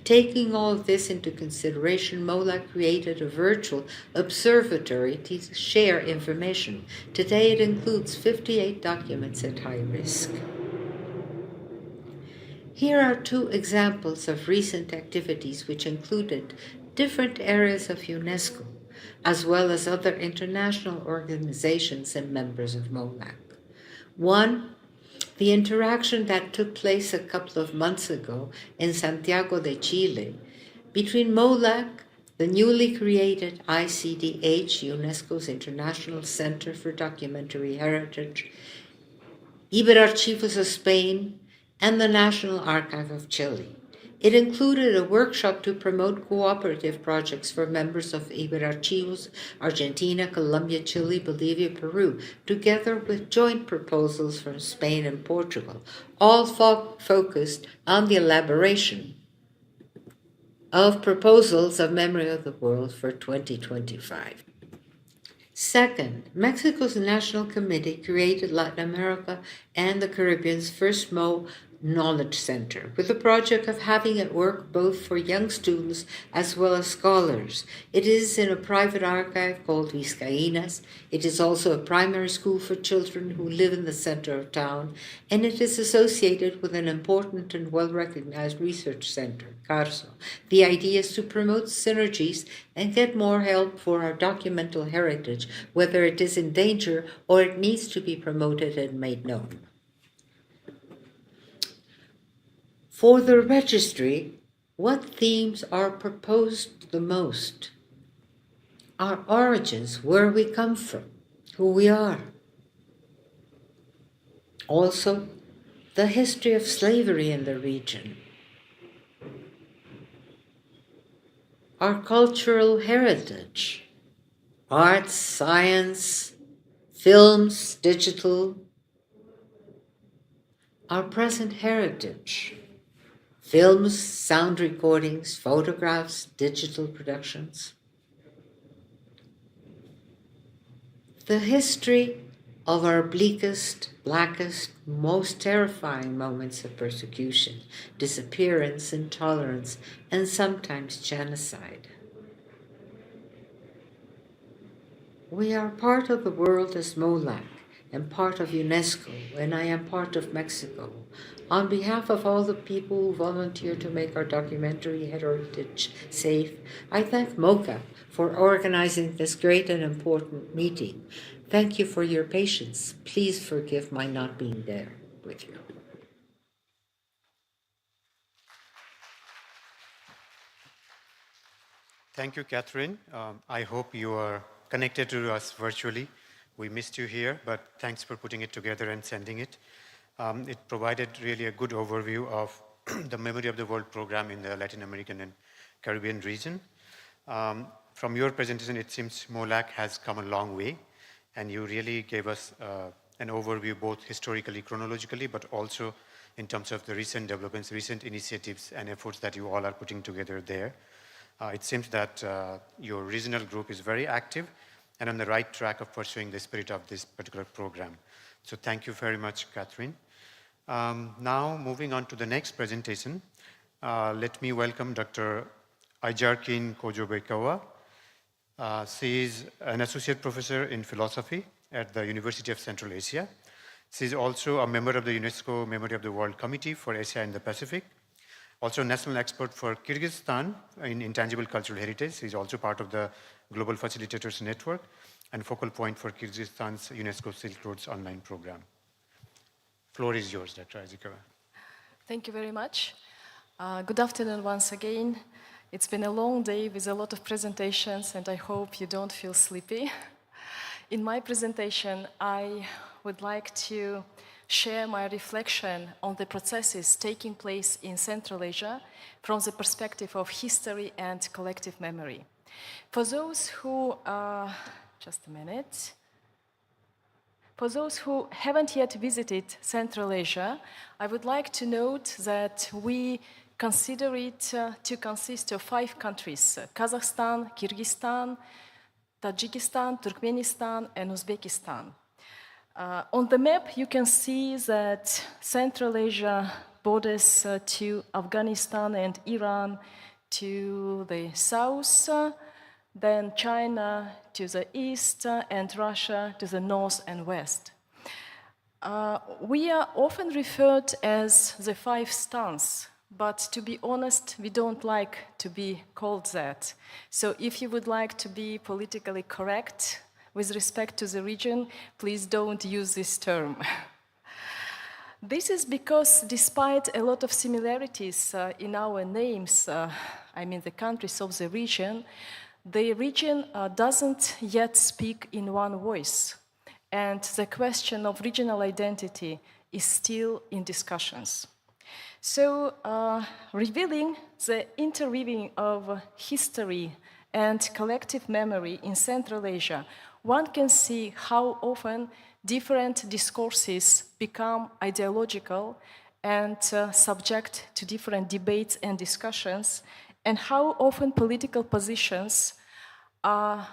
Taking all of this into consideration, MOLAC created a virtual observatory to share information. Today it includes 58 documents at high risk. Here are two examples of recent activities which included different areas of UNESCO, as well as other international organizations and members of MOLAC. One, the interaction that took place a couple of months ago in Santiago de Chile between MOLAC, the newly created ICDH, UNESCO's International Center for Documentary Heritage, Iberarchivos of Spain, and the National Archive of Chile. It included a workshop to promote cooperative projects for members of Iberarchivos, Argentina, Colombia, Chile, Bolivia, Peru, together with joint proposals from Spain and Portugal, all focused on the elaboration of proposals of Memory of the World for 2025. Second, Mexico's National Committee created Latin America and the Caribbean's first Knowledge Center, with the project of having it work both for young students as well as scholars. It is in a private archive called Vizcaínas. It is also a primary school for children who live in the center of town, and it is associated with an important and well-recognized research center, CARSO. The idea is to promote synergies and get more help for our documental heritage, whether it is in danger or it needs to be promoted and made known. For the registry, what themes are proposed the most? Our origins, where we come from, who we are. Also, the history of slavery in the region. Our cultural heritage, arts, science, films, digital. Our present heritage. Films, sound recordings, photographs, digital productions. The history of our bleakest, blackest, most terrifying moments of persecution, disappearance, intolerance, and sometimes genocide. We are part of the world as MOLAC and part of UNESCO, and I am part of Mexico. On behalf of all the people who volunteer to make our documentary heritage safe, I thank MOCA for organizing this great and important meeting. Thank you for your patience. Please forgive my not being there with you. Thank you, Catherine. I hope you are connected to us virtually. We missed you here, but thanks for putting it together and sending it. It provided really a good overview of the Memory of the World program in the Latin American and Caribbean region. From your presentation, it seems MOLAC has come a long way, and you really gave us an overview both historically, chronologically, but also in terms of the recent developments, recent initiatives and efforts that you all are putting together there. It seems that your regional group is very active and on the right track of pursuing the spirit of this particular program. So thank you very much, Catherine. Now, moving on to the next presentation, let me welcome Dr. Aijarkin Kojobekawa. She is an associate professor in philosophy at the University of Central Asia. She is also a member of the UNESCO Memory of the World Committee for Asia and the Pacific. Also a national expert for Kyrgyzstan in intangible cultural heritage. She is also part of the Global Facilitators Network and focal point for Kyrgyzstan's UNESCO Silk Roads online program. floor is yours, Dr. Ajikawa. Thank you very much. Good afternoon once again. It's been a long day with a lot of presentations, and I hope you don't feel sleepy. In my presentation, I would like to share my reflection on the processes taking place in Central Asia from the perspective of history and collective memory. For those who, just a minute. For those who haven't yet visited Central Asia, I would like to note that we consider it to consist of 5 countries: Kazakhstan, Kyrgyzstan, Tajikistan, Turkmenistan, and Uzbekistan. On the map, you can see that Central Asia borders to Afghanistan and Iran to the south, then China to the east, and Russia to the north and west. We are often referred as the 5 stans, but to be honest, we don't like to be called that. So if you would like to be politically correct with respect to the region, please don't use this term. This is because despite a lot of similarities in our names, I mean the countries of the region doesn't yet speak in one voice. And the question of regional identity is still in discussions. So, revealing the interweaving of history and collective memory in Central Asia, one can see how often different discourses become ideological and subject to different debates and discussions, and how often political positions are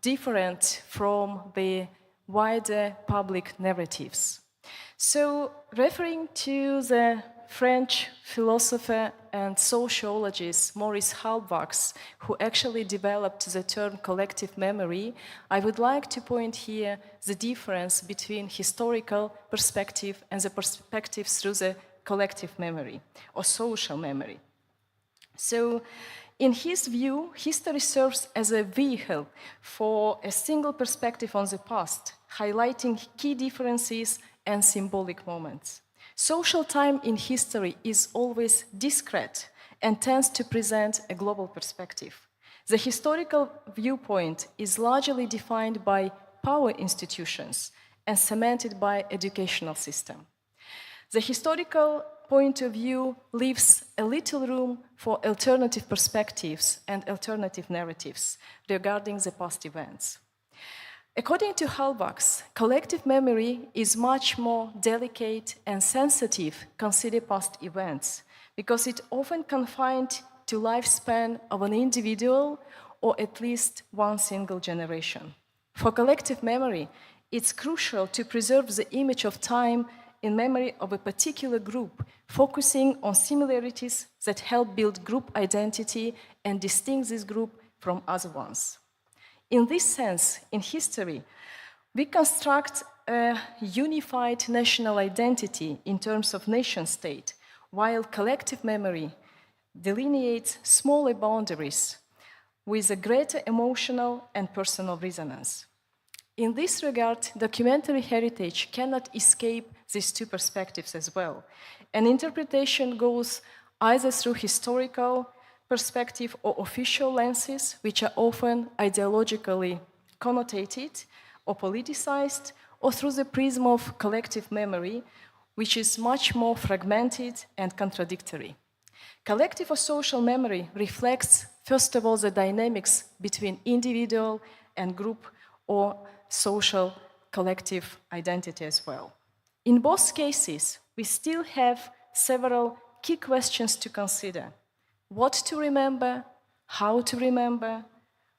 different from the wider public narratives. So, referring to the French philosopher and sociologist Maurice Halbwachs, who actually developed the term collective memory, I would like to point here the difference between historical perspective and the perspective through the collective memory or social memory. So, in his view, history serves as a vehicle for a single perspective on the past, highlighting key differences and symbolic moments. Social time in history is always discrete and tends to present a global perspective. The historical viewpoint is largely defined by power institutions and cemented by educational system. The historical point of view leaves a little room for alternative perspectives and alternative narratives regarding the past events. According to Halbwachs, collective memory is much more delicate and sensitive considered past events because it often confined to lifespan of an individual or at least one single generation. For collective memory, it's crucial to preserve the image of time in memory of a particular group, focusing on similarities that help build group identity and distinguish this group from other ones. In this sense, in history, we construct a unified national identity in terms of nation-state, while collective memory delineates smaller boundaries with a greater emotional and personal resonance. In this regard, documentary heritage cannot escape these 2 perspectives as well. An interpretation goes either through historical perspective or official lenses, which are often ideologically connotated or politicized, or through the prism of collective memory, which is much more fragmented and contradictory. Collective or social memory reflects, first of all, the dynamics between individual and group or social collective identity as well. In both cases, we still have several key questions to consider. What to remember, how to remember,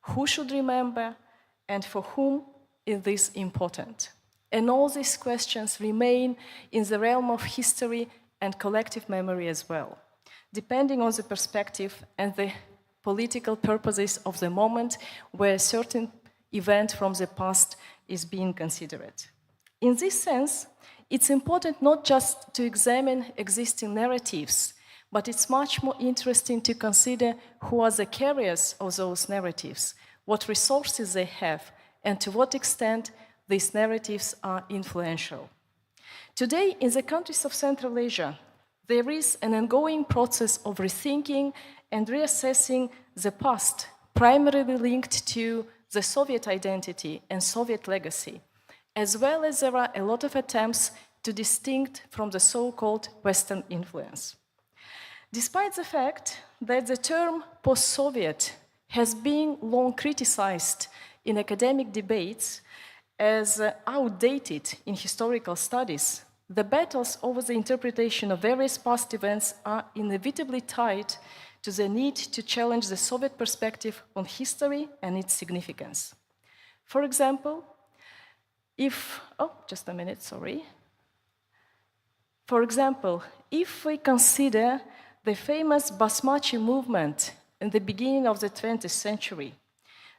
who should remember, and for whom is this important? And all these questions remain in the realm of history and collective memory as well, depending on the perspective and the political purposes of the moment where a certain event from the past is being considered. In this sense, it's important not just to examine existing narratives, but it's much more interesting to consider who are the carriers of those narratives, what resources they have, and to what extent these narratives are influential. Today, in the countries of Central Asia, there is an ongoing process of rethinking and reassessing the past, primarily linked to the Soviet identity and Soviet legacy, as well as there are a lot of attempts to distinct from the so-called Western influence. Despite the fact that the term post-Soviet has been long criticized in academic debates as outdated in historical studies, the battles over the interpretation of various past events are inevitably tied to the need to challenge the Soviet perspective on history and its significance. For example, For example, if we consider the famous Basmachi movement in the beginning of the 20th century,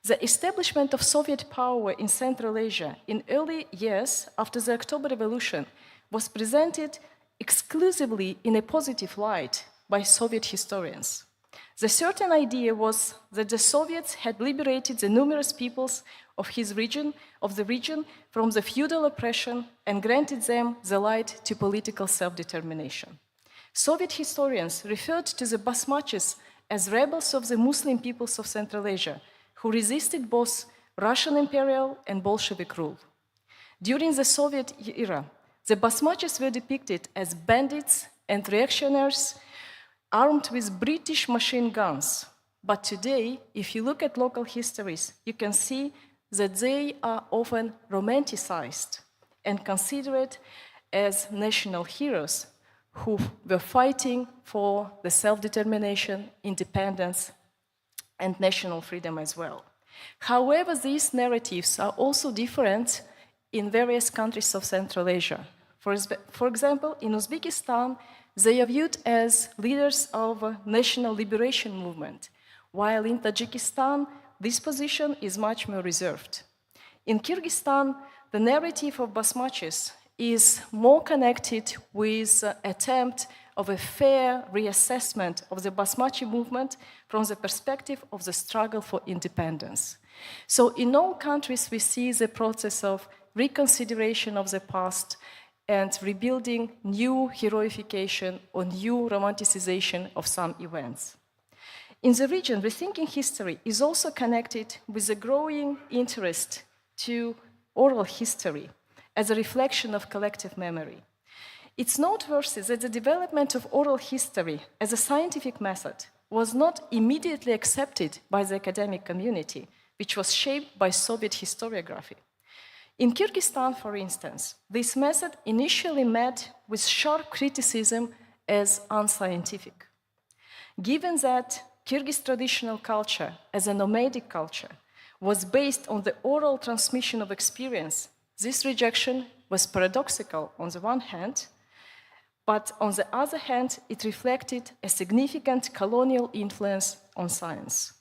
the establishment of Soviet power in Central Asia in early years after the October Revolution was presented exclusively in a positive light by Soviet historians. The certain idea was that the Soviets had liberated the numerous peoples of the region from the feudal oppression and granted them the right to political self-determination. Soviet historians referred to the Basmachis as rebels of the Muslim peoples of Central Asia, who resisted both Russian imperial and Bolshevik rule. During the Soviet era, the Basmachis were depicted as bandits and reactionaries armed with British machine guns. But today, if you look at local histories, you can see that they are often romanticized and considered as national heroes who were fighting for the self-determination, independence, and national freedom as well. However, these narratives are also different in various countries of Central Asia. For example, in Uzbekistan, they are viewed as leaders of a national liberation movement, while in Tajikistan, this position is much more reserved. In Kyrgyzstan, the narrative of Basmachis is more connected with the attempt of a fair reassessment of the Basmachi movement from the perspective of the struggle for independence. So in all countries, we see the process of reconsideration of the past and rebuilding new heroification or new romanticization of some events. In the region, rethinking history is also connected with a growing interest to oral history as a reflection of collective memory. It's noteworthy that the development of oral history as a scientific method was not immediately accepted by the academic community, which was shaped by Soviet historiography. In Kyrgyzstan, for instance, this method initially met with sharp criticism as unscientific. Given that Kyrgyz traditional culture, as a nomadic culture, was based on the oral transmission of experience, this rejection was paradoxical on the one hand, but on the other hand, it reflected a significant colonial influence on science.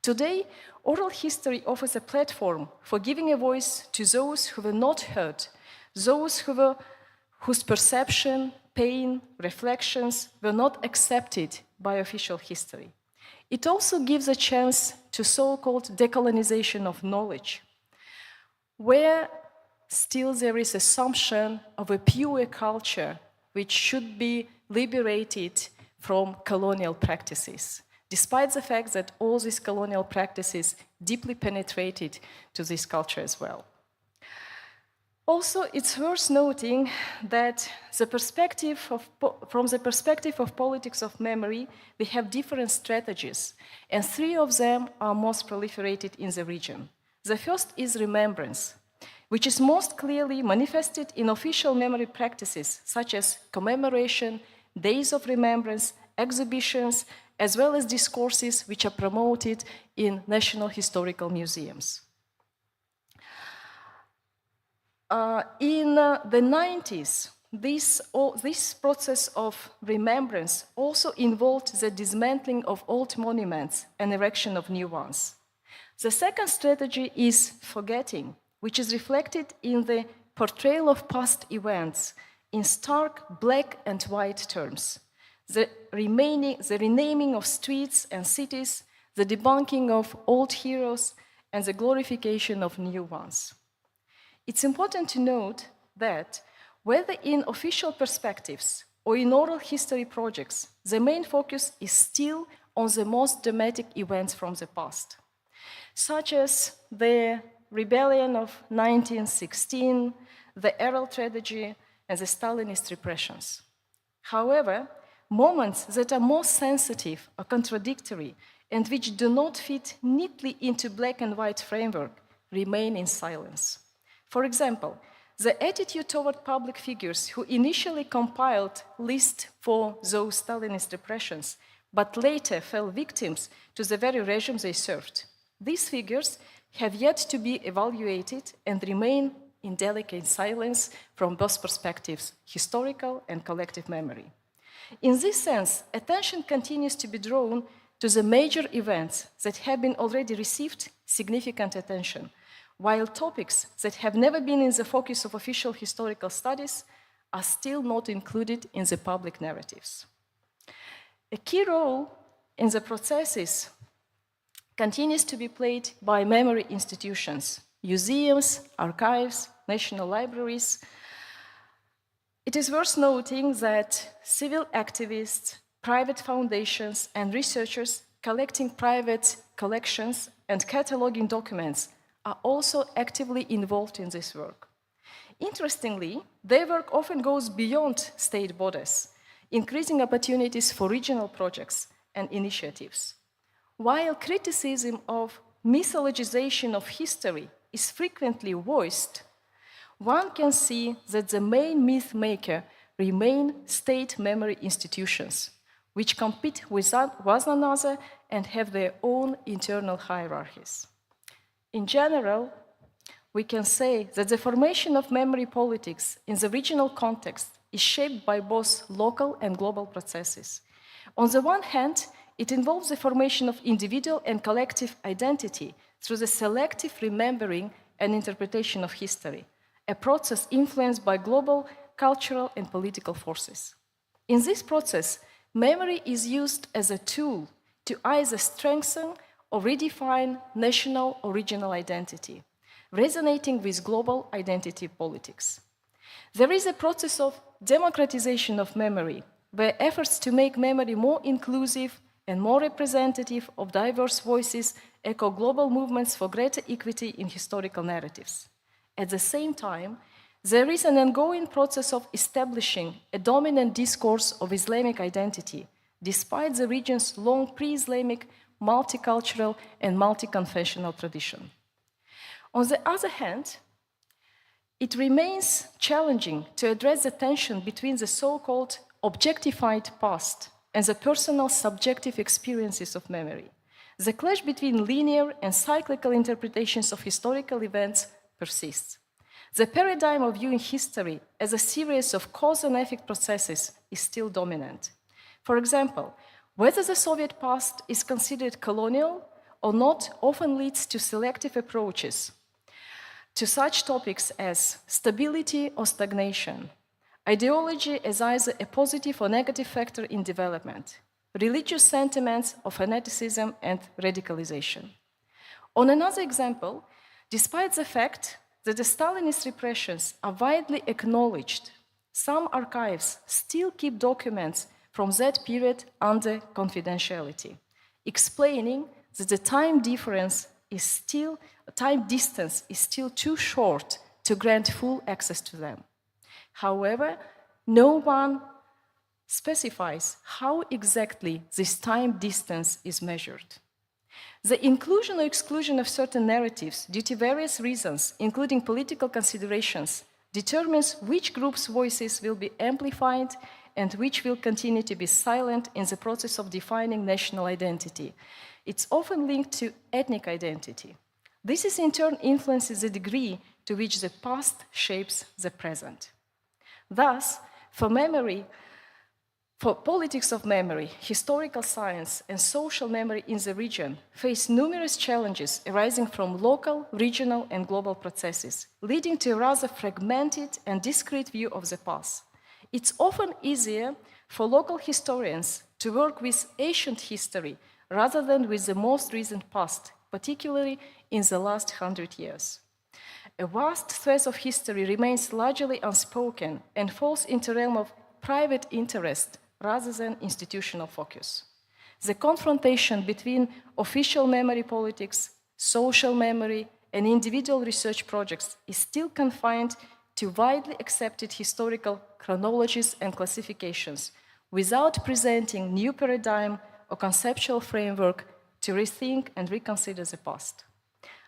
Today, oral history offers a platform for giving a voice to those who were not heard, those whose perception, pain, reflections were not accepted by official history. It also gives a chance to so-called decolonization of knowledge, where still there is assumption of a pure culture which should be liberated from colonial practices, despite the fact that all these colonial practices deeply penetrated to this culture as well. Also, it's worth noting that from the perspective of politics of memory, we have different strategies, and three of them are most proliferated in the region. The first is remembrance, which is most clearly manifested in official memory practices such as commemoration, days of remembrance, exhibitions, as well as discourses which are promoted in national historical museums. In the 90s, this process of remembrance also involved the dismantling of old monuments and erection of new ones. The second strategy is forgetting, which is reflected in the portrayal of past events in stark black and white terms. The renaming of streets and cities, the debunking of old heroes, and the glorification of new ones. It's important to note that Whether in official perspectives or in oral history projects, the main focus is still on the most dramatic events from the past, such as the rebellion of 1916, the Aral tragedy, and the Stalinist repressions. However, moments that are more sensitive or contradictory and which do not fit neatly into black and white framework remain in silence. For example, the attitude toward public figures who initially compiled lists for those Stalinist repressions, but later fell victims to the very regime they served. These figures have yet to be evaluated and remain in delicate silence from both perspectives, historical and collective memory. In this sense, attention continues to be drawn to the major events that have been already received significant attention, while topics that have never been in the focus of official historical studies are still not included in the public narratives. A key role in the processes continues to be played by memory institutions, museums, archives, national libraries. It is worth noting that civil activists, private foundations, and researchers collecting private collections and cataloging documents are also actively involved in this work. Interestingly, their work often goes beyond state borders, increasing opportunities for regional projects and initiatives. While criticism of mythologization of history is frequently voiced, one can see that the main myth maker remain state memory institutions, which compete with one another and have their own internal hierarchies. In general, we can say that the formation of memory politics in the regional context is shaped by both local and global processes. On the one hand, it involves the formation of individual and collective identity through the selective remembering and interpretation of history, a process influenced by global, cultural, and political forces. In this process, memory is used as a tool to either strengthen or redefine national or regional identity, resonating with global identity politics. There is a process of democratization of memory, where efforts to make memory more inclusive and more representative of diverse voices echo global movements for greater equity in historical narratives. At the same time, there is an ongoing process of establishing a dominant discourse of Islamic identity, despite the region's long pre-Islamic, multicultural, and multi-confessional tradition. On the other hand, it remains challenging to address the tension between the so-called objectified past and the personal subjective experiences of memory. The clash between linear and cyclical interpretations of historical events persists. The paradigm of viewing history as a series of cause and effect processes is still dominant. For example, whether the Soviet past is considered colonial or not often leads to selective approaches to such topics as stability or stagnation, ideology as either a positive or negative factor in development, religious sentiments of fanaticism and radicalization. On another example, despite the fact that the Stalinist repressions are widely acknowledged, some archives still keep documents from that period under confidentiality, explaining that the time distance is still too short to grant full access to them. However, no one specifies how exactly this time distance is measured. The inclusion or exclusion of certain narratives due to various reasons, including political considerations, determines which groups' voices will be amplified and which will continue to be silent in the process of defining national identity. It's often linked to ethnic identity. This is in turn influences the degree to which the past shapes the present. Thus, for politics of memory, historical science, and social memory in the region face numerous challenges arising from local, regional, and global processes, leading to a rather fragmented and discrete view of the past. It's often easier for local historians to work with ancient history rather than with the most recent past, particularly in the last 100 years. A vast swathe of history remains largely unspoken and falls into the realm of private interest rather than institutional focus. The confrontation between official memory politics, social memory, and individual research projects is still confined to widely accepted historical chronologies and classifications without presenting new paradigm or conceptual framework to rethink and reconsider the past.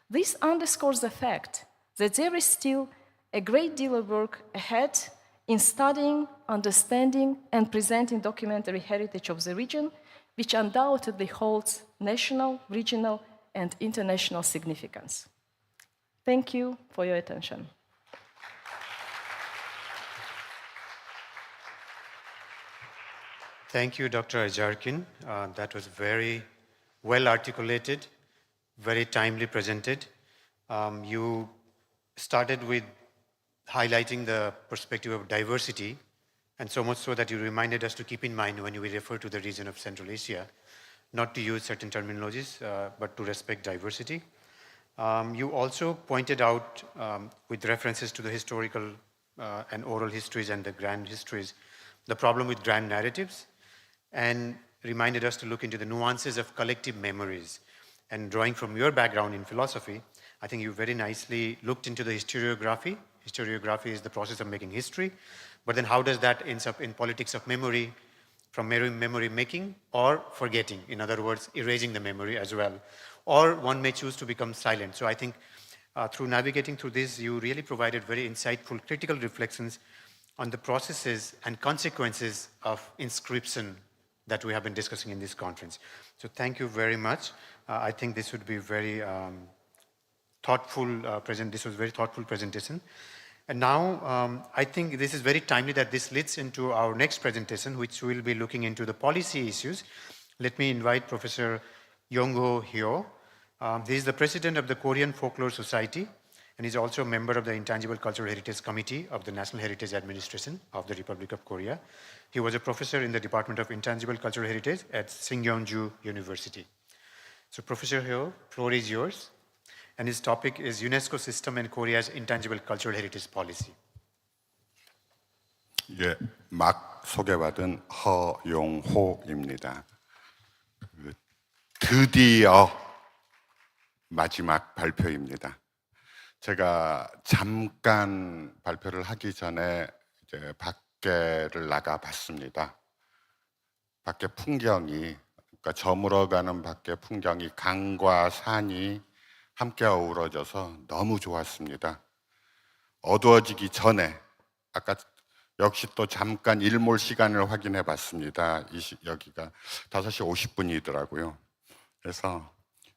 This underscores the fact that there is still a great deal of work ahead in studying, understanding, and presenting documentary heritage of the region, which undoubtedly holds national, regional, and international significance. Thank you for your attention. Thank you, Dr. Ajarkin. That was very well articulated, very timely presented. You started with highlighting the perspective of diversity, and so much so that you reminded us to keep in mind when we refer to the region of Central Asia, not to use certain terminologies, but to respect diversity. You also pointed out, with references to the historical and oral histories and the grand histories, the problem with grand narratives, and reminded us to look into the nuances of collective memories. And drawing from your background in philosophy, I think you very nicely looked into the historiography. Historiography is the process of making history, but then how does that end up in politics of memory, from memory making or forgetting? In other words, erasing the memory as well. Or one may choose to become silent. So I think through navigating through this, you really provided very insightful, critical reflections on the processes and consequences of inscription that we have been discussing in this conference. So thank you very much. I think this would be very thoughtful this was very thoughtful presentation. And now I think this is very timely that this leads into our next presentation, which will be looking into the policy issues. Let me invite Professor Hahoe. He is the president of the Korean Folklore Society, and is also a member of the Intangible Cultural Heritage Committee of the National Heritage Administration of the Republic of Korea. He was a professor in the Department of Intangible Cultural Heritage at Singyeonju University. So Professor Hahoe, floor is yours. And his topic is UNESCO System and Korea's Intangible Cultural Heritage Policy. 예, 막 소개받은 허용호입니다. 드디어 마지막 발표입니다. 제가 잠깐 발표를 하기 전에 이제 밖에를 나가 봤습니다. 밖에 풍경이, 그러니까 저물어가는 밖에 풍경이 강과 산이 함께 어우러져서 너무 좋았습니다. 어두워지기 전에 아까 역시 또 잠깐 일몰 시간을 확인해 봤습니다. 여기가 5시 50분이더라고요. 그래서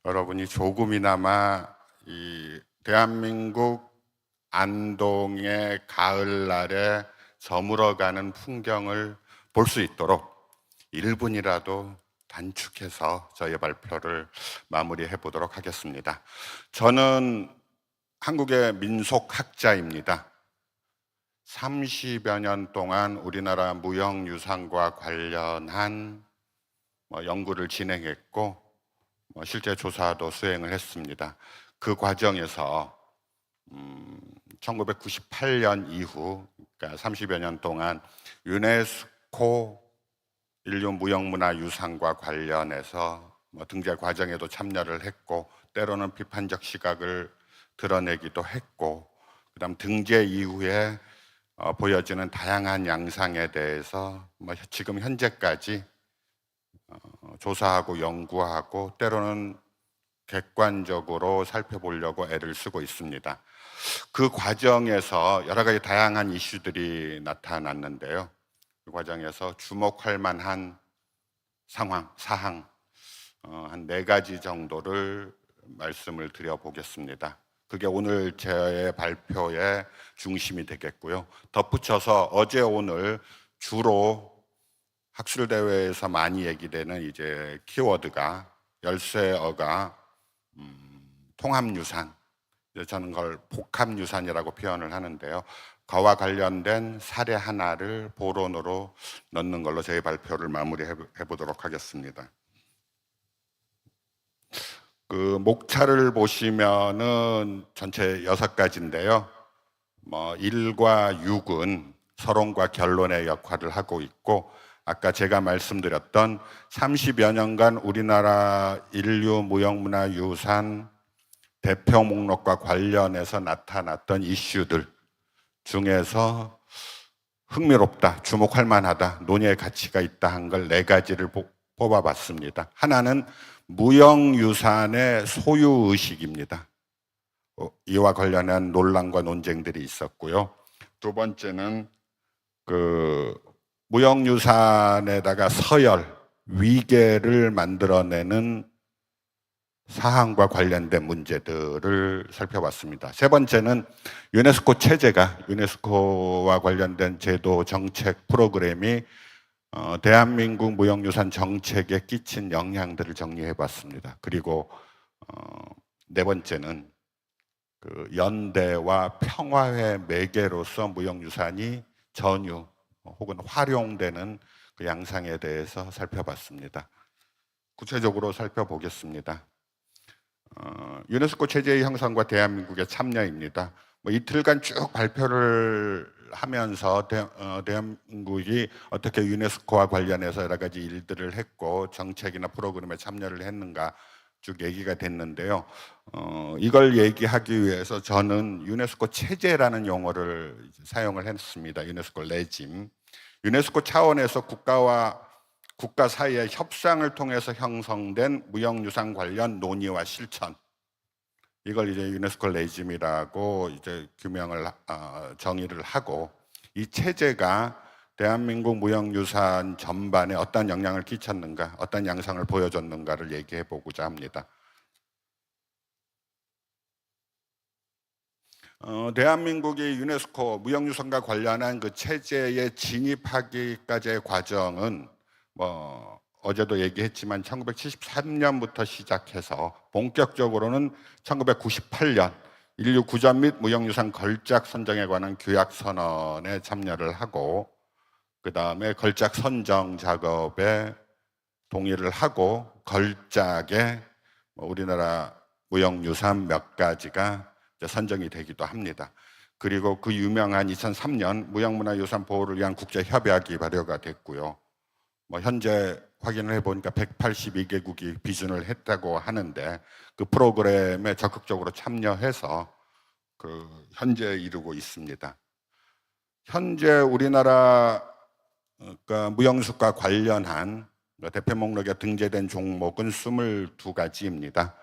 여러분이 조금이나마 이 대한민국 안동의 가을날에 저물어가는 풍경을 볼 수 있도록 1분이라도 단축해서 저희 발표를 마무리해 보도록 하겠습니다. 저는 한국의 민속학자입니다. 30여 년 동안 우리나라 무형유산과 관련한 연구를 진행했고 실제 조사도 수행을 했습니다. 그 과정에서 1998년 이후, 그러니까 30여 년 동안 유네스코 인류 무형문화유산과 관련해서 등재 과정에도 참여를 했고 때로는 비판적 시각을 드러내기도 했고, 그다음 등재 이후에 보여지는 다양한 양상에 대해서 지금 현재까지 조사하고 연구하고 때로는 객관적으로 살펴보려고 애를 쓰고 있습니다. 그 과정에서 여러 가지 다양한 이슈들이 나타났는데요. 그 과정에서 주목할 만한 사항 한 4가지 정도를 말씀을 드려보겠습니다. 그게 오늘 제 발표의 중심이 되겠고요. 덧붙여서 어제 오늘 주로 학술대회에서 많이 얘기되는 이제 키워드가 열쇠어가 통합유산, 저는 그걸 복합유산이라고 표현을 하는데요. 그와 관련된 사례 하나를 보론으로 넣는 걸로 저희 발표를 마무리해 보도록 하겠습니다. 그 목차를 보시면은 전체 6가지인데요. 1과 6은 서론과 결론의 역할을 하고 있고, 아까 제가 말씀드렸던 30여 년간 우리나라 인류 무형문화유산 대표 목록과 관련해서 나타났던 이슈들 중에서 흥미롭다, 주목할 만하다, 논의의 가치가 있다 한 걸 4가지를 뽑아봤습니다. 하나는 무형유산의 소유의식입니다. 이와 관련한 논란과 논쟁들이 있었고요. 두 번째는 그 무형유산에다가 서열, 위계를 만들어내는 사항과 관련된 문제들을 살펴봤습니다. 세 번째는 유네스코 체제가, 유네스코와 관련된 제도, 정책, 프로그램이 대한민국 무형유산 정책에 끼친 영향들을 정리해봤습니다. 그리고 네 번째는 그 연대와 평화의 매개로서 무형유산이 전유 혹은 활용되는 그 양상에 대해서 살펴봤습니다. 구체적으로 살펴보겠습니다. 유네스코 체제의 형성과 대한민국의 참여입니다. 이틀간 쭉 발표를 하면서 대한민국이 어떻게 유네스코와 관련해서 여러 가지 일들을 했고 정책이나 프로그램에 참여를 했는가 쭉 얘기가 됐는데요. 이걸 얘기하기 위해서 저는 유네스코 체제라는 용어를 사용을 했습니다. 유네스코 레짐. 유네스코 차원에서 국가 사이의 협상을 통해서 형성된 무형유산 관련 논의와 실천, 이걸 이제 유네스코 레짐이라고 이제 규명을 정의를 하고, 이 체제가 대한민국 무형유산 전반에 어떤 영향을 끼쳤는가, 어떤 양상을 보여줬는가를 얘기해 보고자 합니다. 대한민국이 유네스코 무형유산과 관련한 그 체제에 진입하기까지의 과정은 어제도 얘기했지만 1973년부터 시작해서 본격적으로는 1998년 인류 구전 및 무형유산 걸작 선정에 관한 규약 선언에 참여를 하고, 그 다음에 걸작 선정 작업에 동의를 하고 걸작에 우리나라 무형유산 몇 가지가 선정이 되기도 합니다. 그리고 그 유명한 2003년 무형문화유산 보호를 위한 국제협약이 발효가 됐고요. 현재 확인을 해보니까 182개국이 비준을 했다고 하는데 그 프로그램에 적극적으로 참여해서 현재 이루고 있습니다. 현재 우리나라 무형수과 관련한 대표 목록에 등재된 종목은 22가지입니다.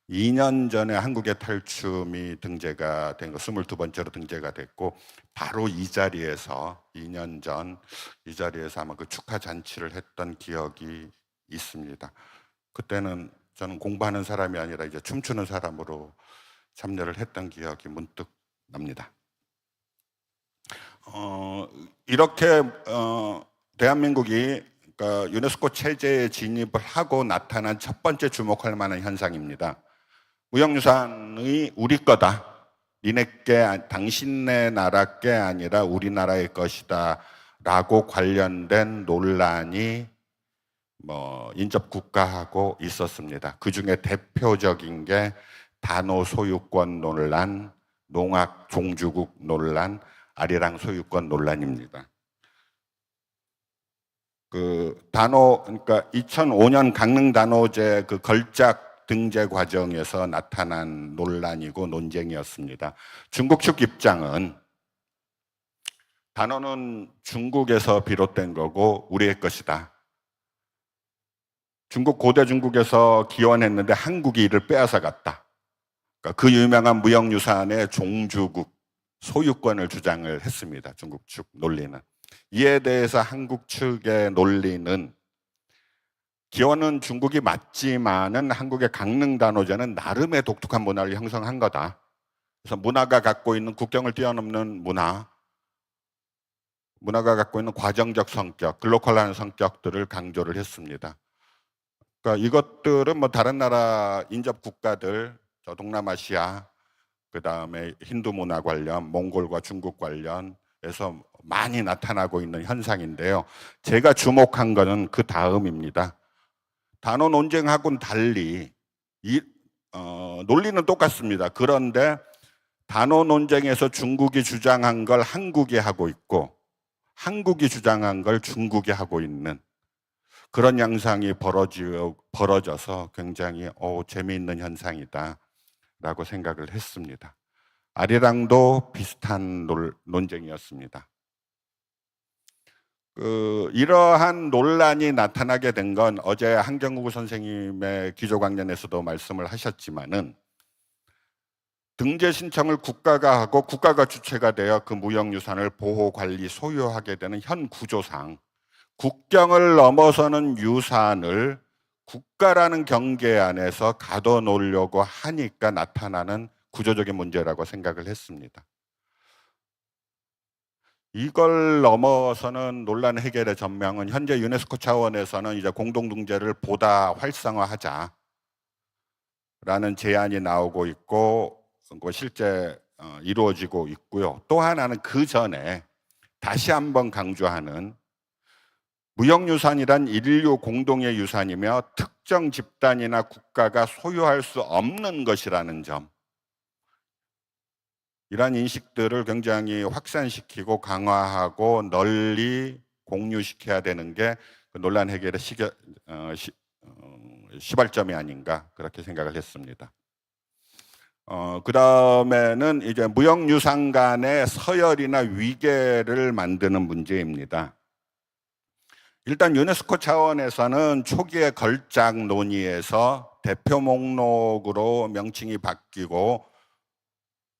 2년 전에 한국의 탈춤이 등재가 된 거 22번째로 등재가 됐고, 바로 이 자리에서 2년 전 이 자리에서 아마 그 축하 잔치를 했던 기억이 있습니다. 그때는 저는 공부하는 사람이 아니라 이제 춤추는 사람으로 참여를 했던 기억이 문득 납니다. 이렇게 대한민국이 유네스코 체제에 진입을 하고 나타난 첫 번째 주목할 만한 현상입니다. 무형유산이 우리 거다, 니네께, 당신네 나라 게 아니라 우리나라의 것이다 라고 관련된 논란이 인접국가하고 있었습니다. 그 중에 대표적인 게 단호 소유권 논란, 농악 종주국 논란, 아리랑 소유권 논란입니다. 그러니까 2005년 강릉 단호제 그 걸작 등재 과정에서 나타난 논란이고 논쟁이었습니다. 중국 측 입장은 단호는 중국에서 비롯된 거고 우리의 것이다. 고대 중국에서 기원했는데 한국이 이를 빼앗아 갔다. 그러니까 그 유명한 무형유산의 종주국 소유권을 주장을 했습니다. 중국 측 논리는. 이에 대해서 한국 측의 논리는 기원은 중국이 맞지만은 한국의 강릉 단호제는 나름의 독특한 문화를 형성한 거다. 그래서 문화가 갖고 있는 국경을 뛰어넘는 문화가 갖고 있는 과정적 성격, 글로컬한 성격들을 강조를 했습니다. 그러니까 이것들은 다른 나라 인접 국가들, 동남아시아, 그 다음에 힌두 문화 관련, 몽골과 중국 관련에서 많이 나타나고 있는 현상인데요. 제가 주목한 것은 그 다음입니다. 단호 논쟁하고는 달리 논리는 똑같습니다. 그런데 단오 논쟁에서 중국이 주장한 걸 한국이 하고 있고 한국이 주장한 걸 중국이 하고 있는 그런 양상이 벌어져서 굉장히 재미있는 현상이다 라고 생각을 했습니다. 아리랑도 비슷한 논쟁이었습니다. 이러한 논란이 나타나게 된 건 어제 한경구 선생님의 기조강연에서도 말씀을 하셨지만은 등재 신청을 국가가 하고 국가가 주체가 되어 그 무형유산을 보호, 관리, 소유하게 되는 현 구조상 국경을 넘어서는 유산을 국가라는 경계 안에서 가둬놓으려고 하니까 나타나는 구조적인 문제라고 생각을 했습니다. 이걸 넘어서는 논란 해결의 전망은 현재 유네스코 차원에서는 이제 공동등재를 보다 활성화하자라는 제안이 나오고 있고 실제 이루어지고 있고요. 또 하나는 그 전에 다시 한번 강조하는 무형유산이란 인류 공동의 유산이며 특정 집단이나 국가가 소유할 수 없는 것이라는 점, 이러한 인식들을 굉장히 확산시키고 강화하고 널리 공유시켜야 되는 게 그 논란 해결의 시발점이 아닌가 그렇게 생각을 했습니다. 그 다음에는 이제 무형유산 간의 서열이나 위계를 만드는 문제입니다. 일단 유네스코 차원에서는 초기의 걸작 논의에서 대표 목록으로 명칭이 바뀌고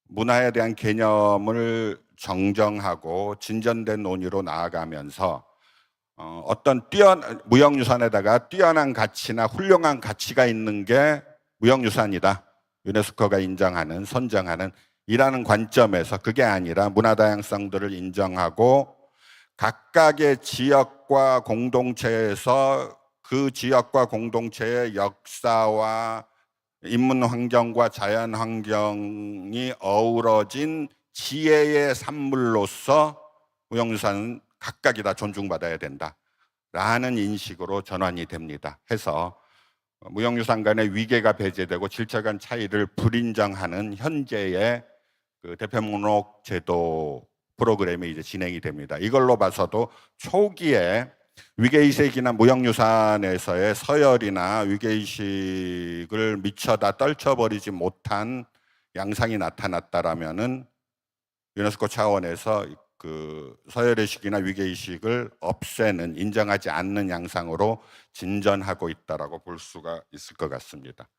문화에 대한 개념을 정정하고 진전된 논의로 나아가면서 어떤 무형유산에다가 뛰어난 가치나 훌륭한 가치가 있는 게 무형유산이다. 유네스코가 인정하는, 선정하는 이라는 관점에서 그게 아니라 문화다양성들을 인정하고 각각의 지역과 공동체에서 그 지역과 공동체의 역사와 인문 환경과 자연 환경이 어우러진 지혜의 산물로서 무형유산은 각각이 다 존중받아야 된다라는 인식으로 전환이 됩니다. 해서 무형유산 간의 위계가 배제되고 질서 간 차이를 불인정하는 현재의 그 대표 목록 제도 프로그램이 이제 진행이 됩니다. 이걸로 봐서도 초기에 위계의식이나 무형유산에서의 서열이나 위계의식을 미처 다 떨쳐버리지 못한 양상이 나타났다라면은 유네스코 차원에서 그 서열의식이나 위계의식을 없애는, 인정하지 않는 양상으로 진전하고 있다라고 볼 수가 있을 것 같습니다.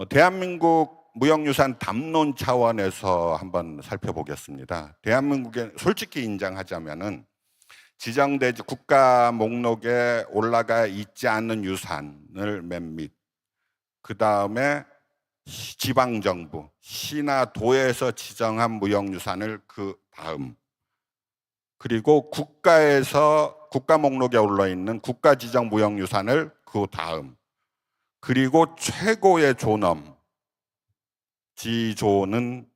대한민국 무형유산 담론 차원에서 한번 살펴보겠습니다. 대한민국에 솔직히 인정하자면은 지정되지 국가 목록에 올라가 있지 않는 유산을 몇몇, 그 다음에 지방정부, 시나 도에서 지정한 무형유산을 그 다음, 그리고 국가에서 국가 목록에 올라있는 국가 지정 무형유산을 그 다음, 그리고 최고의 존엄, 지조는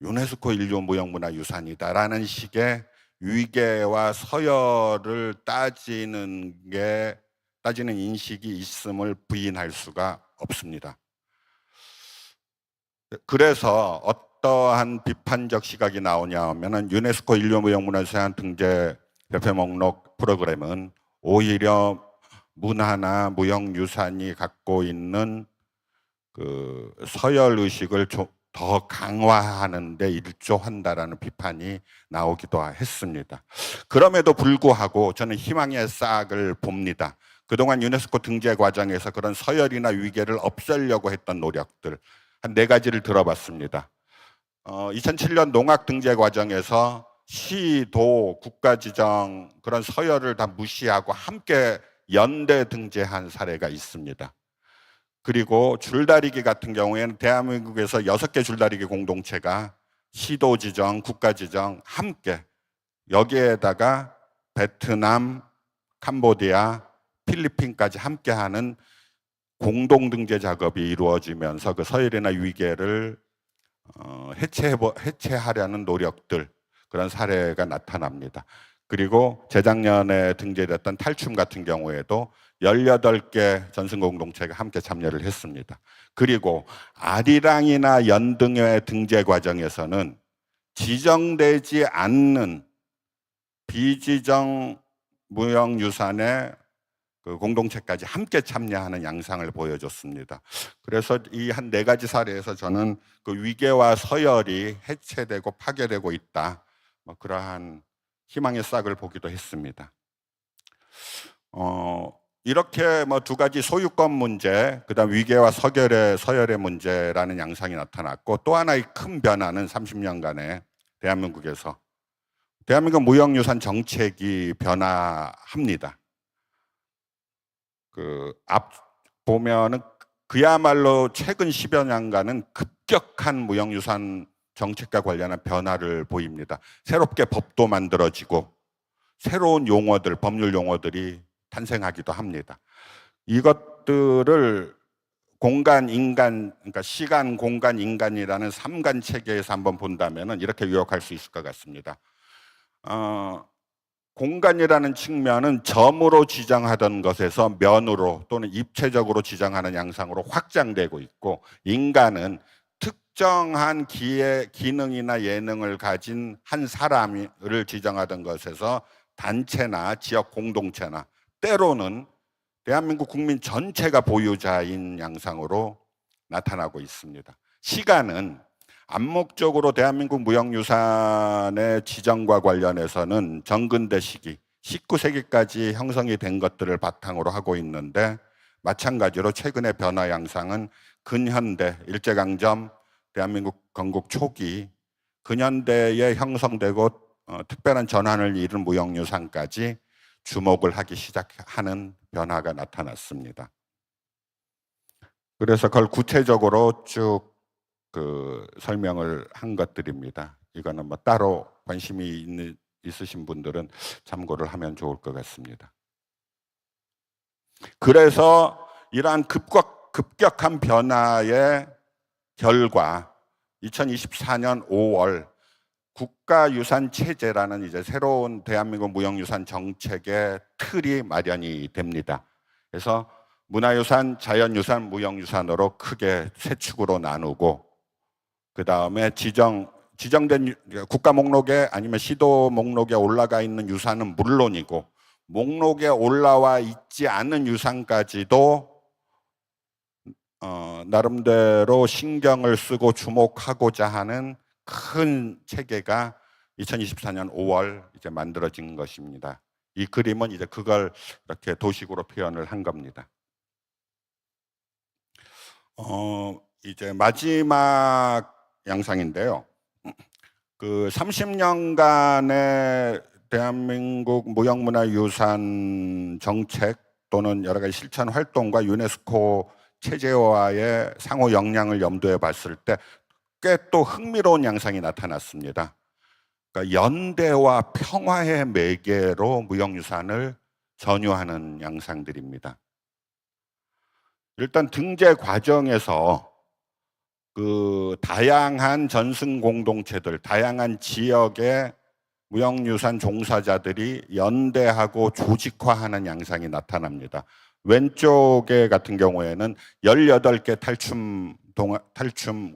유네스코 인류 무형문화유산이다라는 식의 위계와 서열을 따지는 인식이 있음을 부인할 수가 없습니다. 그래서 어떠한 비판적 시각이 나오냐 하면은 유네스코 인류 무형문화유산 등재 대표 목록 프로그램은 오히려 문화나 무형유산이 갖고 있는 그 서열 의식을 더 강화하는 데 일조한다라는 비판이 나오기도 했습니다. 그럼에도 불구하고 저는 희망의 싹을 봅니다. 그동안 유네스코 등재 과정에서 그런 서열이나 위계를 없애려고 했던 노력들 한 4가지를 들어봤습니다. 2007년 농악 등재 과정에서 시, 도, 국가 지정 그런 서열을 다 무시하고 함께 연대 등재한 사례가 있습니다. 그리고 줄다리기 같은 경우에는 대한민국에서 6개 줄다리기 공동체가 시도 지정, 국가 지정 함께, 여기에다가 베트남, 캄보디아, 필리핀까지 함께하는 공동 등재 작업이 이루어지면서 그 서열이나 위계를 해체하려는 노력들, 그런 사례가 나타납니다. 그리고 재작년에 등재됐던 탈춤 같은 경우에도 18개 전승공동체가 함께 참여를 했습니다. 그리고 아리랑이나 연등의 등재 과정에서는 지정되지 않는 비지정 무형유산의 그 공동체까지 함께 참여하는 양상을 보여줬습니다. 그래서 이 한 4가지 사례에서 저는 그 위계와 서열이 해체되고 파괴되고 있다, 뭐 그러한 희망의 싹을 보기도 했습니다. 이렇게 뭐 2가지 소유권 문제, 그다음 위계와 서열의 문제라는 양상이 나타났고, 또 하나의 큰 변화는 30년간의 대한민국에서 대한민국 무형유산 정책이 변화합니다. 앞 보면은 그야말로 최근 10여 년간은 급격한 무형유산 정책과 관련한 변화를 보입니다. 새롭게 법도 만들어지고 새로운 용어들, 법률 용어들이 탄생하기도 합니다. 이것들을 공간, 인간, 그러니까 시간, 공간, 인간이라는 3간 체계에서 한번 본다면 이렇게 요약할 수 있을 것 같습니다. 공간이라는 측면은 점으로 지정하던 것에서 면으로 또는 입체적으로 지정하는 양상으로 확장되고 있고, 인간은 특정한 기능이나 예능을 가진 한 사람을 지정하던 것에서 단체나 지역 공동체나 때로는 대한민국 국민 전체가 보유자인 양상으로 나타나고 있습니다. 시간은 암묵적으로 대한민국 무형유산의 지정과 관련해서는 정근대 시기 19세기까지 형성이 된 것들을 바탕으로 하고 있는데, 마찬가지로 최근의 변화 양상은 근현대, 일제강점, 대한민국 건국 초기, 근현대에 형성되고 특별한 전환을 이룬 무형유산까지 주목을 하기 시작하는 변화가 나타났습니다. 그래서 그걸 구체적으로 쭉 설명을 한 것들입니다. 이거는 뭐 따로 관심이 있으신 분들은 참고를 하면 좋을 것 같습니다. 그래서 이러한 급격한 변화의 결과 2024년 5월 국가유산체제라는 이제 새로운 대한민국 무형유산 정책의 틀이 마련이 됩니다. 그래서 문화유산, 자연유산, 무형유산으로 크게 3축으로 나누고, 그 다음에 지정된 국가 목록에 아니면 시도 목록에 올라가 있는 유산은 물론이고, 목록에 올라와 있지 않은 유산까지도 나름대로 신경을 쓰고 주목하고자 하는 큰 체계가 2024년 5월 이제 만들어진 것입니다. 이 그림은 이제 그걸 이렇게 도식으로 표현을 한 겁니다. 이제 마지막 양상인데요. 그 30년간의 대한민국 무형문화유산 정책 또는 여러 가지 실천 활동과 유네스코 체제와의 상호 영향을 염두에 봤을 때 꽤 또 흥미로운 양상이 나타났습니다. 그러니까 연대와 평화의 매개로 무형유산을 전유하는 양상들입니다. 일단 등재 과정에서 그 다양한 전승 공동체들, 다양한 지역의 무형유산 종사자들이 연대하고 조직화하는 양상이 나타납니다. 왼쪽에 같은 경우에는 18개 탈춤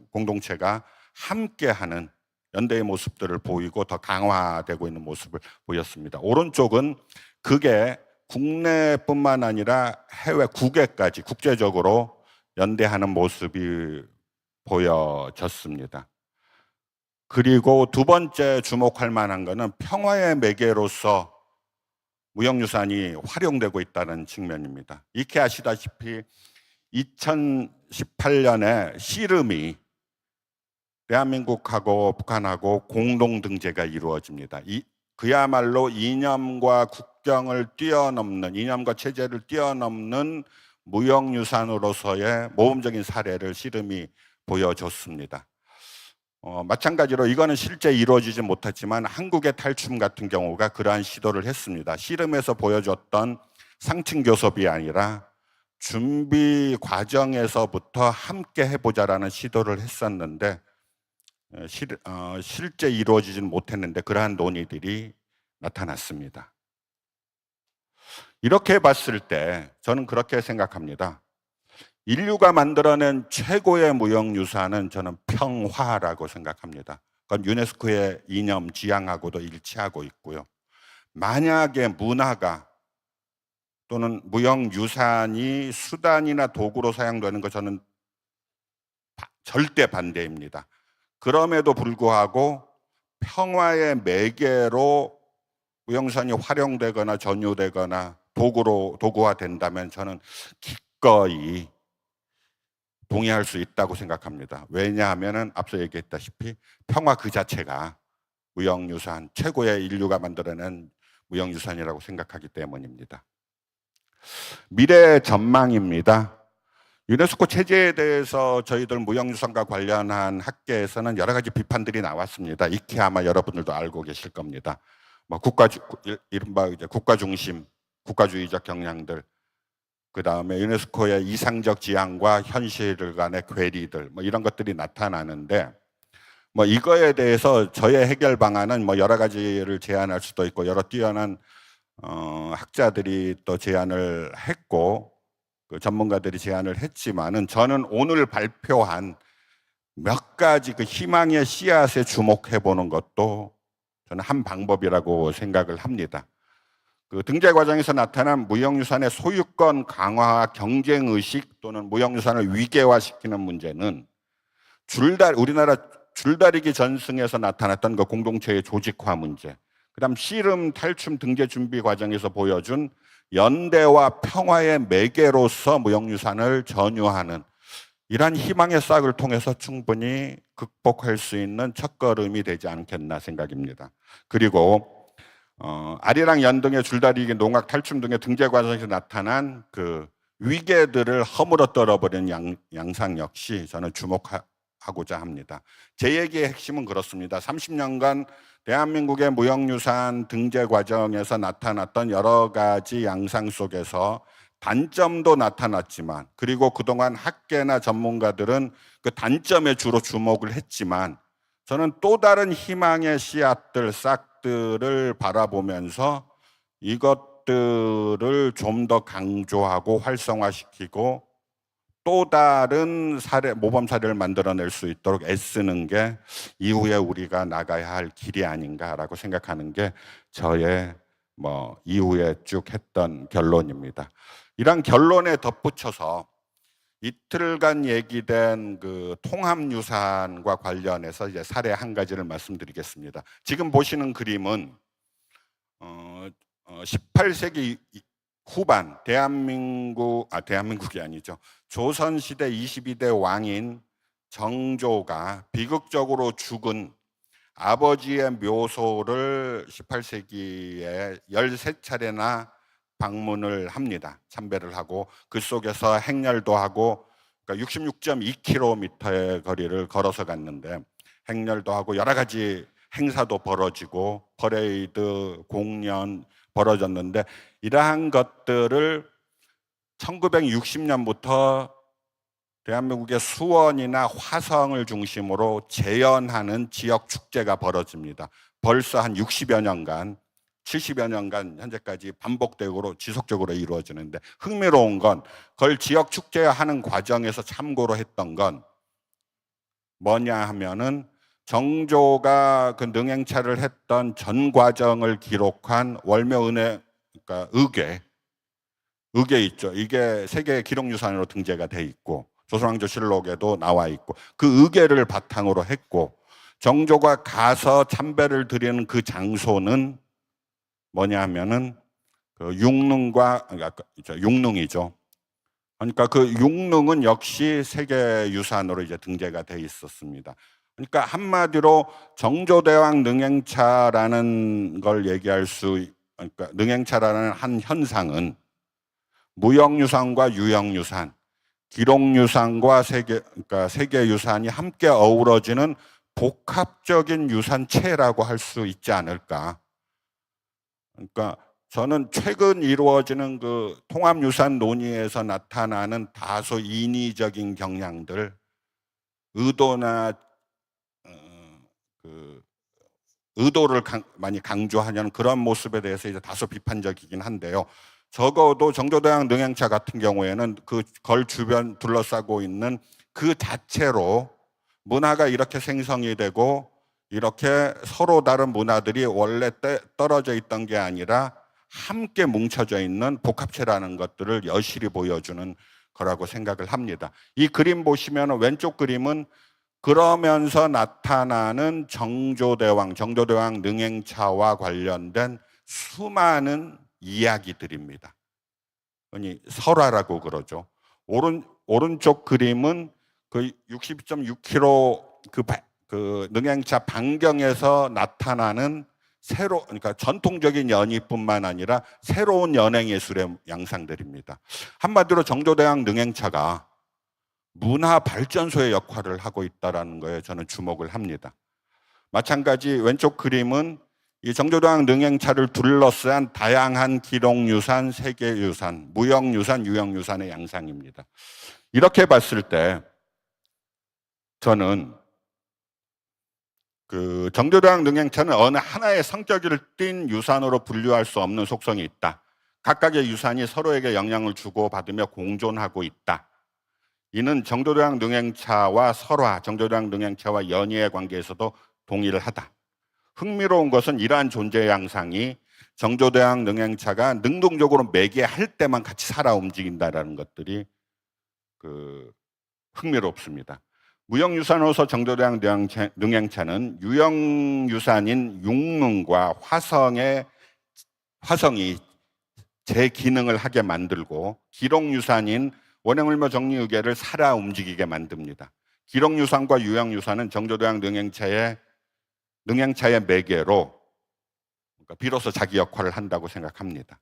공동체가 함께하는 연대의 모습들을 보이고 더 강화되고 있는 모습을 보였습니다. 오른쪽은 그게 국내뿐만 아니라 해외 국외까지 국제적으로 연대하는 모습이 보여졌습니다. 그리고 2번째 주목할 만한 것은 평화의 매개로서 무형유산이 활용되고 있다는 측면입니다. 익히 아시다시피 2018년에 씨름이 대한민국하고 북한하고 공동 등재가 이루어집니다. 그야말로 이념과 국경을 뛰어넘는, 이념과 체제를 뛰어넘는 무형유산으로서의 모범적인 사례를 씨름이 보여줬습니다. 마찬가지로 이거는 실제 이루어지지 못했지만 한국의 탈춤 같은 경우가 그러한 시도를 했습니다. 씨름에서 보여줬던 상층 교섭이 아니라 준비 과정에서부터 함께 해보자라는 시도를 했었는데 실제 이루어지지는 못했는데 그러한 논의들이 나타났습니다. 이렇게 봤을 때 저는 그렇게 생각합니다. 인류가 만들어낸 최고의 무형유산은 저는 평화라고 생각합니다. 그건 유네스코의 이념 지향하고도 일치하고 있고요. 만약에 문화가 또는 무형유산이 수단이나 도구로 사용되는 거 저는 절대 반대입니다. 그럼에도 불구하고 평화의 매개로 무형유산이 활용되거나 전유되거나 도구화된다면 저는 기꺼이 동의할 수 있다고 생각합니다. 왜냐하면 앞서 얘기했다시피 평화 그 자체가 무형유산, 최고의 인류가 만들어낸 무형유산이라고 생각하기 때문입니다. 미래 전망입니다. 유네스코 체제에 대해서 저희들 무형유산과 관련한 학계에서는 여러 가지 비판들이 나왔습니다. 익히 아마 여러분들도 알고 계실 겁니다. 뭐 이른바 이제 국가 중심, 국가주의적 경향들, 그 다음에 유네스코의 이상적 지향과 현실 간의 괴리들, 뭐 이런 것들이 나타나는데, 뭐 이거에 대해서 저의 해결 방안은 뭐 여러 가지를 제안할 수도 있고 여러 뛰어난 학자들이 또 제안을 했고 그 전문가들이 제안을 했지만은 저는 오늘 발표한 몇 가지 그 희망의 씨앗에 주목해 보는 것도 저는 한 방법이라고 생각을 합니다. 그 등재 과정에서 나타난 무형유산의 소유권 강화와 경쟁의식 또는 무형유산을 위계화시키는 문제는 우리나라 줄다리기 전승에서 나타났던 그 공동체의 조직화 문제, 그 다음 씨름 탈춤 등재 준비 과정에서 보여준 연대와 평화의 매개로서 무형유산을 전유하는 이러한 희망의 싹을 통해서 충분히 극복할 수 있는 첫걸음이 되지 않겠나 생각입니다. 그리고 아리랑 연등의 줄다리기, 농악, 탈춤 등의 등재 과정에서 나타난 그 위계들을 허물어 떨어버린 양상 역시 저는 주목하고자 합니다. 제 얘기의 핵심은 그렇습니다. 30년간 대한민국의 무형유산 등재 과정에서 나타났던 여러 가지 양상 속에서 단점도 나타났지만, 그리고 그동안 학계나 전문가들은 그 단점에 주로 주목을 했지만, 저는 또 다른 희망의 씨앗들, 싹들을 바라보면서 이것들을 좀 더 강조하고 활성화시키고 또 다른 모범 사례를 만들어낼 수 있도록 애쓰는 게 이후에 우리가 나가야 할 길이 아닌가라고 생각하는 게 저의 이후에 쭉 했던 결론입니다. 이런 결론에 덧붙여서 이틀간 얘기된 그 통합유산과 관련해서 이제 사례 한 가지를 말씀드리겠습니다. 지금 보시는 그림은 18세기 후반 대한민국이 아니죠. 조선시대 22대 왕인 정조가 비극적으로 죽은 아버지의 묘소를 18세기에 13차례나 방문을 합니다. 참배를 하고 그 속에서 행렬도 하고, 그러니까 66.2km의 거리를 걸어서 갔는데 행렬도 하고 여러 가지 행사도 벌어지고 퍼레이드, 공연 벌어졌는데, 이러한 것들을 1960년부터 대한민국의 수원이나 화성을 중심으로 재현하는 지역 축제가 벌어집니다. 벌써 한 60여 년간, 70여 년간 현재까지 반복되고 지속적으로 이루어지는데, 흥미로운 건 그걸 지역 축제하는 과정에서 참고로 했던 건 뭐냐 하면은 정조가 그 능행차를 했던 전 과정을 기록한 월묘은혜, 그러니까 의궤 있죠. 이게 세계 기록유산으로 등재가 돼 있고 조선왕조실록에도 나와 있고, 그 의궤를 바탕으로 했고, 정조가 가서 참배를 드리는 그 장소는 뭐냐 하면은 그 육릉이죠. 그러니까 그 육릉은 역시 세계유산으로 이제 등재가 돼 있었습니다. 그러니까 한마디로 정조대왕 능행차라는 걸 얘기할 그러니까 능행차라는 한 현상은 무형유산과 유형유산, 기록유산과 그러니까 세계유산이 함께 어우러지는 복합적인 유산체라고 할 수 있지 않을까. 그러니까 저는 최근 이루어지는 그 통합유산 논의에서 나타나는 다소 인위적인 경향들, 의도나 의도를 많이 강조하는 그런 모습에 대해서 이제 다소 비판적이긴 한데요. 적어도 정조대왕 능행차 같은 경우에는 그 걸 주변 둘러싸고 있는 그 자체로 문화가 이렇게 생성이 되고 이렇게 서로 다른 문화들이 원래 떨어져 있던 게 아니라 함께 뭉쳐져 있는 복합체라는 것들을 여실히 보여주는 거라고 생각을 합니다. 이 그림 보시면 왼쪽 그림은 그러면서 나타나는 정조대왕 능행차와 관련된 수많은 이야기들입니다. 아니, 설화라고 그러죠. 오른쪽 그림은 그 60.6km 그 능행차 반경에서 나타나는 그러니까 전통적인 연희뿐만 아니라 새로운 연행예술의 양상들입니다. 한마디로 정조대왕 능행차가 문화 발전소의 역할을 하고 있다는 거에 저는 주목을 합니다. 마찬가지 왼쪽 그림은 이 정조대왕 능행차를 둘러싼 다양한 기록유산, 세계유산, 무형유산, 유형유산의 양상입니다. 이렇게 봤을 때 저는 그 정조대왕 능행차는 어느 하나의 성격을 띤 유산으로 분류할 수 없는 속성이 있다. 각각의 유산이 서로에게 영향을 주고 받으며 공존하고 있다. 이는 정조대왕 능행차와 설화, 정조대왕 능행차와 연희의 관계에서도 동의를 하다. 흥미로운 것은 이러한 존재 양상이 정조대왕 능행차가 능동적으로 매개할 때만 같이 살아 움직인다는 것들이 흥미롭습니다. 무형유산으로서 정조대왕 능행차는 유형유산인 육릉과 화성이 제 기능을 하게 만들고 기록유산인 원형울며 정리유계를 살아 움직이게 만듭니다. 기록유산과 유형유산은 정조대왕 능행차의 매개로 비로소 자기 역할을 한다고 생각합니다.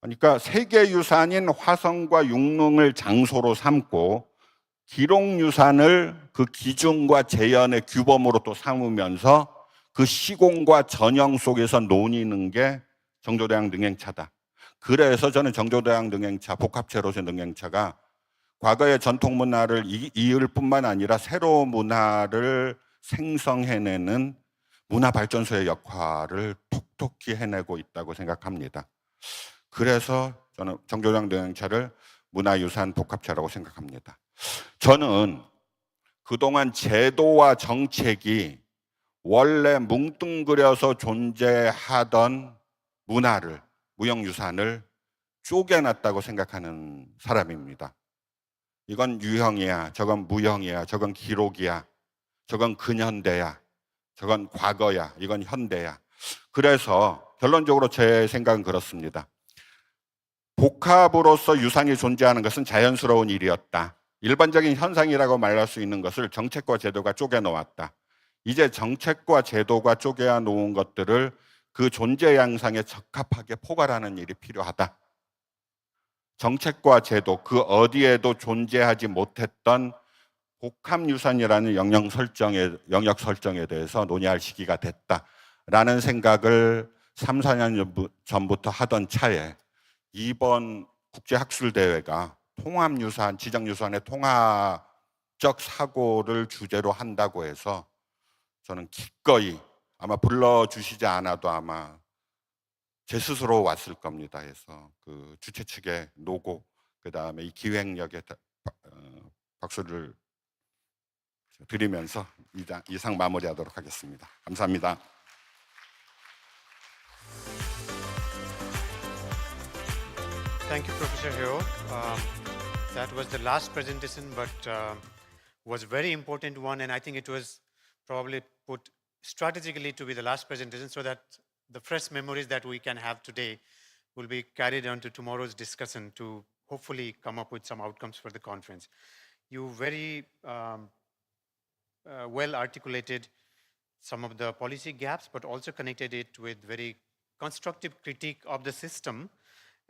그러니까 세계유산인 화성과 육릉을 장소로 삼고 기록유산을 그 기준과 재현의 규범으로 또 삼으면서 그 시공과 전형 속에서 논의는 게 정조대왕 능행차다. 그래서 저는 정조대왕 능행차, 복합체로서의 능행차가 과거의 전통문화를 이을 뿐만 아니라 새로운 문화를 생성해내는 문화발전소의 역할을 톡톡히 해내고 있다고 생각합니다. 그래서 저는 정조대왕 능행차를 문화유산 복합체라고 생각합니다. 저는 그동안 제도와 정책이 원래 뭉뚱그려서 존재하던 문화를, 무형유산을 쪼개놨다고 생각하는 사람입니다. 이건 유형이야, 저건 무형이야, 저건 기록이야, 저건 근현대야, 저건 과거야, 이건 현대야. 그래서 결론적으로 제 생각은 그렇습니다. 복합으로서 유산이 존재하는 것은 자연스러운 일이었다. 일반적인 현상이라고 말할 수 있는 것을 정책과 제도가 쪼개놓았다. 이제 정책과 제도가 쪼개놓은 것들을 그 존재 양상에 적합하게 포괄하는 일이 필요하다. 정책과 제도, 그 어디에도 존재하지 못했던 복합유산이라는 영역 설정에 대해서 논의할 시기가 됐다라는 생각을 3, 4년 전부터 하던 차에 이번 국제학술대회가 통합유산, 지정유산의 통합적 사고를 주제로 한다고 해서 저는 기꺼이 아마 불러주시지 않아도 아마 제 스스로 왔을 겁니다. 해서 그 주최 측의 노고, 그 다음에 이 기획력에 박수를 드리면서 이상 마무리하도록 하겠습니다. 감사합니다. Thank you, Professor Hahoe. That was the last presentation, but was a very important one, and I think it was probably put strategically to be the last presentation so that the fresh memories that we can have today will be carried on to tomorrow's discussion to hopefully come up with some outcomes for the conference. You very well articulated some of the policy gaps, but also connected it with very constructive critique of the system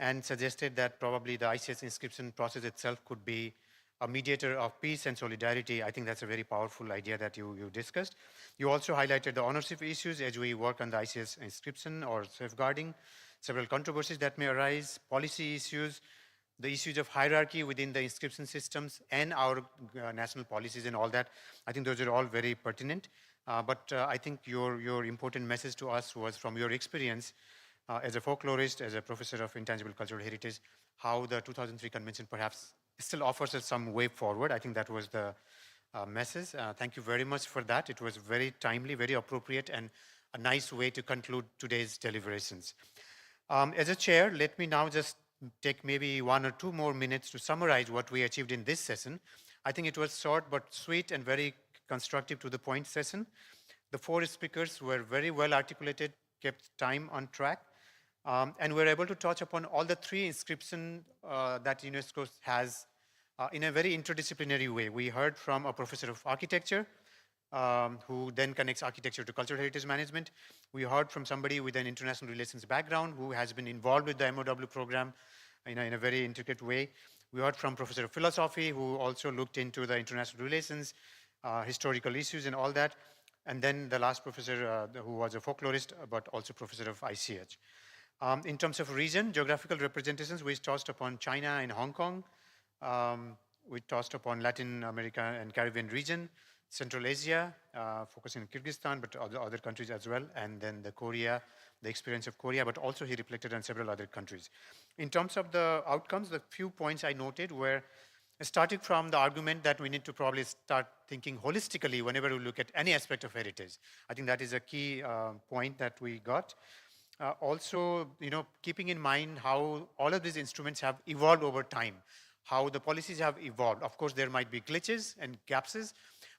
and suggested that probably the ICS inscription process itself could be a mediator of peace and solidarity. I think that's a very powerful idea that you discussed. You also highlighted the ownership issues as we work on the ICS inscription or safeguarding, several controversies that may arise, policy issues, the issues of hierarchy within the inscription systems and our national policies and all that. I think those are all very pertinent. But I think your important message to us was from your experience as a folklorist, as a professor of intangible cultural heritage, how the 2003 convention perhaps still offers us some way forward. I think that was the message. Thank you very much for that. It was very timely, very appropriate, and a nice way to conclude today's deliberations. As a chair, let me now just take maybe 1 or 2 more minutes to summarize what we achieved in this session. I think it was short but sweet and very constructive to the point session. The 4 speakers were very well articulated, kept time on track, and were able to touch upon all the 3 inscriptions that UNESCO has in a very interdisciplinary way. We heard from a professor of architecture, who then connects architecture to cultural heritage management. We heard from somebody with an international relations background who has been involved with the MOW program in a very intricate way. We heard from professor of philosophy who also looked into the international relations, historical issues and all that. And then the last professor who was a folklorist, but also professor of ICH. In terms of region, geographical representations, we touched upon China and Hong Kong. We touched upon Latin America and Caribbean region, Central Asia, focusing on Kyrgyzstan, but other countries as well, and then the Korea, the experience of Korea, but also he reflected on several other countries. In terms of the outcomes, the few points I noted were starting from the argument that we need to probably start thinking holistically whenever we look at any aspect of heritage. I think that is a key point that we got. Also, keeping in mind how all of these instruments have evolved over time, how the policies have evolved. Of course, there might be glitches and gaps,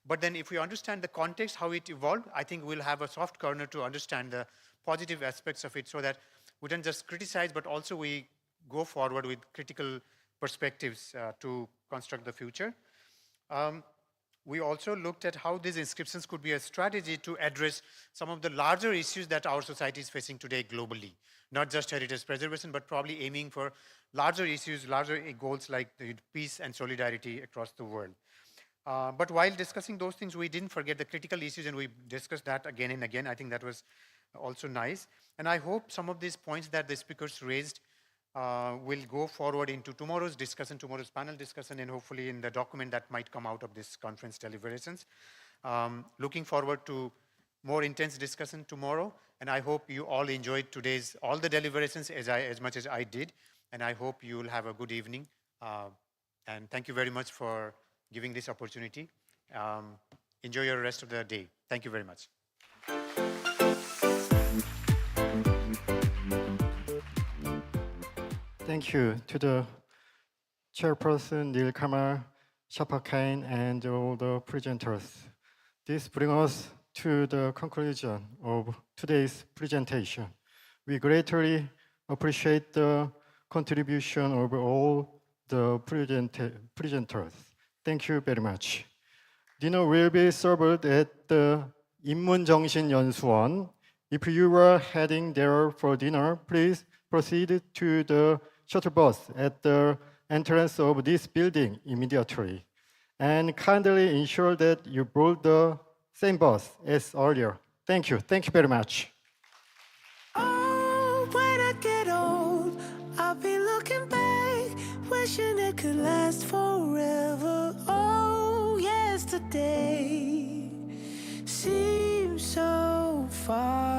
but then if we understand the context, how it evolved, I think we'll have a soft corner to understand the positive aspects of it so that we don't just criticize, but also we go forward with critical perspectives to construct the future. We also looked at how these inscriptions could be a strategy to address some of the larger issues that our society is facing today globally. Not just heritage preservation, but probably aiming for larger issues, larger goals like peace and solidarity across the world. But while discussing those things, we didn't forget the critical issues, and we discussed that again and again. I think that was also nice. And I hope some of these points that the speakers raised will go forward into tomorrow's discussion, tomorrow's panel discussion, and hopefully in the document that might come out of this conference deliberations. Looking forward to more intense discussion tomorrow, and I hope you all enjoyed all the deliberations as much as I did, and I hope you will have a good evening. And thank you very much for giving this opportunity. Enjoy your rest of the day. Thank you very much. Thank you to the chairperson, Neil Kamal, Shapakain, and all the presenters. This brings us to the conclusion of today's presentation. We greatly appreciate the contribution of all the presenters. Thank you very much. Dinner will be served at the 인문정신연수원. If you are heading there for dinner, please proceed to the shuttle bus at the entrance of this building immediately. And kindly ensure that you board the same bus as earlier. Thank you. Thank you very much. Oh, when I get old, I'll be looking back, wishing it could last forever. Oh, yesterday seems so far